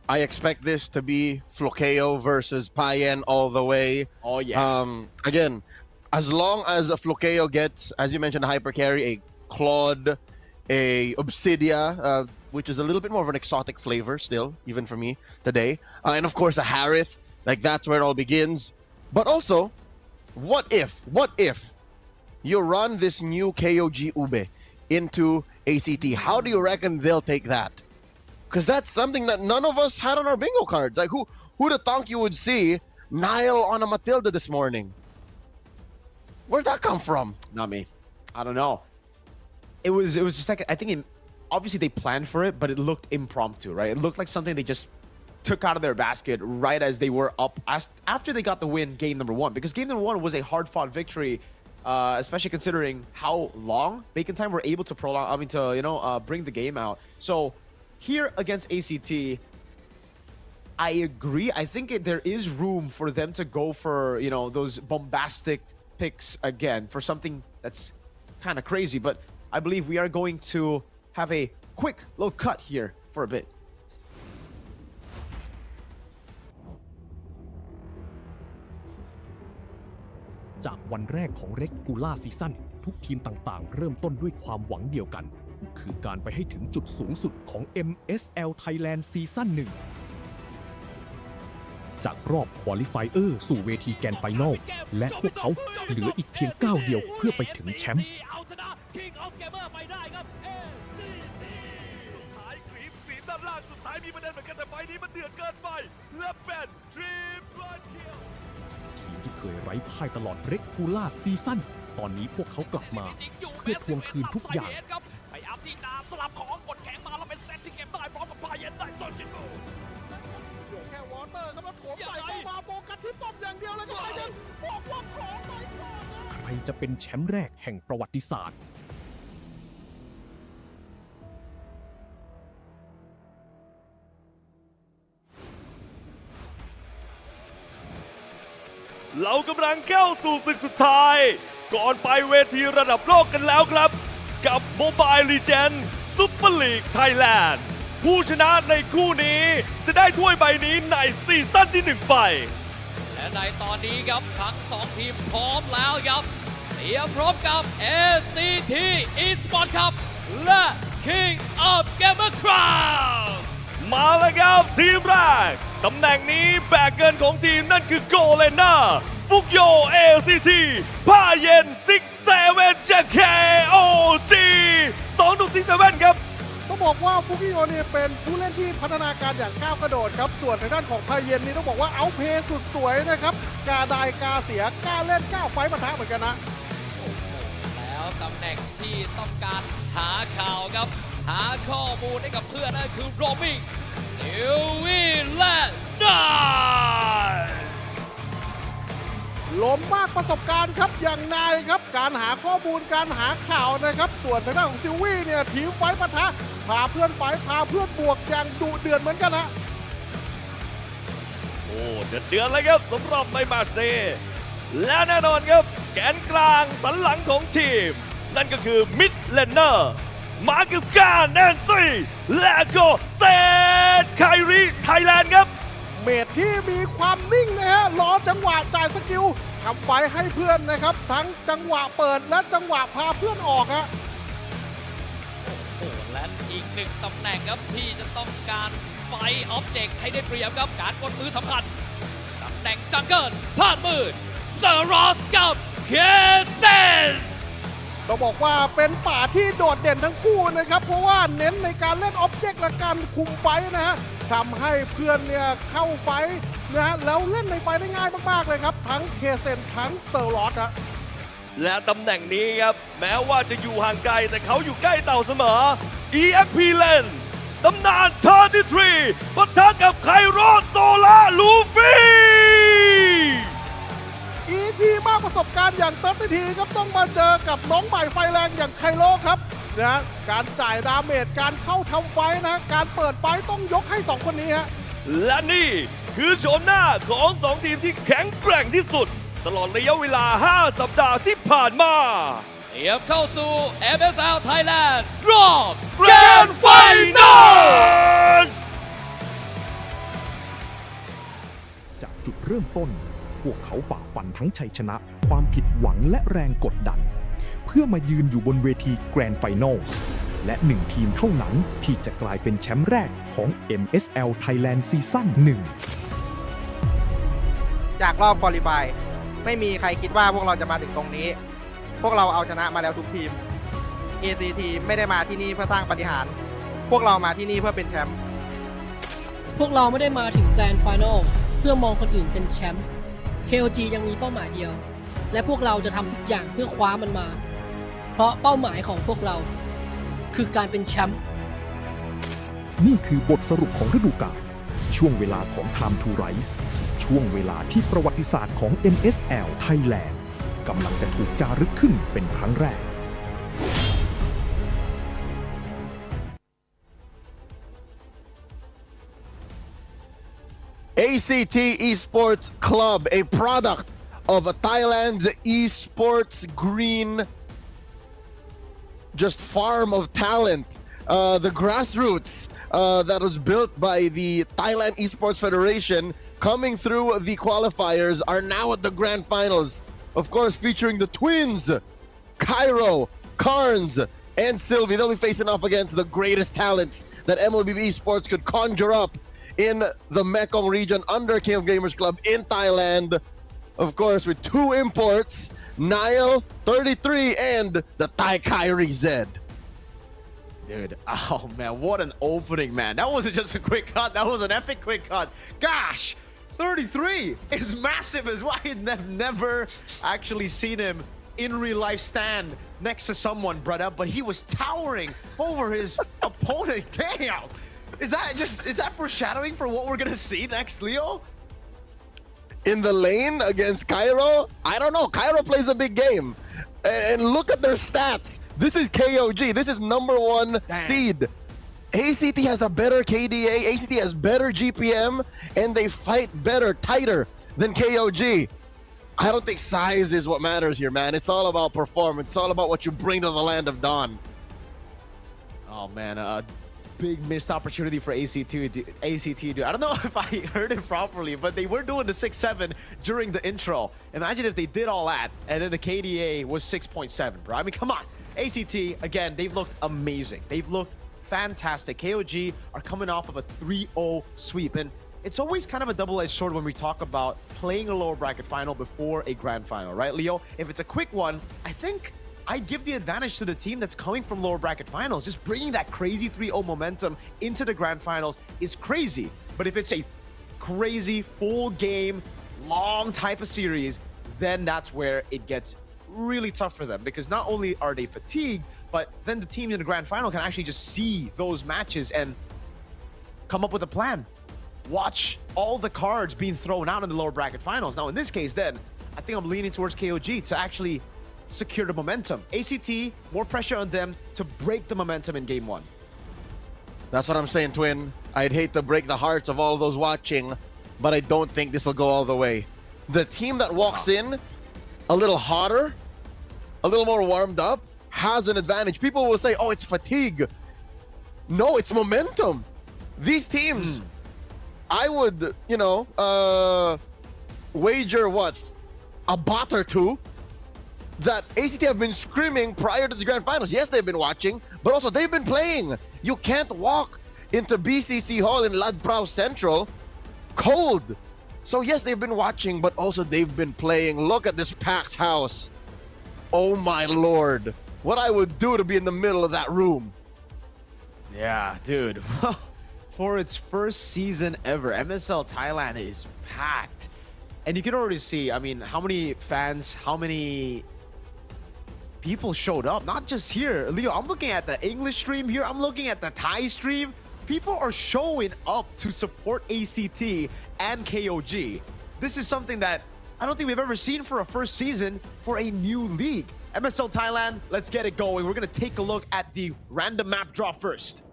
I expect this to be Flokeo versus Payen all the way. Oh, yeah. Again, as long as a Flokeo gets, as you mentioned, a hyper carry, a Claude, a Obsidia, which is a little bit more of an exotic flavor still, even for me today. And of course, a Harith, like that's where it all begins. But also, what if you run this new KOG Ube into ACT? How do you reckon they'll take that? Because that's something that none of us had on our bingo cards. Like, who'd have thought you would see Nile on a Matilda this morning? Where'd that come from? Not me. I don't know. It was just like, I think obviously they planned for it, but it looked impromptu, right? It looked like something they just took out of their basket right as they were up after they got the win game number 1. Because game number 1 was a hard-fought victory, especially considering how long Bacon Time were able to prolong, bring the game out. So here against ACT, I agree. I think there is room for them to go for, those bombastic picks again for something that's kind of crazy. But I believe we are going to have a quick little cut here for a bit. จากวันแรกของ Regular Season ทุกทีมต่างๆ เริ่มต้นด้วยความหวังเดียวกัน คือการไปให้ถึงจุดสูงสุดของ MSL Thailand Season 1 จากรอบ Qualifier สู่เวทีแกรนด์ไฟนอล และพวกเขาเหลืออีกเพียงก้าวเดียวเพื่อไปถึงแชมป์ ด้านล่างสุดท้ายมีประเด็นเหมือนกันแต่ไฟนี้มันเดือดเกินไปและเป็นทริปเปิลคิลทีมที่เคยไร้พ่ายตลอด Regular Season ตอนนี้พวกเขากลับมาเพื่อทวงคืนทุกอย่าง พยายามที่จะสลับของกดแข็งมาแล้วเป็นเซตที่เก็บได้พร้อมกับพาเย็นได้โซนจิโร่ เหลือแค่วอเตอร์ครับแล้วโถมใส่เข้ามาโฟกัสที่ป้อมอย่างเดียวเลยครับไทยันบอกว่าขอไปก่อนนะ ใครจะเป็นแชมป์แรกแห่งประวัติศาสตร์ เรากำลังเข้าสู่ศึกสุดท้าย ก่อนไปเวทีระดับโลกกันแล้วครับ กับ Mobile Legends Super League Thailand ผู้ชนะในคู่นี้จะได้ถ้วยใบนี้ในซีซั่นที่ 1 ไป และในตอนนี้ครับทั้ง 2 ทีมพร้อมแล้วครับเตรียมพร้อมกับ MSL Esports ครับและ King of Gamer Crown มาแล้วครับทีมแรก ตำแหน่งนี้แบกเงินของทีมนั่นคือโกเลน่าฟุกโย LCT ผ้าเย็น67จาก KOG 2 หนุ่ม67ครับ ต้องบอกว่าฟุกิโอเนี่ยเป็นผู้เล่นที่พัฒนาการอย่างก้าวกระโดดครับส่วนทางด้านของไพเย็นนี่ต้องบอกว่าเอาเพย์สุดสวยนะครับกาได้กาเสียกล้าเล่นกล้าไฟต์ปะทะเหมือนกันนะ แล้วตำแหน่งที่ต้องการหาข่าวครับ หาข้อมูลให้กับเพื่อนนั่นคือโรบิงซิลวีและนาย ล้มมากประสบการณ์ครับอย่างนายครับการหาข้อมูลการหาข่าวนะครับส่วนทางด้านของซิลวี่เนี่ยทีมไฟต์ปะทะพาเพื่อนไฟต์พาเพื่อนบวกอย่างดุเดือดเหมือนกันนะ โอ้เดือดเลยครับสำหรับในแมตช์นี้และแน่นอนครับแกนกลางสันหลังของทีม นั่นก็คือมิดเลนเนอร์มากับการแอนซี่และก็เซตไครีไทยแลนด์ครับ เมดที่มีความนิ่งนะฮะรอจังหวะจ่ายสกิลทำไฟให้เพื่อนนะครับทั้งจังหวะเปิดและจังหวะพาเพื่อนออกฮะ โอ้และอีกหนึ่งตำแหน่งครับที่จะต้องการไฟออบเจกต์ให้ได้เปรียบครับการกดมือสำคัญตำแหน่งจังเกิลธาตุมืดเซรอสกับเคเซน ต้องบอกว่าเป็นป่าที่โดดเด่นทั้งคู่นะครับเพราะว่าเน้นในการเล่นออบเจกต์และการคุมไฟนะฮะทำให้เพื่อนเนี่ยเข้าไฟนะฮะแล้วเล่นในไฟได้ง่ายมากๆเลยครับทั้งเคเซนทั้งเซอร์ลอสฮะ และตำแหน่งนี้ครับแม้ว่าจะอยู่ห่างไกลแต่เขาอยู่ใกล้เต่าเสมอ EXP เลนตำนาน33ปะทะกับไคโรโซล่าลูฟี่ EP มากประสบการณ์อย่างเติร์ดทีครับต้องมาเจอกับน้องใหม่ไฟแรงอย่างไคโลครับนะการจ่ายดาเมจการเข้าทำไฟนะการเปิดไฟต้องยกให้ 2 คนนี้ฮะ และนี่คือโฉมหน้าของ 2 ทีมที่แข็งแกร่งที่สุด ตลอดระยะเวลา 5 สัปดาห์ที่ผ่านมา เตรียมเข้าสู่ MSL Thailand รอบ แกรนด์ไฟนอล จากจุดเริ่มต้น พวกเขาฝ่าฟันทั้งชัยชนะ ความผิดหวังและแรงกดดัน เพื่อมายืนอยู่บนเวทีแกรนด์ไฟนอลส์และหนึ่งทีมเท่านั้นที่จะกลายเป็นแชมป์แรกของ MSL Thailand ซีซั่น 1 จากรอบควอลิฟายไม่มีใครคิดว่าพวกเราจะมาถึงตรงนี้ พวกเราเอาชนะมาแล้วทุกทีม ACT ไม่ได้มาที่นี่เพื่อสร้างปาฏิหาริย์พวกเรามาที่นี่เพื่อเป็นแชมป์ พวกเราไม่ได้มาถึงแกรนด์ไฟนอลเพื่อมองคนอื่นเป็นแชมป์ KOG ยังมีเป้าหมายเดียว และพวกเราจะทำทุกอย่างเพื่อคว้ามันมา เพราะเป้าหมายของพวกเราคือการเป็นแชมป์ นี่คือบทสรุปของฤดูกาลช่วงเวลาของ Time to Rise ช่วงเวลาที่ประวัติศาสตร์ของ MSL Thailand กำลังจะถูกจารึกขึ้นเป็นครั้งแรก ACT Esports Club, a product of Thailand's esports green just farm of talent. The grassroots that was built by the Thailand Esports Federation coming through the qualifiers are now at the grand finals. Of course, featuring the twins, Cairo, Carnes, and Sylvie. They'll be facing off against the greatest talents that MLBB Esports could conjure up in the Mekong region under King of Gamers Club in Thailand. Of course, with 2 imports, Nile, 33, and the Thai Kyrie Z. Dude, oh man, what an opening, man. That wasn't just a quick cut, that was an epic quick cut. Gosh, 33 is massive as well. I've never actually seen him in real life stand next to someone, brother, but he was towering over his opponent. Damn! Is that foreshadowing for what we're gonna see next, Leo? In the lane against Cairo, I don't know. Cairo plays a big game. And look at their stats. This is KOG. This is #1 seed. ACT has a better KDA. ACT has better GPM, and they fight better, tighter than KOG. I don't think size is what matters here, man. It's all about performance. It's all about what you bring to the land of Dawn. Oh man, big missed opportunity for ACT, dude. I don't know if I heard it properly, but they were doing the 6-7 during the intro. Imagine if they did all that, and then the KDA was 6.7, bro. I mean, come on. ACT, again, they've looked amazing. They've looked fantastic. KOG are coming off of a 3-0 sweep, and it's always kind of a double-edged sword when we talk about playing a lower bracket final before a grand final, right, Leo? If it's a quick one, I think I'd give the advantage to the team that's coming from lower bracket finals. Just bringing that crazy 3-0 momentum into the grand finals is crazy. But if it's a crazy full game, long type of series, then that's where it gets really tough for them, because not only are they fatigued, but then the team in the grand final can actually just see those matches and come up with a plan. Watch all the cards being thrown out in the lower bracket finals. Now, in this case, then, I think I'm leaning towards KOG to actually secure the momentum. ACT, more pressure on them to break the momentum in game 1. That's what I'm saying, Twin. I'd hate to break the hearts of all those watching, but I don't think this will go all the way. The team that walks in a little hotter, a little more warmed up, has an advantage. People will say, oh, it's fatigue. No, it's momentum. These teams, I would, wager what? A bot or two that ACT have been screaming prior to the grand finals. Yes, they've been watching, but also they've been playing. You can't walk into BCC Hall in Ladprao Central cold. So yes, they've been watching, but also they've been playing. Look at this packed house. Oh my lord. What I would do to be in the middle of that room. Yeah, dude. For its first season ever, MSL Thailand is packed. And you can already see, I mean, how many fans, how many people showed up. Not just here. Leo, I'm looking at the English stream here. I'm looking at the Thai stream. People are showing up to support ACT and KOG. This is something that I don't think we've ever seen for a first season for a new league. MSL Thailand, let's get it going. We're going to take a look at the random map draw first.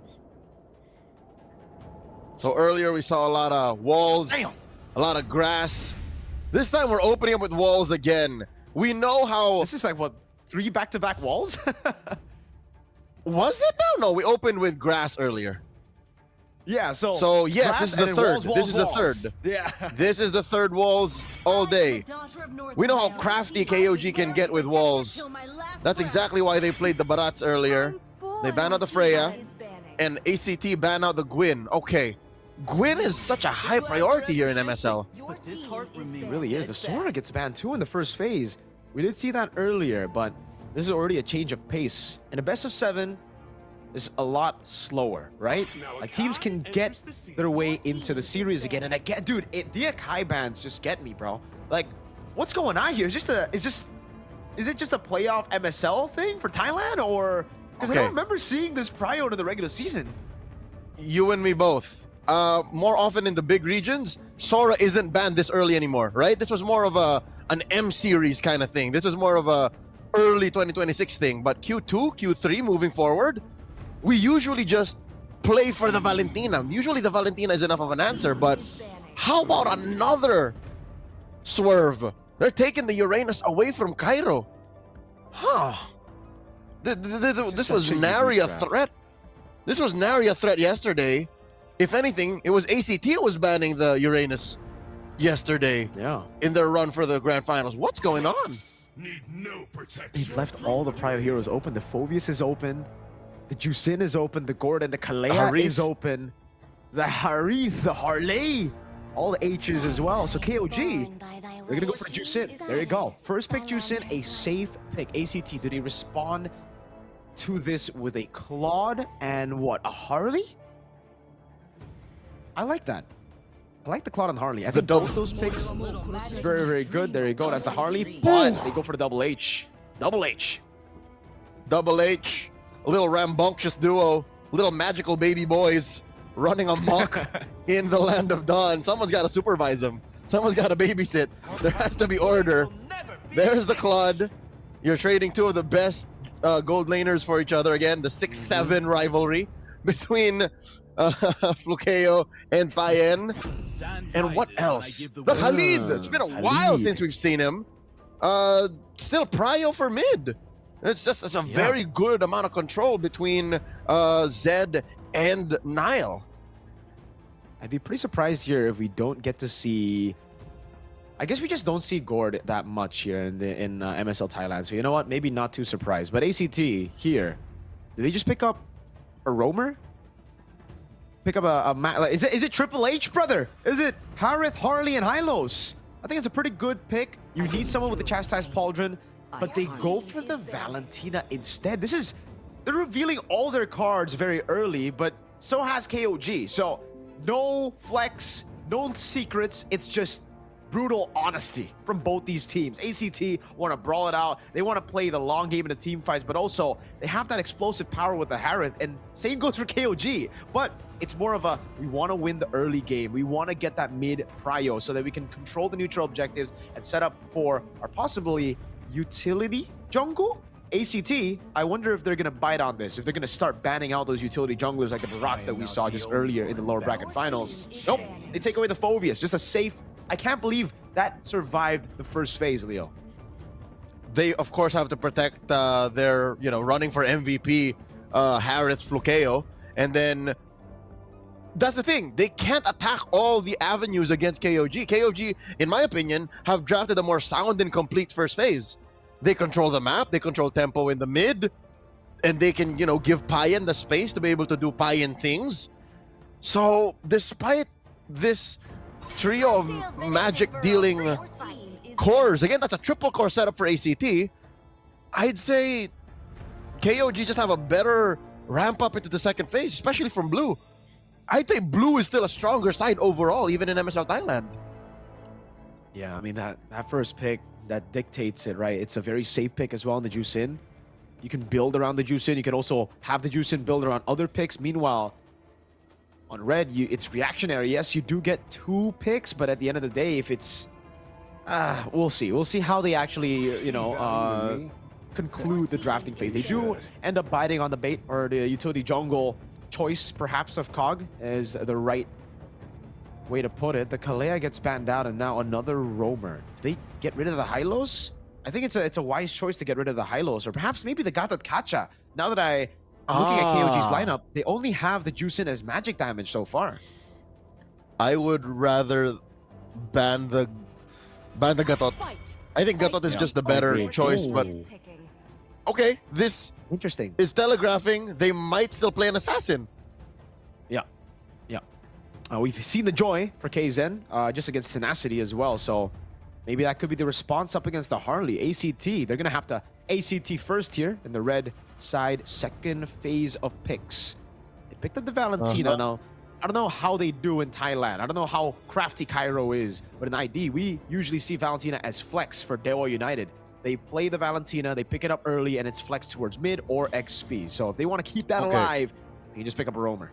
So earlier we saw a lot of walls, a lot of grass. This time we're opening up with walls again. We know how... This is like, what, 3 back-to-back walls? Was it? No, we opened with grass earlier. Yeah, so yes, this is the third. This is the third. Yeah. This is the third walls all day. We know how crafty KOG can get with walls. That's exactly why they played the Barats earlier. They banned out the Freya, and ACT banned out the Gwyn. Okay. Gwyn is such a high priority here in MSL. It really is. The Sora gets banned too in the first phase. We did see that earlier, but this is already a change of pace. And a best of 7 is a lot slower, right? Like, teams can get their way into the series again. And again, dude, the Akai bans just get me, bro. Like, what's going on here? Is it just a playoff MSL thing for Thailand, or because I don't remember seeing this prior to the regular season? You and me both. More often in the big regions, Sora isn't banned this early anymore, right? This was more of an M series kind of thing. This was more of a early 2026 thing. But Q2, Q3 moving forward, we usually just play for the Valentina. Usually the Valentina is enough of an answer, but how about another swerve? They're taking the Uranus away from Cairo. Huh. This was nary a threat. This was nary a threat yesterday. If anything, it was ACT who was banning the Uranus yesterday in their run for the grand finals. What's going on? They've left all the prior heroes open. The Phobius is open. The Jusin is open. The Gordon, the Kalea is open. The Harith, the Harley. All the H's as well. So KOG, they're going to go for the Jusin. There you go. First pick Jusin, a safe pick. ACT, did he respond to this with a Claude and what, a Harley? I like that. I like the Claude and Harley. I think both those picks is very, very good. There you go. That's the Harley, but they go for the double H. Double H. Double H, a little rambunctious duo, little magical baby boys running amok in the land of Dawn. Someone's got to supervise them. Someone's got to babysit. There has to be order. There's the Claude. You're trading two of the best gold laners for each other again. The 6-7 rivalry between Flukeo and Payen. And what else? The Khalid. It's been a while since we've seen him. Still prio for mid. It's a very good amount of control between Zed and Nile. I'd be pretty surprised here if we don't get to see... I guess we just don't see Gord that much here in MSL Thailand. So you know what? Maybe not too surprised. But ACT here, did they just pick up a roamer? Pick up is it Triple H, brother? Is it Harith, Harley, and Hylos? I think it's a pretty good pick. You need someone with the Chastised Pauldron, but they go for the Valentina instead. They're revealing all their cards very early, but so has KOG. So no flex, no secrets. It's just brutal honesty from both these teams. ACT want to brawl it out. They want to play the long game in the team fights, but also they have that explosive power with the Harith, and same goes for KOG. But it's more of a, we want to win the early game. We want to get that mid prio so that we can control the neutral objectives and set up for our possibly utility jungle. ACT, I wonder if they're going to bite on this, if they're going to start banning out those utility junglers like the Baraks that we saw just earlier in the lower bracket finals. Nope, they take away the Phoveus, just a safe. I can't believe that survived the first phase, Leo. They, of course, have to protect their, running for MVP, Harith, Flukeo. And then, that's the thing. They can't attack all the avenues against KOG. KOG, in my opinion, have drafted a more sound and complete first phase. They control the map. They control tempo in the mid. And they can, give Payen the space to be able to do Payen things. So, despite this trio of magic-dealing cores, again, that's a triple core setup for ACT, I'd say KOG just have a better ramp-up into the second phase, especially from Blue. I'd say Blue is still a stronger side overall, even in MSL Thailand. Yeah, I mean, that first pick, that dictates it, right? It's a very safe pick as well in the Juice In. You can build around the Juice In. You can also have the Juice In build around other picks. Meanwhile, on red, it's reactionary. Yes, you do get 2 picks, but at the end of the day, if it's... we'll see. We'll see how they actually, conclude the drafting phase. They do end up biting on the bait, or the utility jungle choice, perhaps, of Cog is the right way to put it. The Kalea gets banned out, and now another roamer. Do they get rid of the Hylos? I think it's a wise choice to get rid of the Hylos, or perhaps maybe the Gatot Kacha. Now that I'm looking at KOG's lineup, they only have the Juice In as magic damage so far. I would rather ban the Gatot. I think Gatot is just the better choice, but okay, this interesting is telegraphing they might still play an assassin. Yeah. We've seen the joy for KZen just against Tenacity as well, so maybe that could be the response up against the Harley. ACT, they're gonna have to ACT first here in the red side, second phase of picks. They picked up the Valentina. Now, I don't know how they do in Thailand. I don't know how crafty Cairo is, but in ID, we usually see Valentina as flex for Dewa United. They play the Valentina, they pick it up early, and it's flex towards mid or XP. So if they want to keep that alive, you can just pick up a roamer.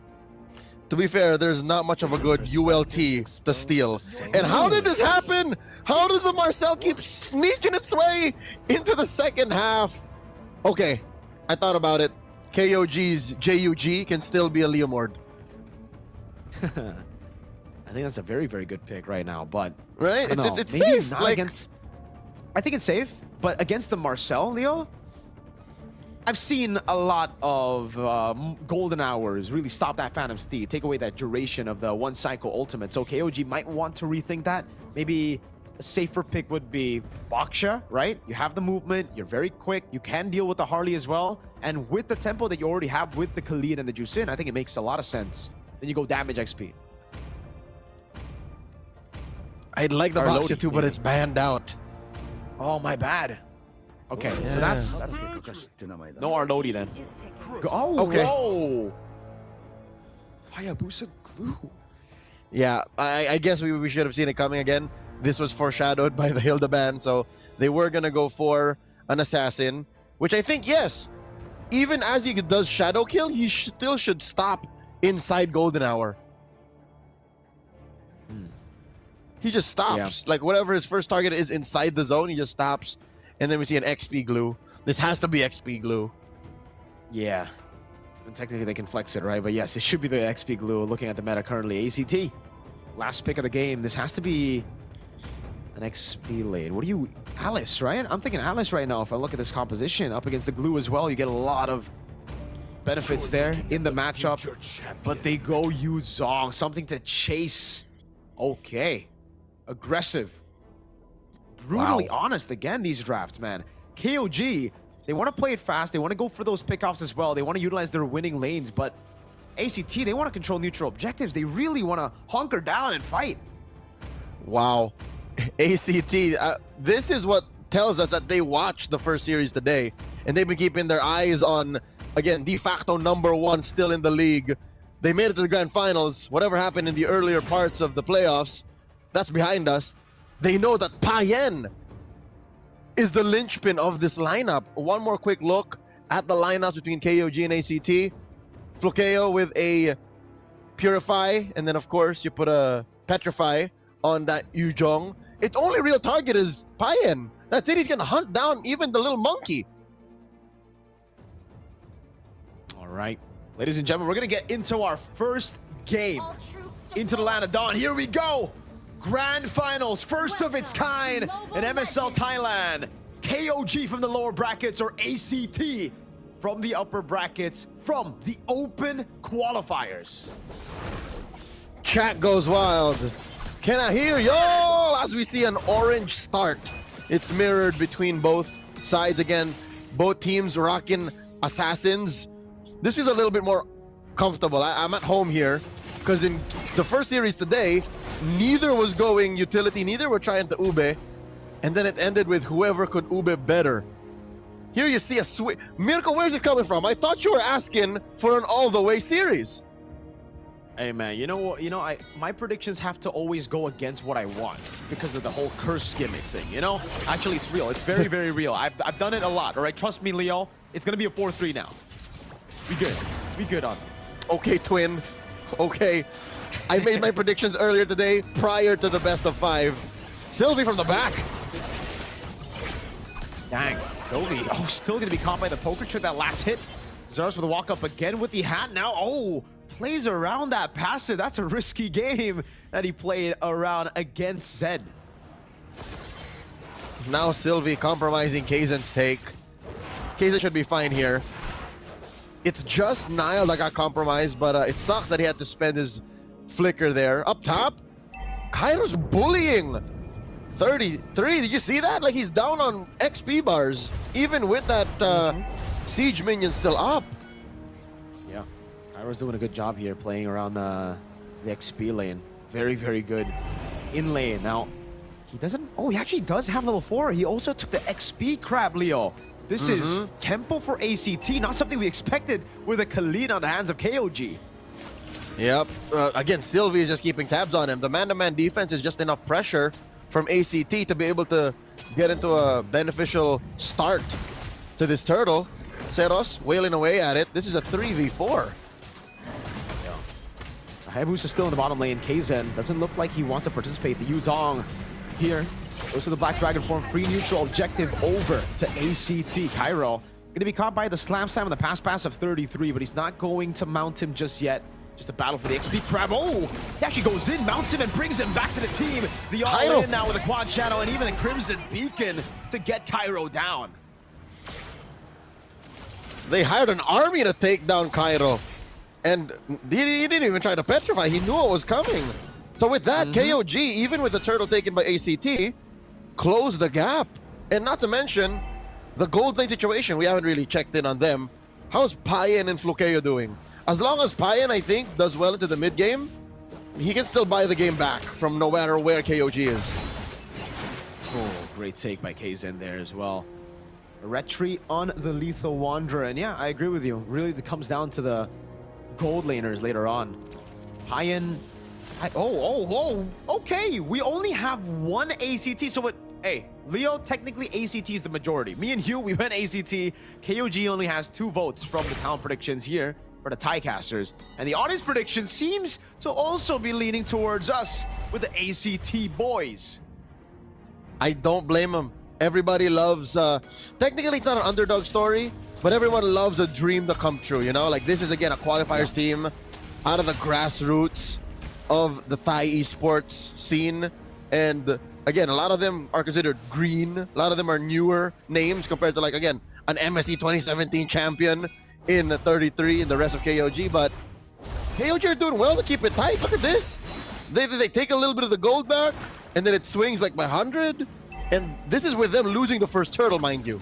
To be fair, there's not much of a good ULT to steal. And how did this happen? How does the Marcel keep sneaking its way into the second half? Okay, I thought about it. KOG's JUG can still be a Leomord. I think that's a very, very good pick right now, but... Right? It's safe. I think it's safe, but against the Marcel, Leo, I've seen a lot of golden hours really stop that Phantom Steed, take away that duration of the one cycle ultimate. So KOG might want to rethink that. Maybe a safer pick would be Baksha, right? You have the movement, you're very quick, you can deal with the Harley as well. And with the tempo that you already have with the Khalid and the Juice In, I think it makes a lot of sense. Then you go damage XP. I'd like the Baksha too, but it's banned out. Oh, my bad. Okay, so that's good. No Arlodi then. Oh, okay. Whoa! Hayabusa glue. Yeah, I guess we should have seen it coming again. This was foreshadowed by the Hilda ban, so they were gonna go for an assassin, which I think, yes, even as he does shadow kill, he still should stop inside golden hour. He just stops. Like whatever his first target is inside the zone, he just stops. And then we see an XP glue. This has to be XP glue. Yeah. And technically they can flex it, right? But yes, it should be the XP glue looking at the meta currently. ACT, last pick of the game. This has to be an XP lane. What do you... Alice, right? I'm thinking Alice right now. If I look at this composition up against the glue as well, you get a lot of benefits there in the matchup. But they go Yu Zhong, something to chase. Okay. Aggressive. Brutally honest again, these drafts, man. KOG, they want to play it fast. They want to go for those pickoffs as well. They want to utilize their winning lanes. But ACT, they want to control neutral objectives. They really want to hunker down and fight. Wow. ACT, this is what tells us that they watched the first series today. And they've been keeping their eyes on, again, de facto #1 still in the league. They made it to the grand finals. Whatever happened in the earlier parts of the playoffs, that's behind us. They know that Payen is the linchpin of this lineup. One more quick look at the lineups between KOG and ACT. Flukeo with a Purify, and then of course you put a Petrify on that Yu Zhong. Its only real target is Payen. That's it, he's gonna hunt down even the little monkey. All right, ladies and gentlemen, we're gonna get into our first game into the land of dawn. Here we go. Grand finals, first of its kind in MSL Thailand. KOG from the lower brackets or ACT from the upper brackets from the open qualifiers. Chat goes wild. Can I hear y'all? As we see an orange start. It's mirrored between both sides again. Both teams rocking assassins. This is a little bit more comfortable. I'm at home here because in the first series today, neither was going utility, neither were trying to ube, and then it ended with whoever could ube better. Here you see a switch. Mirko, where's it coming from? I thought you were asking for an all-the-way series. Hey man, you know what? My predictions have to always go against what I want because of the whole curse gimmick thing. You know, actually it's real. It's very, very real. I've done it a lot. All right, trust me, Leo. It's gonna be a 4-3 now. Be good. Be good on it. Okay, twin. Okay. I made my predictions earlier today, prior to the best of 5. Sylvie from the back. Dang, Sylvie. Oh, still gonna be caught by the poker trick. That last hit. Zaros with a walk up again with the hat now. Oh, plays around that passive. That's a risky game that he played around against Zed. Now Sylvie compromising Kaizen's take. Kaizen should be fine here. It's just Nile that got compromised, but it sucks that he had to spend his flicker there. Up top, Kairo's bullying. 33, did you see that? Like he's down on XP bars, even with that siege minion still up. Yeah, Kairo's doing a good job here playing around the XP lane. Very, very good in lane. Now, he doesn't, oh, he actually does have level 4. He also took the XP crab, Leo. This is tempo for ACT, not something we expected with a Khalid on the hands of KOG. Yep. Again, Sylvie is just keeping tabs on him. The man-to-man defense is just enough pressure from ACT to be able to get into a beneficial start to this turtle. Zeros wailing away at it. This is a 3v4. Yeah. Hayabusa still in the bottom lane. Kaizen doesn't look like he wants to participate. The Yu Zhong here goes to the Black Dragon form. Free neutral objective over to ACT. Cairo going to be caught by the slam slam on the pass of 33, but he's not going to mount him just yet. Just a battle for the XP crab. Oh, he actually goes in, mounts him, and brings him back to the team. The all-in now with a quad shadow and even the Crimson Beacon to get Cairo down. They hired an army to take down Cairo. And he didn't even try to petrify. He knew what was coming. So with that, KOG, even with the turtle taken by ACT, closed the gap. And not to mention, the gold lane situation, we haven't really checked in on them. How's Payen and Flukeo doing? As long as Payen, I think, does well into the mid game, he can still buy the game back from no matter where KOG is. Oh, great take by Kaizen there as well. A retreat on the Lethal Wanderer. And yeah, I agree with you. Really, it comes down to the gold laners later on. Payen... okay, we only have one ACT, so Hey, Leo, technically ACT is the majority. Me and Hugh, we went ACT. KOG only has 2 votes from the town predictions here for the Tiecasters. And the audience prediction seems to also be leaning towards us with the ACT boys. I don't blame them. Everybody loves, technically it's not an underdog story, but everyone loves a dream to come true, you know? Like this is again a qualifiers team out of the grassroots of the Thai esports scene. And again, a lot of them are considered green. A lot of them are newer names compared to, like, again, an MSC 2017 champion in 33 and the rest of KOG. But KOG are doing well to keep it tight. Look at this. They take a little bit of the gold back, and then it swings like by 100. And this is with them losing the first turtle, mind you.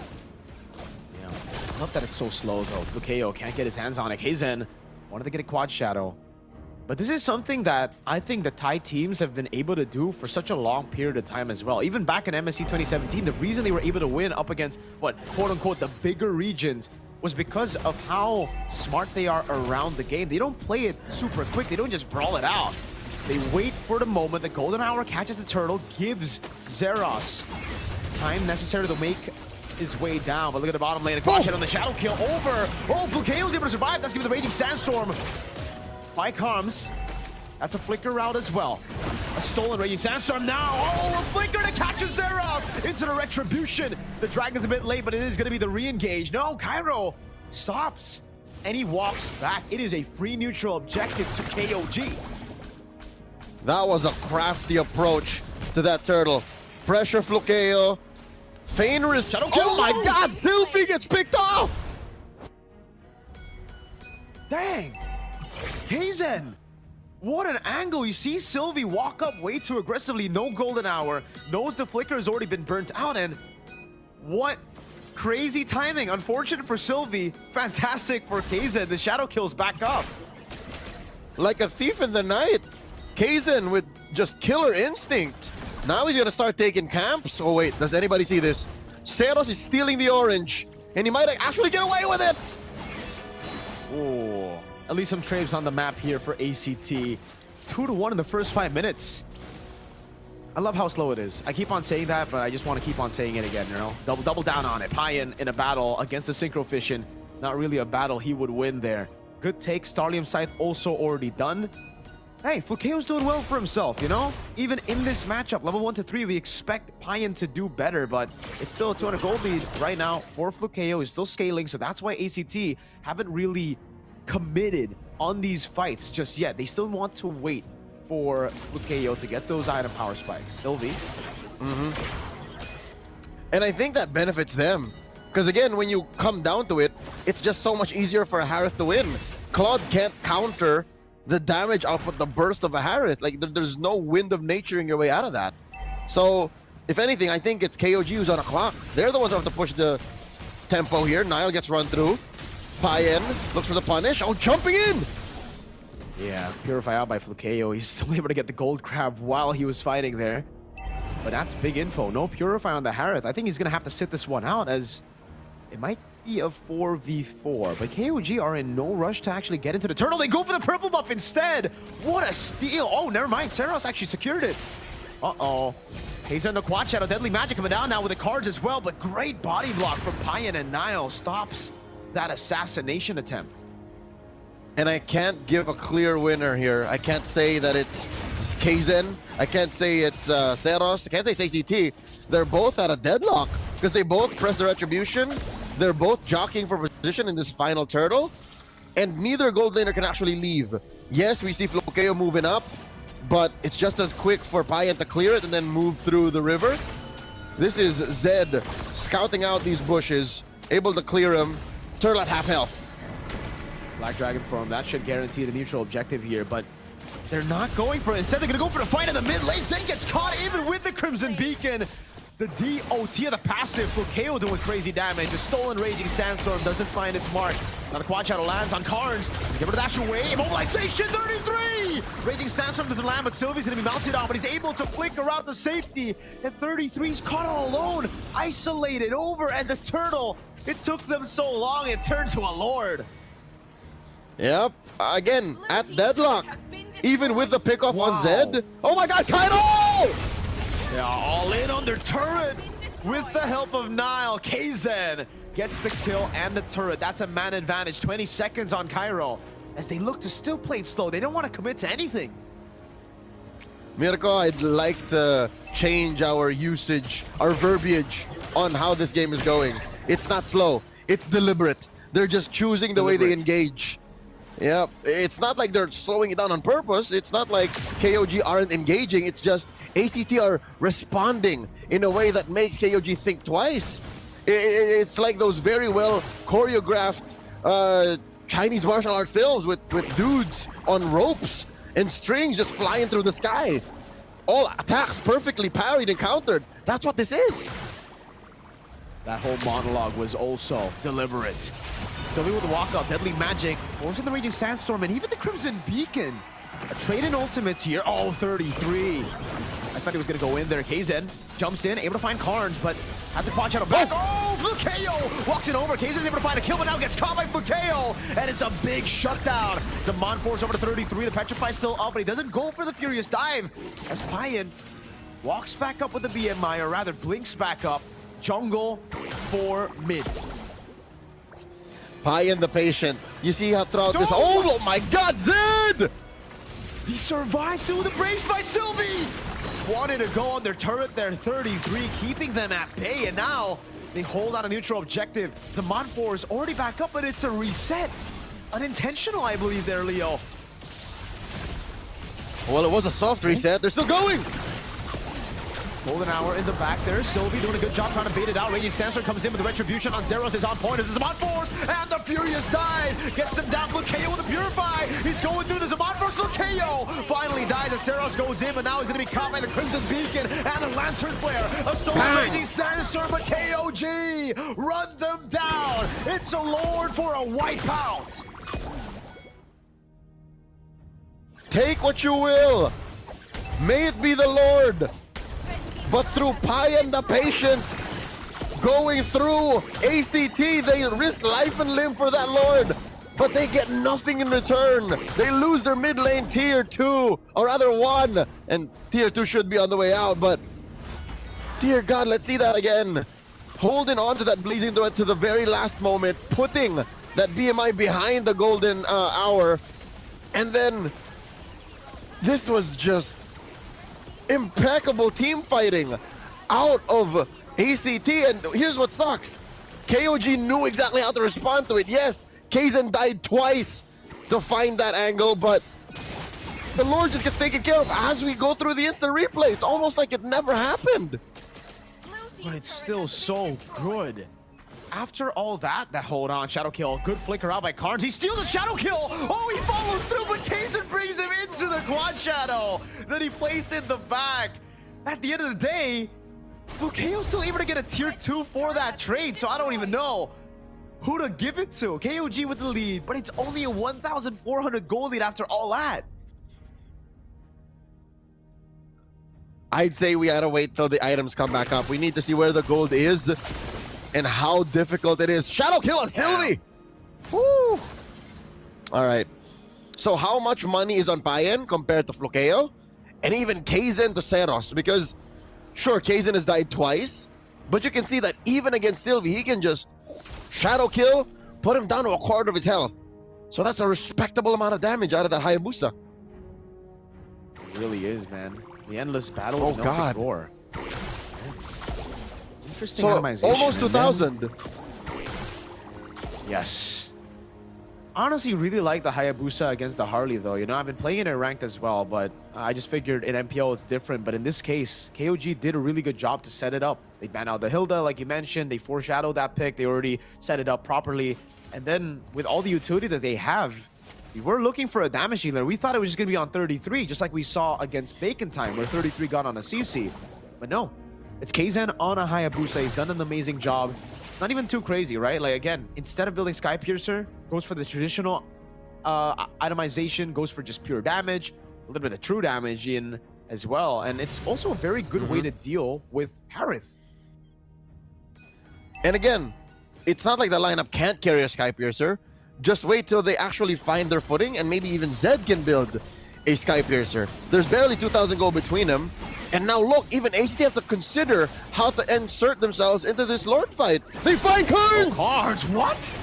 Yeah, I love that it's so slow, though. Flukeo can't get his hands on it. Kaizen wanted to get a quad shadow. But this is something that I think the Thai teams have been able to do for such a long period of time as well. Even back in MSC 2017, the reason they were able to win up against, what, quote-unquote, the bigger regions was because of how smart they are around the game. They don't play it super quick. They don't just brawl it out. They wait for the moment the golden hour catches the turtle, gives Zeros time necessary to make his way down. But look at the bottom lane. A quad shot on the shadow kill over. Oh, Flukeo was able to survive. That's giving the Raging Sandstorm. By comes. That's a flicker route as well. A stolen Raging Sandstorm now. Oh, a flicker that catches Zeros into the retribution. The Dragon's a bit late, but it is going to be the re-engage. No, Cairo stops and he walks back. It is a free neutral objective to KOG. That was a crafty approach to that turtle. Pressure Flukeo. Feign risk. Oh my god, Sylvie gets picked off! Dang! Kaizen! What an angle! You see Sylvie walk up way too aggressively, no golden hour, knows the flicker has already been burnt out, and what crazy timing. Unfortunate for Sylvie, fantastic for Kaizen. The shadow kills back up. Like a thief in the night. Kaizen with just killer instinct. Now he's gonna start taking camps. Oh wait, does anybody see this? Zeros is stealing the orange, and he might actually get away with it! Oh, at least some traves on the map here for ACT. 2-1 in the first 5 minutes. I love how slow it is. I keep on saying that, but I just want to keep on saying it again, you know? Double down on it. Payan in a battle against the Synchro Fission. Not really a battle he would win there. Good take. Starlium Scythe also already done. Hey, Flukeo's doing well for himself, you know? Even in this matchup, level 1 to 3, we expect Payan to do better, but it's still a 200 gold lead right now for Flukeo. He's still scaling, so that's why ACT haven't really committed on these fights just yet. They still want to wait for Flukeo to get those item power spikes. Sylvie. And I think that benefits them. Because again, when you come down to it, it's just so much easier for a Harith to win. Claude can't counter the damage output, the burst of a Harith. Like, there's no wind of nature in your way out of that. So, if anything, I think it's KOG who's on a clock. They're the ones who have to push the tempo here. Nile gets run through. Payan looks for the punish. Oh, jumping in! Yeah, Purify out by Flukeo. He's still able to get the gold crab while he was fighting there. But that's big info. No Purify on the Harith. I think he's going to have to sit this one out, as it might be a 4v4. But KOG are in no rush to actually get into the turtle. They go for the purple buff instead. What a steal. Oh, never mind. Seros actually secured it. Uh-oh. He's in the quad shadow. Deadly Magic coming down now with the cards as well. But great body block from Payan, and Nile stops that assassination attempt. And I can't give a clear winner here. I can't say that it's Kaizen. I can't say it's Zeros. I can't say it's ACT. They're both at a deadlock because they both press the retribution. They're both jockeying for position in this final turtle. And neither gold laner can actually leave. Yes, we see Flukeo moving up, but it's just as quick for Payan to clear it and then move through the river. This is Zed scouting out these bushes, able to clear him. Turtle at half health. Black Dragon form, that should guarantee the neutral objective here, but they're not going for it. Instead, they're going to go for the fight in the mid lane. Zen gets caught even with the Crimson Beacon. The DOT of the passive, Flukeo doing crazy damage. A stolen Raging Sandstorm doesn't find its mark. Now the quad shadow lands on Carnes. Give her dash away. Immobilization 33! Raging Sandstorm doesn't land, but Sylvie's going to be mounted on, but he's able to flicker out the safety. And 33's caught all alone, isolated over, and the turtle. It took them so long, it turned to a lord. Yep, again, at deadlock. Even with the pickoff on Zed. Oh my god, Kairo! Yeah, all in on their turret with the help of Nile. KZen gets the kill and the turret. That's a man advantage. 20 seconds on Cairo as they look to still play it slow. They don't want to commit to anything. Mirko, I'd like to change our usage, our verbiage on how this game is going. It's not slow. It's deliberate. They're just choosing the way they engage. Yeah, it's not like they're slowing it down on purpose. It's not like KOG aren't engaging. It's just ACT are responding in a way that makes KOG think twice. It's like those very well choreographed Chinese martial art films with dudes on ropes and strings just flying through the sky. All attacks perfectly parried and countered. That's what this is. That whole monologue was also deliberate. Sylvie with the walk-up, Deadly Magic, forcing the Raging Sandstorm, and even the Crimson Beacon. A trade in ultimates here. Oh, 33. I thought he was going to go in there. KZen jumps in, able to find Carnes, but had to watch out a back. Oh, Flukeo walks it over. KZen's able to find a kill, but now gets caught by Flukeo, and it's a big shutdown. Zaman force over to 33. The Petrify still up, but he doesn't go for the Furious Dive as Payan walks back up with the BMI, or rather blinks back up. Jungle for mid. Payan the patient. You see how throughout this. Oh my God, Zed! He survives through the braves by Sylvie. Wanted to go on their turret there, 33, keeping them at bay, and now they hold on a neutral objective. Zaman 4 is already back up, but it's a reset. Unintentional, I believe, there, Leo. Well, it was a soft reset. They're still going. Golden Hour in the back there. Sylvie doing a good job trying to bait it out. Raging Sandstorm comes in with the Retribution on Zeros is on point. As the Zaman Force and the Furious Dive gets him down. Flukeo with the Purify. He's going through the Zaman Force. Flukeo finally dies as Zeros goes in, but now he's going to be caught by the Crimson Beacon and the Lantern Flare. A stolen Raging Sandstorm, but KOG run them down. It's a Lord for a wipeout. Take what you will. May it be the Lord. But through Payan the patient, going through ACT, they risk life and limb for that Lord, but they get nothing in return. They lose their mid lane tier 2, or rather 1, and tier 2 should be on the way out, but dear God, let's see that again. Holding on to that Blazing Duet to the very last moment, putting that BMI behind the Golden Hour, and then this was just impeccable team fighting out of ACT, and here's what sucks. KOG knew exactly how to respond to it. Yes, KZen died twice to find that angle, but the Lord just gets taken care of as we go through the instant replay. It's almost like it never happened. But it's still so good. After all that hold on, Shadow Kill, good flicker out by Carnes. He steals a Shadow Kill. Oh, he follows through, but KZen brings him into the Quad Shadow that he placed in the back. At the end of the day, Flukeo's still able to get a tier 2 for that trade, so I don't even know who to give it to. KOG with the lead, but it's only a 1,400 gold lead after all that. I'd say we gotta wait till the items come back up. We need to see where the gold is and how difficult it is. Shadow Kill on Sylvie! Woo! Alright. So how much money is on Payan compared to Flukeo? And even KZen to Zeros? Because, sure, KZen has died twice, but you can see that even against Sylvie, he can just Shadow Kill, put him down to a quarter of his health. So that's a respectable amount of damage out of that Hayabusa. It really is, man. The endless battle. Oh, God. Roar. Interesting So itemization. almost 2,000. Yes. Honestly, really like the Hayabusa against the Harley, though. You know, I've been playing it in ranked as well, but I just figured in MPL it's different. But in this case, KOG did a really good job to set it up. They banned out the Hilda, like you mentioned. They foreshadowed that pick. They already set it up properly. And then with all the utility that they have, we were looking for a damage dealer. We thought it was just going to be on 33, just like we saw against Bacon Time, where 33 got on a CC. But no, it's KZen on a Hayabusa. He's done an amazing job. Not even too crazy, right? Like, again, instead of building Sky Piercer, goes for the traditional itemization, goes for just pure damage, a little bit of true damage in as well. And it's also a very good way to deal with Harith. And again, it's not like the lineup can't carry a Sky Piercer. Just wait till they actually find their footing, and maybe even Zed can build a Sky Piercer. There's barely 2,000 gold between them. And now look, even ACT have to consider how to insert themselves into this Lord fight. They find Cards! Oh, Cards, what?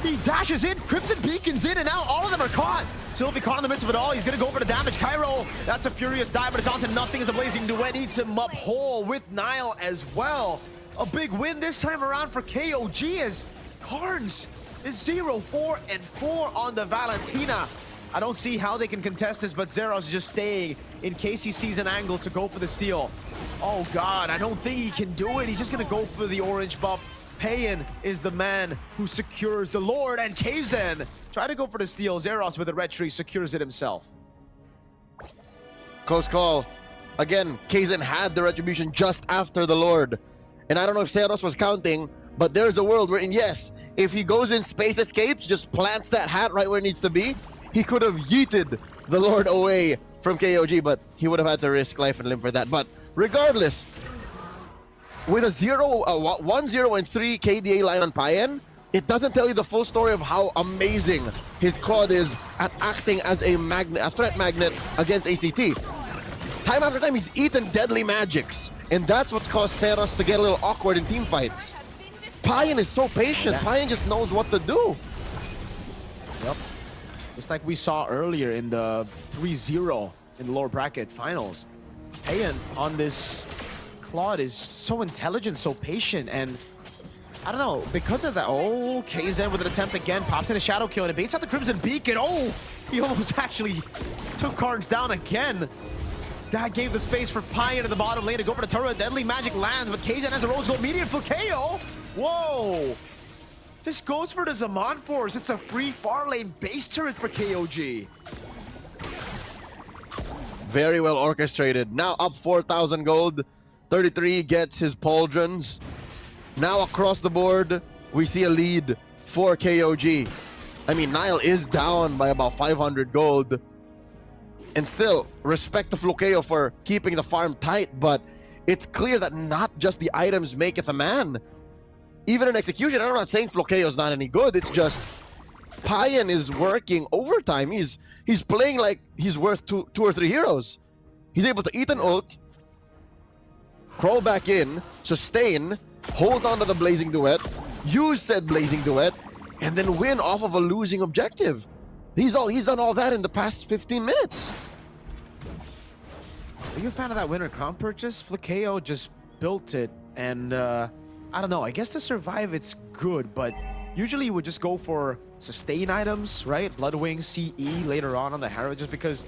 He dashes in, Crimson beacons in, and now all of them are caught. Sylvie caught in the midst of it all. He's gonna go for the damage. Cairo, that's a furious dive, but it's on to nothing as the Blazing Duet eats him up whole with Nile as well. A big win this time around for KOG as Carnes is 0-4-4 on the Valentina. I don't see how they can contest this, but Zeros is just staying in case he sees an angle to go for the steal. Oh God, I don't think he can do it. He's just gonna go for the orange buff. Payan is the man who secures the Lord, and Kaizen try to go for the steal. Zeros with the red tree secures it himself. Close call. Again, Kaizen had the retribution just after the Lord. And I don't know if Zeros was counting, but there's a world wherein, yes, if he goes in space escapes, just plants that hat right where it needs to be, he could have yeeted the Lord away from KOG, but he would have had to risk life and limb for that. But regardless, with a 1-0 and 3 KDA line on Payan, it doesn't tell you the full story of how amazing his squad is at acting as a threat magnet against ACT. Time after time, he's eaten deadly magics, and that's what's caused Zeros to get a little awkward in team fights. Payan is so patient. Payan just knows what to do. Yep. Just like we saw earlier in the 3-0 in the lower bracket finals. Payan on this Claude is so intelligent, so patient, and I don't know, because of that. Oh, KZ with an attempt again, pops in a shadow kill, and it baits out the Crimson Beacon. Oh, he almost actually took Cards down again. That gave the space for Payan in the bottom lane to go for the turret. Deadly magic lands, but KZ has a rose gold immediate for KO. Whoa! This goes for the Zaman Force. It's a free far lane base turret for KOG. Very well orchestrated. Now up 4,000 gold. 33 gets his pauldrons. Now across the board, we see a lead for KOG. I mean, Nile is down by about 500 gold. And still, respect to Flukeo for keeping the farm tight, but it's clear that not just the items maketh a man. Even in execution, I'm not saying Flukeo is not any good, it's just Payan is working overtime. He's playing like he's worth two or three heroes. He's able to eat an ult, crawl back in, sustain, hold on to the Blazing Duet, use said Blazing Duet, and then win off of a losing objective. He's done all that in the past 15 minutes. Are you a fan of that winter crown purchase? Flukeo just built it, and I don't know, I guess to survive it's good, but usually you would just go for sustain items, right? Bloodwing, CE later on the Harrow, just because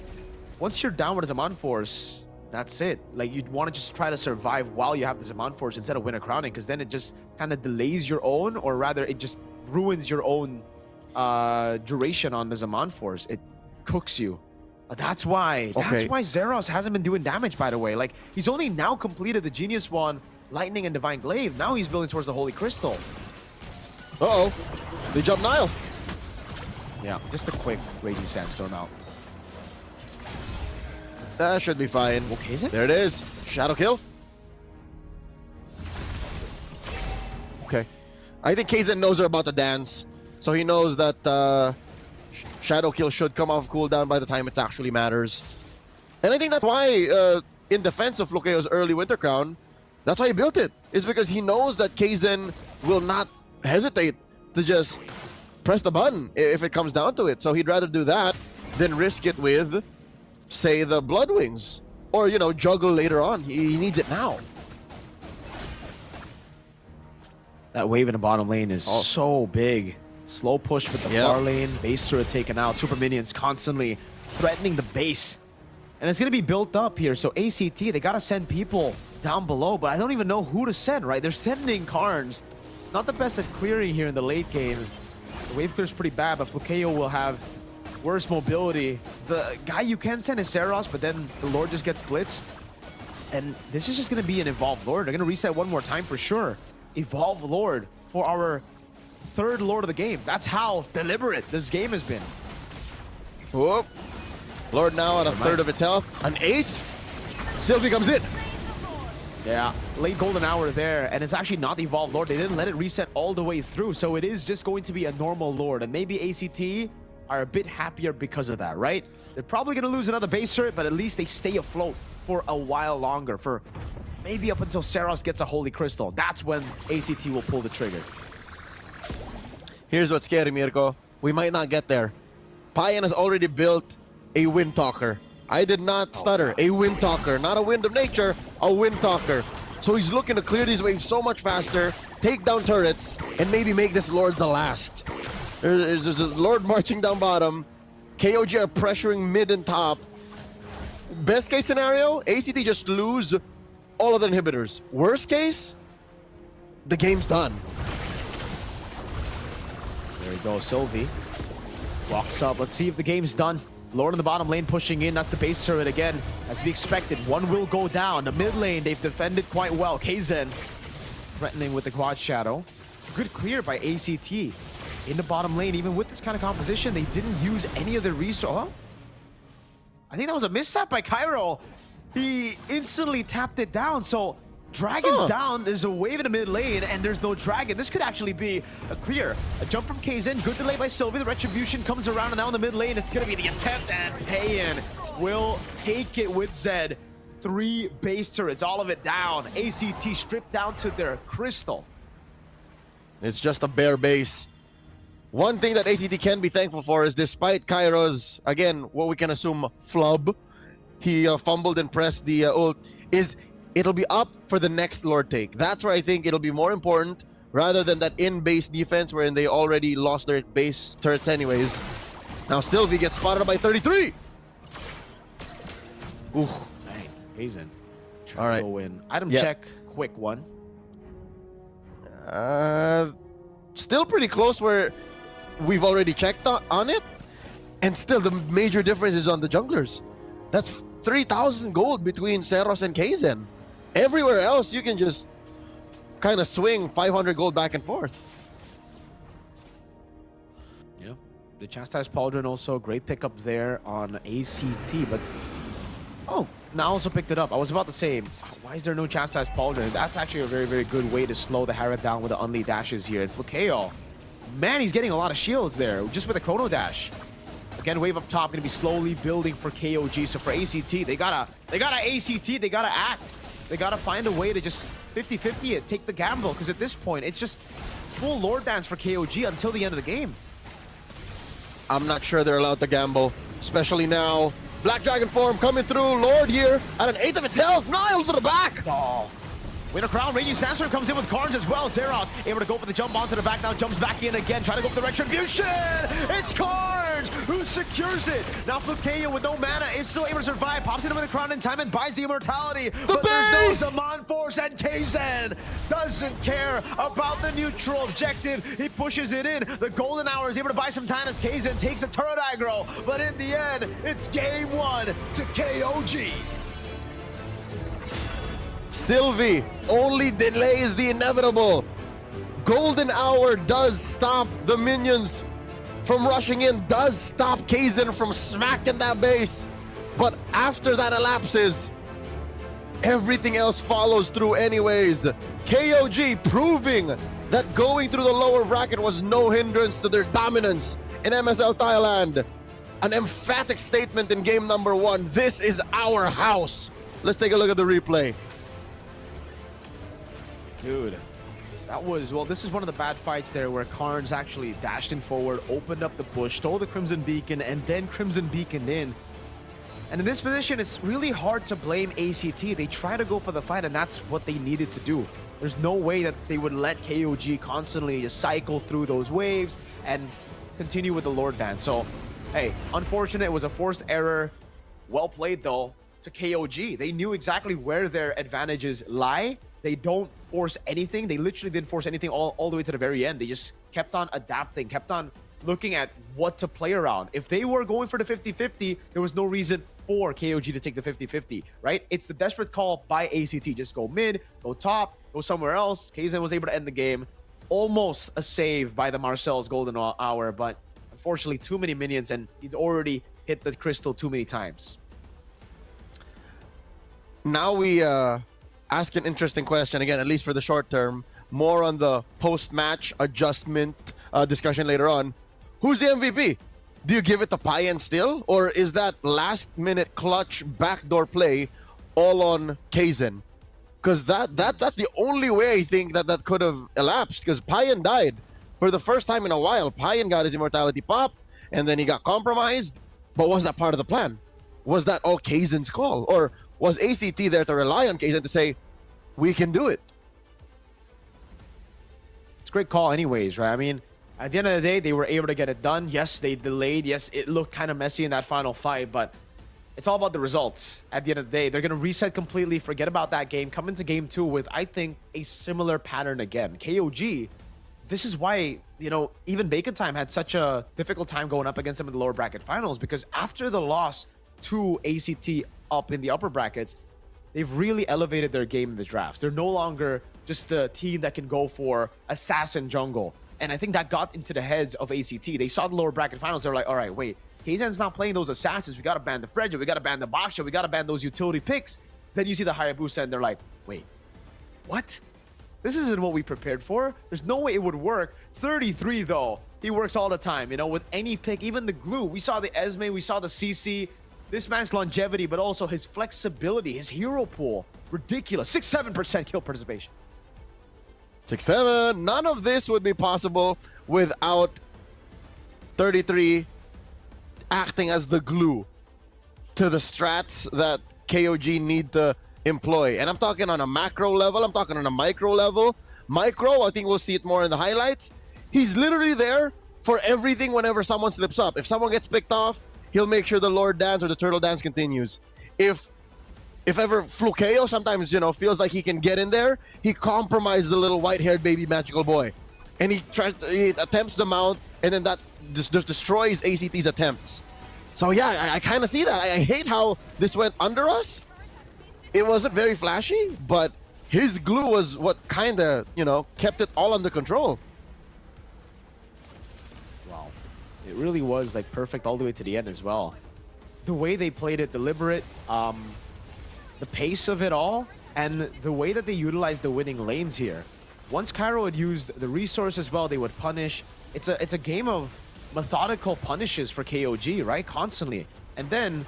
once you're down with a Zaman Force, that's it. Like, you'd want to just try to survive while you have the Zaman Force instead of winter crowning, because then it just kind of delays your own, or rather it just ruins your own duration on the Zaman Force. It cooks you. But that's why Zeros hasn't been doing damage, by the way. Like, he's only now completed the Genius Wand, Lightning, and Divine Glaive. Now he's building towards the Holy Crystal. Uh-oh. They jump Nile. Yeah, just a quick Raging Sandstorm out. That should be fine. Okay, is it? There it is. Shadow kill. Okay. I think Kaizen knows they're about to dance. So he knows that Shadow kill should come off cooldown by the time it actually matters. And I think that's why, in defense of Flukeo's early Winter Crown, that's why he built it. Is because he knows that Kaizen will not hesitate to just press the button if it comes down to it. So he'd rather do that than risk it with, say, the Bloodwings. Or, you know, juggle later on. He needs it now. That wave in the bottom lane is so big. Slow push with the far lane. Base turret taken out. Super minions constantly threatening the base. And it's going to be built up here. So ACT, they got to send people down below. But I don't even know who to send, right? They're sending Carnes. Not the best at clearing here in the late game. The wave clear is pretty bad, but Flukeo will have worse mobility. The guy you can send is Zeros, but then the Lord just gets blitzed. And this is just going to be an Evolved Lord. They're going to reset one more time for sure. Evolve Lord for our third Lord of the game. That's how deliberate this game has been. Whoop. Lord now at a third of its health. An eighth. Sylvie comes in. Yeah, late golden hour there, and it's actually not the Evolved Lord. They didn't let it reset all the way through, so it is just going to be a normal Lord. And maybe ACT are a bit happier because of that, right? They're probably going to lose another base turret, but at least they stay afloat for a while longer, for maybe up until Seros gets a Holy Crystal. That's when ACT will pull the trigger. Here's what's scary, Mirko. We might not get there. Payan has already built a Wind Talker. I did not stutter. A Wind Talker. Not a Wind of Nature, a Wind Talker. So he's looking to clear these waves so much faster, take down turrets, and maybe make this Lord the last. There's a Lord marching down bottom. KOG are pressuring mid and top. Best case scenario, ACT just lose all of the inhibitors. Worst case, the game's done. There we go, Sylvie walks up. Let's see if the game's done. Lord in the bottom lane pushing in. That's the base turret again. As we expected, one will go down. The mid lane, they've defended quite well. Kaizen threatening with the quad shadow. Good clear by ACT. In the bottom lane, even with this kind of composition, they didn't use any of the resource. I think that was a misstep by Cairo. He instantly tapped it down. So Dragon's down, there's a wave in the mid lane, and there's no Dragon. This could actually be a clear. A jump from Kaizen, good delay by Sylvie. The Retribution comes around, and now in the mid lane, it's going to be the attempt, and Payan will take it with Zed. 3 base turrets, all of it down. ACT stripped down to their crystal. It's just a bare base. One thing that ACT can be thankful for is despite Kairo's, again, what we can assume, flub, he fumbled and pressed the ult, is it'll be up for the next Lord take. That's where I think it'll be more important rather than that in-base defense wherein they already lost their base turrets anyways. Now Sylvie gets spotted by 33. Ooh. Dang, Hazen. All right. Go in. Item check, quick one. Still pretty close where we've already checked on it. And still the major difference is on the junglers. That's 3,000 gold between Seros and Kaizen. Everywhere else, you can just kind of swing 500 gold back and forth. Yeah, the Chastised Pauldron also great pickup there on ACT, but now also picked it up. I was about to say, why is there no Chastised Pauldron? That's actually a very, very good way to slow the Harrod down with the unlead dashes here. And Flukeo, man, he's getting a lot of shields there just with a Chrono Dash. Again, wave up top, gonna be slowly building for KOG. So for ACT, they gotta ACT, they gotta act. They gotta find a way to just 50-50 it, take the gamble, because at this point, it's just full Lord Dance for KOG until the end of the game. I'm not sure they're allowed to gamble, especially now. Black Dragon form coming through, Lord here at an 1/8 of its health, Nile to the back! Oh. Winter Crown, Raging Sandstorm comes in with Carnes as well. Zeros able to go for the jump onto the back, now jumps back in again, trying to go for the Retribution! It's Carnes who secures it! Now Flukeo with no mana is still able to survive, pops into the crown in time and buys the immortality. But there's no Zaman Force, and Kaizen doesn't care about the neutral objective. He pushes it in. The Golden Hour is able to buy some time as Kaizen takes a turret aggro. But in the end, it's game 1 to KOG. Sylvie only delays the inevitable. Golden Hour does stop the minions from rushing in, does stop Kaizen from smacking that base. But after that elapses, everything else follows through anyways. KOG proving that going through the lower bracket was no hindrance to their dominance in MSL Thailand. An emphatic statement in game number 1. This is our house. Let's take a look at the replay. Dude, that was, well, this is one of the bad fights there where Carnes actually dashed in forward, opened up the bush, stole the Crimson Beacon, and then Crimson Beaconed in. And in this position, it's really hard to blame ACT. They try to go for the fight, and that's what they needed to do. There's no way that they would let KOG constantly just cycle through those waves and continue with the Lord Dance. So, hey, unfortunate, it was a forced error. Well played, though, to KOG. They knew exactly where their advantages lie. They don't force anything. They literally didn't force anything all the way to the very end. They just kept on adapting, kept on looking at what to play around. If they were going for the 50-50, there was no reason for KOG to take the 50-50, right? It's the desperate call by ACT. Just go mid, go top, go somewhere else. Kaizen was able to end the game. Almost a save by the Marcel's Golden Hour, but unfortunately too many minions, and he's already hit the crystal too many times. Now we ask an interesting question, again, at least for the short term. More on the post-match adjustment discussion later on. Who's the MVP? do you give it to Payan still? Or is that last-minute clutch backdoor play all on Kaizen? Because that's the only way I think that could have elapsed, because Payan died for the first time in a while. Payan got his immortality popped, and then he got compromised. But was that part of the plan? Was that all Kaizen's call? Or was ACT there to rely on Kaizen to say, we can do it? It's a great call anyways, right? I mean, at the end of the day, they were able to get it done. Yes, they delayed. Yes, it looked kind of messy in that final fight, but it's all about the results. At the end of the day, they're going to reset completely, forget about that game, come into game 2 with, I think, a similar pattern again. KOG, this is why, you know, even Bacon Time had such a difficult time going up against them in the lower bracket finals, because after the loss to ACT up in the upper brackets, they've really elevated their game in the drafts. They're no longer just the team that can go for assassin jungle. And I think that got into the heads of ACT. They saw the lower bracket finals. They're like, all right, wait, Kaizen's not playing those assassins. We got to ban the Fredja. We got to ban the Baksha. We got to ban those utility picks. Then you see the Hayabusa and they're like, wait, what? This isn't what we prepared for. There's no way it would work. 33 though, he works all the time, you know, with any pick, even the glue. We saw the Esme, we saw the CC. This man's longevity, but also his flexibility, his hero pool. Ridiculous. 6-7% kill participation. 6-7. None of this would be possible without 33 acting as the glue to the strats that KOG need to employ. And I'm talking on a macro level. I'm talking on a micro level. Micro, I think we'll see it more in the highlights. He's literally there for everything whenever someone slips up. If someone gets picked off, he'll make sure the Lord Dance or the Turtle Dance continues. If ever Flukeo sometimes, you know, feels like he can get in there, he compromises the little white-haired baby magical boy. And he attempts the mount, and then that just destroys ACT's attempts. So yeah, I kind of see that. I hate how this went under us. It wasn't very flashy, but his glue was what kind of, you know, kept it all under control. Wow. It really was like perfect all the way to the end as well. The way they played it, deliberate, the pace of it all, and the way that they utilized the winning lanes here. Once Cairo had used the resource as well, they would punish. It's a game of methodical punishes for KOG, right? Constantly. And then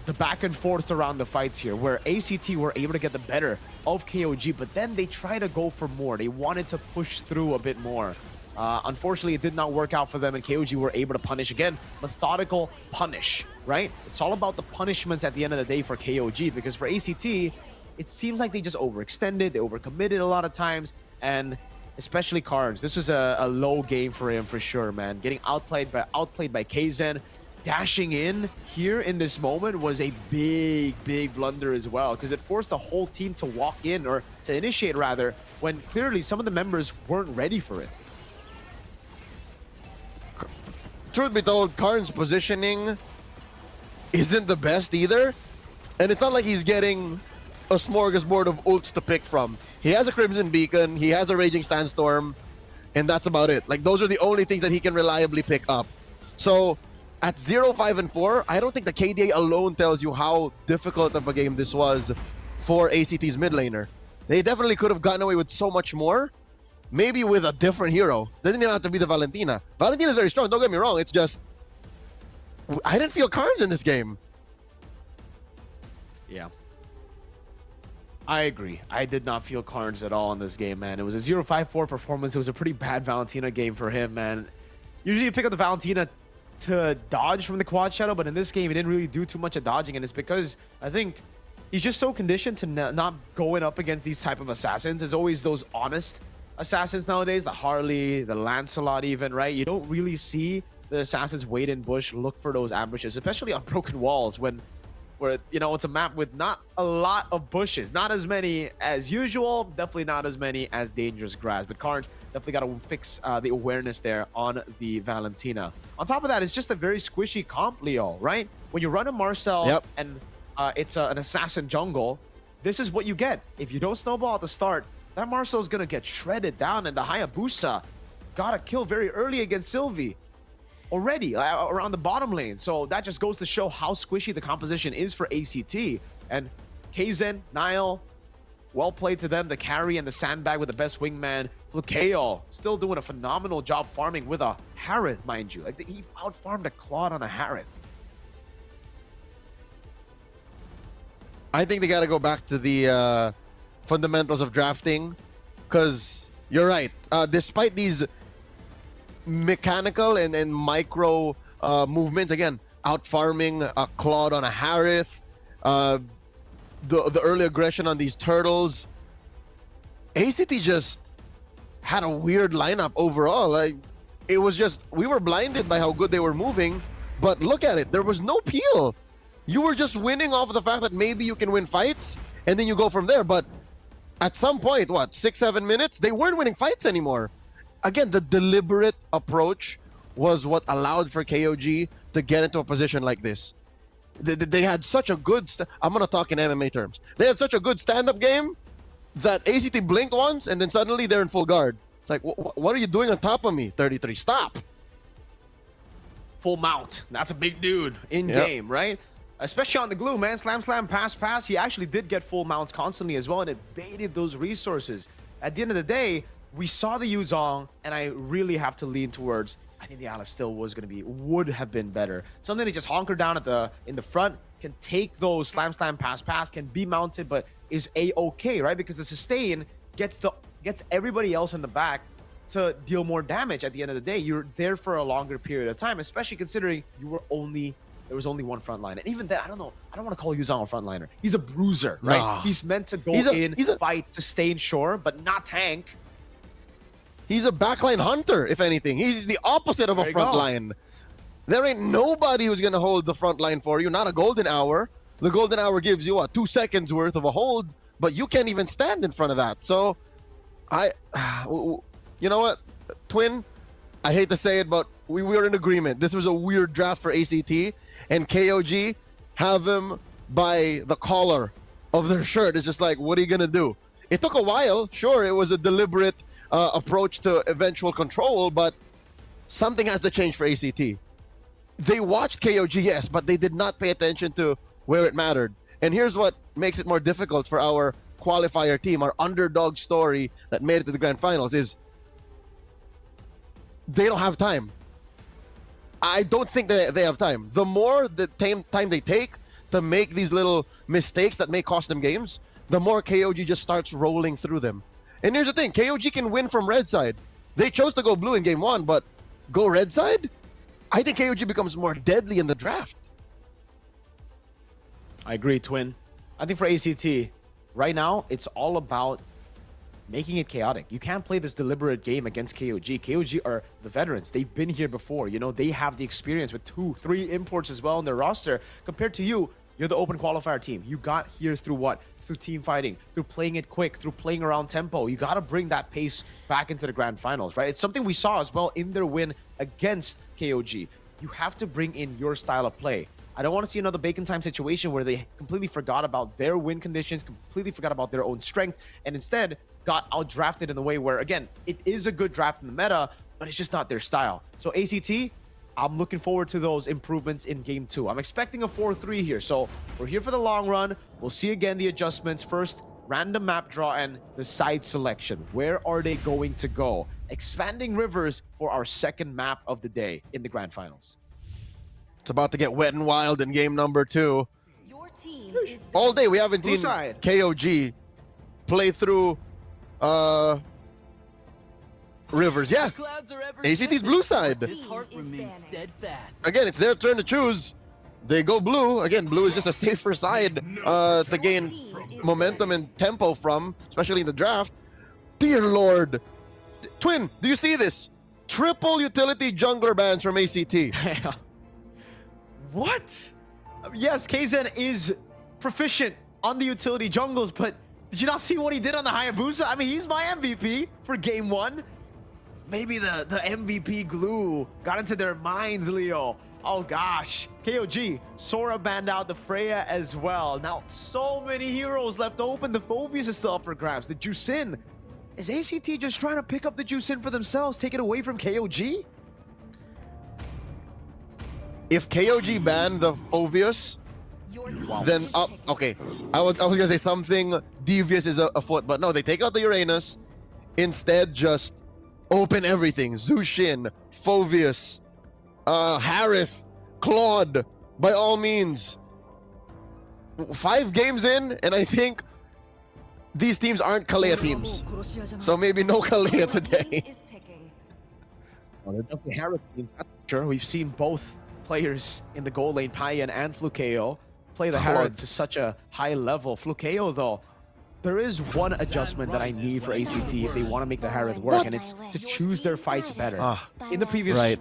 the back and forth around the fights here, where ACT were able to get the better of KOG, but then they try to go for more. They wanted to push through a bit more. Unfortunately, it did not work out for them, and KOG were able to punish again. Methodical punish, right? It's all about the punishments at the end of the day for KOG, because for ACT, it seems like they just overextended, they overcommitted a lot of times, and especially Cards. This was a low game for him for sure, man. Getting outplayed by Kaizen. Dashing in here in this moment was a big blunder as well, because it forced the whole team to walk in, or to initiate rather, when clearly some of the members weren't ready for it. Truth be told, Karn's positioning isn't the best either. And it's not like he's getting a smorgasbord of ults to pick from. He has a Crimson Beacon, he has a Raging Sandstorm, and that's about it. Like, those are the only things that he can reliably pick up. So at 0-5-4, I don't think the KDA alone tells you how difficult of a game this was for ACT's mid laner. They definitely could have gotten away with so much more, maybe with a different hero. Doesn't even have to be the Valentina. Valentina's very strong, don't get me wrong. It's just, I didn't feel Karns in this game. Yeah. I agree. I did not feel Karns at all in this game, man. It was a 0-5-4 performance. It was a pretty bad Valentina game for him, man. Usually you pick up the Valentina to dodge from the quad shadow, but in this game he didn't really do too much of dodging, and it's because I think he's just so conditioned to not going up against these type of assassins. There's always those honest assassins nowadays, the Harley, the Lancelot even, right? You don't really see the assassins wait in bush, look for those ambushes, especially on broken walls where, you know, it's a map with not a lot of bushes, not as many as usual, definitely not as many as dangerous grass. But Karns definitely got to fix the awareness there on the Valentina. On top of that, it's just a very squishy comp, Leo, right? When you run a Marcel and it's an assassin jungle, this is what you get. If you don't snowball at the start, that Marcel is going to get shredded down, and the Hayabusa got a kill very early against Sylvie already around the bottom lane. So that just goes to show how squishy the composition is for ACT. And Kaizen, Niall, Well played to them, the carry and the sandbag with the best wingman. Flukeo still doing a phenomenal job farming with a Harith, mind you. Like, he out-farmed a Claude on a Harith. I think they got to go back to the fundamentals of drafting, because you're right. Despite these mechanical and micro movements, again, out-farming a Claude on a Harith, the early aggression on these turtles, ACT just had a weird lineup overall. Like, it was just, we were blinded by how good they were moving, but look at it, there was no peel. You were just winning off of the fact that maybe you can win fights, and then you go from there. But at some point, what, 6-7 minutes, they weren't winning fights anymore. Again, the deliberate approach was what allowed for KOG to get into a position like this. They had such a good, I'm going to talk in MMA terms. They had such a good stand-up game that ACT blinked once, and then suddenly they're in full guard. It's like, what are you doing on top of me, 33? Stop. Full mount. That's a big dude in game, right? Especially on the glue, man. Slam, slam, pass, pass. He actually did get full mounts constantly as well, and it baited those resources. At the end of the day, we saw the Yuzong, and I really have to lean towards, I think the Alice still would have been better. Something to just honker down in the front, can take those slam, slam, pass, pass, can be mounted, but is A-okay, right? Because the sustain gets everybody else in the back to deal more damage at the end of the day. You're there for a longer period of time, especially considering there was only one frontline. And even then, I don't know, I don't want to call Yuzong a frontliner. He's a bruiser, right? Nah. He's meant to go fight, sustain, sure, but not tank. He's a backline hunter, if anything. He's the opposite of a front line. There ain't nobody who's going to hold the front line for you. Not a golden hour. The golden hour gives you, 2 seconds worth of a hold, but you can't even stand in front of that. So, you know what, Twin? I hate to say it, but we were in agreement. This was a weird draft for ACT, and KOG have him by the collar of their shirt. It's just like, what are you going to do? It took a while. Sure, it was a deliberate approach to eventual control, but something has to change for ACT. They watched KOG, yes, but they did not pay attention to where it mattered. And here's what makes it more difficult for our qualifier team, our underdog story that made it to the grand finals, is they don't have time. I don't think they have time. The more the time they take to make these little mistakes that may cost them games, the more KOG just starts rolling through them. And here's the thing, KOG can win from red side. They chose to go blue in game 1, but go red side? I think KOG becomes more deadly in the draft. I agree, Twin. I think for ACT, right now, it's all about making it chaotic. You can't play this deliberate game against KOG. KOG are the veterans. They've been here before. You know, they have the experience with 2-3 imports as well in their roster. Compared to you, you're the open qualifier team. You got here through what? Through team fighting, through playing it quick, through playing around tempo. You got to bring that pace back into the grand finals, right? It's something we saw as well in their win against KOG. You have to bring in your style of play. I don't want to see another bacon time situation where they completely forgot about their win conditions, completely forgot about their own strength, and instead got outdrafted in the way where, again, it is a good draft in the meta, but it's just not their style. So ACT, I'm looking forward to those improvements in game 2. I'm expecting a 4-3 here, so we're here for the long run. We'll see again the adjustments. First, random map draw and the side selection. Where are they going to go? Expanding Rivers for our second map of the day in the grand finals. It's about to get wet and wild in game number 2. All day we haven't seen KOG play through Rivers. Yeah, ACT's blue side. Again, it's their turn to choose. They go blue. Again, blue is just a safer side to gain momentum and tempo from, especially in the draft. Dear Lord. Twin, do you see this? Triple utility jungler bans from ACT. What? Yes, KZen is proficient on the utility jungles, but did you not see what he did on the Hayabusa? I mean, he's my MVP for game 1. Maybe the MVP glue got into their minds, Leo. Oh gosh. KOG, Sora banned out the Freya as well. Now, so many heroes left open. The Phobius is still up for grabs. The Jusin. Is ACT just trying to pick up the Jusin for themselves, take it away from KOG? If KOG banned the Phobius, then up. Okay, I was gonna say something devious is afoot, but no, they take out the Uranus. Instead, just open everything. Zushin, Phoveus, Harith, Claude. By all means, 5 games in, and I think these teams aren't Kalea teams. So maybe no Kalea today. Well, they're definitely Harith team. Sure, we've seen both players in the goal lane, Payan and Flukeo, play the Harith to such a high level. Flukeo, though, there is one adjustment that I need for ACT if they want to make the Harith work, and it's to choose their fights better. In the previous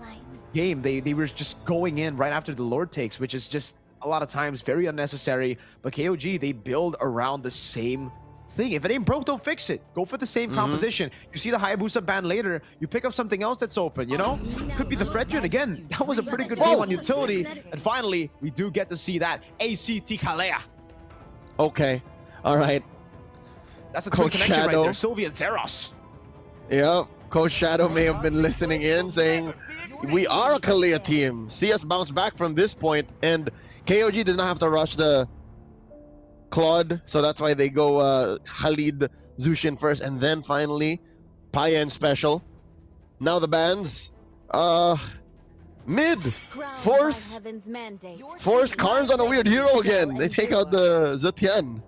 game, they were just going in right after the Lord takes, which is just a lot of times very unnecessary. But KOG, they build around the same thing. If it ain't broke, don't fix it. Go for the same composition. You see the Hayabusa ban later, you pick up something else that's open, you know? Could be the Fredrin again. That was a pretty good game on utility. And finally, we do get to see that ACT Kalea. Okay, all right. That's a Coach connection right there. Sylvia and Zeros. Yep, Coach Shadow may have been listening in, saying, we are a Kalea team. See us bounce back from this point. And KOG did not have to rush the Claude, so that's why they go Khalid, Zushin first, and then finally Payan special. Now the bans. Mid. Force Karn's on a weird hero again. They take out the Zetian.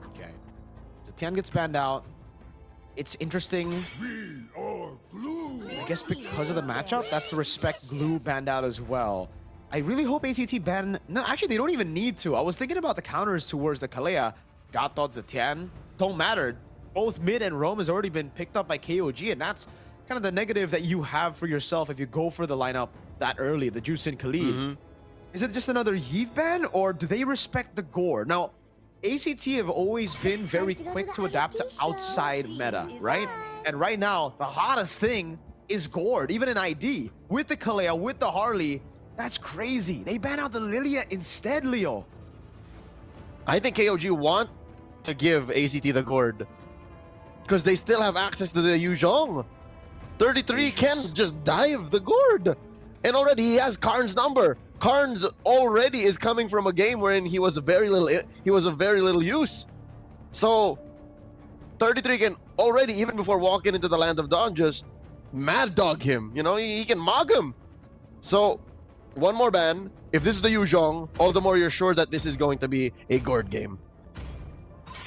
Okay. Zetian gets banned out. It's interesting. I guess because of the matchup, that's the Respect Glue banned out as well. I really hope ACT ban... No, actually, they don't even need to. I was thinking about the counters towards the Kalea. God thought Zetian. Don't matter. Both mid and roam has already been picked up by KOG, and that's kind of the negative that you have for yourself if you go for the lineup that early, the Juicin Khalid. Is it just another Yves ban, or do they respect the gore? Now, ACT have always been very quick to adapt to outside meta, right? And right now, the hottest thing is Gourd, even in ID. With the Kalea, with the Harley, that's crazy. They ban out the Lilia instead, Leo. I think KOG want to give ACT the Gourd because they still have access to the Yuzhong. 33 can just dive the Gourd. And already he has Karn's number. Karn's already is coming from a game wherein he was of very little use. So 33 can already, even before walking into the Land of Dawn, just mad dog him. You know, he can mog him. So one more ban. If this is the Yuzhong, all the more you're sure that this is going to be a Gourd game.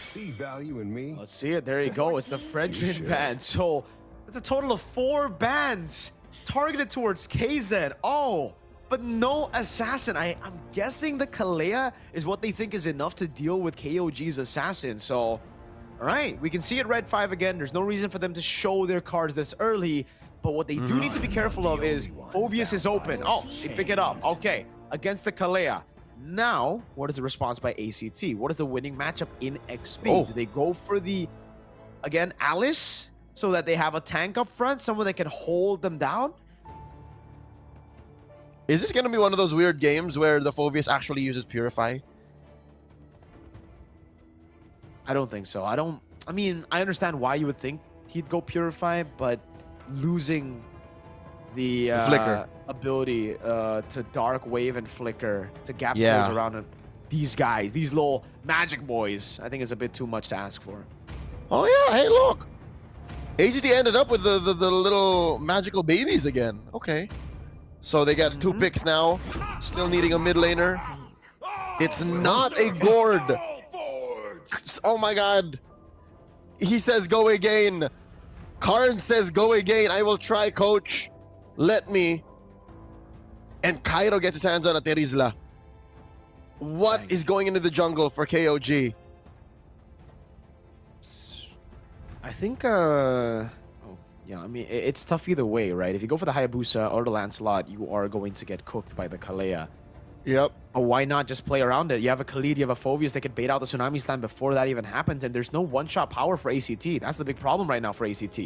See value in me? Let's see it. There you go. It's the Fredrin ban. So it's a total of 4 bans targeted towards KZ. Oh, but no assassin. I'm guessing the Kalea is what they think is enough to deal with KOG's assassin. So, all right, we can see it red 5 again. There's no reason for them to show their cards this early. But what they do need to be careful of is Phoveus is open. Oh, they pick it up. Okay, against the Kalea. Now, what is the response by ACT? What is the winning matchup in XP? Do they go for the, again, Alice? So that they have a tank up front, someone that can hold them down? Is this going to be one of those weird games where the Phoveus actually uses Purify? I don't think so. I mean, I understand why you would think he'd go Purify, but losing the Flicker ability to Dark Wave and Flicker to gap those around these guys, these little magic boys, I think is a bit too much to ask for. Oh yeah, hey look! ACT ended up with the little magical babies again. Okay. So they got 2 picks now, still needing a mid laner. It's not a Gourd. Oh my god. He says go again. Karn says go again. I will try, coach. Let me. And Cairo gets his hands on a Terizla. What is going into the jungle for KOG? I think, yeah, I mean, it's tough either way, right? If you go for the Hayabusa or the Lancelot, you are going to get cooked by the Kalea. Yep. But why not just play around it? You have a Khalid, you have a Phoveus that can bait out the Tsunami Slam before that even happens, and there's no one-shot power for ACT. That's the big problem right now for ACT.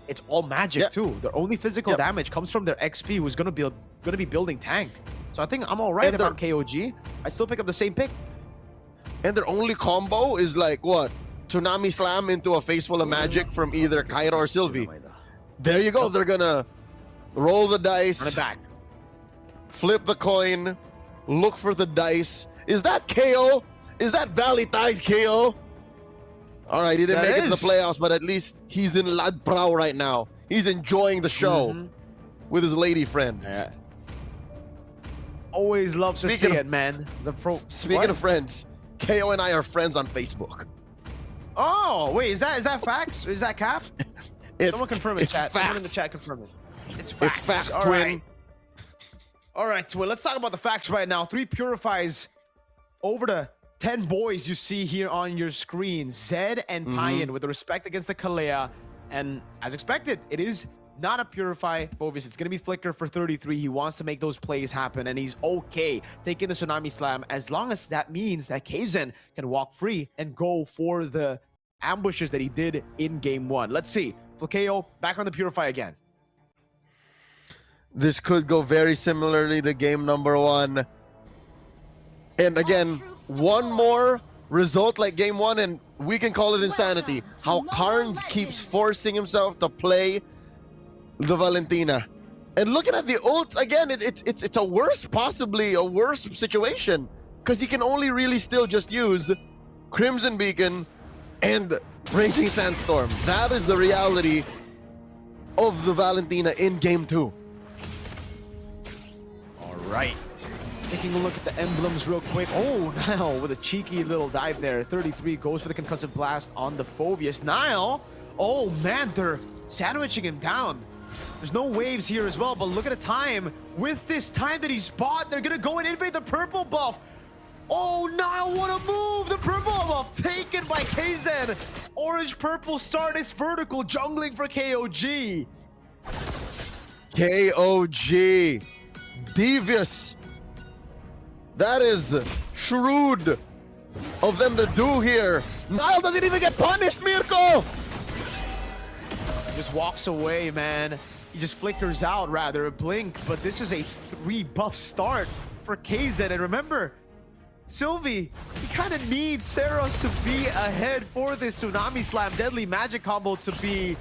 It's all magic too. Their only physical damage comes from their XP, who's gonna be building tank. So I think I'm all right if I'm KOG. I still pick up the same pick. And their only combo is like what? Tsunami Slam into a face full of magic from either Cairo or Sylvie. There you go. They're gonna roll the dice, run it back, flip the coin, look for the dice. Is that KO? Is that Valley Ties KO? All right, he didn't make it to the playoffs, but at least he's in Lad Prao right now. He's enjoying the show with his lady friend. Yeah. Always love to see it, man. Speaking of friends, KO and I are friends on Facebook. Oh, wait, is that facts? Is that cap? Someone confirm it, chat. Facts. Someone in the chat confirm it. It's facts. It's facts, All twin. right. All right, twin. Let's talk about the facts right now. 3 purifies over the 10 boys you see here on your screen. Zed and Payan with the respect against the Kalea. And as expected, it is not a purify Phoveus. It's going to be Flicker for 33. He wants to make those plays happen, and he's okay taking the Tsunami Slam as long as that means that Kaizen can walk free and go for the ambushes that he did in game 1. Let's see. Flakeo back on the purify again. This could go very similarly to game number 1. And again, one more result like game 1 and we can call it insanity. How Carnes keeps forcing himself to play the Valentina. And looking at the ults, again, it's a worse, possibly a worse situation. Because he can only really still just use Crimson Beacon and Raging Sandstorm. That is the reality of the Valentina in game 2. All right. Taking a look at the emblems real quick. Oh, Nile with a cheeky little dive there. 33 goes for the concussive blast on the Phoveus. Nile, oh man, they're sandwiching him down. There's no waves here as well, but look at the time. With this time that he's bought, they're gonna go and invade the purple buff. Oh, Nile, what a move! The purple buff taken by KZ. Orange-purple start is vertical, jungling for KOG. KOG. Devious. That is shrewd of them to do here. Nile doesn't even get punished, Mirko! Just walks away, man. He just flickers out, rather, a blink, but this is a 3-buff start for KZ. And remember, Sylvie, he kind of needs Seros to be ahead for this Tsunami Slam Deadly Magic combo to be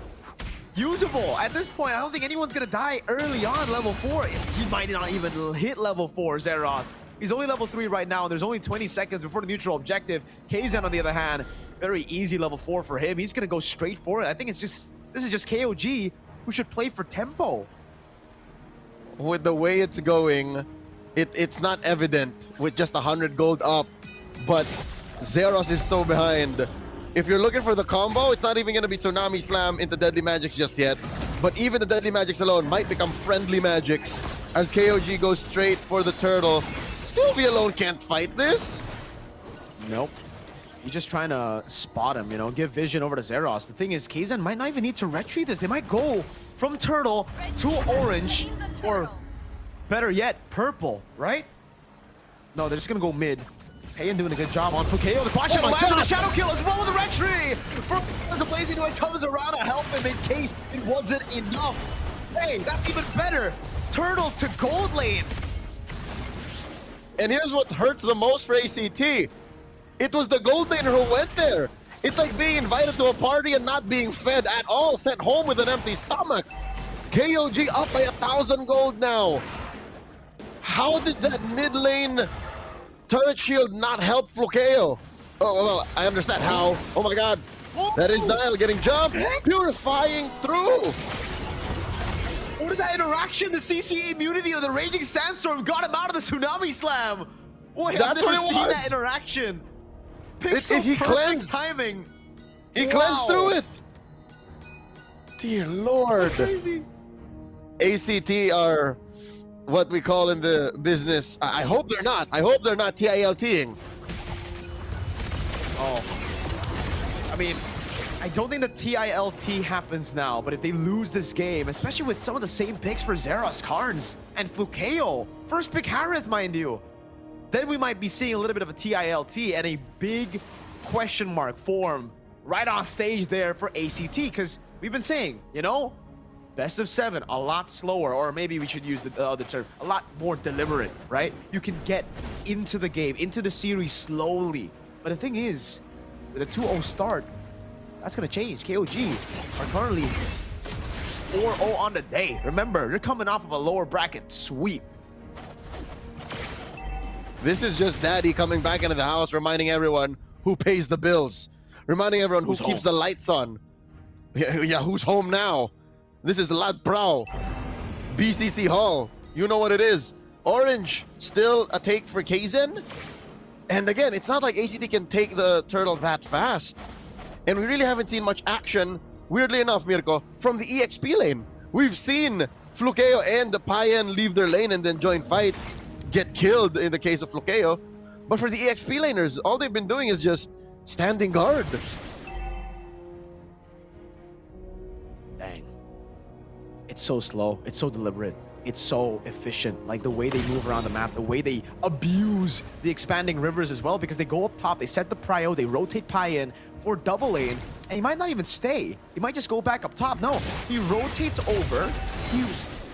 usable. At this point, I don't think anyone's gonna die early on level 4. He might not even hit level 4, Zeros. He's only level 3 right now, and there's only 20 seconds before the neutral objective. Kaizen, on the other hand, very easy level 4 for him. He's gonna go straight for it. I think this is just KOG who should play for tempo. With the way it's going, it's not evident with just 100 gold up, but Zeros is so behind. If you're looking for the combo, it's not even going to be Tsunami Slam into Deadly Magics just yet. But even the Deadly Magics alone might become Friendly Magics as KOG goes straight for the turtle. Sylvie alone can't fight this. Nope. He's just trying to spot him, you know, give vision over to Zeros. The thing is, Kaizen might not even need to retreat this. They might go from turtle to orange, or better yet, purple, right? No, they're just going to go mid. Payan doing a good job on Flakeo. The question lands on the shadow kill as well with the retry. As the Blazing Knight comes around to help him in case it wasn't enough. Hey, that's even better. Turtle to gold lane. And here's what hurts the most for ACT. It was the gold laner who went there. It's like being invited to a party and not being fed at all, sent home with an empty stomach. KOG up by 1,000 gold now. How did that mid lane turret shield not help Flakeo? Oh, well, I understand how. Oh my god. That is Nile getting jumped. Purifying through. What is that interaction? The CC immunity of the Raging Sandstorm got him out of the Tsunami Slam. Boy, I've never seen that interaction. He cleansed. Timing. He cleansed through it. Dear Lord. ACT are what we call in the business. I hope they're not. I hope they're not TILTing. Oh. I mean, I don't think the TILT happens now, but if they lose this game, especially with some of the same picks for Zeros, Carnes, and Flukeo, first pick Harith, mind you, then we might be seeing a little bit of a TILT and a big question mark form right on stage there for ACT, because we've been saying, you know, best of 7, a lot slower, or maybe we should use the other term, a lot more deliberate, right? You can get into the game, into the series slowly. But the thing is, with a 2-0 start, that's going to change. KOG are currently 4-0 on the day. Remember, they're coming off of a lower bracket sweep. This is just daddy coming back into the house, reminding everyone who pays the bills, reminding everyone who keeps the lights on. Yeah, who's home now? This is Lat Prao, BCC Hall. You know what it is. Orange, still a take for Kaizen. And again, it's not like ACT can take the turtle that fast. And we really haven't seen much action, weirdly enough, Mirko, from the EXP lane. We've seen Flukeo and the Payan leave their lane and then join fights, get killed in the case of Flukeo. But for the EXP laners, all they've been doing is just standing guard. Dang. It's so slow. It's so deliberate. It's so efficient. Like the way they move around the map, the way they abuse the expanding rivers as well, because they go up top, they set the prio, they rotate Payan for double lane, and he might not even stay. He might just go back up top. No, he rotates over, he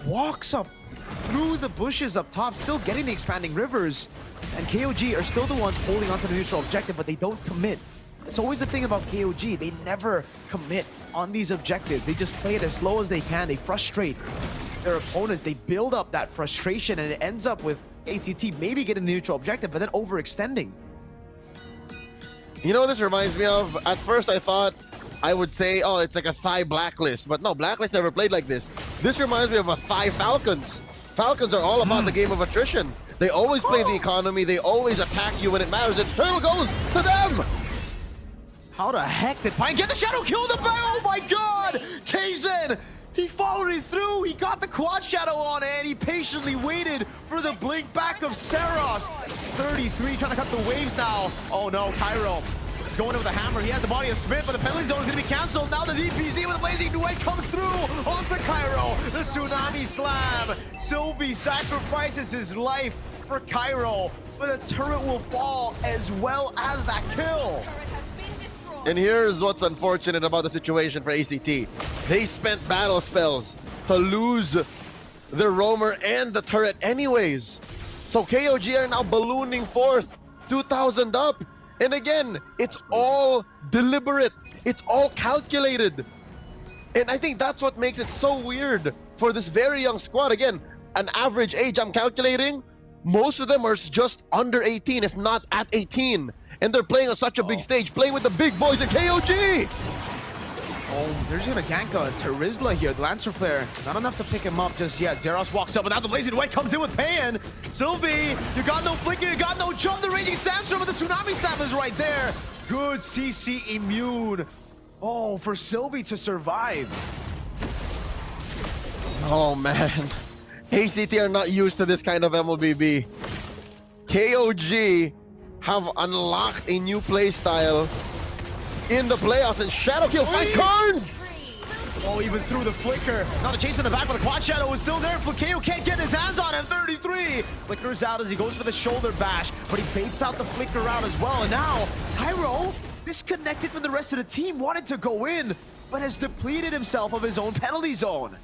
walks up through the bushes up top, still getting the expanding rivers, and KOG are still the ones holding onto the neutral objective, but they don't commit. It's always the thing about KOG. They never commit on these objectives. They just play it as slow as they can. They frustrate their opponents. They build up that frustration, and it ends up with ACT maybe getting the neutral objective, but then overextending. You know what this reminds me of? At first I thought I would say, oh, it's like a Thai Blacklist. But no, Blacklist never played like this. This reminds me of a Thai Falcons. Falcons are all about the game of attrition. They always play the economy. They always attack you when it matters. And Turtle goes to them! How the heck did Pine get the shadow kill in the back? Oh my god! Kaizen! He followed it through. He got the quad shadow on it, and he patiently waited for the blink back of Saros. 33 trying to cut the waves now. Oh no, Cairo is going in with a hammer. He has the body of Smith, but the penalty zone is going to be canceled. Now the DPZ with Blazing Duet comes through onto Cairo. The Tsunami Slam. Sylvie sacrifices his life for Cairo, but the turret will fall as well as that kill. And here's what's unfortunate about the situation for ACT. They spent battle spells to lose their roamer and the turret anyways. So KOG are now ballooning fourth, 2,000 up. And again, it's all deliberate. It's all calculated. And I think that's what makes it so weird for this very young squad. Again, an average age I'm calculating, most of them are just under 18, if not at 18. And they're playing on such a big stage, playing with the big boys in KOG! Oh, they're just gonna gank a Terizla here. The Lancer Flare, not enough to pick him up just yet. Zeros walks up, and now the Blazing Duet comes in with Payan. Sylvie, you got no flicker, you got no jump. The Raging Sandstorm, but the Tsunami Snap is right there. Good CC immune. Oh, for Sylvie to survive. Oh man, ACT are not used to this kind of MLBB. KOG have unlocked a new playstyle in the playoffs, and Shadowkill finds Carnes! Oh, even through the flicker. Not a chase in the back, but the quad shadow is still there. Flukeo can't get his hands on him. 33 flickers out as he goes for the shoulder bash, but he baits out the flicker out as well. And now, Cairo, disconnected from the rest of the team, wanted to go in, but has depleted himself of his own penalty zone.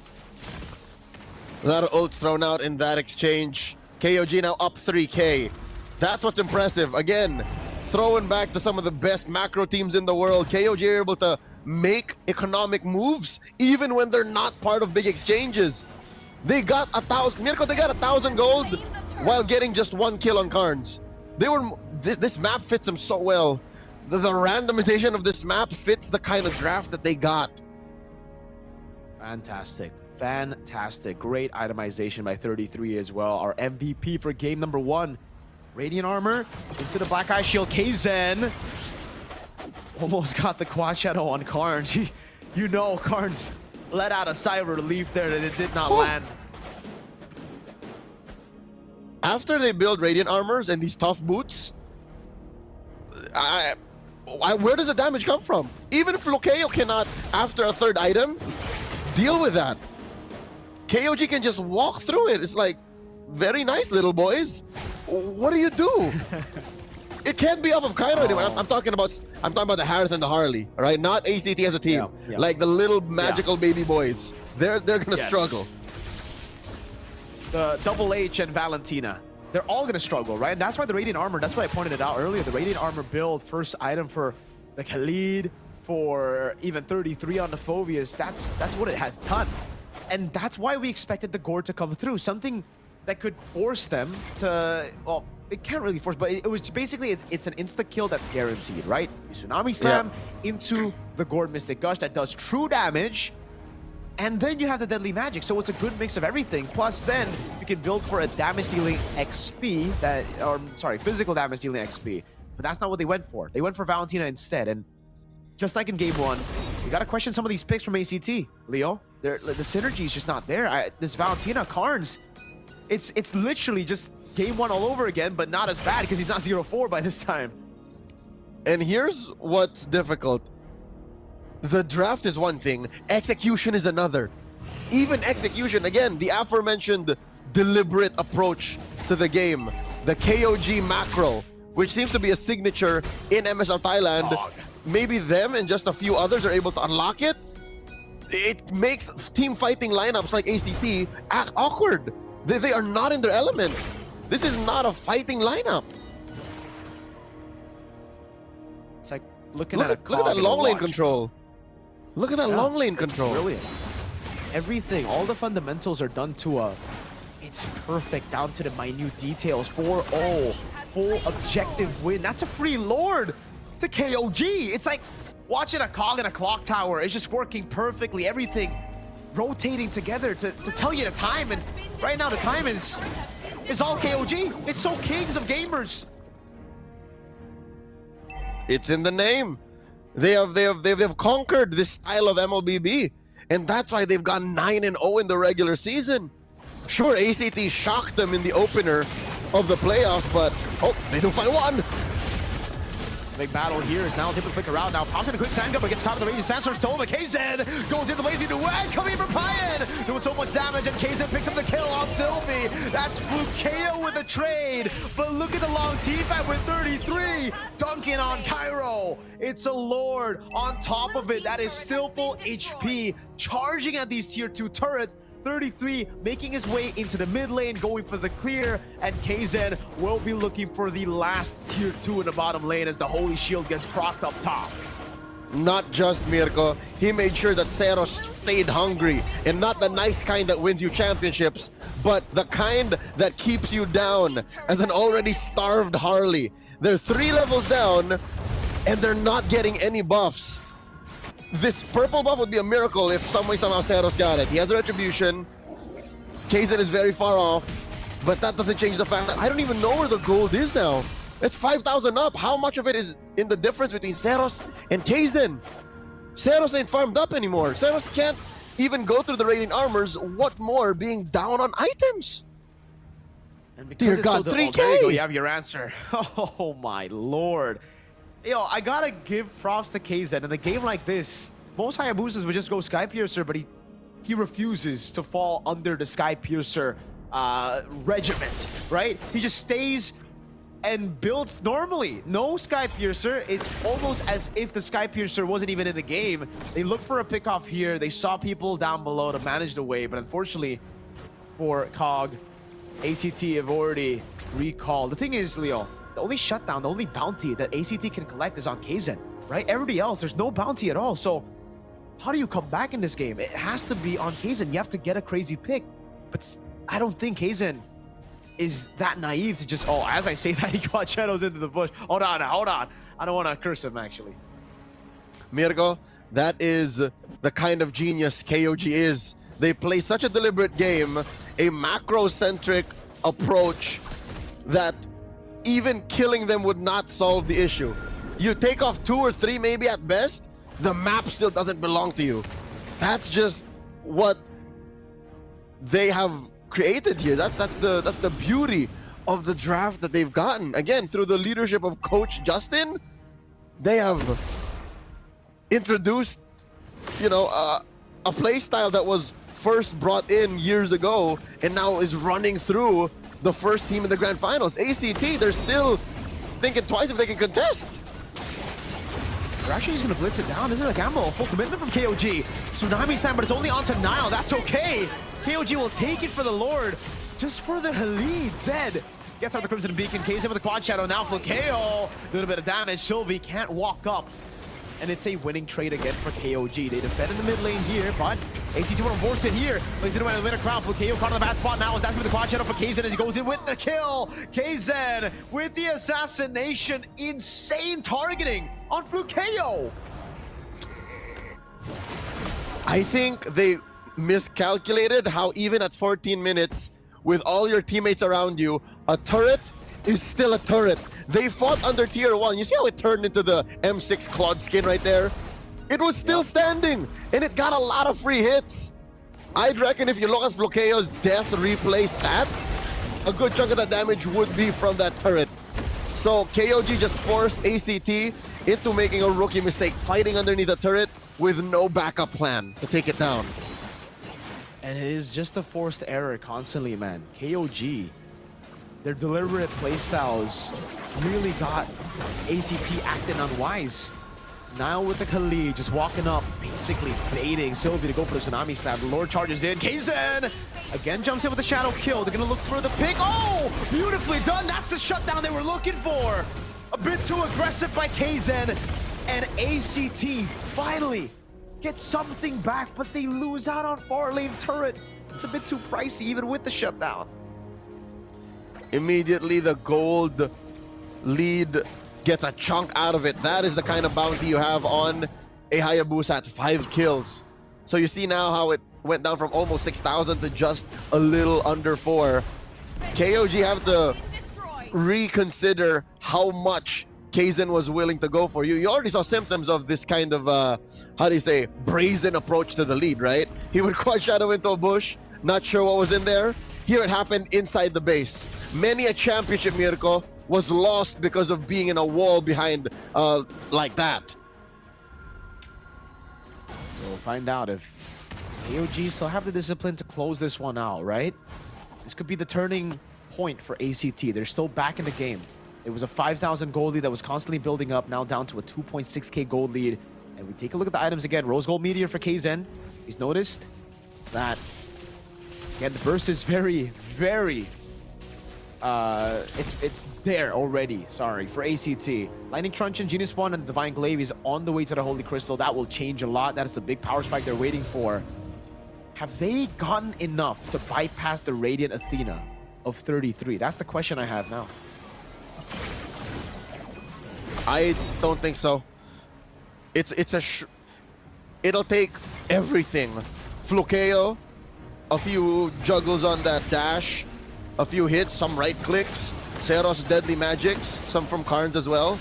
A lot of ults thrown out in that exchange. KOG now up 3K. That's what's impressive. Again, throwing back to some of the best macro teams in the world. KOG are able to make economic moves even when they're not part of big exchanges. They got 1,000, Mirko, they got 1,000 gold while getting just 1 kill on Carnes. This map fits them so well. The randomization of this map fits the kind of draft that they got. Fantastic. Fantastic. Great itemization by 33 as well. Our MVP for game number 1. Radiant Armor into the Black Eye Shield. Kaizen almost got the quad shadow on Carnes. You know Carnes let out a sigh of relief there that it did not land. After they build Radiant Armors and these tough boots, where does the damage come from? Even if Flukeo cannot, after a third item, deal with that. KOG can just walk through it. It's like, very nice, little boys. What do you do? It can't be off of Cairo anymore. I'm talking about the Harith and the Harley, all right? Not ACT as a team. Yeah. Like the little magical baby boys. They're gonna struggle. The Double H and Valentina, they're all gonna struggle, right? And that's why the Radiant Armor, that's why I pointed it out earlier. The Radiant Armor build, first item for the Khalid, for even 33 on the Phobias, that's what it has done. And that's why we expected the Gore to come through. Something that could force them to, well, it can't really force, but it was basically, it's an insta-kill that's guaranteed, right? You Tsunami Slam into the Gourd Mystic Gush that does true damage, and then you have the Deadly Magic, so it's a good mix of everything. Plus then, you can build for a damage-dealing XP, physical damage-dealing XP. But that's not what they went for. They went for Valentina instead, and just like in Game 1, you gotta question some of these picks from ACT, Leo. The synergy is just not there. This Valentina, Carnes, it's literally just Game 1 all over again, but not as bad because he's not 0-4 by this time. And here's what's difficult. The draft is one thing, execution is another. Even execution, again, the aforementioned deliberate approach to the game, the KOG macro, which seems to be a signature in MSL Thailand. Maybe them and just a few others are able to unlock it. It makes team fighting lineups like ACT act awkward. They are not in their element. This is not a fighting lineup. It's like look at that long lane control. Look at that long lane control. Brilliant. Everything, all the fundamentals are done to it's perfect down to the minute details. 4-0, full objective win. That's a free Lord to KOG. It's like watching a cog in a clock tower. It's just working perfectly. Everything rotating together to tell you the time. And right now the time is all KOG. It's so kings of gamers. It's in the name. They have conquered this style of MLBB, and that's why they've gone 9-0 in the regular season. Sure, ACT shocked them in the opener of the playoffs, but they do find one. Big battle here is now able to flick around. Now pops in a quick sand gun, but gets caught in the raging sandstorm. Stolen by KZ. Goes into Lazy Duet. Coming in from Payan. Doing so much damage, and KZ picks up the kill on Sylvie. That's Flukeo with the trade. But look at the long T-Fight with 33. Dunking on Cairo. It's a Lord on top of it. That is still full HP. Charging at these tier 2 turrets. 33 making his way into the mid lane, going for the clear, and KZ will be looking for the last tier 2 in the bottom lane as the Holy Shield gets procced up top. Not just Mirko, he made sure that Seros stayed hungry, and not the nice kind that wins you championships, but the kind that keeps you down as an already starved Harley. They're 3 levels down, and they're not getting any buffs. This purple buff would be a miracle if somehow Seros got it. He has a retribution. KZ is very far off, but that doesn't change the fact that I don't even know where the gold is now. It's 5,000 up. How much of it is in the difference between Seros and KZ? Seros ain't farmed up anymore. Seros can't even go through the radiant armors. What more being down on items? And because Dear it's God, so 3K! there you go, you have your answer. Oh my lord. Yo, I gotta give props to KZ. In a game like this, most Hayabusas would just go Sky Piercer, but he refuses to fall under the Sky Piercer regiment, right? He just stays and builds normally. No Sky Piercer. It's almost as if the Sky Piercer wasn't even in the game. They look for a pickoff here. They saw people down below to manage the wave, but unfortunately for COG, ACT have already recalled. The thing is, Leo, the only shutdown, the only bounty that ACT can collect is on KZ, right? Everybody else, there's no bounty at all. So how do you come back in this game? It has to be on KZ. You have to get a crazy pick. But I don't think KZ is that naive to just, as I say that, he got shadows into the bush. Hold on. I don't want to curse him, actually. Mirko, that is the kind of genius KOG is. They play such a deliberate game, a macro-centric approach that even killing them would not solve the issue. You take off 2 or 3 maybe at best, the map still doesn't belong to you. That's just what they have created here. That's the beauty of the draft that they've gotten. Again, through the leadership of Coach Justin, they have introduced, a play style that was first brought in years ago and now is running through the first team in the grand finals. ACT, they're still thinking twice if they can contest. They're actually just going to blitz it down. This is a gamble. Full commitment from KOG. Tsunami Slam, but it's only onto Nile. That's okay. KOG will take it for the Lord. Just for the lead. Zed gets out the Crimson Beacon. KZ with the quad shadow. Now Flukeo. A little bit of damage. Sylvie can't walk up and it's a winning trade again for KOG. They defend in the mid lane here, but ACT want to force it here. Plays it away to win a crown for KO. Caught on the bad spot now. That's with the quad shadow for KZen as he goes in with the kill. KZen with the assassination. Insane targeting on Flukeo. I think they miscalculated how even at 14 minutes, with all your teammates around you, a turret is still a turret. They fought under tier 1. You see how it turned into the M6 Claude skin right there? It was still standing, and it got a lot of free hits. I'd reckon if you look at Flukeo's death replay stats, a good chunk of that damage would be from that turret. So KOG just forced ACT into making a rookie mistake, fighting underneath a turret with no backup plan to take it down. And it is just a forced error constantly, man. KOG, their deliberate playstyles really got ACT acting unwise. Now with the Khalid just walking up, basically baiting Sylvie to go for the Tsunami Stab. The Lord charges in. KZen again jumps in with the Shadow Kill. They're going to look for the pick. Oh, beautifully done. That's the shutdown they were looking for. A bit too aggressive by KZen. And ACT finally get something back, but they lose out on far lane turret. It's a bit too pricey even with the shutdown. Immediately the gold lead gets a chunk out of it. That is the kind of bounty you have on a Hayabusa at 5 kills. So you see now how it went down from almost 6,000 to just a little under 4. KOG have to reconsider how much KZen was willing to go for. You already saw symptoms of this kind of, how do you say, brazen approach to the lead, right? He would quad shadow into a bush, not sure what was in there. Here it happened inside the base. Many a championship, Mirko, was lost because of being in a wall behind like that. We'll find out if KOG still have the discipline to close this one out, right? This could be the turning point for ACT. They're still back in the game. It was a 5,000 gold lead that was constantly building up, now down to a 2.6k gold lead. And we take a look at the items again. Rose Gold Meteor for KZen. He's noticed that, again, the burst is very, very... it's there already, sorry, for ACT. Lightning Truncheon, Genius 1, and Divine Glaive is on the way to the Holy Crystal. That will change a lot. That is the big power spike they're waiting for. Have they gotten enough to bypass the Radiant Athena of 33? That's the question I have now. I don't think so. It'll take everything. Flukeo, a few juggles on that dash, a few hits, some right clicks, Seros deadly magics, some from Karns as well.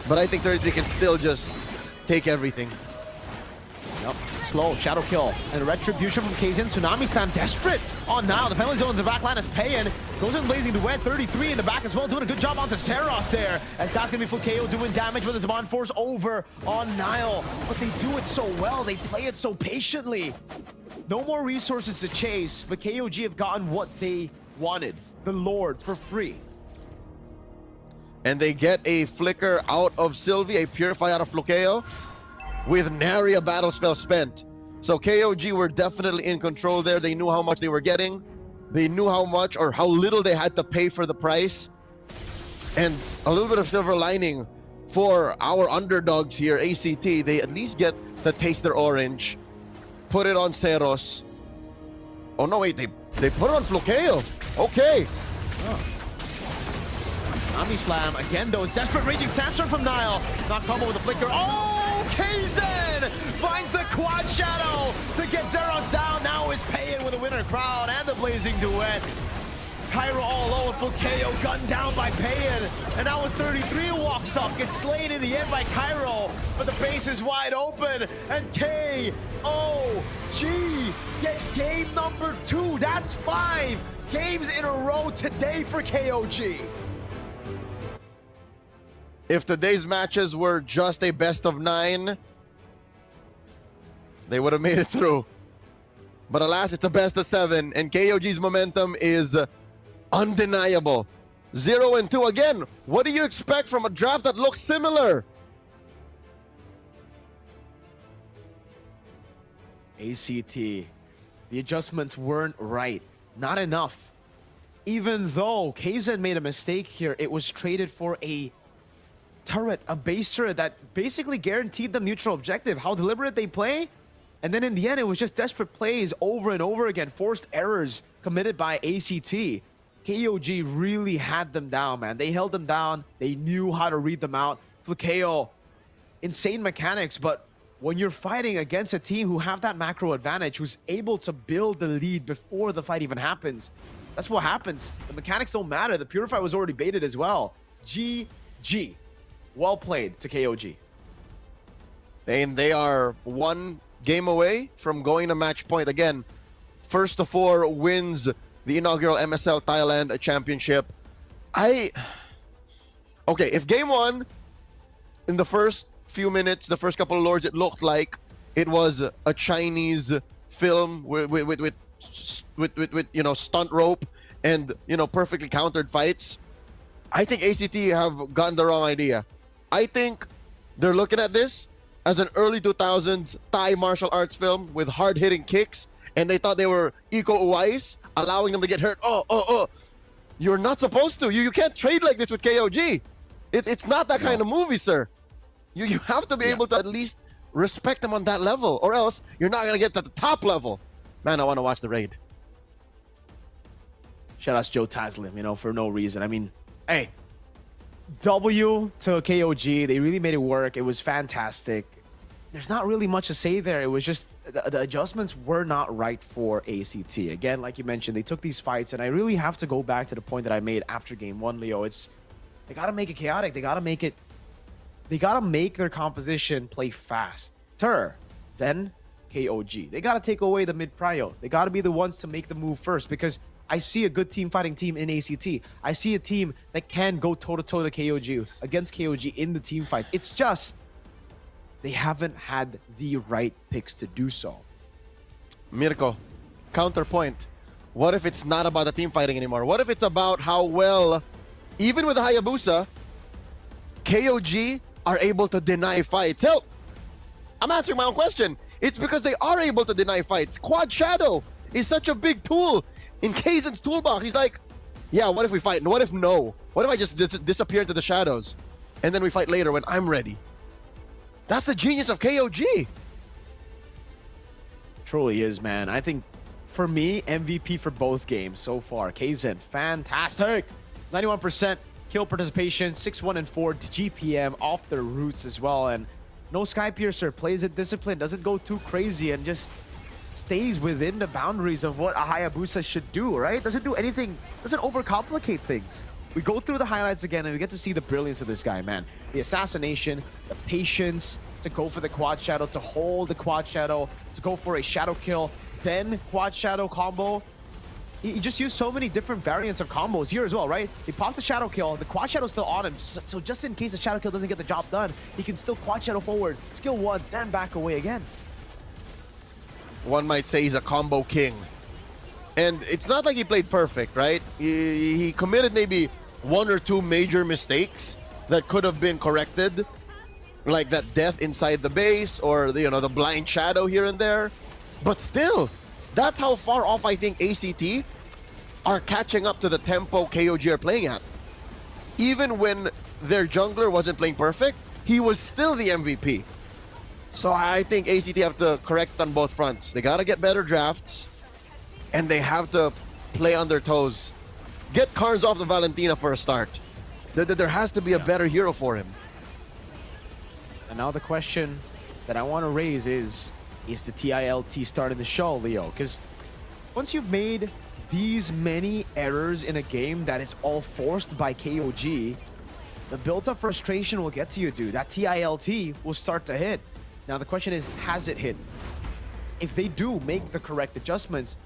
But I think 33 can still just take everything. Yep. Slow, Shadow Kill, and Retribution from KZen. Tsunami Stand desperate on now. The penalty zone in the back line is paying. Goes in Blazing Duet, 33 in the back as well, doing a good job onto Seros there. As that's going to be Flukeo doing damage with his Zaman Force over on Nile. But they do it so well, they play it so patiently. No more resources to chase, but KOG have gotten what they wanted. The Lord for free. And they get a Flicker out of Sylvie, a Purify out of Flukeo, with nary a battle spell spent. So KOG were definitely in control there. They knew how much they were getting. They knew how much or how little they had to pay for the price. And a little bit of silver lining for our underdogs here, ACT. They at least get to taste their orange. Put it on Seros. Oh no, wait, they put it on Flukeo. Okay. Tsunami Slam again though. It's desperate Raging Sandstorm from Nile. Not combo with the Flicker. Oh! KZen finds the quad shadow to get Zeros down. Now it's paying with a winner crown and the Blazing Duet. Cairo all alone, Flukeo gunned down by Payan. And now it's 33 who walks up, gets slain in the end by Cairo. But the base is wide open. And KOG get game number 2. That's 5 games in a row today for KOG. If today's matches were just a best of 9, they would have made it through. But alas, it's a best of 7, and KOG's momentum is undeniable. 0-2 again. What do you expect from a draft that looks similar? ACT, the adjustments weren't right. Not enough. Even though KZen made a mistake here, it was traded for a turret, a base turret that basically guaranteed them neutral objective. How deliberate they play. And then in the end, it was just desperate plays over and over again. Forced errors committed by ACT. KOG really had them down, man. They held them down. They knew how to read them out. Flakeo, insane mechanics, but when you're fighting against a team who have that macro advantage, who's able to build the lead before the fight even happens, that's what happens. The mechanics don't matter. The Purify was already baited as well. GG. Well played to KOG. And they are one game away from going to match point. Again, first to four wins the inaugural MSL Thailand Championship. Okay, if game one, in the first few minutes, the first couple of lords, it looked like it was a Chinese film with you know, stunt rope and, you know, perfectly countered fights. I think ACT have gotten the wrong idea. I think they're looking at this as an early 2000s Thai martial arts film with hard-hitting kicks, and they thought they were Iko Uwais, allowing them to get hurt. You're not supposed to. You can't trade like this with KOG. It's not that kind of movie, sir. You have to be able to at least respect them on that level, or else you're not going to get to the top level. Man, I want to watch the raid. Shout out to Joe Taslim, you know, for no reason. I mean, hey, W to KOG. They really made it work. It was fantastic. There's not really much to say there. It was just the adjustments were not right for ACT. Again, like you mentioned, they took these fights, and I really have to go back to the point that I made after game one, Leo. They got to make it chaotic. They got to make their composition play fast. Then KOG. They got to take away the mid-prio. They got to be the ones to make the move first, because I see a good team fighting team in ACT. I see a team that can go toe-to-toe to KOG, against KOG in the team fights. It's just they haven't had the right picks to do so. Mirko, counterpoint. What if it's not about the team fighting anymore? What if it's about how well, even with Hayabusa, KOG are able to deny fights? Hell, I'm answering my own question. It's because they are able to deny fights. Quad Shadow is such a big tool in Kaizen's toolbox. He's like, yeah, what if we fight? And what if no? What if I just disappear into the shadows and then we fight later when I'm ready? That's the genius of KOG. Truly is, man. I think, for me, MVP for both games so far. Kaizen, fantastic. 91% kill participation, 6-1 and 4 GPM off their roots as well. And no Skypiercer, plays it disciplined, doesn't go too crazy, and just stays within the boundaries of what a Hayabusa should do, right? Doesn't do anything, doesn't overcomplicate things. We go through the highlights again, and we get to see the brilliance of this guy, man. The assassination, the patience to go for the quad shadow, to hold the quad shadow, to go for a shadow kill, then quad shadow combo. He just used so many different variants of combos here as well, right? He pops the shadow kill, the quad shadow's still on him, so just in case the shadow kill doesn't get the job done, he can still quad shadow forward, skill one, then back away again. One might say he's a combo king. And it's not like he played perfect, right? He committed maybe one or two major mistakes that could have been corrected, like that death inside the base, or the, you know, the blind shadow here and there. But still, that's how far off I think ACT are catching up to the tempo KOG are playing at. Even when their jungler wasn't playing perfect, he was still the MVP. So I think ACT have to correct on both fronts. They got to get better drafts, and they have to play on their toes. Get Carnes off the Valentina for a start. There has to be a better hero for him. And now the question that I want to raise is the TILT starting the show, Leo? Because once you've made these many errors in a game that is all forced by KOG, the built-up frustration will get to you, dude. That TILT will start to hit. Now the question is, has it hit? If they do make the correct adjustments,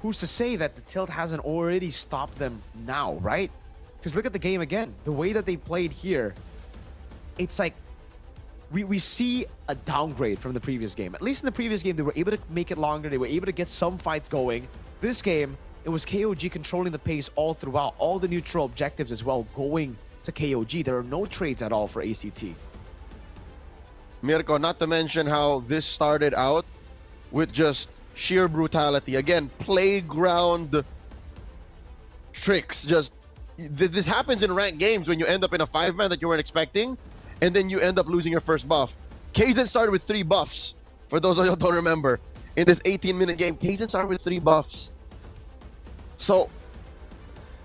who's to say that the tilt hasn't already stopped them now, right? Because look at the game again. The way that they played here, it's like we see a downgrade from the previous game. At least in the previous game, they were able to make it longer. They were able to get some fights going. This game, it was KOG controlling the pace all throughout. All the neutral objectives as well going to KOG. There are no trades at all for ACT. Mirko, not to mention how this started out with just sheer brutality. Again, playground tricks, just this happens in ranked games when you end up in a 5-man that you weren't expecting, and then you end up losing your first buff. Kaizen started with 3 buffs. For those of you who don't remember, in this 18-minute game, Kaizen started with 3 buffs. So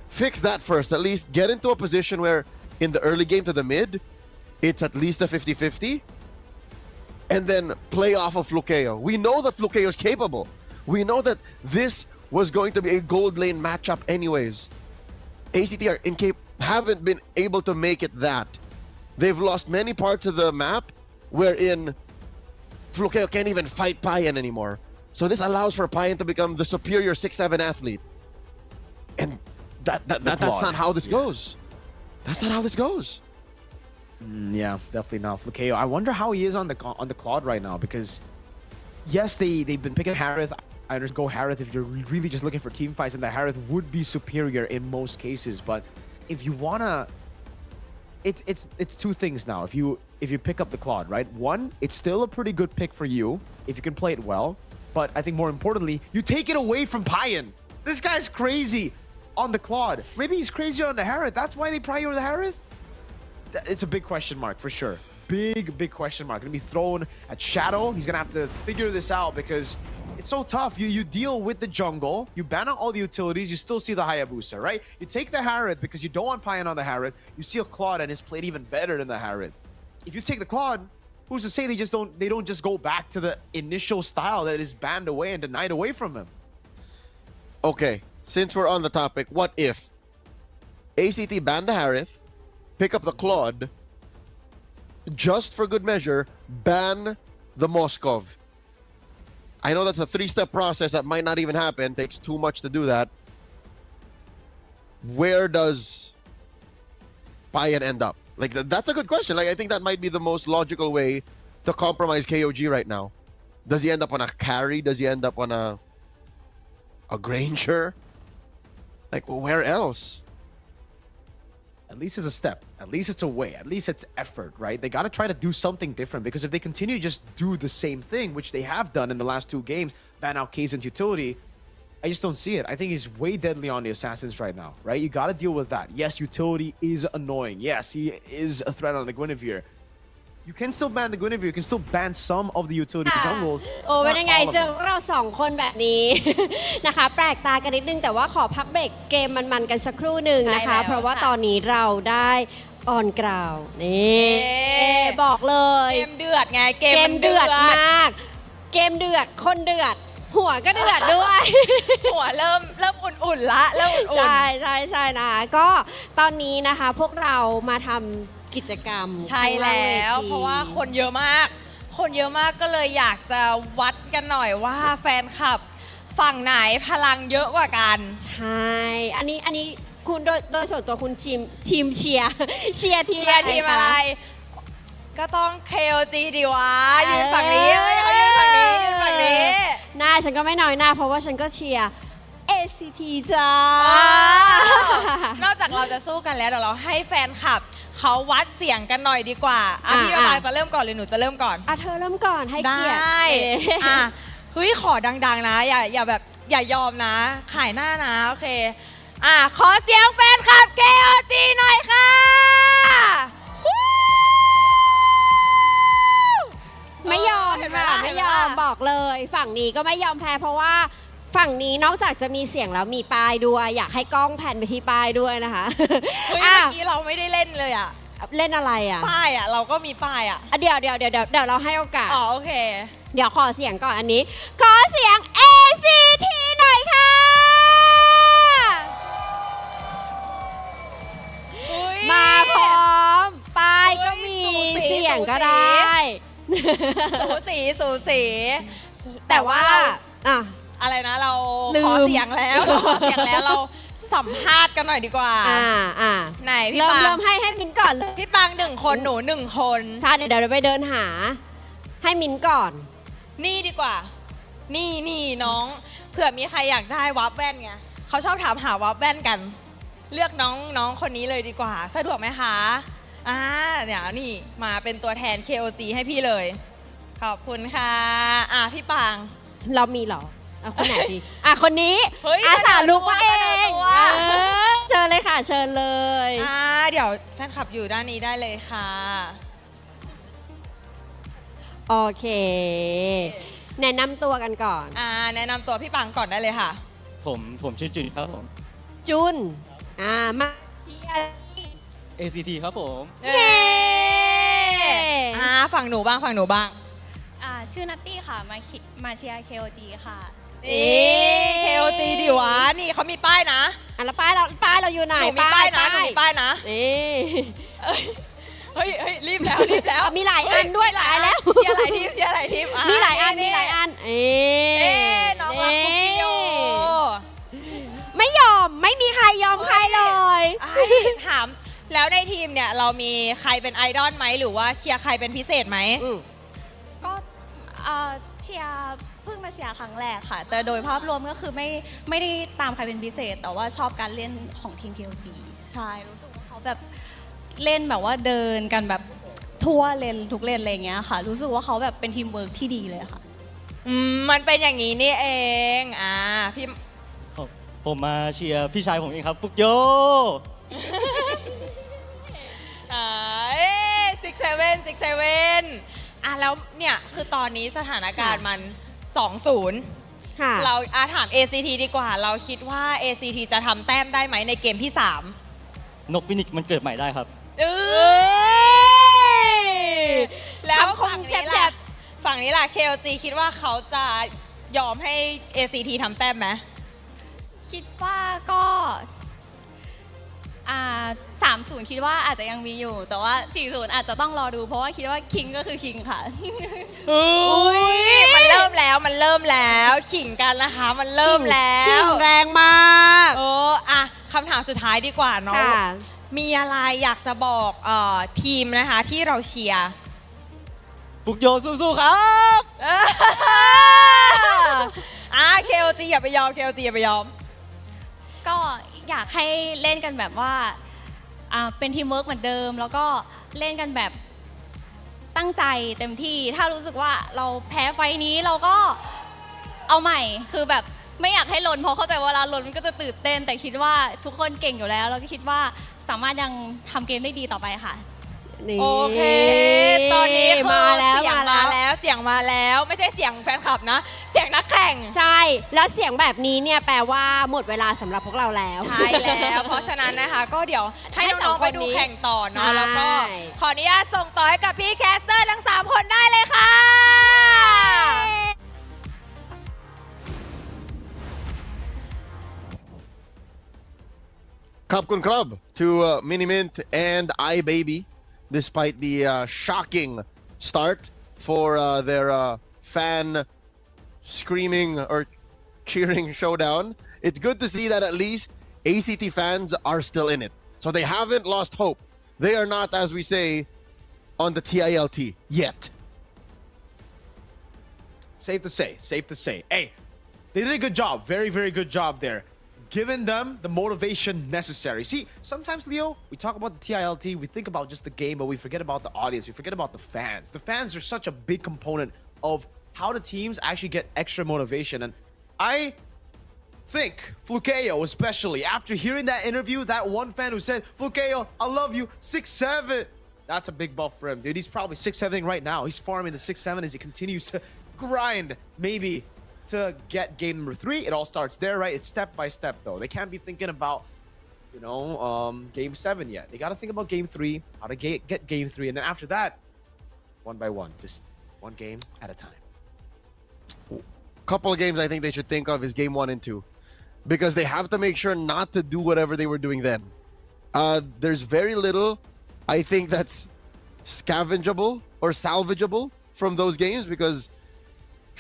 fix that first. At least get into a position where in the early game to the mid, it's at least a 50-50. And then play off of Flukeo. We know that Flukeo is capable. We know that this was going to be a gold lane matchup anyways. ACT haven't been able to make it that. They've lost many parts of the map wherein Flukeo can't even fight Payan anymore. So this allows for Payan to become the superior 6-7 athlete. And that's not how this goes. That's not how this goes. Yeah, definitely not. Flukeo, I wonder how he is on the Claude right now, because yes, they've been picking Harith. I understand go Harith if you're really just looking for team fights, and the Harith would be superior in most cases. But if you wanna, it's 2 things now. If you pick up the Claude, right? One, it's still a pretty good pick for you if you can play it well. But I think more importantly, you take it away from Payan. This guy's crazy on the Claude. Maybe he's crazier on the Harith. That's why they prior the Harith? It's a big question mark for sure. Big question mark. Gonna be thrown at Shadow. He's gonna have to figure this out because it's so tough. You deal with the jungle, you ban out all the utilities, you still see the Hayabusa, right? You take the Harith because you don't want Payan on the Harith. You see a Claude and it's played even better than the Harith. If you take the Claude, who's to say they don't just go back to the initial style that is banned away and denied away from him? Okay, since we're on the topic, what if ACT ban the Harith, pick up the Claude, just for good measure, ban the Moskov? I know that's a 3-step process that might not even happen. Takes too much to do that. Where does Payan end up? Like, that's a good question. Like, I think that might be the most logical way to compromise KOG right now. Does he end up on a carry? Does he end up on a Granger? Like, well, where else? At least it's a step. At least it's a way. At least it's effort, right? They got to try to do something different, because if they continue to just do the same thing, which they have done in the last 2 games, ban out Kaizen's utility, I just don't see it. I think he's way deadly on the Assassins right now, right? You got to deal with that. Yes, utility is annoying. Yes, he is a threat on the Guinevere. You can still ban the Guinevere. You can still ban some of the utility jungles. โอ้เป็นยังไงเจอเรา2 คนแบบนี้ นะคะแปลกตากันนิดนึงแต่ว่าขอพักเบรกเกมมันๆกันสักครู่หนึ่งนะคะเพราะว่าตอนนี้เราได้ออนกราวนี่บอกเลยเกมเดือดไงเกม เดือดมากเกมเดือดคนเดือดหัวก็เดือดด้วย หัวเริ่มอุ่นๆละเริ่มอุ่น ใช่นะคะก็ตอนนี้นะคะพวกเรามาทำกิจกรรม ใช่แล้วเพราะว่าคนเยอะมากก็เลยอยากจะวัดกันหน่อยว่าแฟนคลับฝั่งไหนพลังเยอะกว่ากันใช่อันนี้คุณโดยส่วนตัวคุณทีมเชียร์ทีมอะไร ก็ต้อง KOG ดีวะยืนฝั่งนี้เขายืนฝั่งนี้หน้าฉันก็ไม่น้อยหน้าเพราะว่าฉันก็เชียร์ ACT จ้าน อกจากเราจะสู้กันแล้วเดี๋ยวเราให้แฟนคลับเขาวัดเสียงกันหน่อยดีกว่าพี่ปางจะเริ่มก่อนหรือหนูจะเริ่มก่อนเธอเริ่มก่อนให้เกียรติได้เฮ้ยขอดังๆนะอย่าแบบอย่ายอมนะขายหน้านะโอเคขอเสียงแฟนคลับ KOG หน่อยค่ะไม่ยอมไม่ยอมบอกเลยฝั่งนี้ก็ไม่ยอมแพ้เพราะว่าฝั่งนี้นอกจากจะมีเสียงแล้วมีป้ายด้วยอยากให้กล้องแผ่นไปที่ป้ายด้วยนะคะเมื่อกี้เราไม่ได้เล่นเลยเล่นอะไรป้ายเราก็มีป้ายเดี๋ยวเราให้โอกาสโอเคเดี๋ยวขอเสียงก่อนอันนี้ขอเสียง ACT หน่อยค่ะมาพร้อมป้ายก็มีเสียงก็ได้สูสีแต่ว่าอะไรนะเราขอเสียงแล้วเราสัมภาษณ์กันหน่อยดีกว่าไหนพี่ปางเริ่มให้มิ้นก่อนเลยพี่ปาง1 คนหนู1 คนใช่เดี๋ยวเราไปเดินหาให้มิ้นก่อนนี่ดีกว่านี่น้องเผื่อมีใครอยากได้วับแว่นไงเขาชอบถามหาวับแว่นกันเลือกน้องคนนี้เลยดีกว่าสะดวกไหมคะเดี๋ยวนี่มาเป็นตัวแทน KOG ให้พี่เลยขอบคุณค่ะพี่ปางเรามีเหรอคนไหนดีคนนี้อาสาลุกมาเอง เชิญเลยค่ะ เชิญเลย เดี๋ยวแฟนคลับอยู่ด้านนี้ได้เลยค่ะ โอเค แนะนำตัวกันก่อน แนะนำตัวพี่ปังก่อนได้เลยค่ะ ผมชื่อจุนครับผม จุนมาเชียร์ ACT ครับผม เย้ฝั่งหนูบ้างฝั่งหนูบ้าง ชื่อนัตตี้ค่ะ มาเชียร์ KOG ค่ะ นี่ KOG ดิวะนี่เขามีป้ายนะ แล้วป้ายเราอยู่ไหน หนูมีป้ายนะหนูมีป้ายนะ นี่ เฮ้ยรีบแล้วรีบแล้ว มีหลายอันด้วยตายแล้ว เชียร์หลายทีมเชียร์หลายทีม มีหลายอัน น้องรักคุกกี้โอ ไม่ยอมไม่มีใครยอมใครเลย ถามแล้วในทีมเนี่ยเรามีใครเป็นไอดอลไหมหรือว่าเชียร์ใครเป็นพิเศษไหม ก็เชียร์เพิ่งมาเชียร์ครั้งแรกค่ะ แต่โดยภาพรวมก็คือไม่ได้ตามใครเป็นพิเศษ แต่ว่าชอบการเล่นของทีม KOG ใช่รู้สึกว่าเขาแบบเล่นแบบว่าเดินกันแบบทั่วเลนทุกเลนอะไรอย่างเงี้ยค่ะ รู้สึกว่าเขาแบบเป็นทีมเวิร์กที่ดีเลยค่ะ มันเป็นอย่างนี้นี่เองพี่ ผมมาเชียร์พี่ชายผมเองครับฟุกโย 67แล้วเนี่ยคือตอนนี้สถานการณ์มัน 2-0 เราถาม ACT ดีกว่า เราคิดว่า ACT จะทำแต้มได้ไหมในเกมที่ 3 นกฟินิกซ์มันเกิดใหม่ได้ครับ แล้วฝั่งนี้ล่ะ KOG คิดว่าเขาจะยอมให้ ACT ทำแต้มไหม คิดว่าก็30คิดว่าอาจจะยังมีอยู่ แต่ว่า40อาจจะต้องรอดูเพราะว่าคิดว่าคิงก็คือคิงค่ะ มันเริ่มแล้วขิงกันนะคะ มันเริ่มแล้ว ขิงแรงมาก คำถามสุดท้ายดีกว่าเนาะมีอะไรอยากจะบอกทีมนะคะที่เราเชียร์ ฟุกโยสู้ๆครับ KOG อย่าไปยอม KOG อย่าไปยอม ก็อยากให้เล่นกันแบบว่าเป็นทีมเวิร์กเหมือนเดิม แล้วก็เล่นกันแบบตั้งใจเต็มที่ ถ้ารู้สึกว่าเราแพ้ไฟนี้เราก็เอาใหม่คือแบบไม่อยากให้หล่นเพราะเข้าใจเวลาหล่นมันก็จะตื่นเต้นแต่คิดว่าทุกคนเก่งอยู่แล้วแล้วก็คิดว่าสามารถยังทำเกมได้ดีต่อไปค่ะ โอเค ตอนนี้คือ มาแล้ว เสียงมาแล้วไม่ใช่เสียงแฟนคลับนะ เสียงนักแข่ง ใช่แล้วเสียงแบบนี้เนี่ยแปลว่าหมดเวลาสำหรับพวกเราแล้ว ใช่แล้ว เพราะฉะนั้นนะคะก็เดี๋ยวให้ ให้ น้ สอ อง ง ๆไป คน ดู นี้ แข่งต่อเนาะ ใช่ แล้วก็ขออนุญาตส่งต่อให้กับพี่แคสเตอร์ทั้ง 3 คนได้เลยค่ะ Kapkun Club to Mini Mint and iBaby, despite the shocking start for their fan screaming or cheering showdown. It's good to see that at least ACT fans are still in it. So they haven't lost hope. They are not, as we say, on the TILT yet. Safe to say. Hey, they did a good job. Very, very good job there. Giving them the motivation necessary. See, sometimes, Leo, we talk about the TILT, we think about just the game, but we forget about the audience. We forget about the fans. The fans are such a big component of how the teams actually get extra motivation. And I think Flukeo, especially, after hearing that interview, that one fan who said, Flukeo, I love you, 6'7". That's a big buff for him, dude. He's probably 6'7" right now. He's farming the 6'7" as he continues to grind, maybe, to get game number 3. It all starts there, right? It's step by step, though. They can't be thinking about, game 7 yet. They got to think about game 3, how to get game 3, and then after that, one by one, just one game at a time. Couple of games I think they should think of is game 1 and 2, because they have to make sure not to do whatever they were doing then. There's very little, I think, that's scavengeable or salvageable from those games, because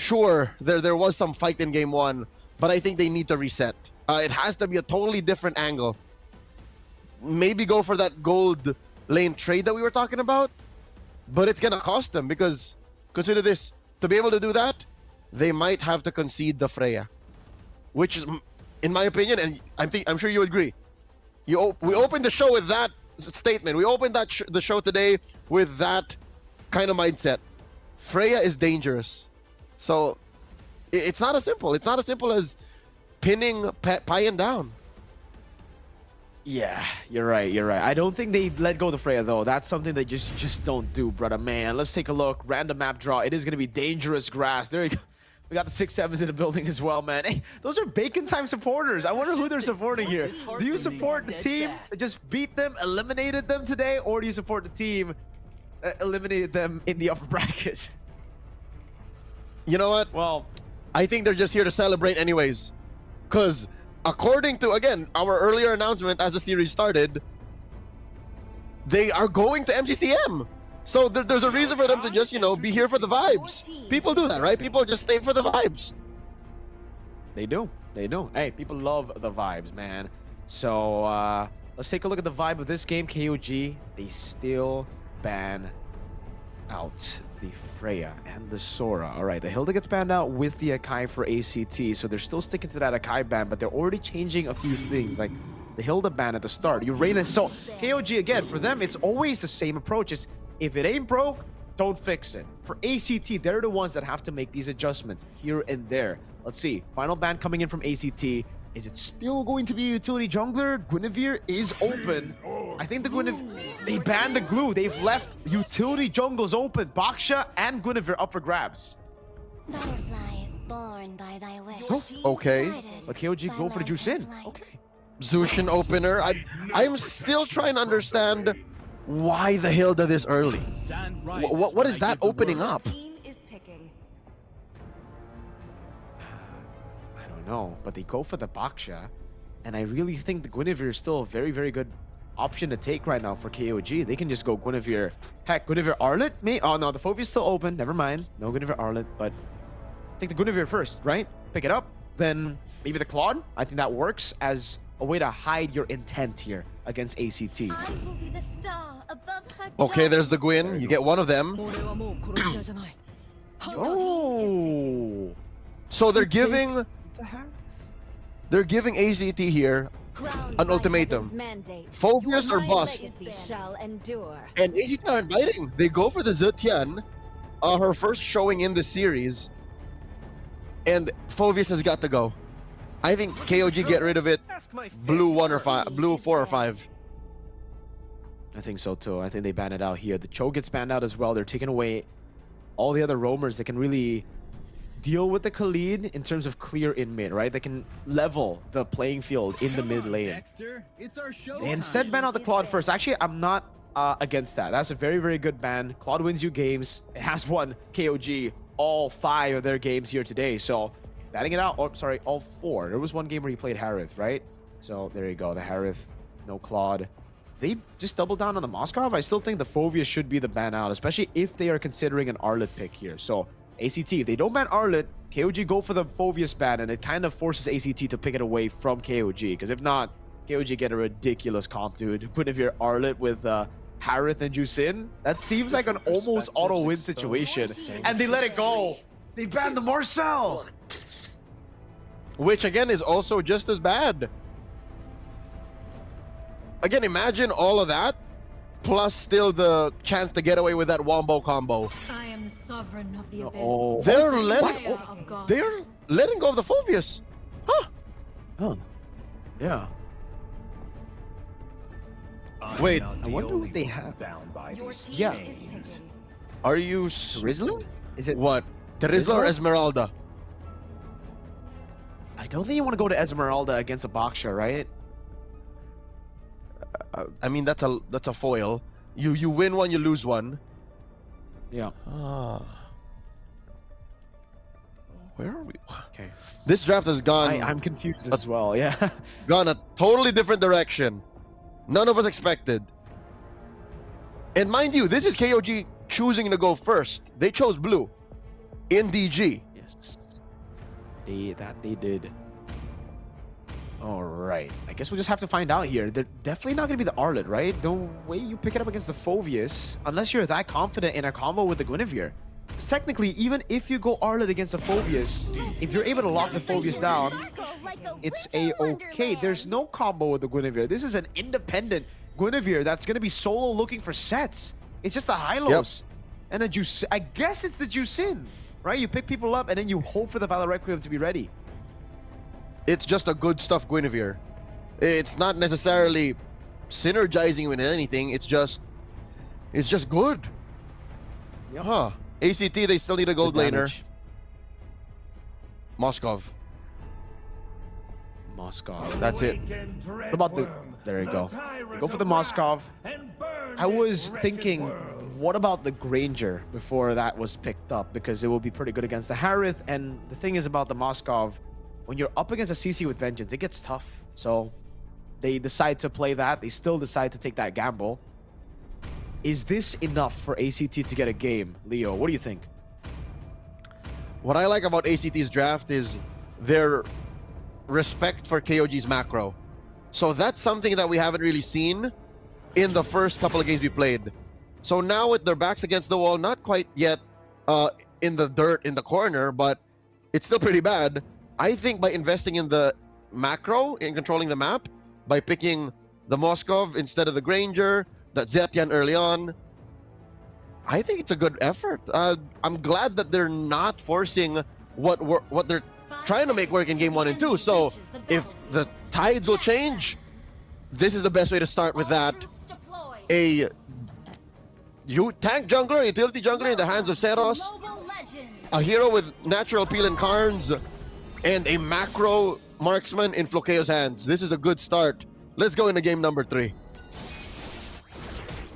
sure, there was some fight in game 1, but I think they need to reset. It has to be a totally different angle. Maybe go for that gold lane trade that we were talking about, but it's gonna cost them, because consider this, to be able to do that, they might have to concede the Freya, which is, in my opinion, and I'm sure you agree. We opened the show with that statement. We opened the show today with that kind of mindset. Freya is dangerous. So it's not as simple. It's not as simple as pinning Payan down. Yeah, you're right. You're right. I don't think they let go of the Freya though. That's something they just don't do, brother man. Let's take a look. Random map draw. It is gonna be dangerous grass. There you go. We got the 6-7s in the building as well, man. Hey, those are Bacon Time supporters. I wonder who they're supporting here. Do you support the team that just beat them, eliminated them today, or do you support the team that eliminated them in the upper bracket? You know what? Well, I think they're just here to celebrate anyways. Because according to, again, our earlier announcement as the series started, they are going to MCCM. So there's a reason for them to just, you know, be here for the vibes. People do that, right? People just stay for the vibes. They do. They do. Hey, people love the vibes, man. So let's take a look at the vibe of this game. KOG, they still ban out the Freya and the Sora. All right, the Hilda gets banned out with the Akai for ACT, so they're still sticking to that Akai ban, but they're already changing a few things, like the Hilda ban at the start. Uranus, so KOG, again, for them, it's always the same approach. It's, if it ain't broke, don't fix it. For ACT, they're the ones that have to make these adjustments here and there. Let's see. Final ban coming in from ACT. Is it still going to be a utility jungler? Guinevere is open. I think the Guinevere... They banned the glue. They've left utility jungles open. Baksha and Guinevere up for grabs. Butterflies born by thy wish. Oh, okay. But KOG go for the Juicin. Okay. Zushin opener. I'm still trying to understand why the Hilda this early. What is that opening up? I don't know, but they go for the Baksha, and I really think the Guinevere is still a very, very good option to take right now for KOG. They can just go Guinevere. Heck, Guinevere Arlet? Me? Oh no, the Fovia's still open. Never mind. No Guinevere Arlet, but take the Guinevere first, right? Pick it up. Then maybe the Claude. I think that works as a way to hide your intent here against ACT. Okay, there's the Gwyn. You get one of them. Oh. So they're giving ACT here an ultimatum. Phobias or bust. And ACT aren't biting. They go for the Zetian, her first showing in the series. And Phobias has got to go. I think KOG get rid of it. Blue 4 or 5. I think so too. I think they ban it out here. The Cho gets banned out as well. They're taking away all the other roamers that can really deal with the Khalid in terms of clear in mid, right? They can level the playing field in the mid lane. They instead ban out the Claude first. Actually, I'm not against that. That's a very, very good ban. Claude wins you games. It has won KOG all 5 of their games here today. So banning it out, oh, sorry, all 4. There was one game where he played Harith, right? So there you go, the Harith, no Claude. They just double down on the Moskov. I still think the Fovia should be the ban out, especially if they are considering an Arlet pick here. So ACT, if they don't ban Arlet, KOG go for the Fovius ban, and it kind of forces ACT to pick it away from KOG. Because if not, KOG get a ridiculous comp, dude. Guinevere Arlet with Harith and Jusin. That seems like an almost auto-win situation. And they let it go. They banned the Marcel. Which, again, is also just as bad. Again, imagine all of that, plus still the chance to get away with that wombo combo. I am the sovereign of the abyss. Oh. They're letting go of the Phobius. Huh. Oh. Yeah. Wait. I wonder what they have. Yeah. Are you... Terizla? Is it... What? Terizla or Esmeralda? I don't think you want to go to Esmeralda against a Baksha, right? I mean, that's a foil. You win one, you lose one. Yeah. Where are we? Okay. This draft has gone... I'm confused as well, yeah. Gone a totally different direction. None of us expected. And mind you, this is KOG choosing to go first. They chose blue. In DG. Yes. They did. All right. I guess we'll just have to find out here. They're definitely not going to be the Arlet, right? The way you pick it up against the Phovius, unless you're that confident in a combo with the Guinevere. Technically, even if you go Arlet against the Phobius, if you're able to lock the Phobius down, it's a-okay. There's no combo with the Guinevere. This is an independent Guinevere that's going to be solo looking for sets. It's just a Hylos and a Juice. I guess it's the Juicin, right? You pick people up and then you hope for the Valor Requiem to be ready. It's just a good stuff Guinevere. It's not necessarily synergizing with anything. It's just good. Huh. ACT, they still need a gold laner. Moskov. That's it. What about the... There you go. Go for the Moskov. I was thinking, what about the Granger before that was picked up? Because it will be pretty good against the Harith. And the thing is about the Moskov, when you're up against a CC with Vengeance, it gets tough. So they decide to play that. They still decide to take that gamble. Is this enough for ACT to get a game? Leo, what do you think? What I like about ACT's draft is their respect for KOG's macro. So that's something that we haven't really seen in the first couple of games we played. So now with their backs against the wall, not quite yet in the dirt in the corner, but it's still pretty bad. I think by investing in the macro, in controlling the map, by picking the Moskov instead of the Granger, that Zetian early on, I think it's a good effort. I'm glad that they're not forcing what they're trying to make work in game 1 and 2. So if the tides will change, this is the best way to start with that. A tank jungler, utility jungler in the hands of Seros, a hero with natural peel and Karns, and a macro marksman in Flokeo's hands. This is a good start. Let's go into game number 3.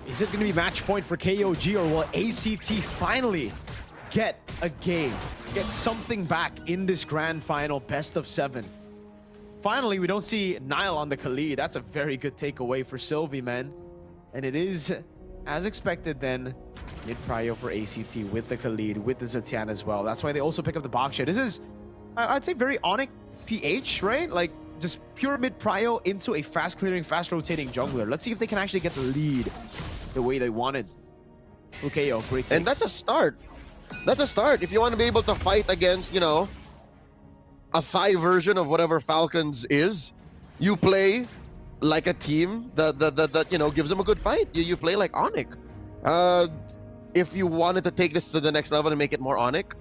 Is it going to be match point for KOG, or will ACT finally get a game, get something back in this grand final best of 7? Finally, we don't see Nile on the Khalid. That's a very good takeaway for Sylvie, man. And it is, as expected then, mid-prio for ACT with the Khalid, with the Zetian as well. That's why they also pick up the Baksha. This is, I'd say, very Onic PH, right? Like, just pure mid-prio into a fast-clearing, fast-rotating jungler. Let's see if they can actually get the lead the way they wanted. Okay, great take. And that's a start. That's a start. If you want to be able to fight against, you know, a Thai version of whatever Falcons is, you play like a team that you know, gives them a good fight. You play like Onic. If you wanted to take this to the next level and make it more Onic,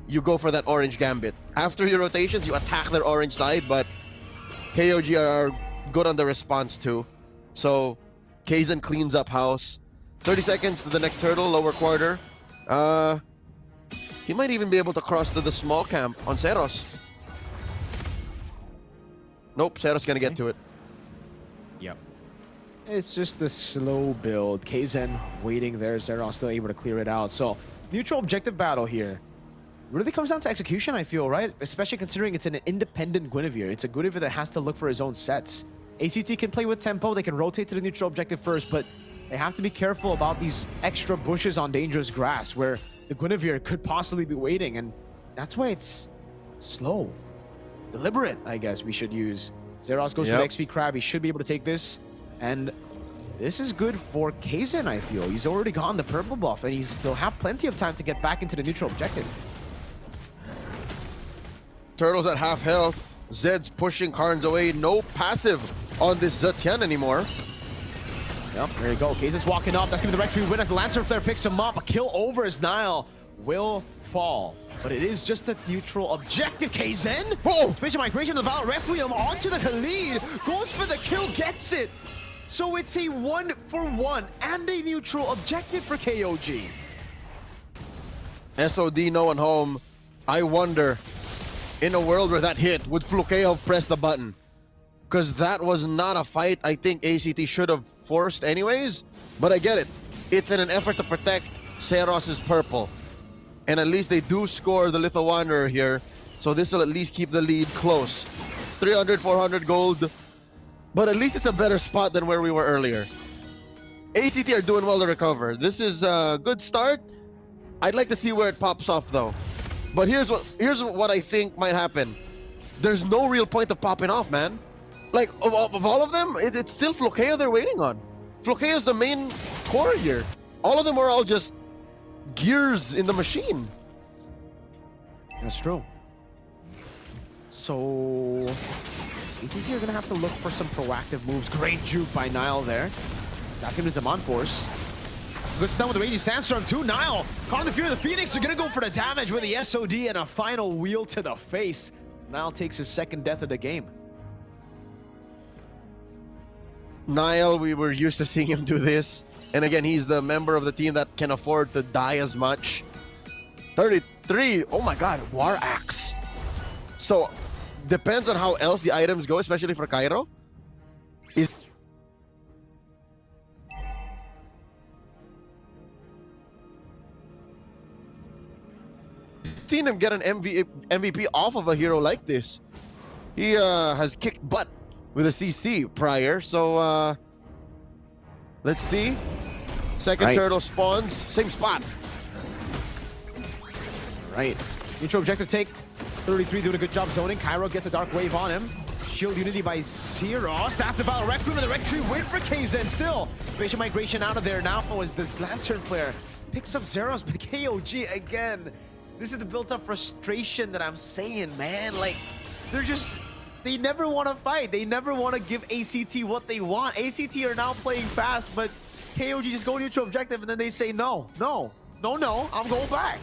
you go for that orange gambit. After your rotations, you attack their orange side, but KOG are good on the response too. So Kaizen cleans up house. 30 seconds to the next turtle, lower quarter. He might even be able to cross to the small camp on Seros. Nope, Seros gonna get to it. Yep. It's just the slow build. Kaizen waiting there. Seros still able to clear it out. So, neutral objective battle here. Really comes down to execution, I feel, right? Especially considering it's an independent Guinevere. It's a Guinevere that has to look for his own sets. ACT can play with tempo. They can rotate to the neutral objective first, but they have to be careful about these extra bushes on dangerous grass where the Guinevere could possibly be waiting, and that's why it's slow. Deliberate, I guess we should use. Zeros goes to the XP Crab. He should be able to take this, and this is good for Kaizen, I feel. He's already gotten the purple buff, and he'll have plenty of time to get back into the neutral objective. Turtle's at half health. Zed's pushing Karns away. No passive on this Zetian anymore. Yep, there you go. Kaizen's walking up. That's going to be the right win as the Lancer Flare picks him up. A kill over as Nile will fall. But it is just a neutral objective. Kaizen! Oh! Vision Migration of the Valor Requiem onto the Khalid. Goes for the kill, gets it. So it's a 1-for-1 and a neutral objective for KOG. SOD no one home. I wonder, in a world where that hit, would Flukeo press the button? Because that was not a fight I think ACT should have forced anyways. But I get it. It's in an effort to protect Seros's purple. And at least they do score the Lethal Wanderer here. So this will at least keep the lead close. 300, 400 gold. But at least it's a better spot than where we were earlier. ACT are doing well to recover. This is a good start. I'd like to see where it pops off though. But here's what I think might happen. There's no real point of popping off, man. Like, of all of them, it's still Flokeo they're waiting on. Flokeo's the main core here. All of them are all just gears in the machine. That's true. So, ACT are going to have to look for some proactive moves. Great juke by Nile there. That's going to be Zaman Force. Good stun with the Raging Sandstorm too. Nile, caught in the Fury of the Phoenix. They're going to go for the damage with the SOD and a final wheel to the face. Nile takes his second death of the game. Niall, we were used to seeing him do this. And again, he's the member of the team that can afford to die as much. 33. Oh my god, War Axe. So, depends on how else the items go, especially for Cairo. Seen him get an MVP off of a hero like this. He has kicked butt with a CC prior, so let's see. Second turtle spawns, same spot. Right. Neutral objective take. 33 doing a good job zoning. Cairo gets a dark wave on him. Shield unity by Zeros. That's the Battle Rec Room, and the Rec Tree win for KZen still. Spatial migration out of there now as this Lantern Flare picks up Zeros, but KOG again. This is the built-up frustration that I'm saying, man. Like, they never want to fight. They never want to give ACT what they want. ACT are now playing fast, but KOG just go neutral objective, and then they say, no, I'm going back.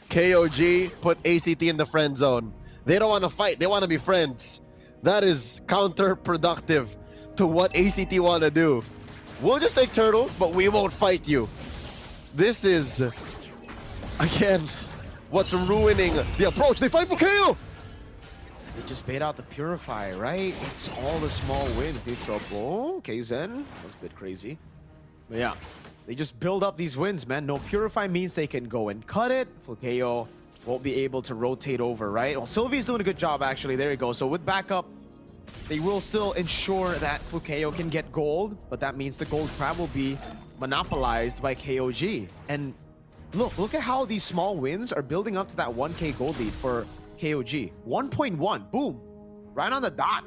KOG put ACT in the friend zone. They don't want to fight. They want to be friends. That is counterproductive to what ACT want to do. We'll just take turtles, but we won't fight you. This is... again, what's ruining the approach? They fight for KO! They just bait out the Purify, right? It's all the small wins. Neutral. Oh, KZen. That's a bit crazy. But yeah, they just build up these wins, man. No Purify means they can go and cut it. Flukeo won't be able to rotate over, right? Well, Sylvie's doing a good job, actually. There you go. So with backup, they will still ensure that Flukeo can get gold, but that means the gold crab will be monopolized by KOG. And look at how these small wins are building up to that 1k gold lead for KOG. 1.1, boom, right on the dot.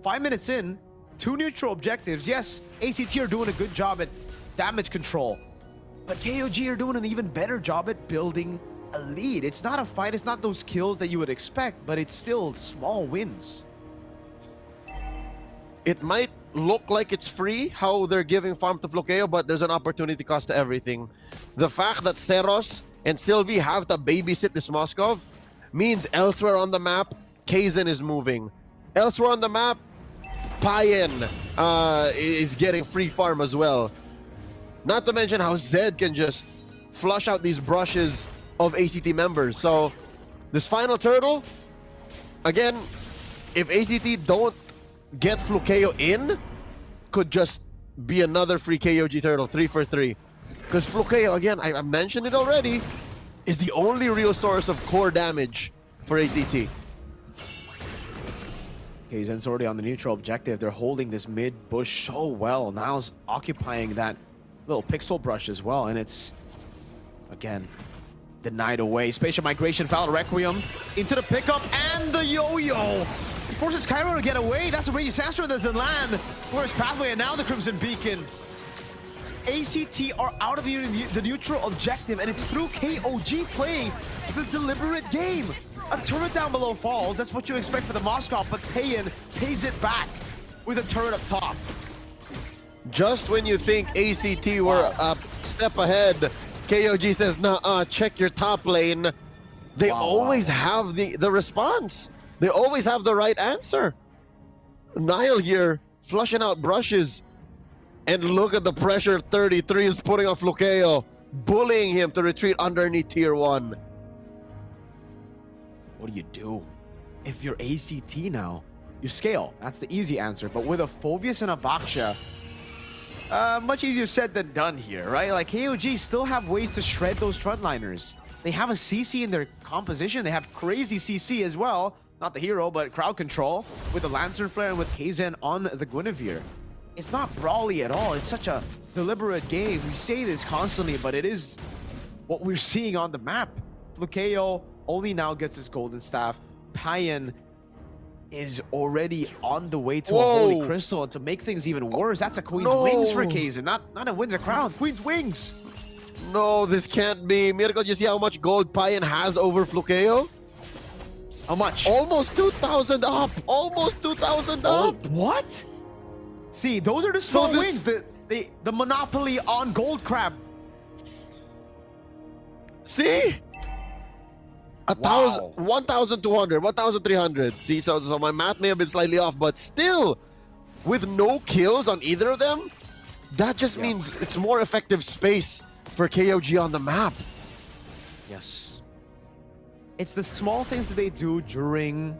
5 minutes in, 2 neutral objectives. Yes, ACT are doing a good job at damage control, but KOG are doing an even better job at building a lead. It's not a fight, it's not those kills that you would expect, but it's still small wins. It might look like it's free how they're giving farm to Flukeo, but there's an opportunity cost to everything. The fact that Zeros and Sylvie have to babysit this Moskov means elsewhere on the map, KZen is moving. Elsewhere on the map, Payen is getting free farm as well. Not to mention how Zed can just flush out these brushes of ACT members. So this final turtle, again, if ACT don't get Flukeo in, could just be another free KOG turtle, 3 for 3. Because Flukeo, again, I mentioned it already, is the only real source of core damage for ACT. KZen's already on the neutral objective. They're holding this mid bush so well. Niall's occupying that little pixel brush as well, and it's, again, denied away. Spatial migration, Foul Requiem into the pickup, and the yo-yo. It forces Cairo to get away. That's a Rage Sandstorm that doesn't land. Where's Pathway, and now the Crimson Beacon. ACT are out of the neutral objective, and it's through KOG playing the deliberate game. A turret down below falls. That's what you expect for the Moskov, but Payen pays it back with a turret up top. Just when you think ACT were a step ahead, KOG says, nah, check your top lane. They always have the response. They always have the right answer. Niall here flushing out brushes. And look at the pressure 33 is putting on Flukeo, bullying him to retreat underneath tier 1. What do you do? If you're ACT now, you scale. That's the easy answer. But with a Phoveus and a Baksha, much easier said than done here, right? Like, KOG still have ways to shred those frontliners. They have a CC in their composition. They have crazy CC as well. Not the hero, but crowd control with the Lancer Flare and with KZen on the Guinevere. It's not brawly at all. It's such a deliberate game. We say this constantly, but it is what we're seeing on the map. Flukeo only now gets his golden staff. Payen is already on the way to a Holy Crystal, and to make things even worse, that's a Queen's Wings for KZen. Not a Winds of Crown, Queen's Wings. No, this can't be. Mirko, do you see how much gold Payen has over Flukeo? How much? Almost 2,000 up. Almost 2,000 up. What? See, those are the small wins, the monopoly on Gold Crab. See? 1,200, 1,300. See, so my math may have been slightly off, but still, with no kills on either of them, that just means it's more effective space for KOG on the map. Yes. It's the small things that they do during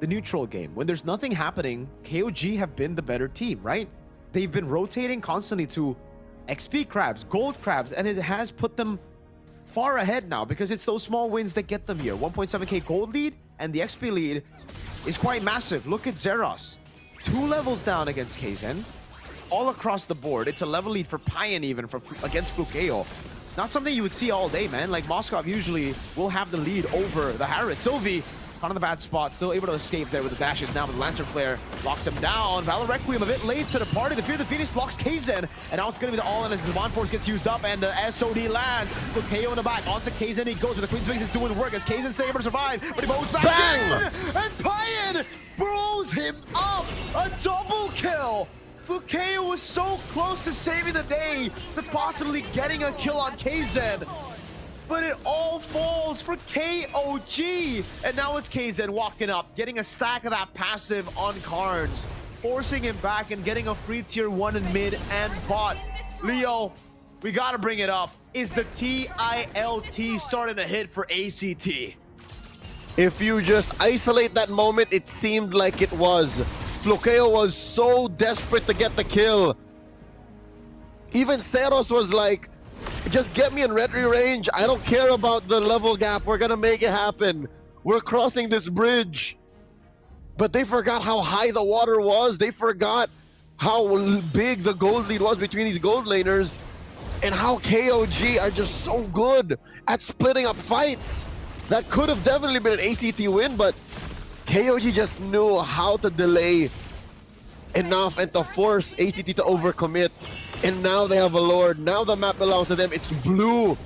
the neutral game. When there's nothing happening, KOG have been the better team, right? They've been rotating constantly to XP crabs, gold crabs, and it has put them far ahead now because it's those small wins that get them here. 1.7k gold lead, and the XP lead is quite massive. Look at Zeros. 2 levels down against Kaizen. All across the board. It's a level lead for Payan even against Flukeo. Not something you would see all day, man. Like, Moskov usually will have the lead over the Harriet. Sylvie, caught on the bad spot, still able to escape there with the dashes. Now with the Lantern Flare, locks him down. Valor Requiem a bit late to the party. The Fear of the Phoenix locks Kaizen, and now it's going to be the all-in as the Bond Force gets used up, and the SOD lands. With KO in the back, onto Kaizen he goes, with the Queen's Wings is doing work as Kaizen is able to survive, but he moves back in, and Payan blows him up! A double kill! Flukeo was so close to saving the day, to possibly getting a kill on Kaizen. But it all falls for KOG. And now it's Kaizen walking up, getting a stack of that passive on Carnes, forcing him back and getting a free tier 1 in mid and bot. Leo, we gotta bring it up. Is the TILT starting to hit for ACT? If you just isolate that moment, it seemed like it was. Flukeo was so desperate to get the kill. Even Seros was like, just get me in Retry range. I don't care about the level gap. We're gonna make it happen. We're crossing this bridge. But they forgot how high the water was. They forgot how big the gold lead was between these gold laners. And how KOG are just so good at splitting up fights. That could have definitely been an ACT win, but KOG just knew how to delay enough and to force ACT to overcommit. And now they have a Lord. Now the map belongs to them. It's blue.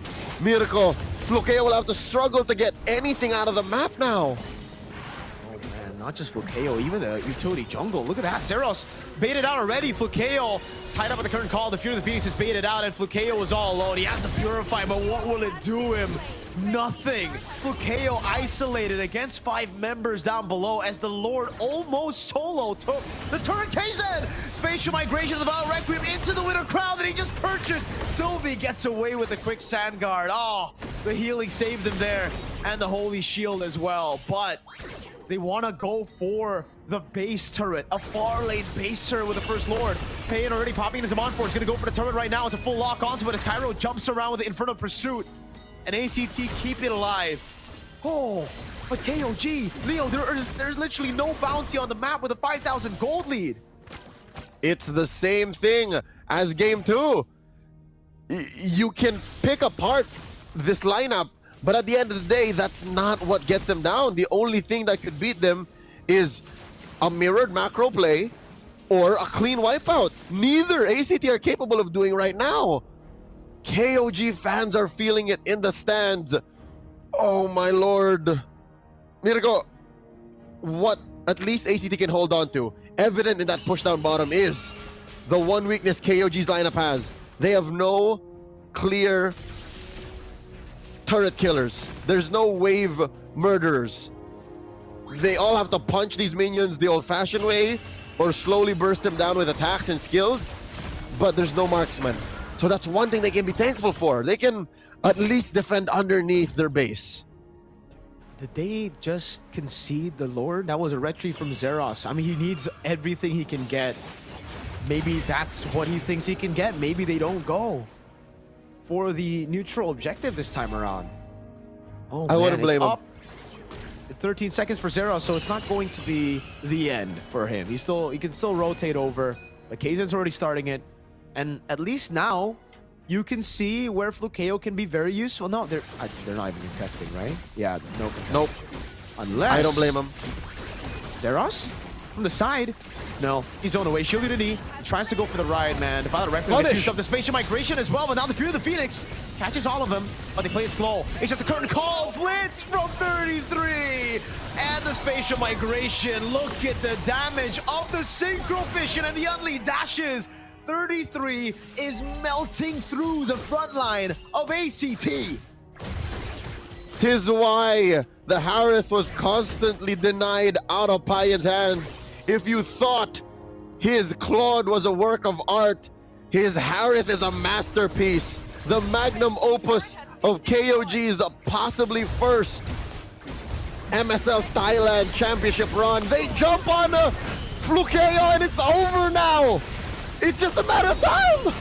Mirko, Flukeo will have to struggle to get anything out of the map now. Oh man, not just Flukeo, even the utility jungle. Look at that. Zeros baited out already. Flukeo tied up with the current call. The Fear of the Phoenix is baited out, and Flukeo was all alone. He has to purify, but what will it do him? Nothing. Flukeo isolated against 5 members down below as the Lord almost solo took the turret. Kaizen! Spatial migration of the Valor Requiem into the Winter Crown that he just purchased. Sylvie gets away with the quick Sand Guard. Oh, the healing saved him there, and the Holy Shield as well. But they want to go for the base turret, a far lane base turret with the First Lord. Payan already popping into Monfor. He's going to go for the turret right now. It's a full lock onto it as Cairo jumps around with the Infernal Pursuit. And ACT keep it alive. Oh, but KOG, Leo, there's literally no bounty on the map with a 5,000 gold lead. It's the same thing as game 2. You can pick apart this lineup, but at the end of the day, that's not what gets them down. The only thing that could beat them is a mirrored macro play or a clean wipeout. Neither ACT are capable of doing right now. KOG fans are feeling it in the stands. Oh my lord. Mirko, what at least ACT can hold on to, evident in that push down bottom, is the one weakness KOG's lineup has. They have no clear turret killers. There's no wave murderers. They all have to punch these minions the old-fashioned way or slowly burst them down with attacks and skills, but there's no marksman. So that's one thing they can be thankful for. They can at least defend underneath their base. Did they just concede the Lord? That was a retreat from Zeros. I mean, he needs everything he can get. Maybe that's what he thinks he can get. Maybe they don't go for the neutral objective this time around. Oh, I wouldn't blame him. 13 seconds for Zeros, so it's not going to be the end for him. He can still rotate over, but Kaizen's already starting it. And at least now, you can see where Flukeo can be very useful. No, they're not even contesting, right? Yeah, no contest. Nope. Unless... I don't blame him. Zeros? From the side? No, he's on away. Shielded a knee. He tries to go for the ride, man. The Valor Requiem gets used up. The Spatial Migration as well, but now the Fear of the Phoenix catches all of them, but they play it slow. It's just a curtain call. Blitz from 33! And the Spatial Migration. Look at the damage of the Synchro Fission and the Unlead dashes. 33 is melting through the front line of ACT. Tis why the Harith was constantly denied out of Payan's hands. If you thought His Claude was a work of art. His Harith is a masterpiece. The magnum opus of KOG's possibly first MSL Thailand Championship run. They jump on Flukeo and it's over now. It's just a matter of time.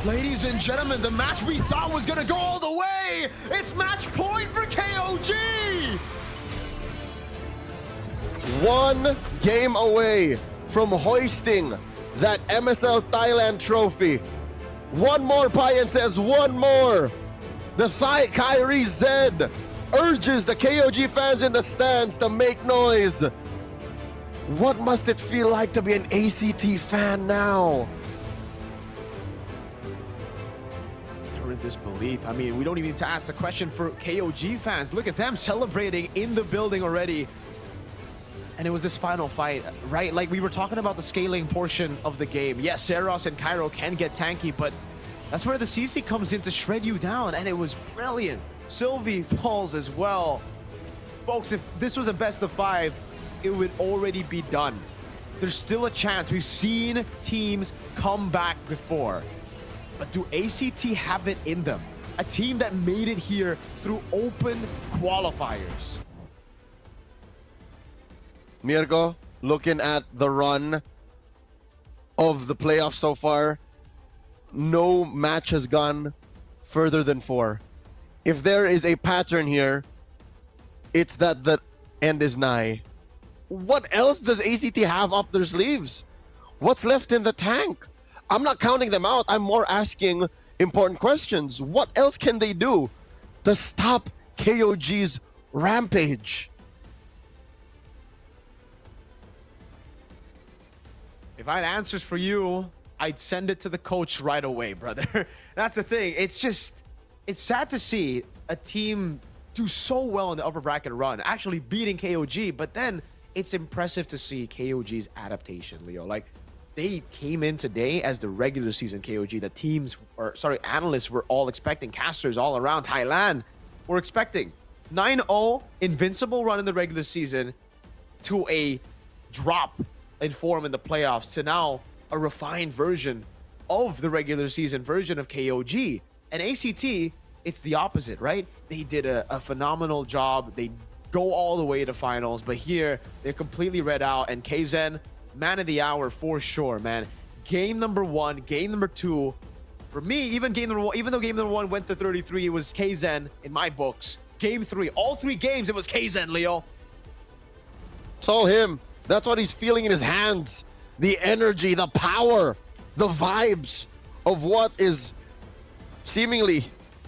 Ladies and gentlemen, the match we thought was gonna go all the way, it's match point for KOG! 1 game away from hoisting that MSL Thailand trophy. One more, Payan says, one more. The Kyrie Zed urges the KOG fans in the stands to make noise. What must it feel like to be an ACT fan now? They're in disbelief. I mean, we don't even need to ask the question for KOG fans. Look at them celebrating in the building already. And it was this final fight, right? Like we were talking about the scaling portion of the game. Yes, Seros and Cairo can get tanky, but that's where the CC comes in to shred you down, and it was brilliant. Sylvie falls as well. Folks, if this was a best of 5, it would already be done. There's still a chance. We've seen teams come back before. But do ACT have it in them? A team that made it here through open qualifiers. Mirko, looking at the run of the playoffs so far, no match has gone further than 4. If there is a pattern here, it's that the end is nigh. What else does ACT have up their sleeves? What's left in the tank? I'm not counting them out. I'm more asking important questions. What else can they do to stop KOG's rampage? If I had answers for you, I'd send it to the coach right away, brother. That's the thing. It's just, it's sad to see a team do so well in the upper bracket run, actually beating KOG, but then it's impressive to see KOG's adaptation, Leo. Like, they came in today as the regular season KOG. The teams, or sorry, analysts were all expecting, casters all around Thailand were expecting 9-0 invincible run in the regular season to a drop in form in the playoffs to now a refined version of the regular season version of KOG. And ACT, it's the opposite, right? They did a phenomenal job. They go all the way to finals, but here they're completely read out. And KZen, man of the hour for sure, man. Game number 1, game number 2. For me, even game number 1, even though game number 1 went to 33, it was KZen in my books. Game 3, all 3 games, it was KZen, Leo. It's all him. That's what he's feeling in his hands. The energy, the power, the vibes of what is seemingly,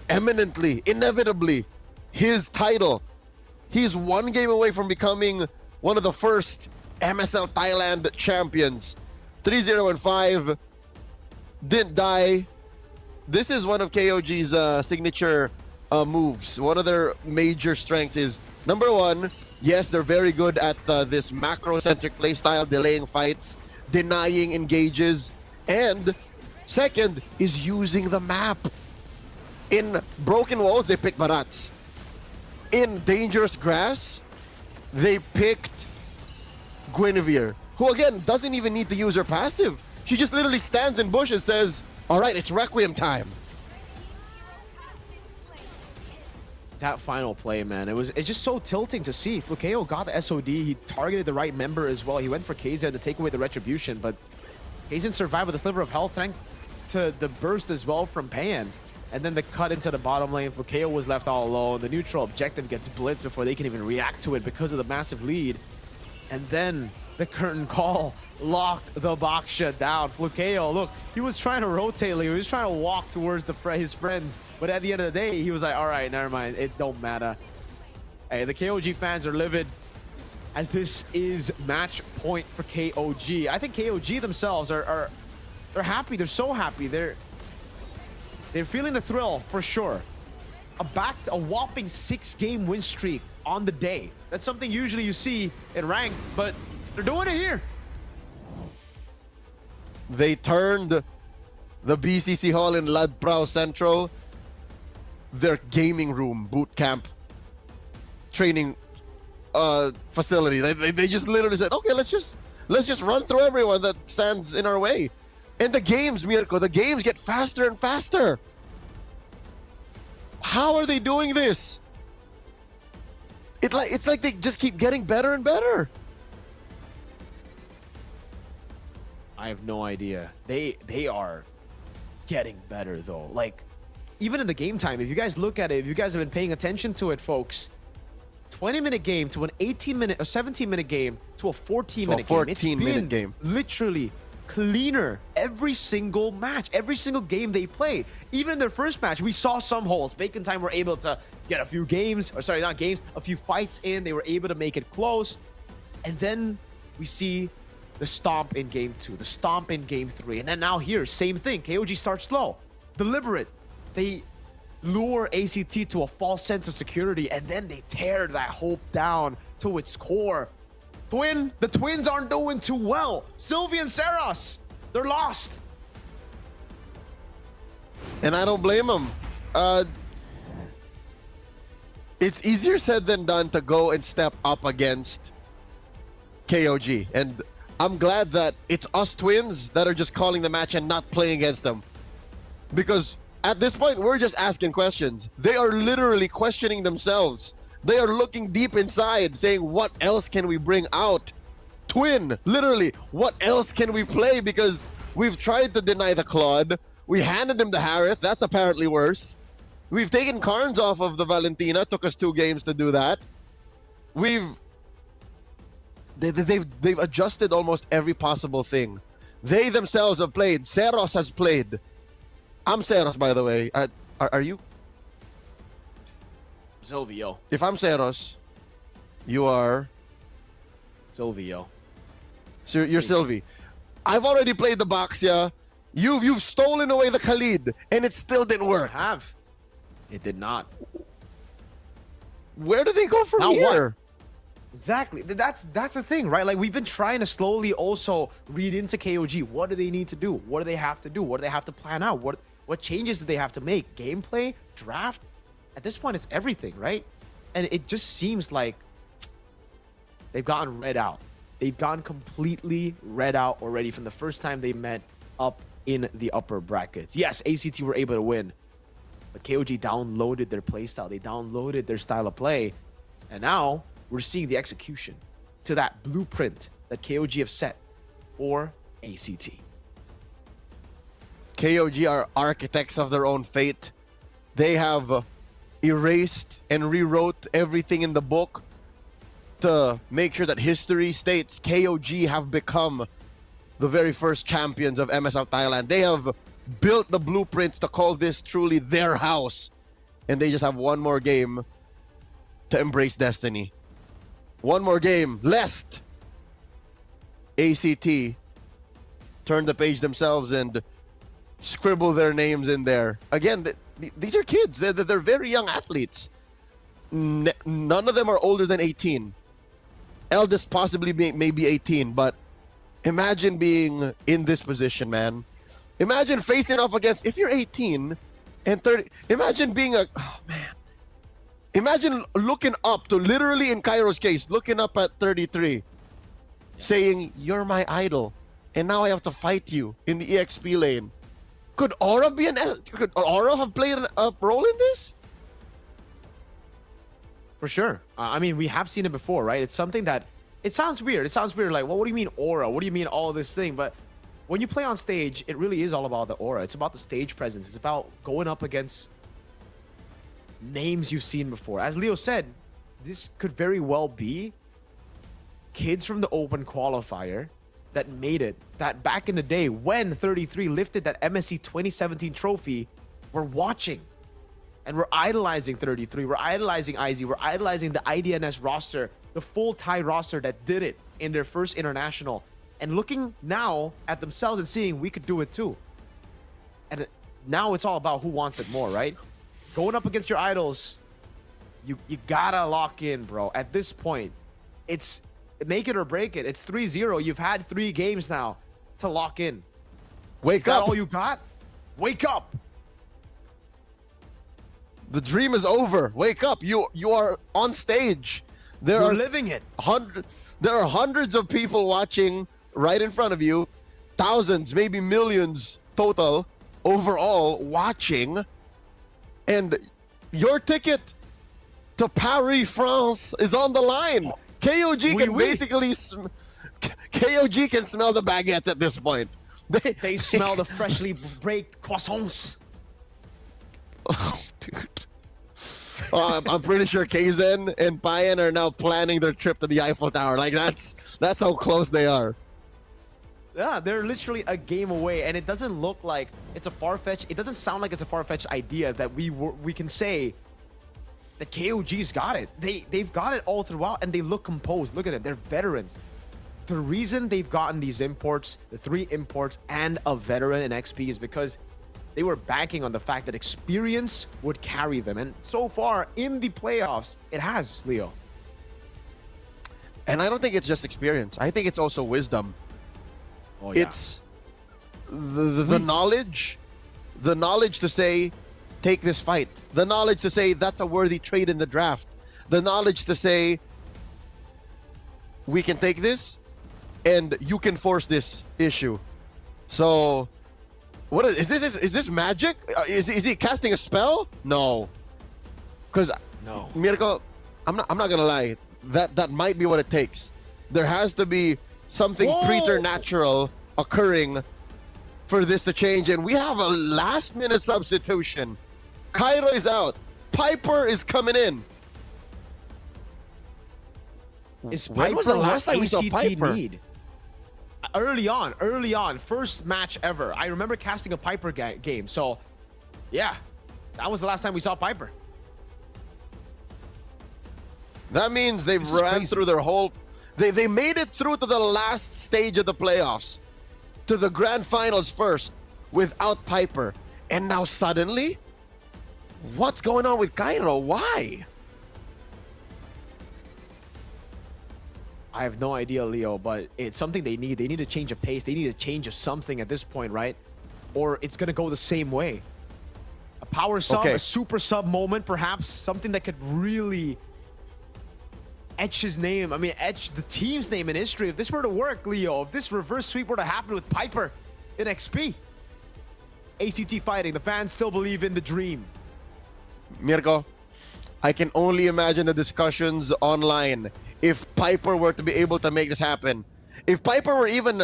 eminently, inevitably his title. He's 1 game away from becoming one of the first MSL Thailand champions. 3-0-5. Didn't die. This is one of KOG's signature moves. One of their major strengths is, number 1, yes, they're very good at this macro-centric playstyle, delaying fights, denying engages, and second is using the map. In broken walls, they picked Barats. In dangerous grass, they picked Guinevere, who again doesn't even need to use her passive. She just literally stands in bush and says, all right, it's Requiem time. That final play, man, it's just so tilting to see. Flukeo got the SOD. He targeted the right member as well. He went for Kaizen to take away the retribution, but Kaizen survived with a sliver of health thanks to the burst as well from Pan. And then the cut into the bottom lane. Flukeo was left all alone. The neutral objective gets blitzed before they can even react to it because of the massive lead. And then the curtain call locked the Baksha down. Flukeo, look, he was trying to rotate, he was trying to walk towards his friends, but at the end of the day, he was like, all right, never mind, it don't matter. Hey, the KOG fans are livid as this is match point for KOG. I think KOG themselves they're happy, they're so happy. They're feeling the thrill for sure. A whopping 6-game win streak on the day. That's something usually you see in ranked, but they're doing it here. They turned the BCC Hall in Ladprao Central their gaming room, boot camp, training facility. They just literally said, okay, let's just Let's just run through everyone that stands in our way. And the games, Mirko, the games get faster and faster. How are they doing this? It's like they just keep getting better and better. I have no idea. They are getting better though. Like, even in the game time, if you guys look at it, if you guys have been paying attention to it, folks, 20-minute game to an 18-minute or 17-minute game to a 14-minute game. It's 14-minute game. Literally cleaner every single match, every single game they played. Even in their first match, we saw some holes. Bacon Time were able to get a few games, or sorry, not games, a few fights in. They were able to make it close. And then we see the stomp in game 2, the stomp in game 3. And then now here, same thing. KOG starts slow, deliberate. They lure ACT to a false sense of security, and then they tear that hope down to its core. The twins aren't doing too well. Sylvie and Saros, they're lost. And I don't blame them. It's easier said than done to go and step up against KOG. And I'm glad that it's us twins that are just calling the match and not playing against them. Because at this point, we're just asking questions. They are literally questioning themselves. They are looking deep inside, saying, what else can we bring out? Twin, literally, what else can we play? Because we've tried to deny the Claude. We handed him the Harith. That's apparently worse. We've taken Carnes off of the Valentina. Took us 2 games to do that. They've adjusted almost every possible thing. They themselves have played. Seros has played. I'm Seros, by the way. Are you? Silvio. If I'm Seros, you are? Silvio. So you're Sylvie. I've already played the Baxia. You've stolen away the Khalid, and it still didn't work. I have. It did not. Where do they go from here? What? Exactly. That's the thing, right? Like, we've been trying to slowly also read into KOG. What do they need to do? What do they have to do? What do they have to plan out? What changes do they have to make? Gameplay? Draft? At this point, it's everything, right? And it just seems like they've gotten read out. They've gone completely read out already from the first time they met up in the upper brackets. Yes, ACT were able to win, but KOG downloaded their playstyle. They downloaded their style of play, and now we're seeing the execution to that blueprint that KOG have set for ACT. KOG are architects of their own fate. They have erased and rewrote everything in the book to make sure that history states KOG have become the very first champions of MSL Thailand. They have built the blueprints to call this truly their house. And they just have one more game to embrace destiny. One more game, lest ACT turn the page themselves and scribble their names in there. Again, these are kids. They're very young athletes. None of them are older than 18. Eldest possibly maybe 18, but imagine being in this position, man. Imagine facing off against, if you're 18 and 30, imagine being oh man. Imagine looking up to, literally in Cairo's case, looking up at 33, saying, you're my idol, and now I have to fight you in the EXP lane. Could Aura could Aura have played a role in this? For sure. I mean, we have seen it before, right? It's something that, it sounds weird. It sounds weird, like, well, what do you mean aura? What do you mean all this thing? But when you play on stage, it really is all about the aura. It's about the stage presence. It's about going up against names you've seen before. As Leo said, this could very well be kids from the open qualifier that made it, that back in the day when 33 lifted that MSC 2017 trophy, we're watching. And we're idolizing 33, we're idolizing IZ, we're idolizing the IDNS roster, the full Thai roster that did it in their first international. And looking now at themselves and seeing we could do it too. And now it's all about who wants it more, right? Going up against your idols, you gotta lock in, bro. At this point, it's make it or break it. It's 3-0. You've had 3 games now to lock in. Wake up. Is that all you got? Wake up. The dream is over. Wake up. You are on stage. You're living it. There are hundreds of people watching right in front of you, thousands, maybe millions total overall watching, and your ticket to Paris, France is on the line. KOG can basically KOG can smell the baguettes at this point. They smell the freshly baked croissants. Oh, dude. I'm pretty sure Kaizen and Payan are now planning their trip to the Eiffel Tower. Like that's how close they are. Yeah, they're literally a game away, and it doesn't look like it's a far-fetched. It doesn't sound like it's a far-fetched idea that we can say that KOG's got it. They've got it all throughout, and they look composed. Look at them. They're veterans. The reason they've gotten these imports, the 3 imports, and a veteran in XP is because they were banking on the fact that experience would carry them. And so far, in the playoffs, it has, Leo. And I don't think it's just experience. I think it's also wisdom. Oh, yeah. It's the knowledge. The knowledge to say, take this fight. The knowledge to say, that's a worthy trade in the draft. The knowledge to say, we can take this, and you can force this issue. So, what is this? Is this magic? Is he casting a spell? No, because no, Mirko, I'm not gonna lie. That might be what it takes. There has to be something preternatural occurring for this to change, and we have a last-minute substitution. Cairo is out. Piper is coming in. When was the last time we saw Piper? Need? Early on, first match ever. I remember casting a Piper game. So, yeah, that was the last time we saw Piper. That means they've ran through their whole... They made it through to the last stage of the playoffs, to the grand finals first, without Piper. And now suddenly, what's going on with Cairo? Why? I have no idea, Leo, but it's something they need. They need a change of pace. They need a change of something at this point, right? Or it's going to go the same way. A power sub, a super sub moment, perhaps. Something that could really etch his name. I mean, etch the team's name in history. If this were to work, Leo, if this reverse sweep were to happen with Piper in XP. ACT fighting. The fans still believe in the dream. Mirko, I can only imagine the discussions online if Piper were to be able to make this happen. If Piper were even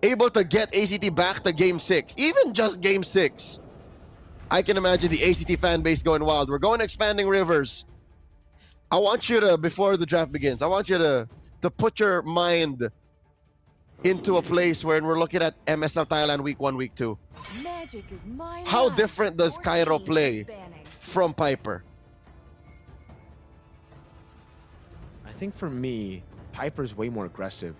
able to get ACT back to Game 6, even just Game 6, I can imagine the ACT fan base going wild. We're going expanding rivers. I want you to, before the draft begins, I want you to put your mind into a place where we're looking at MSL Thailand Week 1, Week 2. How different does Cairo play from Piper? I think for me, Piper's way more aggressive.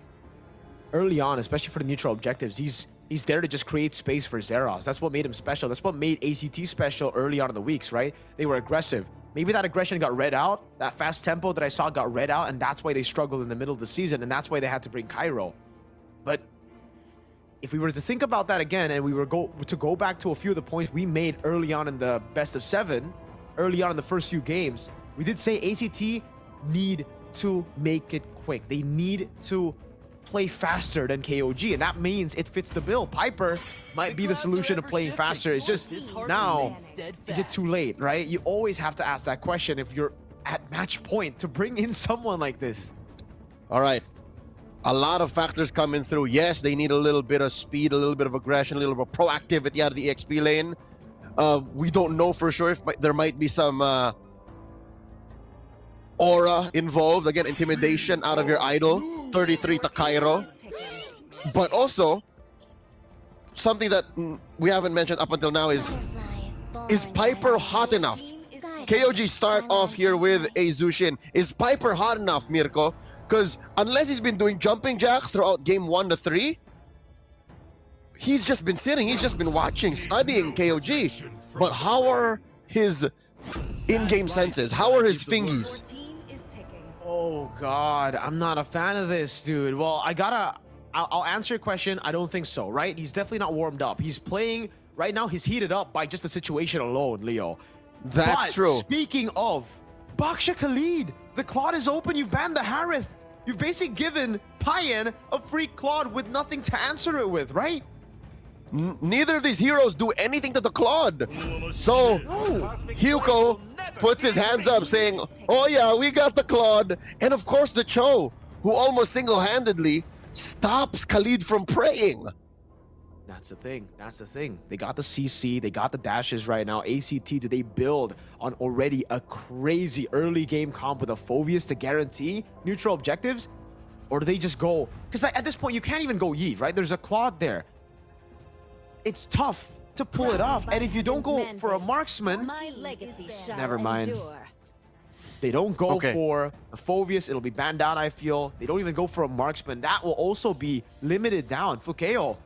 Early on, especially for the neutral objectives, he's there to just create space for Zeros. That's what made him special. That's what made ACT special early on in the weeks, right? They were aggressive. Maybe that aggression got read out. That fast tempo that I saw got read out, and that's why they struggled in the middle of the season, and that's why they had to bring Cairo. But if we were to think about that again, and we were to go back to a few of the points we made early on in the best of 7, early on in the first few games, we did say ACT need to make it quick. They need to play faster than KOG, and that means it fits the bill. Piper might be the solution to playing faster. It's just now, is it too late, right? You always have to ask that question if you're at match point to bring in someone like this. All right. A lot of factors coming through. Yes, they need a little bit of speed, a little bit of aggression, a little bit of proactivity out of the EXP lane. We don't know for sure if there might be some aura involved. Again, intimidation out of your idol. 33 to Cairo. But also, something that we haven't mentioned up until now is Piper hot enough? KOG start off here with a Zushin. Is Piper hot enough, Mirko? Because unless he's been doing jumping jacks throughout game 1 to 3, he's just been sitting, he's just been watching, studying KOG. But how are his in-game senses? How are his fingies? Oh God, I'm not a fan of this, dude. Well, I'll answer your question. I don't think so, right? He's definitely not warmed up. He's playing, right now he's heated up by just the situation alone, Leo. That's true. Speaking of, Baksha Khalid, the Claude is open, you've banned the Harith. You've basically given Payan a free Claude with nothing to answer it with, right? Neither of these heroes do anything to the Claude. So, Hyuko puts his hands up saying, oh yeah, we got the Claude. And of course the Cho, who almost single-handedly stops Khalid from praying. That's the thing. That's the thing. They got the CC. They got the dashes right now. ACT, do they build on already a crazy early game comp with a Phoveus to guarantee neutral objectives? Or do they just go? Because at this point, you can't even go Yves, right? There's a Claude there. It's tough to pull it off. And if you don't go for a marksman, never mind. They don't go for a Phoveus, it'll be banned out, I feel. They don't even go for a marksman. That will also be limited down. Fukeo,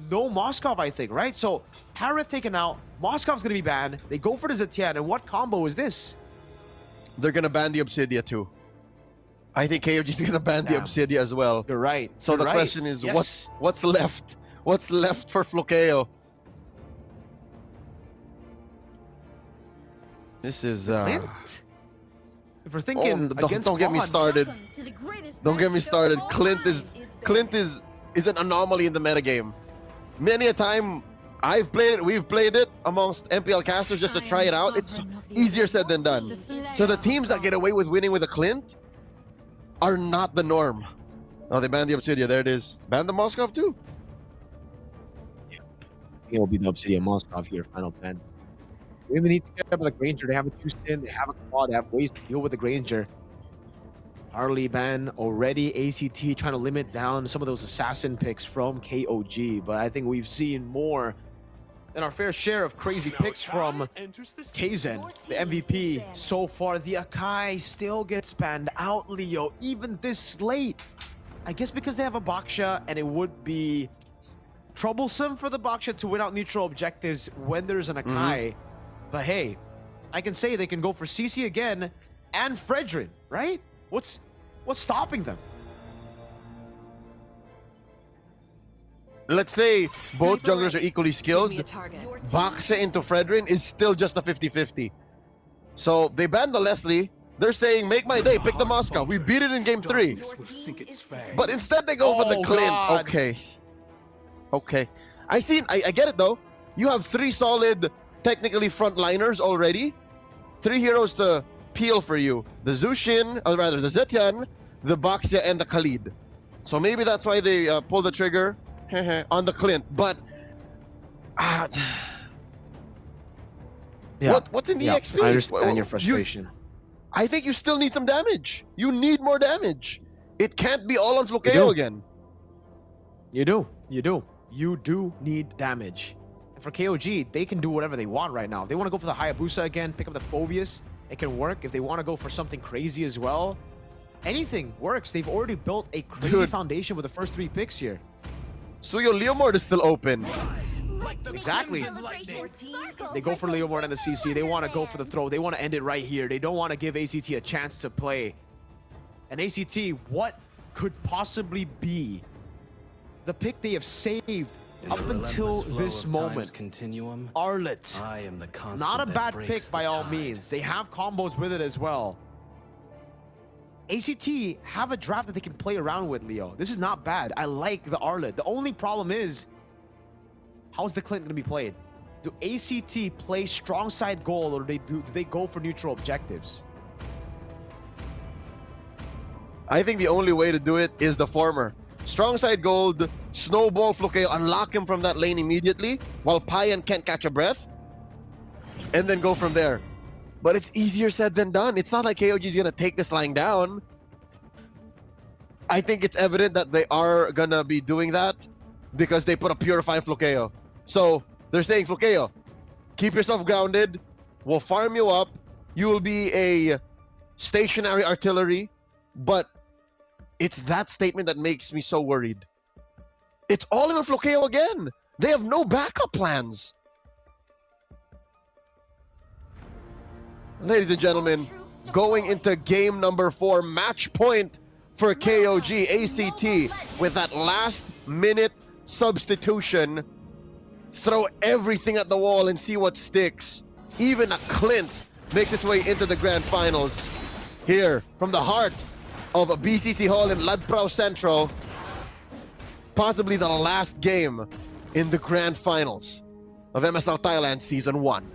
no Moskov, I think, right? So, Harith taken out, Moskov's gonna be banned. They go for the Zetian, and what combo is this? They're gonna ban the Obsidia too. I think KOG's gonna ban the Obsidia as well. You're right. So the question is, what's left? What's left for Flukeo? This is if we're thinking don't get me started. Don't get me started. Clint is an anomaly in the metagame. Many a time I've played it, we've played it amongst MPL casters just to try it out. It's easier said than done. So the teams that get away with winning with a Clint are not the norm. Oh, they banned the Obsidia. There it is. Ban the Moskov too. Yeah. It'll be the Obsidia Moskov here, final ban. We even need to get about the Granger. They have a 2-stin, they have a claw, they have ways to deal with the Granger. Harley ban already. ACT trying to limit down some of those assassin picks from KOG, but I think we've seen more than our fair share of crazy picks from Kaizen, the MVP so far. The Akai still gets banned out, Leo, even this late. I guess because they have a Baksha, and it would be troublesome for the Baksha to win out neutral objectives when there's an Akai. But hey, I can say they can go for CC again and Fredrin, right? What's stopping them? Let's say both junglers are equally skilled. Baksha into Fredrin is still just a 50-50. So they banned the Leslie. They're saying, make my day, pick the Moskov. We beat it in game 3. But instead they go for the Clint. God. Okay. I get it though. You have 3 solid, technically frontliners already. 3 heroes to peel for you. The Zushin, or rather the Zetian, the Baksha, and the Khalid. So maybe that's why they pull the trigger on the Clint. But what's in the XP? I understand your frustration. I think you still need some damage. You need more damage. It can't be all on Flukeo again. You do need damage. And for KOG, they can do whatever they want right now. If they want to go for the Hayabusa again, pick up the Phoveus, it can work. If they want to go for something crazy as well, anything works. They've already built a crazy foundation with the first 3 picks here. Suyo Leomord is still open. Exactly. They go for Leomord and the CC. They want to go for the throw. They want to end it right here. They don't want to give ACT a chance to play. And ACT, what could possibly be the pick they have saved up until this moment? Arlet. Not a bad pick by all means. They have combos with it as well. ACT have a draft that they can play around with, Leo. This is not bad. I like the Arlet. The only problem is, how's the Clint going to be played? Do ACT play strong side goal, or do they go for neutral objectives? I think the only way to do it is the former. Strong side gold, snowball Flukeo, unlock him from that lane immediately while Payan can't catch a breath, and then go from there. But it's easier said than done. It's not like KOG is going to take this lying down. I think it's evident that they are going to be doing that because they put a Purify in Flukeo. So they're saying, Flukeo, keep yourself grounded. We'll farm you up. You will be a stationary artillery. But it's that statement that makes me so worried. It's all in on Flukeo again. They have no backup plans. Ladies and gentlemen, going into game number 4, match point for KOG. ACT with that last minute substitution. Throw everything at the wall and see what sticks. Even a Clint makes its way into the grand finals. Here, from the heart of BCC Hall in Ladprao Central. Possibly the last game in the grand finals of MSL Thailand Season 1.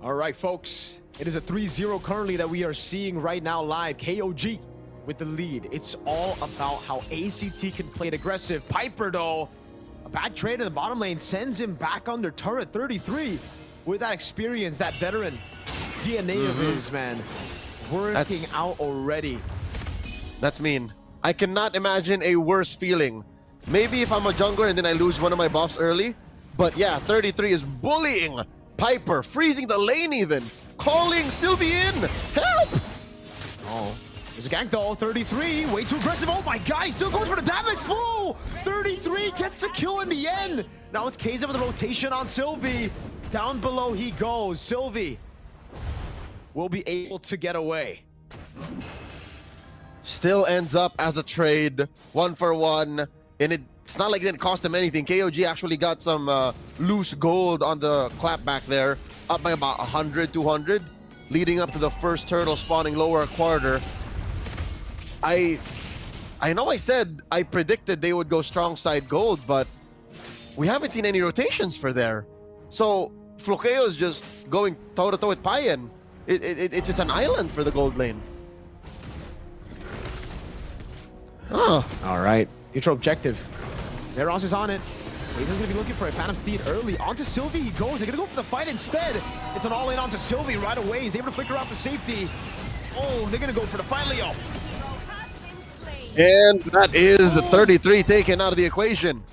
All right, folks. It is a 3-0 currently that we are seeing right now live. KOG with the lead. It's all about how ACT can play it aggressive. Piper, though, a bad trade in the bottom lane sends him back under turret 33. With that experience, that veteran DNA of his, man, working out already. That's mean. I cannot imagine a worse feeling. Maybe if I'm a jungler and then I lose one of my buffs early. But yeah, 33 is bullying Piper, freezing the lane even, calling Sylvie in. Help! Oh, there's a gank though. 33, way too aggressive. Oh my god, he still goes for the damage. Whoa! 33 gets a kill in the end. Now it's Kaizen with the rotation on Sylvie. Down below he goes. Sylvie will be able to get away. Still ends up as a trade, 1-for-1, and it's not like it didn't cost him anything. KOG actually got some loose gold on the clapback there, up by about 100, 200, leading up to the first turtle spawning lower a quarter. I know I said I predicted they would go strong side gold, but we haven't seen any rotations for there. So Flokeo is just going toe-to-toe with Payan. It's an island for the gold lane. Oh. All right, neutral objective. Zeros is on it. He's going to be looking for a Phantom Steed early. Onto Sylvie he goes. They're going to go for the fight instead. It's an all-in onto Sylvie right away. He's able to flicker out the safety. Oh, they're going to go for the fight, Leo. And that is 33 taken out of the equation.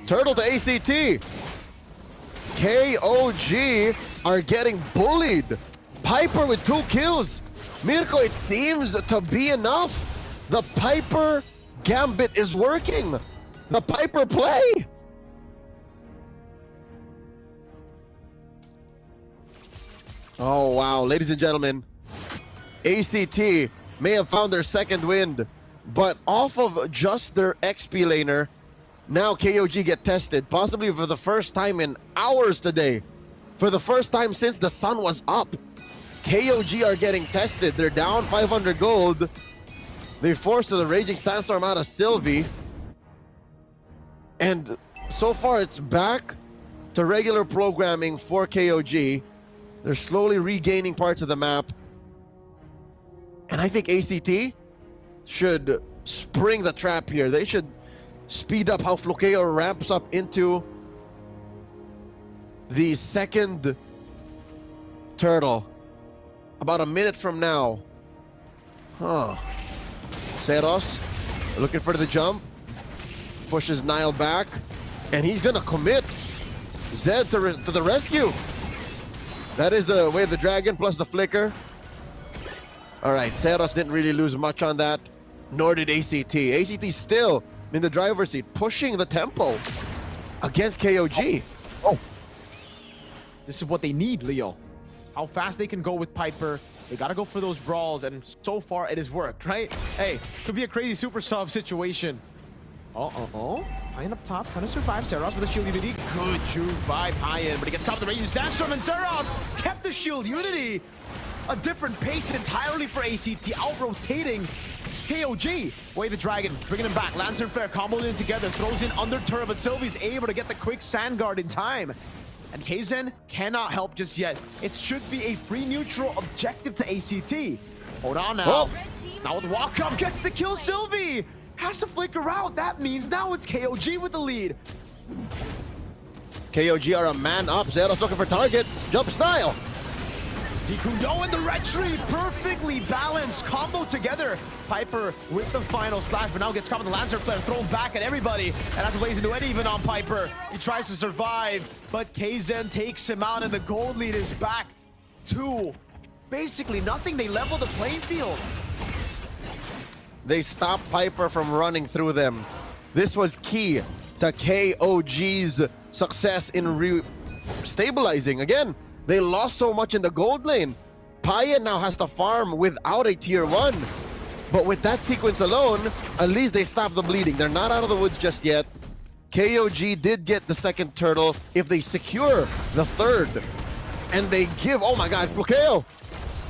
Turtle to ACT. KOG are getting bullied. Piper with 2 kills. Mirko, it seems to be enough. The Piper gambit is working. The Piper play. Oh, wow. Ladies and gentlemen, ACT may have found their second wind, but off of just their XP laner, now KOG get tested, possibly for the first time in hours today. For the first time since the sun was up. KOG are getting tested. They're down 500 gold. They forced the Raging Sandstorm out of Sylvie. And so far, it's back to regular programming for KOG. They're slowly regaining parts of the map. And I think ACT should spring the trap here. They should speed up how Flokeo ramps up into the second turtle. About a minute from now. Huh. Zeros looking for the jump. Pushes Nile back. And he's going to commit Zed to the rescue. That is the way of the dragon plus the flicker. All right, Zeros didn't really lose much on that. Nor did ACT. ACT still in the driver's seat, pushing the tempo against KOG. Oh. This is what they need, Leo. How fast they can go with Piper. They gotta go for those brawls, and so far it has worked, right? Hey, could be a crazy super sub situation. Payan up top, trying to survive. Zeros with the shield unity. Good juke by Payan, but he gets caught with the Raging Sandstorm, and Zeros kept the shield unity. A different pace entirely for ACT, out-rotating KOG. Way the dragon, bringing him back. Lancer and Flare comboed in together, throws in under turret, but Sylvie's able to get the quick sand guard in time. And Kaizen cannot help just yet. It should be a free neutral objective to ACT. Hold on now. Oh. Now with walk up, gets to kill Sylvie. Has to flicker out. That means now it's KOG with the lead. KOG are a man up. Zeros looking for targets. Jump style. Dikundo in the red tree, perfectly balanced combo together. Piper with the final slash, but now gets caught with the Lancer Flare, thrown back at everybody, and has to blaze into it even on Piper. He tries to survive, but Kaizen takes him out, and the gold lead is back to basically nothing. They level the playing field. They stopped Piper from running through them. This was key to KOG's success in stabilizing. Again, they lost so much in the gold lane. Payan now has to farm without a tier 1. But with that sequence alone, at least they stopped the bleeding. They're not out of the woods just yet. KOG did get the second turtle. If they secure the third, And they give, oh my God, Flukeo.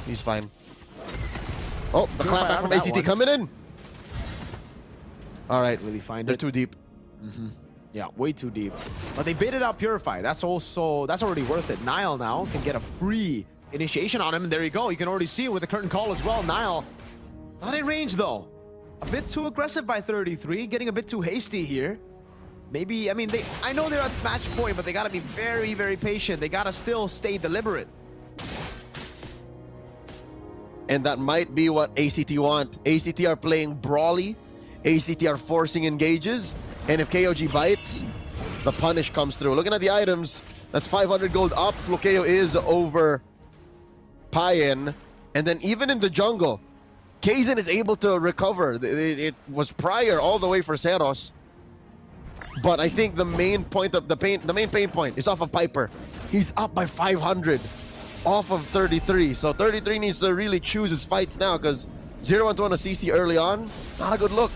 He's fine. Oh, the clapback from ACT coming in. All right, really find they're it. too deep. Yeah, way too deep. But they baited out Purify. That's already worth it. Nile now can get a free initiation on him. And there you go. You can already see it with the curtain call as well. Nile, not in range though. A bit too aggressive by 33, getting a bit too hasty here. Maybe, I mean, I know they're at match point, but they gotta be very, very patient. They gotta still stay deliberate. And that might be what ACT want. ACT are playing brawly. ACT are forcing engages. And if KOG bites, the punish comes through. Looking at the items, that's 500 gold up. Flukeo is over Payen. And then even in the jungle, Kaizen is able to recover. It was prior all the way for Seros. But I think the main point of the main pain point is off of Piper. He's up by 500 off of 33. So 33 needs to really choose his fights now because 0-1 to 1 CC early on, not a good look.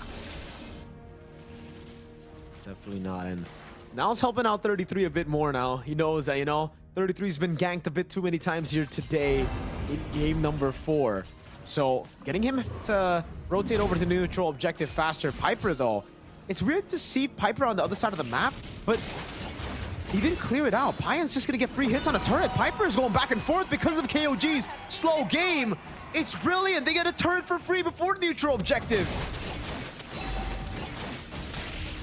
Definitely not. And Nile's helping out 33 a bit more now. He knows that, 33's been ganked a bit too many times here today in game number 4. So getting him to rotate over to neutral objective faster. Piper, though, it's weird to see Piper on the other side of the map, but he didn't clear it out. Payen's just going to get free hits on a turret. Piper is going back and forth because of KOG's slow game. It's brilliant. They get a turret for free before neutral objective.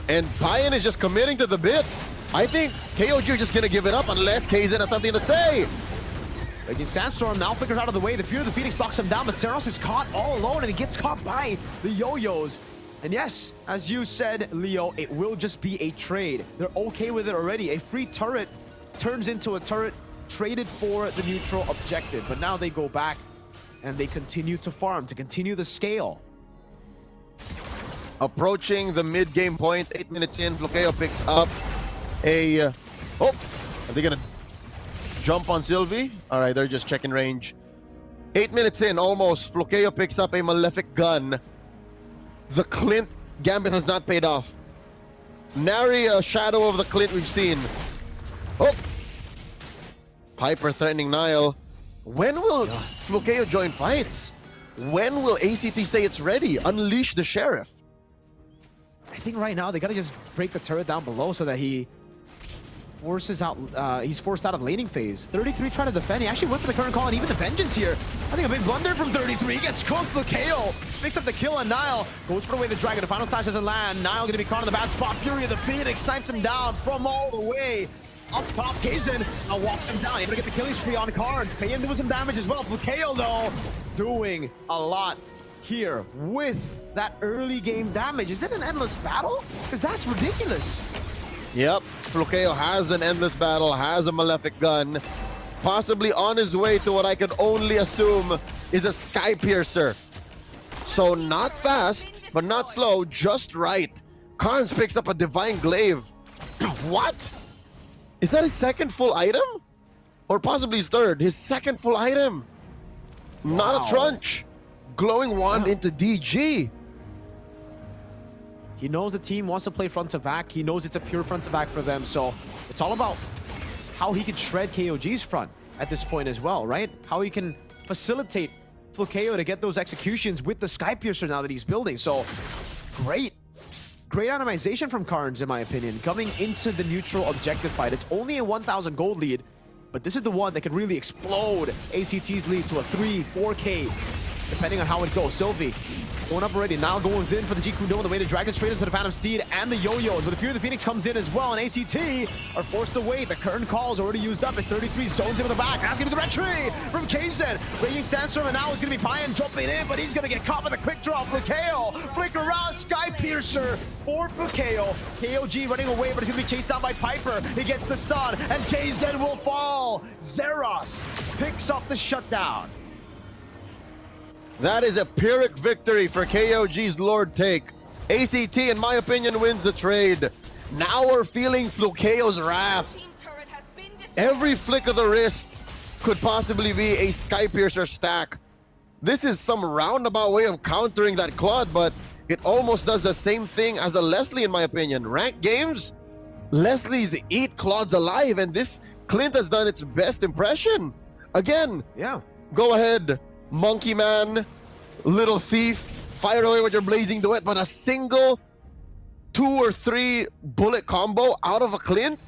And Payen is just committing to the bit. I think KOG are just going to give it up unless Kaizen has something to say. Raging Sandstorm now flickers out of the way. The Fear of the Phoenix locks him down, but Seros is caught all alone, and he gets caught by the Yo-Yos. And yes, as you said, Leo, it will just be a trade. They're okay with it already. A free turret turns into a turret traded for the neutral objective. But now they go back and they continue to farm, to continue the scale. Approaching the mid-game point, 8 minutes in, Flukeo picks up a... are they gonna jump on Sylvie? All right, they're just checking range. 8 minutes in, almost, Flukeo picks up a Malefic gun. The Clint gambit has not paid off. Nary a shadow of the Clint we've seen. Oh! Piper threatening Nile. When will Flukeo join fights? When will ACT say it's ready? Unleash the Sheriff. I think right now they gotta just break the turret down below so that he forces out, he's forced out of laning phase. 33 trying to defend. He actually went for the current call and even the vengeance here. I think a big blunder from 33. Gets cooked. Flukeo picks up the kill on Nile. Goes for the way the dragon. The final smash doesn't land. Nile gonna be caught in the bad spot. Fury of the Phoenix snipes him down from all the way up top. Kaizen walks him down. Able to get the killing spree on Cards. Payen doing some damage as well. Flukeo though doing a lot here with that early game damage. Is it an endless battle? Because that's ridiculous. Yep, Flukeo has an endless battle, has a Malefic gun, possibly on his way to what I can only assume is a Sky Piercer. So not fast, but not slow, just right. Carnes picks up a Divine Glaive. What? Is that his second full item? Or possibly his third? His second full item. Wow. Not a Trunch. Glowing Wand into DG. He knows the team wants to play front to back. He knows it's a pure front to back for them. So it's all about how he can shred KOG's front at this point as well, right? How he can facilitate Flukeo to get those executions with the Sky Piercer now that he's building. So great itemization from Carnes, in my opinion, coming into the neutral objective fight. It's only a 1,000 gold lead, but this is the one that could really explode ACT's lead to a 3-4K, depending on how it goes. Sylvie going up already. Now goes in for the G Kundo on the way to Dragon, straight into the Phantom Steed and the Yo-Yos. But the Fear of the Phoenix comes in as well, and ACT are forced to wait. The current call is already used up as 33 zones him in the back. That's going to be the red tree from Kaizen. Raging Sandstorm, and now it's going to be Payen jumping in, but he's going to get caught with a quick draw. Flukeo flick around, Sky Piercer for Flukeo. KOG running away, but he's going to be chased down by Piper. He gets the stun, and Kaizen will fall. Zeros picks up the shutdown. That is a Pyrrhic victory for KOG's Lord Take. ACT, in my opinion, wins the trade. Now we're feeling Flukeo's wrath. Every flick of the wrist could possibly be a Sky Piercer stack. This is some roundabout way of countering that Claude, but it almost does the same thing as a Leslie, in my opinion. Ranked games, Leslie's eat Claudes alive, and this Clint has done its best impression. Again, yeah. Go ahead, Monkey Man, Little Thief, fire away with your blazing duet, but a single 2 or 3 bullet combo out of a Clint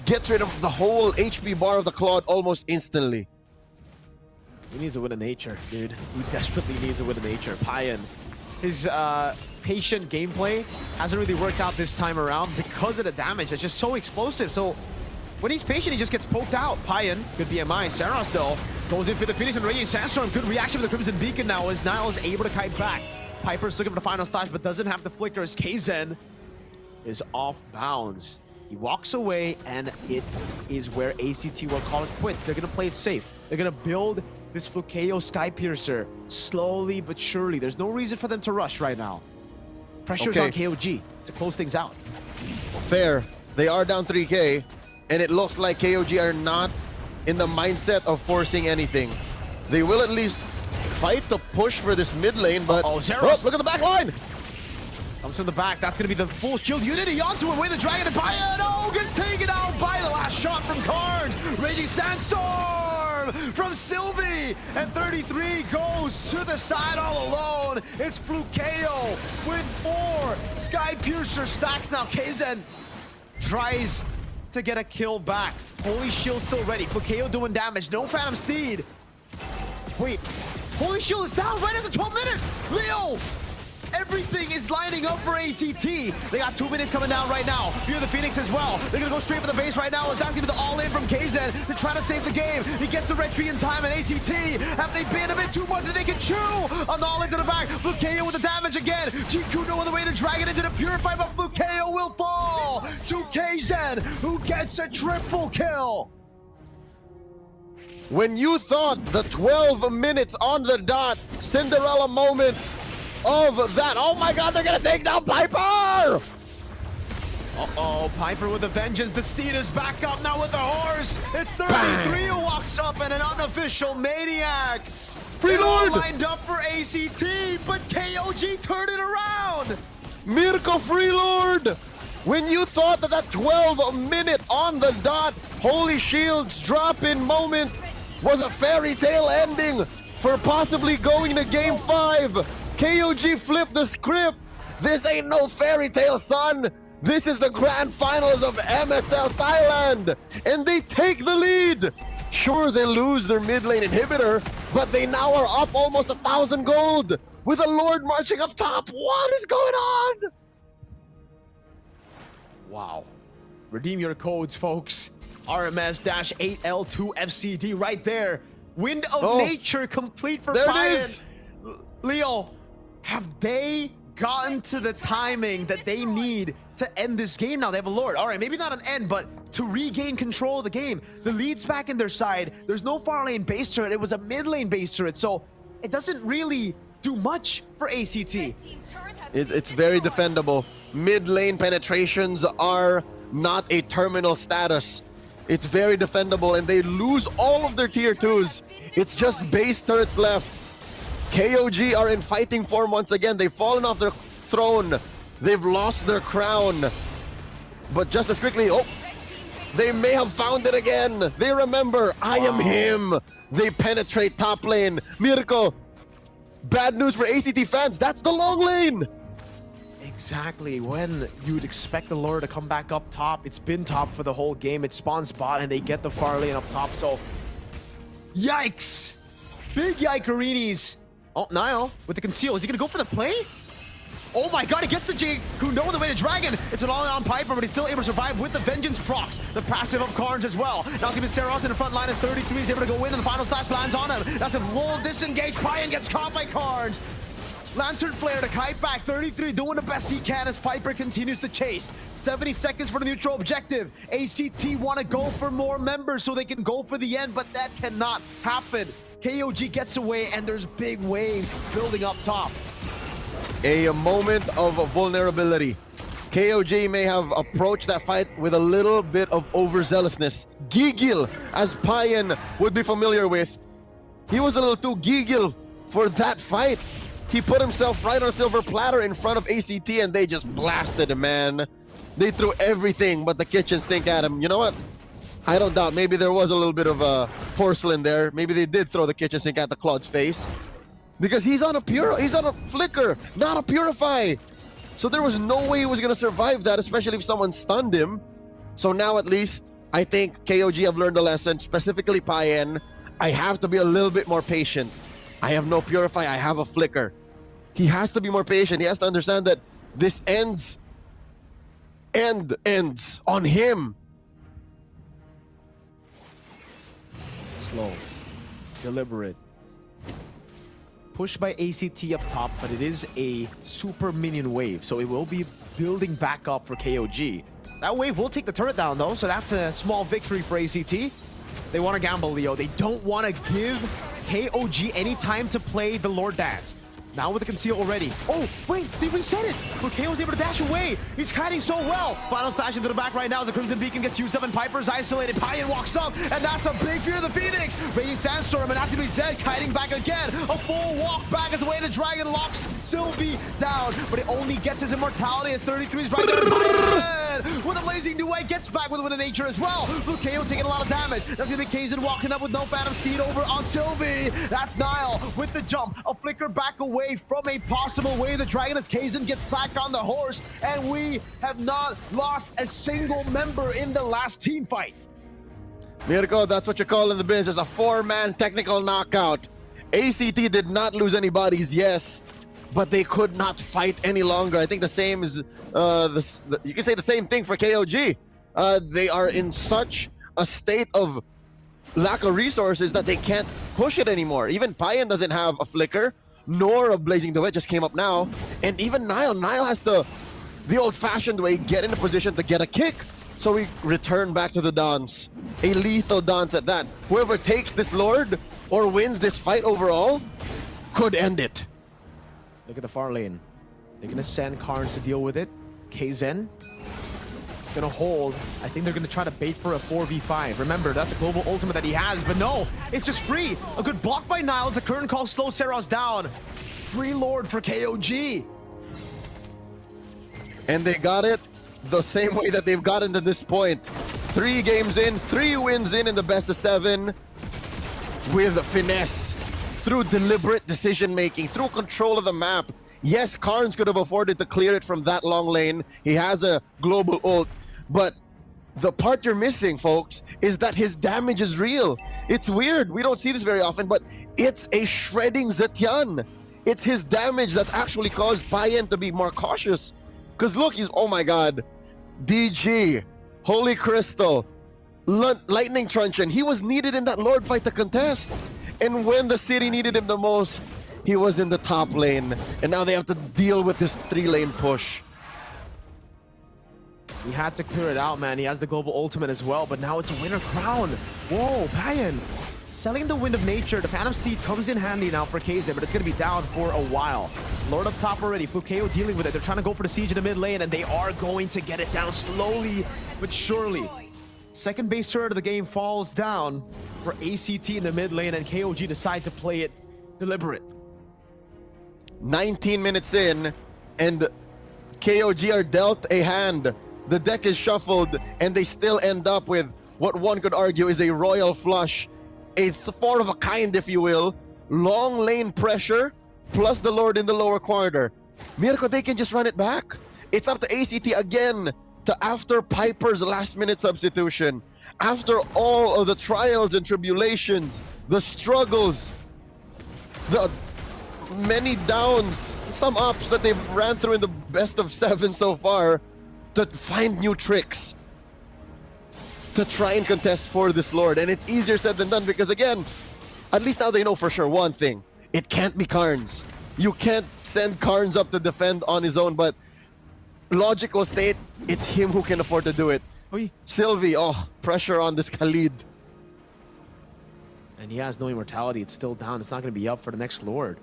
gets rid of the whole HP bar of the Claude almost instantly. He needs a win of nature, dude. He desperately needs a win of nature. Payan, his patient gameplay hasn't really worked out this time around because of the damage. It's just so explosive. So when he's patient, he just gets poked out. Payan, good BMI. Saros, though, goes in for the finish and Raging Sandstorm. Good reaction for the Crimson Beacon now as Nile is able to kite back. Piper's looking for the final slash, but doesn't have the flickers. Kzen is off bounds. He walks away, and it is where ACT will call it quits. They're going to play it safe. They're going to build this Flukeo Skypiercer slowly but surely. There's no reason for them to rush right now. Pressure's on KOG to close things out. Fair. They are down 3K, and it looks like KOG are not in the mindset of forcing anything. They will at least fight to push for this mid lane, but Zeros. look at the back line. Comes from the back. That's going to be the full shield unity onto it. Away the dragon and Payan. Oh, gets taken out by the last shot from Carnes. Raging Sandstorm from Sylvie. And 33 goes to the side all alone. It's Flukeo with 4 Skypiercer stacks now. Kzen tries to get a kill back. Holy Shield still ready. Flukeo doing damage. No Phantom Steed. Wait. Holy Shield is down right after 12 minutes. Leo! Everything is lining up for ACT. They got 2 minutes coming down right now. Fear the Phoenix as well. They're going to go straight for the base right now. It's asking for the all-in from Kzen to try to save the game. He gets the red tree in time, and ACT, have they been a bit too much that they can chew? On the all-in to the back. Flukeo with the damage again. Jikuno on the way to drag it into the Purify, but Flukeo will fall to Kzen, who gets a triple kill. When you thought the 12 minutes on the dot, Cinderella moment of that. Oh my god, they're gonna take down Piper! Uh-oh, Piper with a vengeance. The steed is back up now with the horse. It's 33 who walks up and an unofficial Maniac. Free Lord! Lined up for ACT, but KOG turned it around. Mirko Free Lord! When you thought that 12 minute on the dot, Holy Shield's drop-in moment was a fairy tale ending for possibly going to Game 5. KOG flipped the script. This ain't no fairy tale, son. This is the grand finals of MSL Thailand. And they take the lead. Sure, they lose their mid lane inhibitor, but they now are up almost 1,000 gold with a Lord marching up top. What is going on? Wow. Redeem your codes, folks. RMS-8L2FCD right there. Wind of Nature complete for there Payan. it is. Leo, have they gotten to the timing that they need to end this game now? They have a Lord. All right, maybe not an end, but to regain control of the game. The lead's back in their side. There's no far lane base turret. It was a mid lane base turret, so it doesn't really do much for ACT. It's very defendable. Mid lane penetrations are not a terminal status. It's very defendable, and they lose all of their tier 2s. It's just base turrets left. KOG are in fighting form once again. They've fallen off their throne. They've lost their crown. But just as quickly, they may have found it again. They remember, I am him. They penetrate top lane. Mirko, bad news for ACT fans. That's the long lane. Exactly when you'd expect the Lord to come back up top. It's been top for the whole game. It spawns bot and they get the far lane up top. So, yikes. Big yikerinis. Oh, Nile with the conceal. Is he going to go for the play? Oh my god, he gets the Kuno on the way to Dragon. It's an all-in on Piper, but he's still able to survive with the Vengeance procs. The passive of Carnes as well. Now it's going to be Saros in the front line as 33 is able to go in and the final slash lands on him. That's a full disengage. Payan gets caught by Carnes. Lantern Flare to kite back. 33 doing the best he can as Piper continues to chase. 70 seconds for the neutral objective. ACT want to go for more members so they can go for the end, but that cannot happen. KOG gets away and there's big waves building up top. A moment of vulnerability. KOG may have approached that fight with a little bit of overzealousness. Gigil, as Payan would be familiar with. He was a little too gigil for that fight. He put himself right on a silver platter in front of ACT and they just blasted him, man. They threw everything but the kitchen sink at him. You know what? I don't doubt. Maybe there was a little bit of porcelain there. Maybe they did throw the kitchen sink at the Claude's face. Because he's on a flicker, not a purify. So there was no way he was going to survive that, especially if someone stunned him. So now at least, I think KOG have learned a lesson, specifically Payen. I have to be a little bit more patient. I have no purify, I have a flicker. He has to be more patient. He has to understand that this ends on him. Slow, deliberate. Pushed by ACT up top, but it is a super minion wave, so it will be building back up for KOG. That wave will take the turret down though, so that's a small victory for ACT. They want to gamble, Leo. They don't want to give KOG any time to play the Lord Dance. Now with the conceal already. Oh, wait, they reset it. But KO's able to dash away. He's hiding so well. Final stash into the back right now as the Crimson Beacon gets used up and Piper's isolated. Payen walks up, and that's a big fear of the Phoenix. Raging Sandstorm, and that's going to be Zed kiting back again. A full walk back as the way the Dragon locks Sylvie down, but it only gets his immortality as 33 is right there. Payen with a blazing duet gets back with a nature as well. Look, KO taking a lot of damage. That's going to be Kaizen walking up with no Phantom Steed over on Sylvie. That's Nile with the jump. A flicker back away from a possible way. The Dragon as Kaizen gets back on the horse, and we have not lost a single member in the last team fight. Mirko, that's what you call in the biz. It's a 4-man technical knockout. ACT did not lose any bodies, yes, but they could not fight any longer. I think the same is, you can say the same thing for KOG. They are in such a state of lack of resources that they can't push it anymore. Even Payen doesn't have a flicker, nor a blazing duet, just came up now. And even Nile has the old-fashioned way, get in a position to get a kick. So we return back to the dance. A lethal dance at that. Whoever takes this Lord or wins this fight overall could end it. Look at the far lane. They're going to send Karns to deal with it. Kaizen is going to hold. I think they're going to try to bait for a 4v5. Remember, that's a global ultimate that he has, but no, it's just free. A good block by Niles. The current call slows Seros down. Free Lord for KOG. And they got it the same way that they've gotten to this point. 3 games in, 3 wins in the best of 7 with finesse, through deliberate decision-making, through control of the map. Yes, Karns could have afforded to clear it from that long lane. He has a global ult, but the part you're missing, folks, is that his damage is real. It's weird. We don't see this very often, but it's a shredding Zetian. It's his damage that's actually caused Payen to be more cautious. Because look, he's, oh my god, DG, Holy Crystal, Lightning Truncheon. He was needed in that Lord fight to contest. And when the city needed him the most, he was in the top lane. And now they have to deal with this 3-lane push. He had to clear it out, man. He has the global ultimate as well, but now it's a winner crown. Whoa, Payen selling the Wind of Nature. The Phantom Steed comes in handy now for Kaizen, but it's going to be down for a while. Lord up top already. Flukeo dealing with it. They're trying to go for the siege in the mid lane, and they are going to get it down slowly but surely. Second base turret of the game falls down for ACT in the mid lane, and KOG decide to play it deliberate. 19 minutes in, and KOG are dealt a hand. The deck is shuffled, and they still end up with what one could argue is a royal flush. A 4 of a kind, if you will. Long lane pressure, plus the Lord in the lower corner. Mirko, they can just run it back. It's up to ACT again to, after Piper's last-minute substitution, after all of the trials and tribulations, the struggles, the many downs, some ups that they've ran through in the best of 7 so far, to find new tricks to try and contest for this Lord. And it's easier said than done because, again, at least now they know for sure one thing. It can't be Karns. You can't send Karns up to defend on his own, but logical state, it's him who can afford to do it. Sylvie, oh, pressure on this Khalid. And he has no immortality. It's still down. It's not going to be up for the next Lord.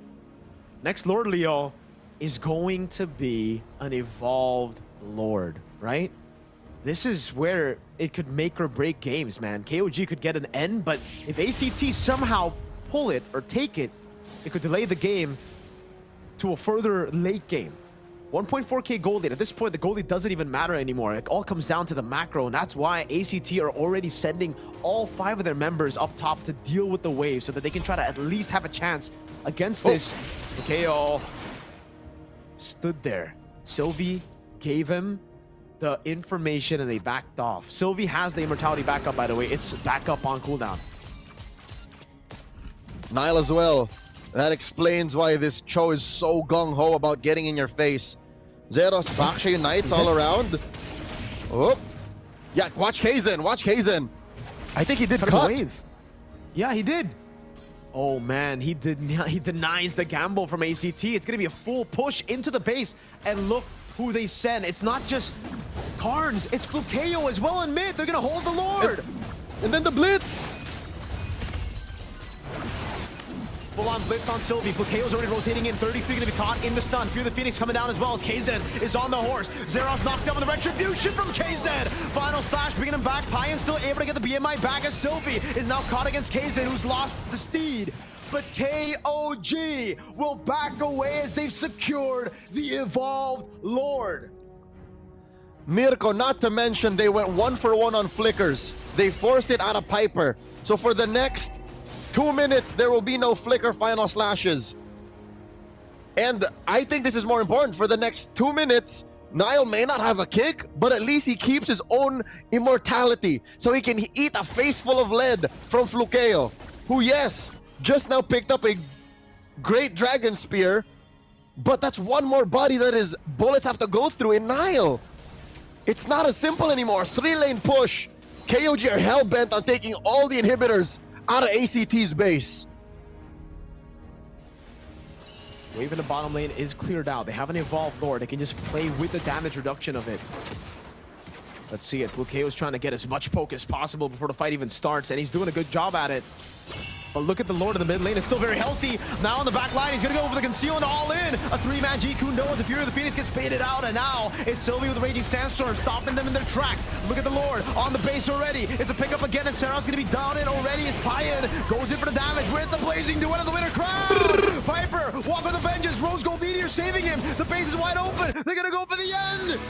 Next Lord, Leo, is going to be an evolved Lord, right? This is where it could make or break games, man. KOG could get an end, but if ACT somehow pull it or take it, it could delay the game to a further late game. 1.4k gold lead. At this point, the gold lead doesn't even matter anymore. It all comes down to the macro, and that's why ACT are already sending all 5 of their members up top to deal with the wave so that they can try to at least have a chance against this. KO stood there. Sylvie gave him the information and they backed off. Sylvie has the immortality backup, by the way. It's back up on cooldown. Nile as well. That explains why this Cho is so gung-ho about getting in your face. Zeros back unites all around. Oh. Yeah, watch Kaizen. Watch Kaizen. I think he did cut. Yeah, he did. Oh man, he denies the gamble from ACT. It's gonna be a full push into the base, and look who they send. It's not just Carnes, it's Flukeo as well in mid. They're gonna hold the Lord. And then the Blitz. Full-on blitz on Sylvie. Flukeo's already rotating in. 33 gonna be caught in the stun. Fear the Phoenix coming down as well as KZ is on the horse. Zeros knocked down with the retribution from KZ. Final slash, bringing him back. Payan still able to get the BMI back as Sylvie is now caught against KZ, who's lost the steed. But KOG will back away as they've secured the Evolved Lord. Mirko, not to mention they went 1-for-1 on flickers. They forced it out of Piper. So for the next 2 minutes, there will be no flicker final slashes. And I think this is more important. For the next 2 minutes, Nile may not have a kick, but at least he keeps his own immortality. So he can eat a face full of lead from Flukeo, who, yes, just now picked up a great Dragon Spear, but that's one more body that his bullets have to go through in Nile. It's not as simple anymore. 3-lane push. KOG are hell-bent on taking all the inhibitors out of ACT's base. Wave in the bottom lane is cleared out. They have an Evolved Lord. They can just play with the damage reduction of it. Let's see it. Flukeo's trying to get as much poke as possible before the fight even starts, and he's doing a good job at it. But look at the Lord in the mid lane. It's still very healthy. Now on the back line, he's going to go for the conceal and all in. A 3-man G Kundo as the Fury of the Phoenix gets baited out. And now it's Sylvie with the Raging Sandstorm, stopping them in their tracks. Look at the Lord on the base already. It's a pickup again, and Sarah's going to be down in already as Payan goes in for the damage with the Blazing Duet of the Winter Crown. Piper, walk with the vengeance. Rose Gold Meteor saving him. The base is wide open. They're going to go for the end.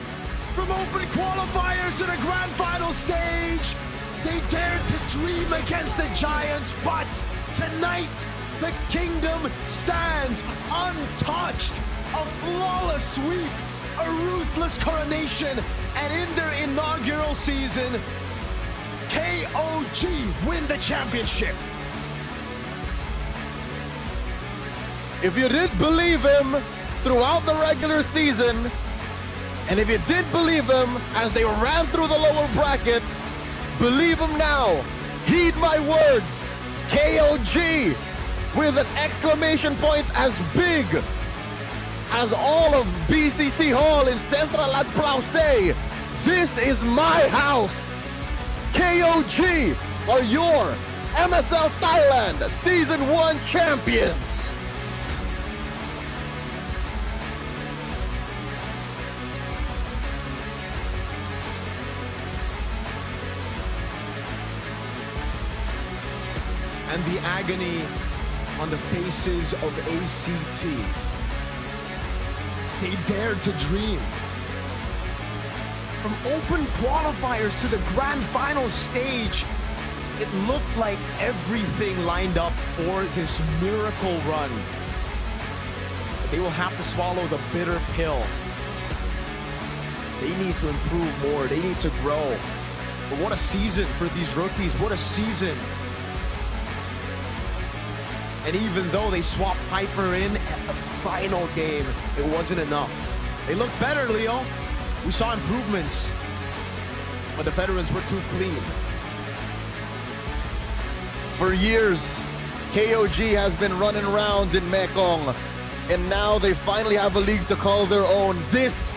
From open qualifiers to the grand final stage. They dared to dream against the Giants, but tonight the kingdom stands untouched. A flawless sweep, a ruthless coronation, and in their inaugural season, KOG win the championship. If you did believe him throughout the regular season, and if you did believe him as they ran through the lower bracket, believe him now. Heed my words. KOG with an exclamation point as big as all of BCC Hall in Central Adplause. This is my house. KOG are your MSL Thailand Season 1 champions. And the agony on the faces of ACT. They dared to dream. From open qualifiers to the grand final stage, it looked like everything lined up for this miracle run. But they will have to swallow the bitter pill. They need to improve more. They need to grow. But what a season for these rookies. What a season. And even though they swapped Piper in at the final game, it wasn't enough. They looked better, Leo. We saw improvements, but the veterans were too clean. For years, KOG has been running rounds in Mekong, and now they finally have a league to call their own. This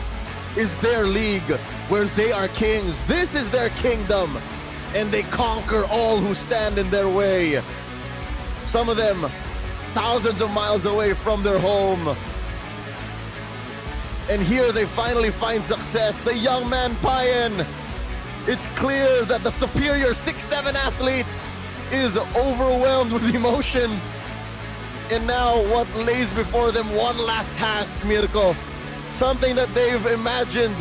is their league, where they are kings. This is their kingdom, and they conquer all who stand in their way. Some of them thousands of miles away from their home. And here they finally find success. The young man Payan. It's clear that the superior 6'7" athlete is overwhelmed with emotions. And now what lays before them, one last task, Mirko. something that they've imagined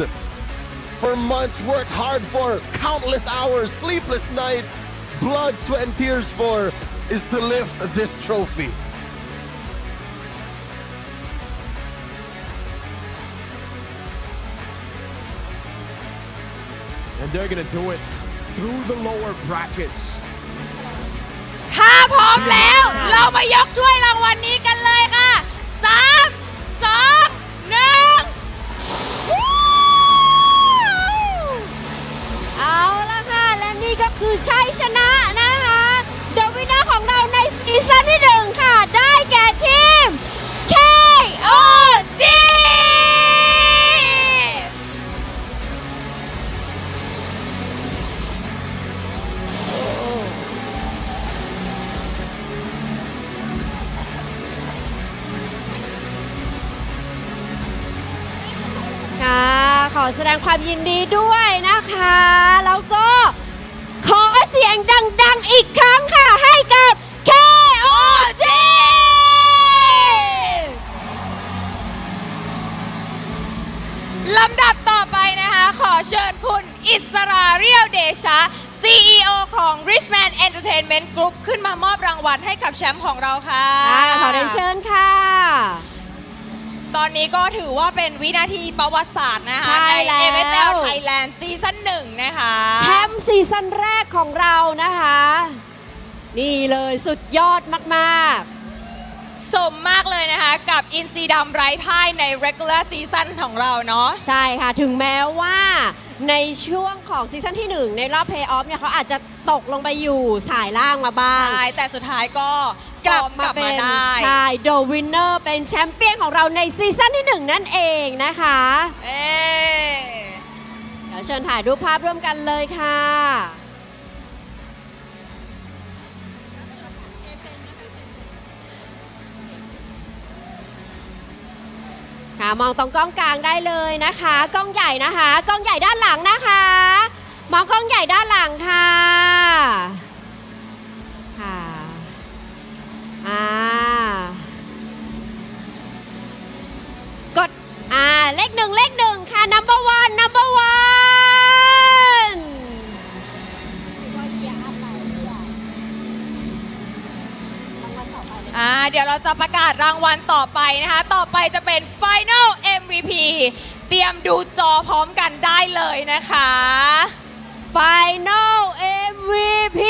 for months, worked hard for, countless hours, sleepless nights, blood, sweat, and tears for, is to lift this trophy. And they're gonna do it through the lower brackets. ถ้าพร้อมแล้ว เรามายกถ้วยรางวัลนี้กันเลยค่ะ 3 2 1 เอาละค่ะ และนี่ก็คือชัยชนะนะคะเดอะวินเนอร์ของเราในซีซั่นที่ 1 ค่ะ ได้แก่ทีม KOG ค่ะขอแสดงความยินดีด้วยนะคะ แล้วก็ขอเสียงดังๆอีกครั้งค่ะ ให้กับ KOG ลำดับต่อไปนะคะ ขอเชิญคุณอิสราเรียวเดชะ CEO ของ Richman Entertainment Group ขึ้นมามอบรางวัลให้กับแชมป์ของเราค่ะ ขอเรียนเชิญค่ะ ตอนนี้ก็ถือว่าเป็นวินาทีประวัติศาสตร์นะคะ ใช่ ใน แล้ว MSL Thailand ซีซั่น 1 นะคะ แชมป์ซีซั่นแรกของเรานะคะ นี่เลยสุดยอดมากๆ สมมากเลยนะคะ กับอินซีดำไร้พ่ายใน regular season ของเราเนาะ ใช่ค่ะ ถึงแม้ว่าในช่วงของซีซั่นที่ 1 ในรอบ Playoff เนี่ยเขาอาจจะตกลงไปอยู่สายล่างมาบ้าง ใช่ แต่สุดท้ายก็ กลับมาเป็น ได้ ใช่ The Winner เป็นแชมเปี้ยนของเราในซีซั่นที่ 1 นั่นเองนะคะเดี๋ยวเชิญถ่ายรูปภาพร่วมกันเลยค่ะค่ะมองตรงกล้องกลางได้เลยนะคะกล้องใหญ่นะคะกล้องใหญ่ด้านหลังนะคะมองกล้องใหญ่ด้านหลังค่ะค่ะกดเลขหนึ่งค่ะ number one เดี๋ยวเราจะประกาศรางวัลต่อไปนะคะ ต่อไปจะเป็น Final MVP เตรียมดูจอพร้อมกันได้เลยนะคะ Final MVP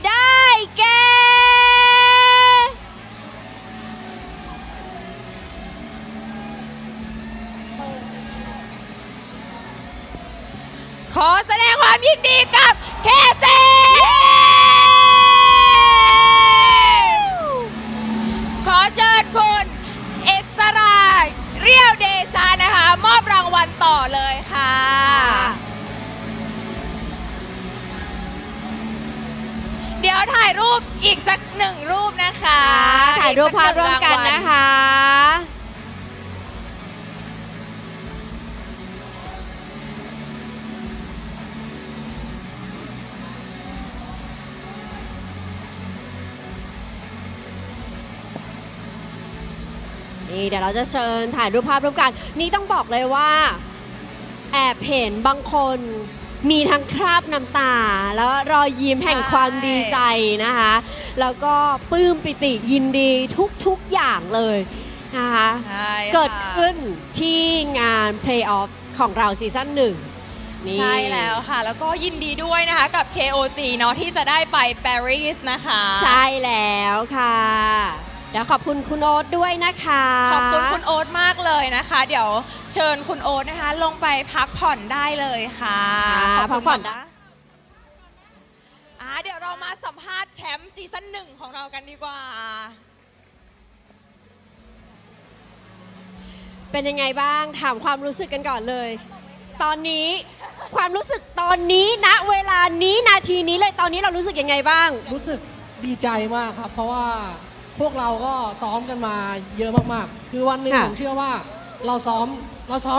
ได้แก่ ขอแสดงความยินดีกับเคเซขอเชิญคุณอิสราเรียวเดชานะคะ มอบรางวัลต่อเลยค่ะ เดี๋ยวถ่ายรูปอีกสัก1 รูปนะคะ ถ่ายรูปภาพร่วมกันนะคะ นี่เดี๋ยวเราจะเชิญถ่ายรูปภาพร่วมกัน นี่ต้องบอกเลยว่าแอบเห็นบางคนมีทั้งคราบน้ำตา แล้วรอยยิ้มแห่งความดีใจนะคะ แล้วก็ปลื้มปิติยินดีทุกๆอย่างเลยนะคะเกิดขึ้นที่งาน Playoff ของเราซีซั่น 1 ใช่แล้วค่ะ แล้วก็ยินดีด้วยนะคะกับ KOG เนาะที่จะได้ไปปารีสนะคะ ใช่แล้วค่ะเดี๋ยวขอบคุณคุณโอ๊ตด้วยนะคะ ขอบคุณคุณโอ๊ตมากเลยนะคะ เดี๋ยวเชิญคุณโอ๊ตนะคะ ลงไปพักผ่อนได้เลยค่ะขอบคุณ พักผ่อนได้ เดี๋ยวเรามาสัมภาษณ์แชมป์ซีซั่น 1 ของเรากันดีกว่า เป็นยังไงบ้างถามความรู้สึกกันก่อนเลย ตอนนี้ความรู้สึกตอนนี้ณเวลานี้นาทีนี้เลยตอนนี้เรารู้สึกยังไงบ้าง รู้สึกดีใจมากครับ เพราะว่าพวกเราก็ซ้อมกันมาเยอะมากๆคือวันหนึ่งผมเชื่อว่าเราซ้อ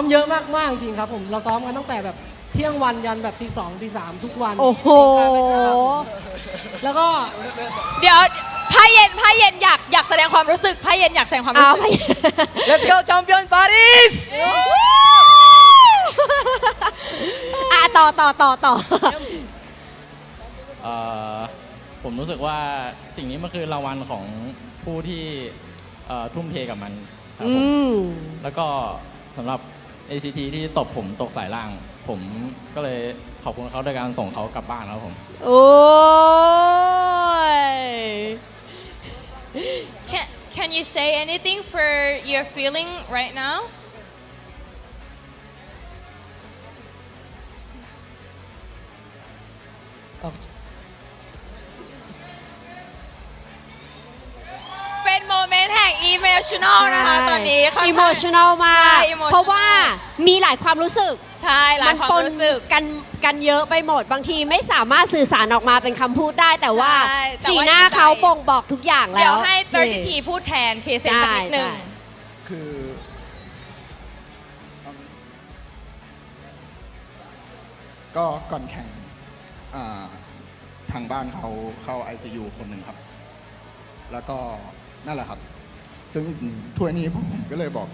มเยอะมากๆจริงครับผมเราซ้อมกันตั้งแต่แบบเที่ยงวันยันแบบตี 2 ตี 3ทุกวัน โอ้โห แล้วก็ เดี๋ยวภ ผ้าเย็นอยากแสดงความรู้สึกผ้าเย็นอยากแสดงความรู้สึก Let's go champion Paris ต่อ ผมรู้สึกว่าสิ่งนี้มันคือรางวัลของผู้ที่ทุ่มเทกับมันครับผมแล้วก็สำหรับ ACT ที่ตบผมตกสายล่าง ผมก็เลยขอบคุณเขาด้วยการส่งเขากลับบ้านครับผม โอ้ย Can you say anything for your feeling right now?เป็นโมเมนต์แห่ง emotional นะคะตอนนี้อิโมชั่นอลมาก เพราะว่ามีหลายความรู้สึก ใช่หลายความรู้สึก กันเยอะไปหมดบางทีไม่สามารถสื่อสารออกมาเป็นคำพูดได้แต่ว่า ใช่แต่ว่า สีหน้าเขาบ่งบอกทุกอย่างแล้ว เดี๋ยวให้30 ทีพูดแทนพรีเซนต์สักนิดหนึ่ง คือก็ก่อนแข่งทางบ้านเขาเข้า ICU คนหนึ่งครับ แล้วก็นั่นแหละครับ ซึ่งถ้วยนี้ผมก็เลยบอก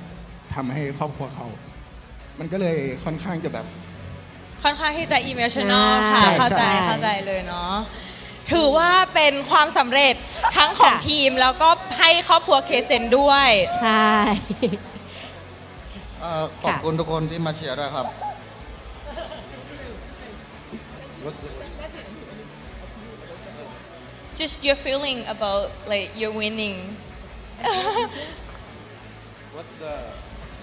ทำให้ครอบครัวเขา มันก็เลยค่อนข้างจะแบบ ค่อนข้างที่จะ emotional ค่ะ ใช่ เข้าใจเลยเนาะถือว่าเป็นความสำเร็จทั้งของทีมแล้วก็ให้ครอบครัวเคเซนด้วย ใช่ ขอบคุณทุกคนที่มาเชียร์ด้วยครับ just your feeling about like you're winning What's the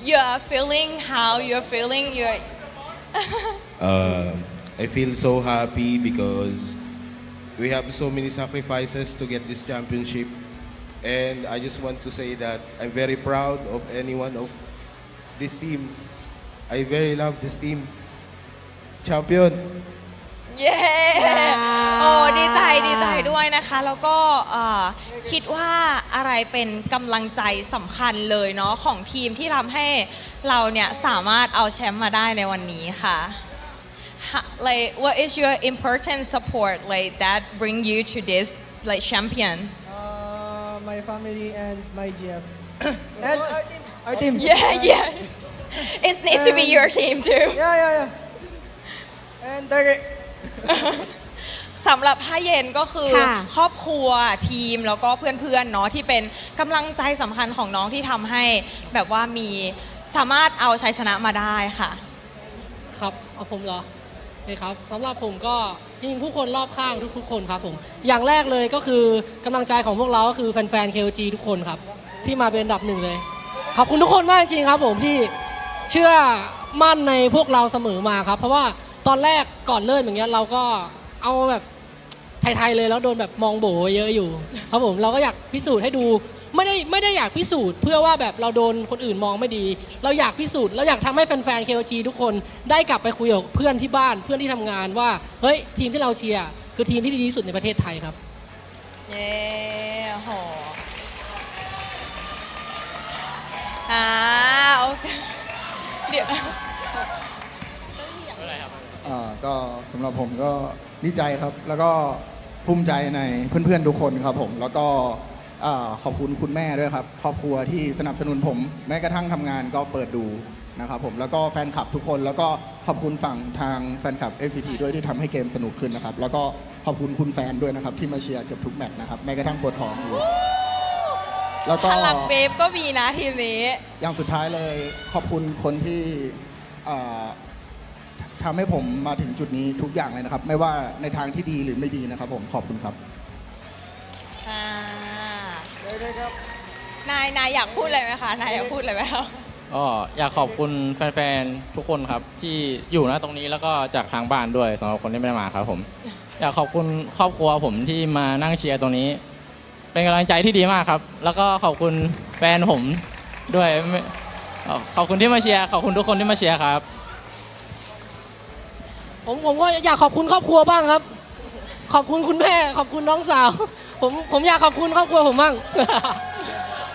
you're feeling how you're feeling you're I feel so happy because we have so many sacrifices to get this championship, and I just want to say that I'm very proud of anyone of this team. I very love this team. Champion. เย้โอ้ดีใจด้วยนะคะแล้วก็คิดว่าอะไรเป็นกำลังใจสำคัญเลยเนาะของทีมที่ทำให้เราเนี่ยสามารถเอาแชมป์มาได้ในวันนี้ค่ะ like what is your important support like that bring you to this like champion my family and my GF and our team yeah it needs to be your team too yeah and Derek สำหรับผ้าเย็นก็คือ ค่ะ ครอบครัวทีมแล้วก็เพื่อนๆเนาะที่เป็นกำลังใจสำคัญของน้องที่ทำให้แบบว่ามีสามารถเอาชัยชนะมาได้ค่ะ ครับเอาผมเหรอโอเคครับสำหรับผมก็จริงผู้คนรอบข้างทุกๆคนครับผมอย่างแรกเลยก็คือกำลังใจของพวกเราก็คือแฟนๆ KOG ทุกคนครับที่มาเป็นอันดับหนึ่งเลยขอบคุณทุกคนมากจริงๆครับผมที่เชื่อมั่นในพวกเราเสมอมาครับเพราะว่าตอนแรกก่อนเริ่มอย่างเงี้ยเราก็เอาแบบไทยๆเลยแล้วโดนแบบมองโบเยอะอยู่ครับผมเราก็อยากพิสูจน์ให้ดูไม่ได้อยากพิสูจน์เพื่อว่าแบบเราโดนคนอื่นมองไม่ดีเราอยากพิสูจน์เราอยากทำให้แฟนๆ KOG ทุกคนได้กลับไปคุยกับเพื่อนที่บ้านเพื่อนที่ทำงานว่าเฮ้ยทีมที่เราเชียร์คือทีมที่ดีที่สุดในประเทศไทยครับเย้โหโอเคเดี๋ยว ก็สำหรับผมก็ดีใจครับ แล้วก็ภูมิใจในเพื่อนๆทุกคนครับผมแล้วก็ขอบคุณคุณแม่ด้วยครับครอบครัวที่สนับสนุนผมแม้กระทั่งทำงานก็เปิดดูนะครับผมแล้วก็แฟนคลับทุกคนแล้วก็ขอบคุณฝั่งทางแฟนคลับ NCT ด้วยที่ทำให้เกมสนุกขึ้นนะครับแล้วก็ขอบคุณคุณแฟนด้วยนะครับที่มาเชียร์เกือบทุกแมตช์นะครับแม้กระทั่งปวดท้องอยู่แล้วก็ พลังเวฟก็มีนะทีมนี้อย่างสุดท้ายเลยขอบคุณคนที่ทำให้ผมมาถึงจุดนี้ทุกอย่างเลยนะครับไม่ว่าในทางที่ดีหรือไม่ดีนะครับผมขอบคุณครับนายอยากพูดอะไรไหมคะนายอยากพูดอะไรไหมครับ ก็อยากขอบคุณแฟนๆทุกคนครับที่อยู่ณตรงนี้แล้วก็จากทางบ้านด้วยสำหรับคนที่ไม่ได้มาครับผมอยากขอบคุณครอบครัวผมที่มานั่งเชียร์ตรงนี้เป็นกำลังใจที่ดีมากครับแล้วก็ขอบคุณแฟนผมด้วยขอบคุณที่มาเชียร์ขอบคุณทุกคนที่มาเชียร์ครับผมก็อยากขอบคุณครอบครัวบ้างครับขอบคุณคุณแม่ขอบคุณน้องสาวผมอยากขอบคุณครอบครัวผมบ้าง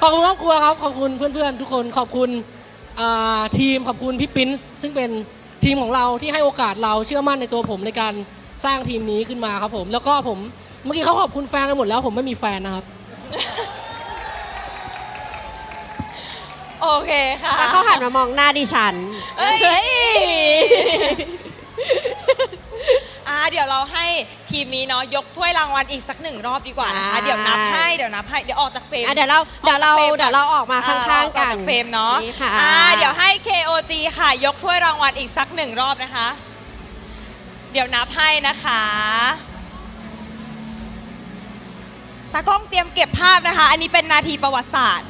ขอบคุณครอบครัวครับขอบคุณเพื่อนๆทุกคนขอบคุณทีมขอบคุณพี่ปิ๊นซึ่งเป็นทีมของเราที่ให้โอกาสเราเชื่อมั่นในตัวผมในการสร้างทีมนี้ขึ้นมาครับผมแล้วก็ผมเมื่อกี้เขาขอบคุณแฟนกันหมดแล้วผมไม่มีแฟนนะครับ โอเคค่ะ แล้วเขาหันมามองหน้าดิฉัน เฮ้ย เดี๋ยวเราให้ทีมนี้เนาะยกถ้วยรางวัลอีกสัก1 รอบดีกว่านะคะเดี๋ยวนับให้เดี๋ยวออกจากเฟรม เดี๋ยวเราออกมาข้างๆกัน เฟรมเนาะ นี่ค่ะ เดี๋ยวให้ KOG ค่ะยกถ้วยรางวัลอีกสัก1 รอบนะคะเดี๋ยวนับให้นะคะตากล้องเตรียมเก็บภาพนะคะอันนี้เป็นนาทีประวัติศาสตร์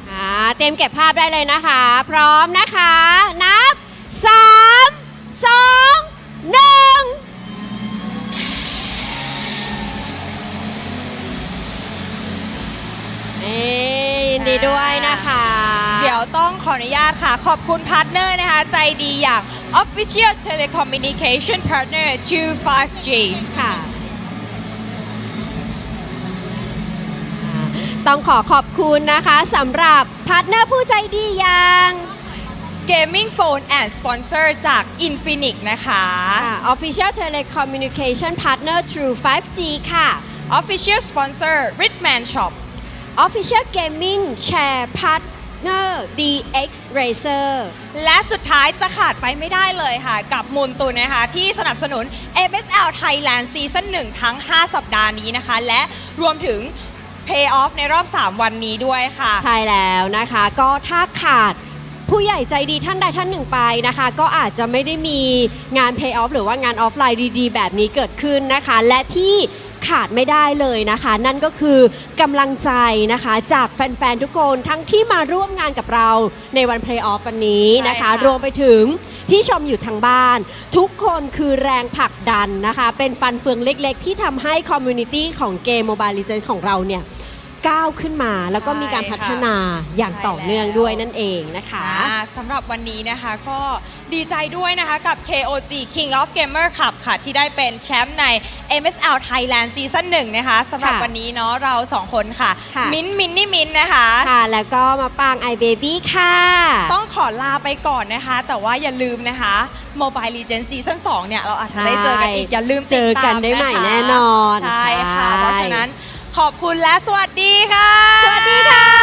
เตรียมเก็บภาพได้เลยนะคะ พร้อมนะคะนับ 3 2 1ยินดีด้วยนะคะ เดี๋ยวต้องขออนุญาตค่ะขอบคุณพาร์ทเนอร์นะคะใจดีอย่าง Official Telecommunication Partner 25G ค่ะต้องขอบคุณนะคะสำหรับพาร์ทเนอร์ผู้ใจดีอย่าง Gaming Phone and Sponsor จาก Infinix นะคะ Official Telecommunication Partner True 5G ค่ะ Official Sponsor Ritman Shop Official Gaming Chair Partner DX Racer และสุดท้ายจะขาดไปไม่ได้เลยค่ะกับมูลตุนนะคะที่สนับสนุน MSL Thailand Season 1 ทั้ง 5 สัปดาห์นี้นะคะและรวมถึง Pay Off ในรอบ 3 วันนี้ด้วยค่ะใช่แล้วนะคะก็ถ้าขาดผู้ใหญ่ใจดีท่านใดท่านหนึ่งไปนะคะก็อาจจะไม่ได้มีงาน Pay Off หรือว่างานออฟไลน์ดีๆแบบนี้เกิดขึ้นนะคะและที่ขาดไม่ได้เลยนะคะนั่นก็คือกำลังใจนะคะจากแฟนๆทุกคนทั้งที่มาร่วมงานกับเราในวัน Play Off วันนี้นะคะรวมไปถึงที่ชมอยู่ทางบ้านทุกคนคือแรงผลักดันนะคะเป็นฟันเฟืองเล็กๆที่ทำให้คอมมูนิตี้ของเกม Mobile Legends ของเราเนี่ยก้าวขึ้นมาแล้วก็มีการพัฒนาอย่างต่อเนื่องด้วยนั่นเองนะคะสำหรับวันนี้นะคะก็ดีใจด้วยนะคะกับ KOG King of Gamer Club ค่ะที่ได้เป็นแชมป์ใน MSL Thailand Season 1 นะคะสำหรับวันนี้เนาะเรา2 คนค่ะมินนี่นะคะค่ะแล้วก็มาปาง iBaby ค่ะต้องขอลาไปก่อนนะคะแต่ว่าอย่าลืมนะคะ Mobile Legends Season 2 เนี่ยเราอาจจะได้เจอกันอีกอย่าลืมติดตามนะคะเจอกันได้ใหม่แน่นอน ใช่ค่ะเพราะฉะนั้นขอบคุณและสวัสดีค่ะสวัสดีค่ะ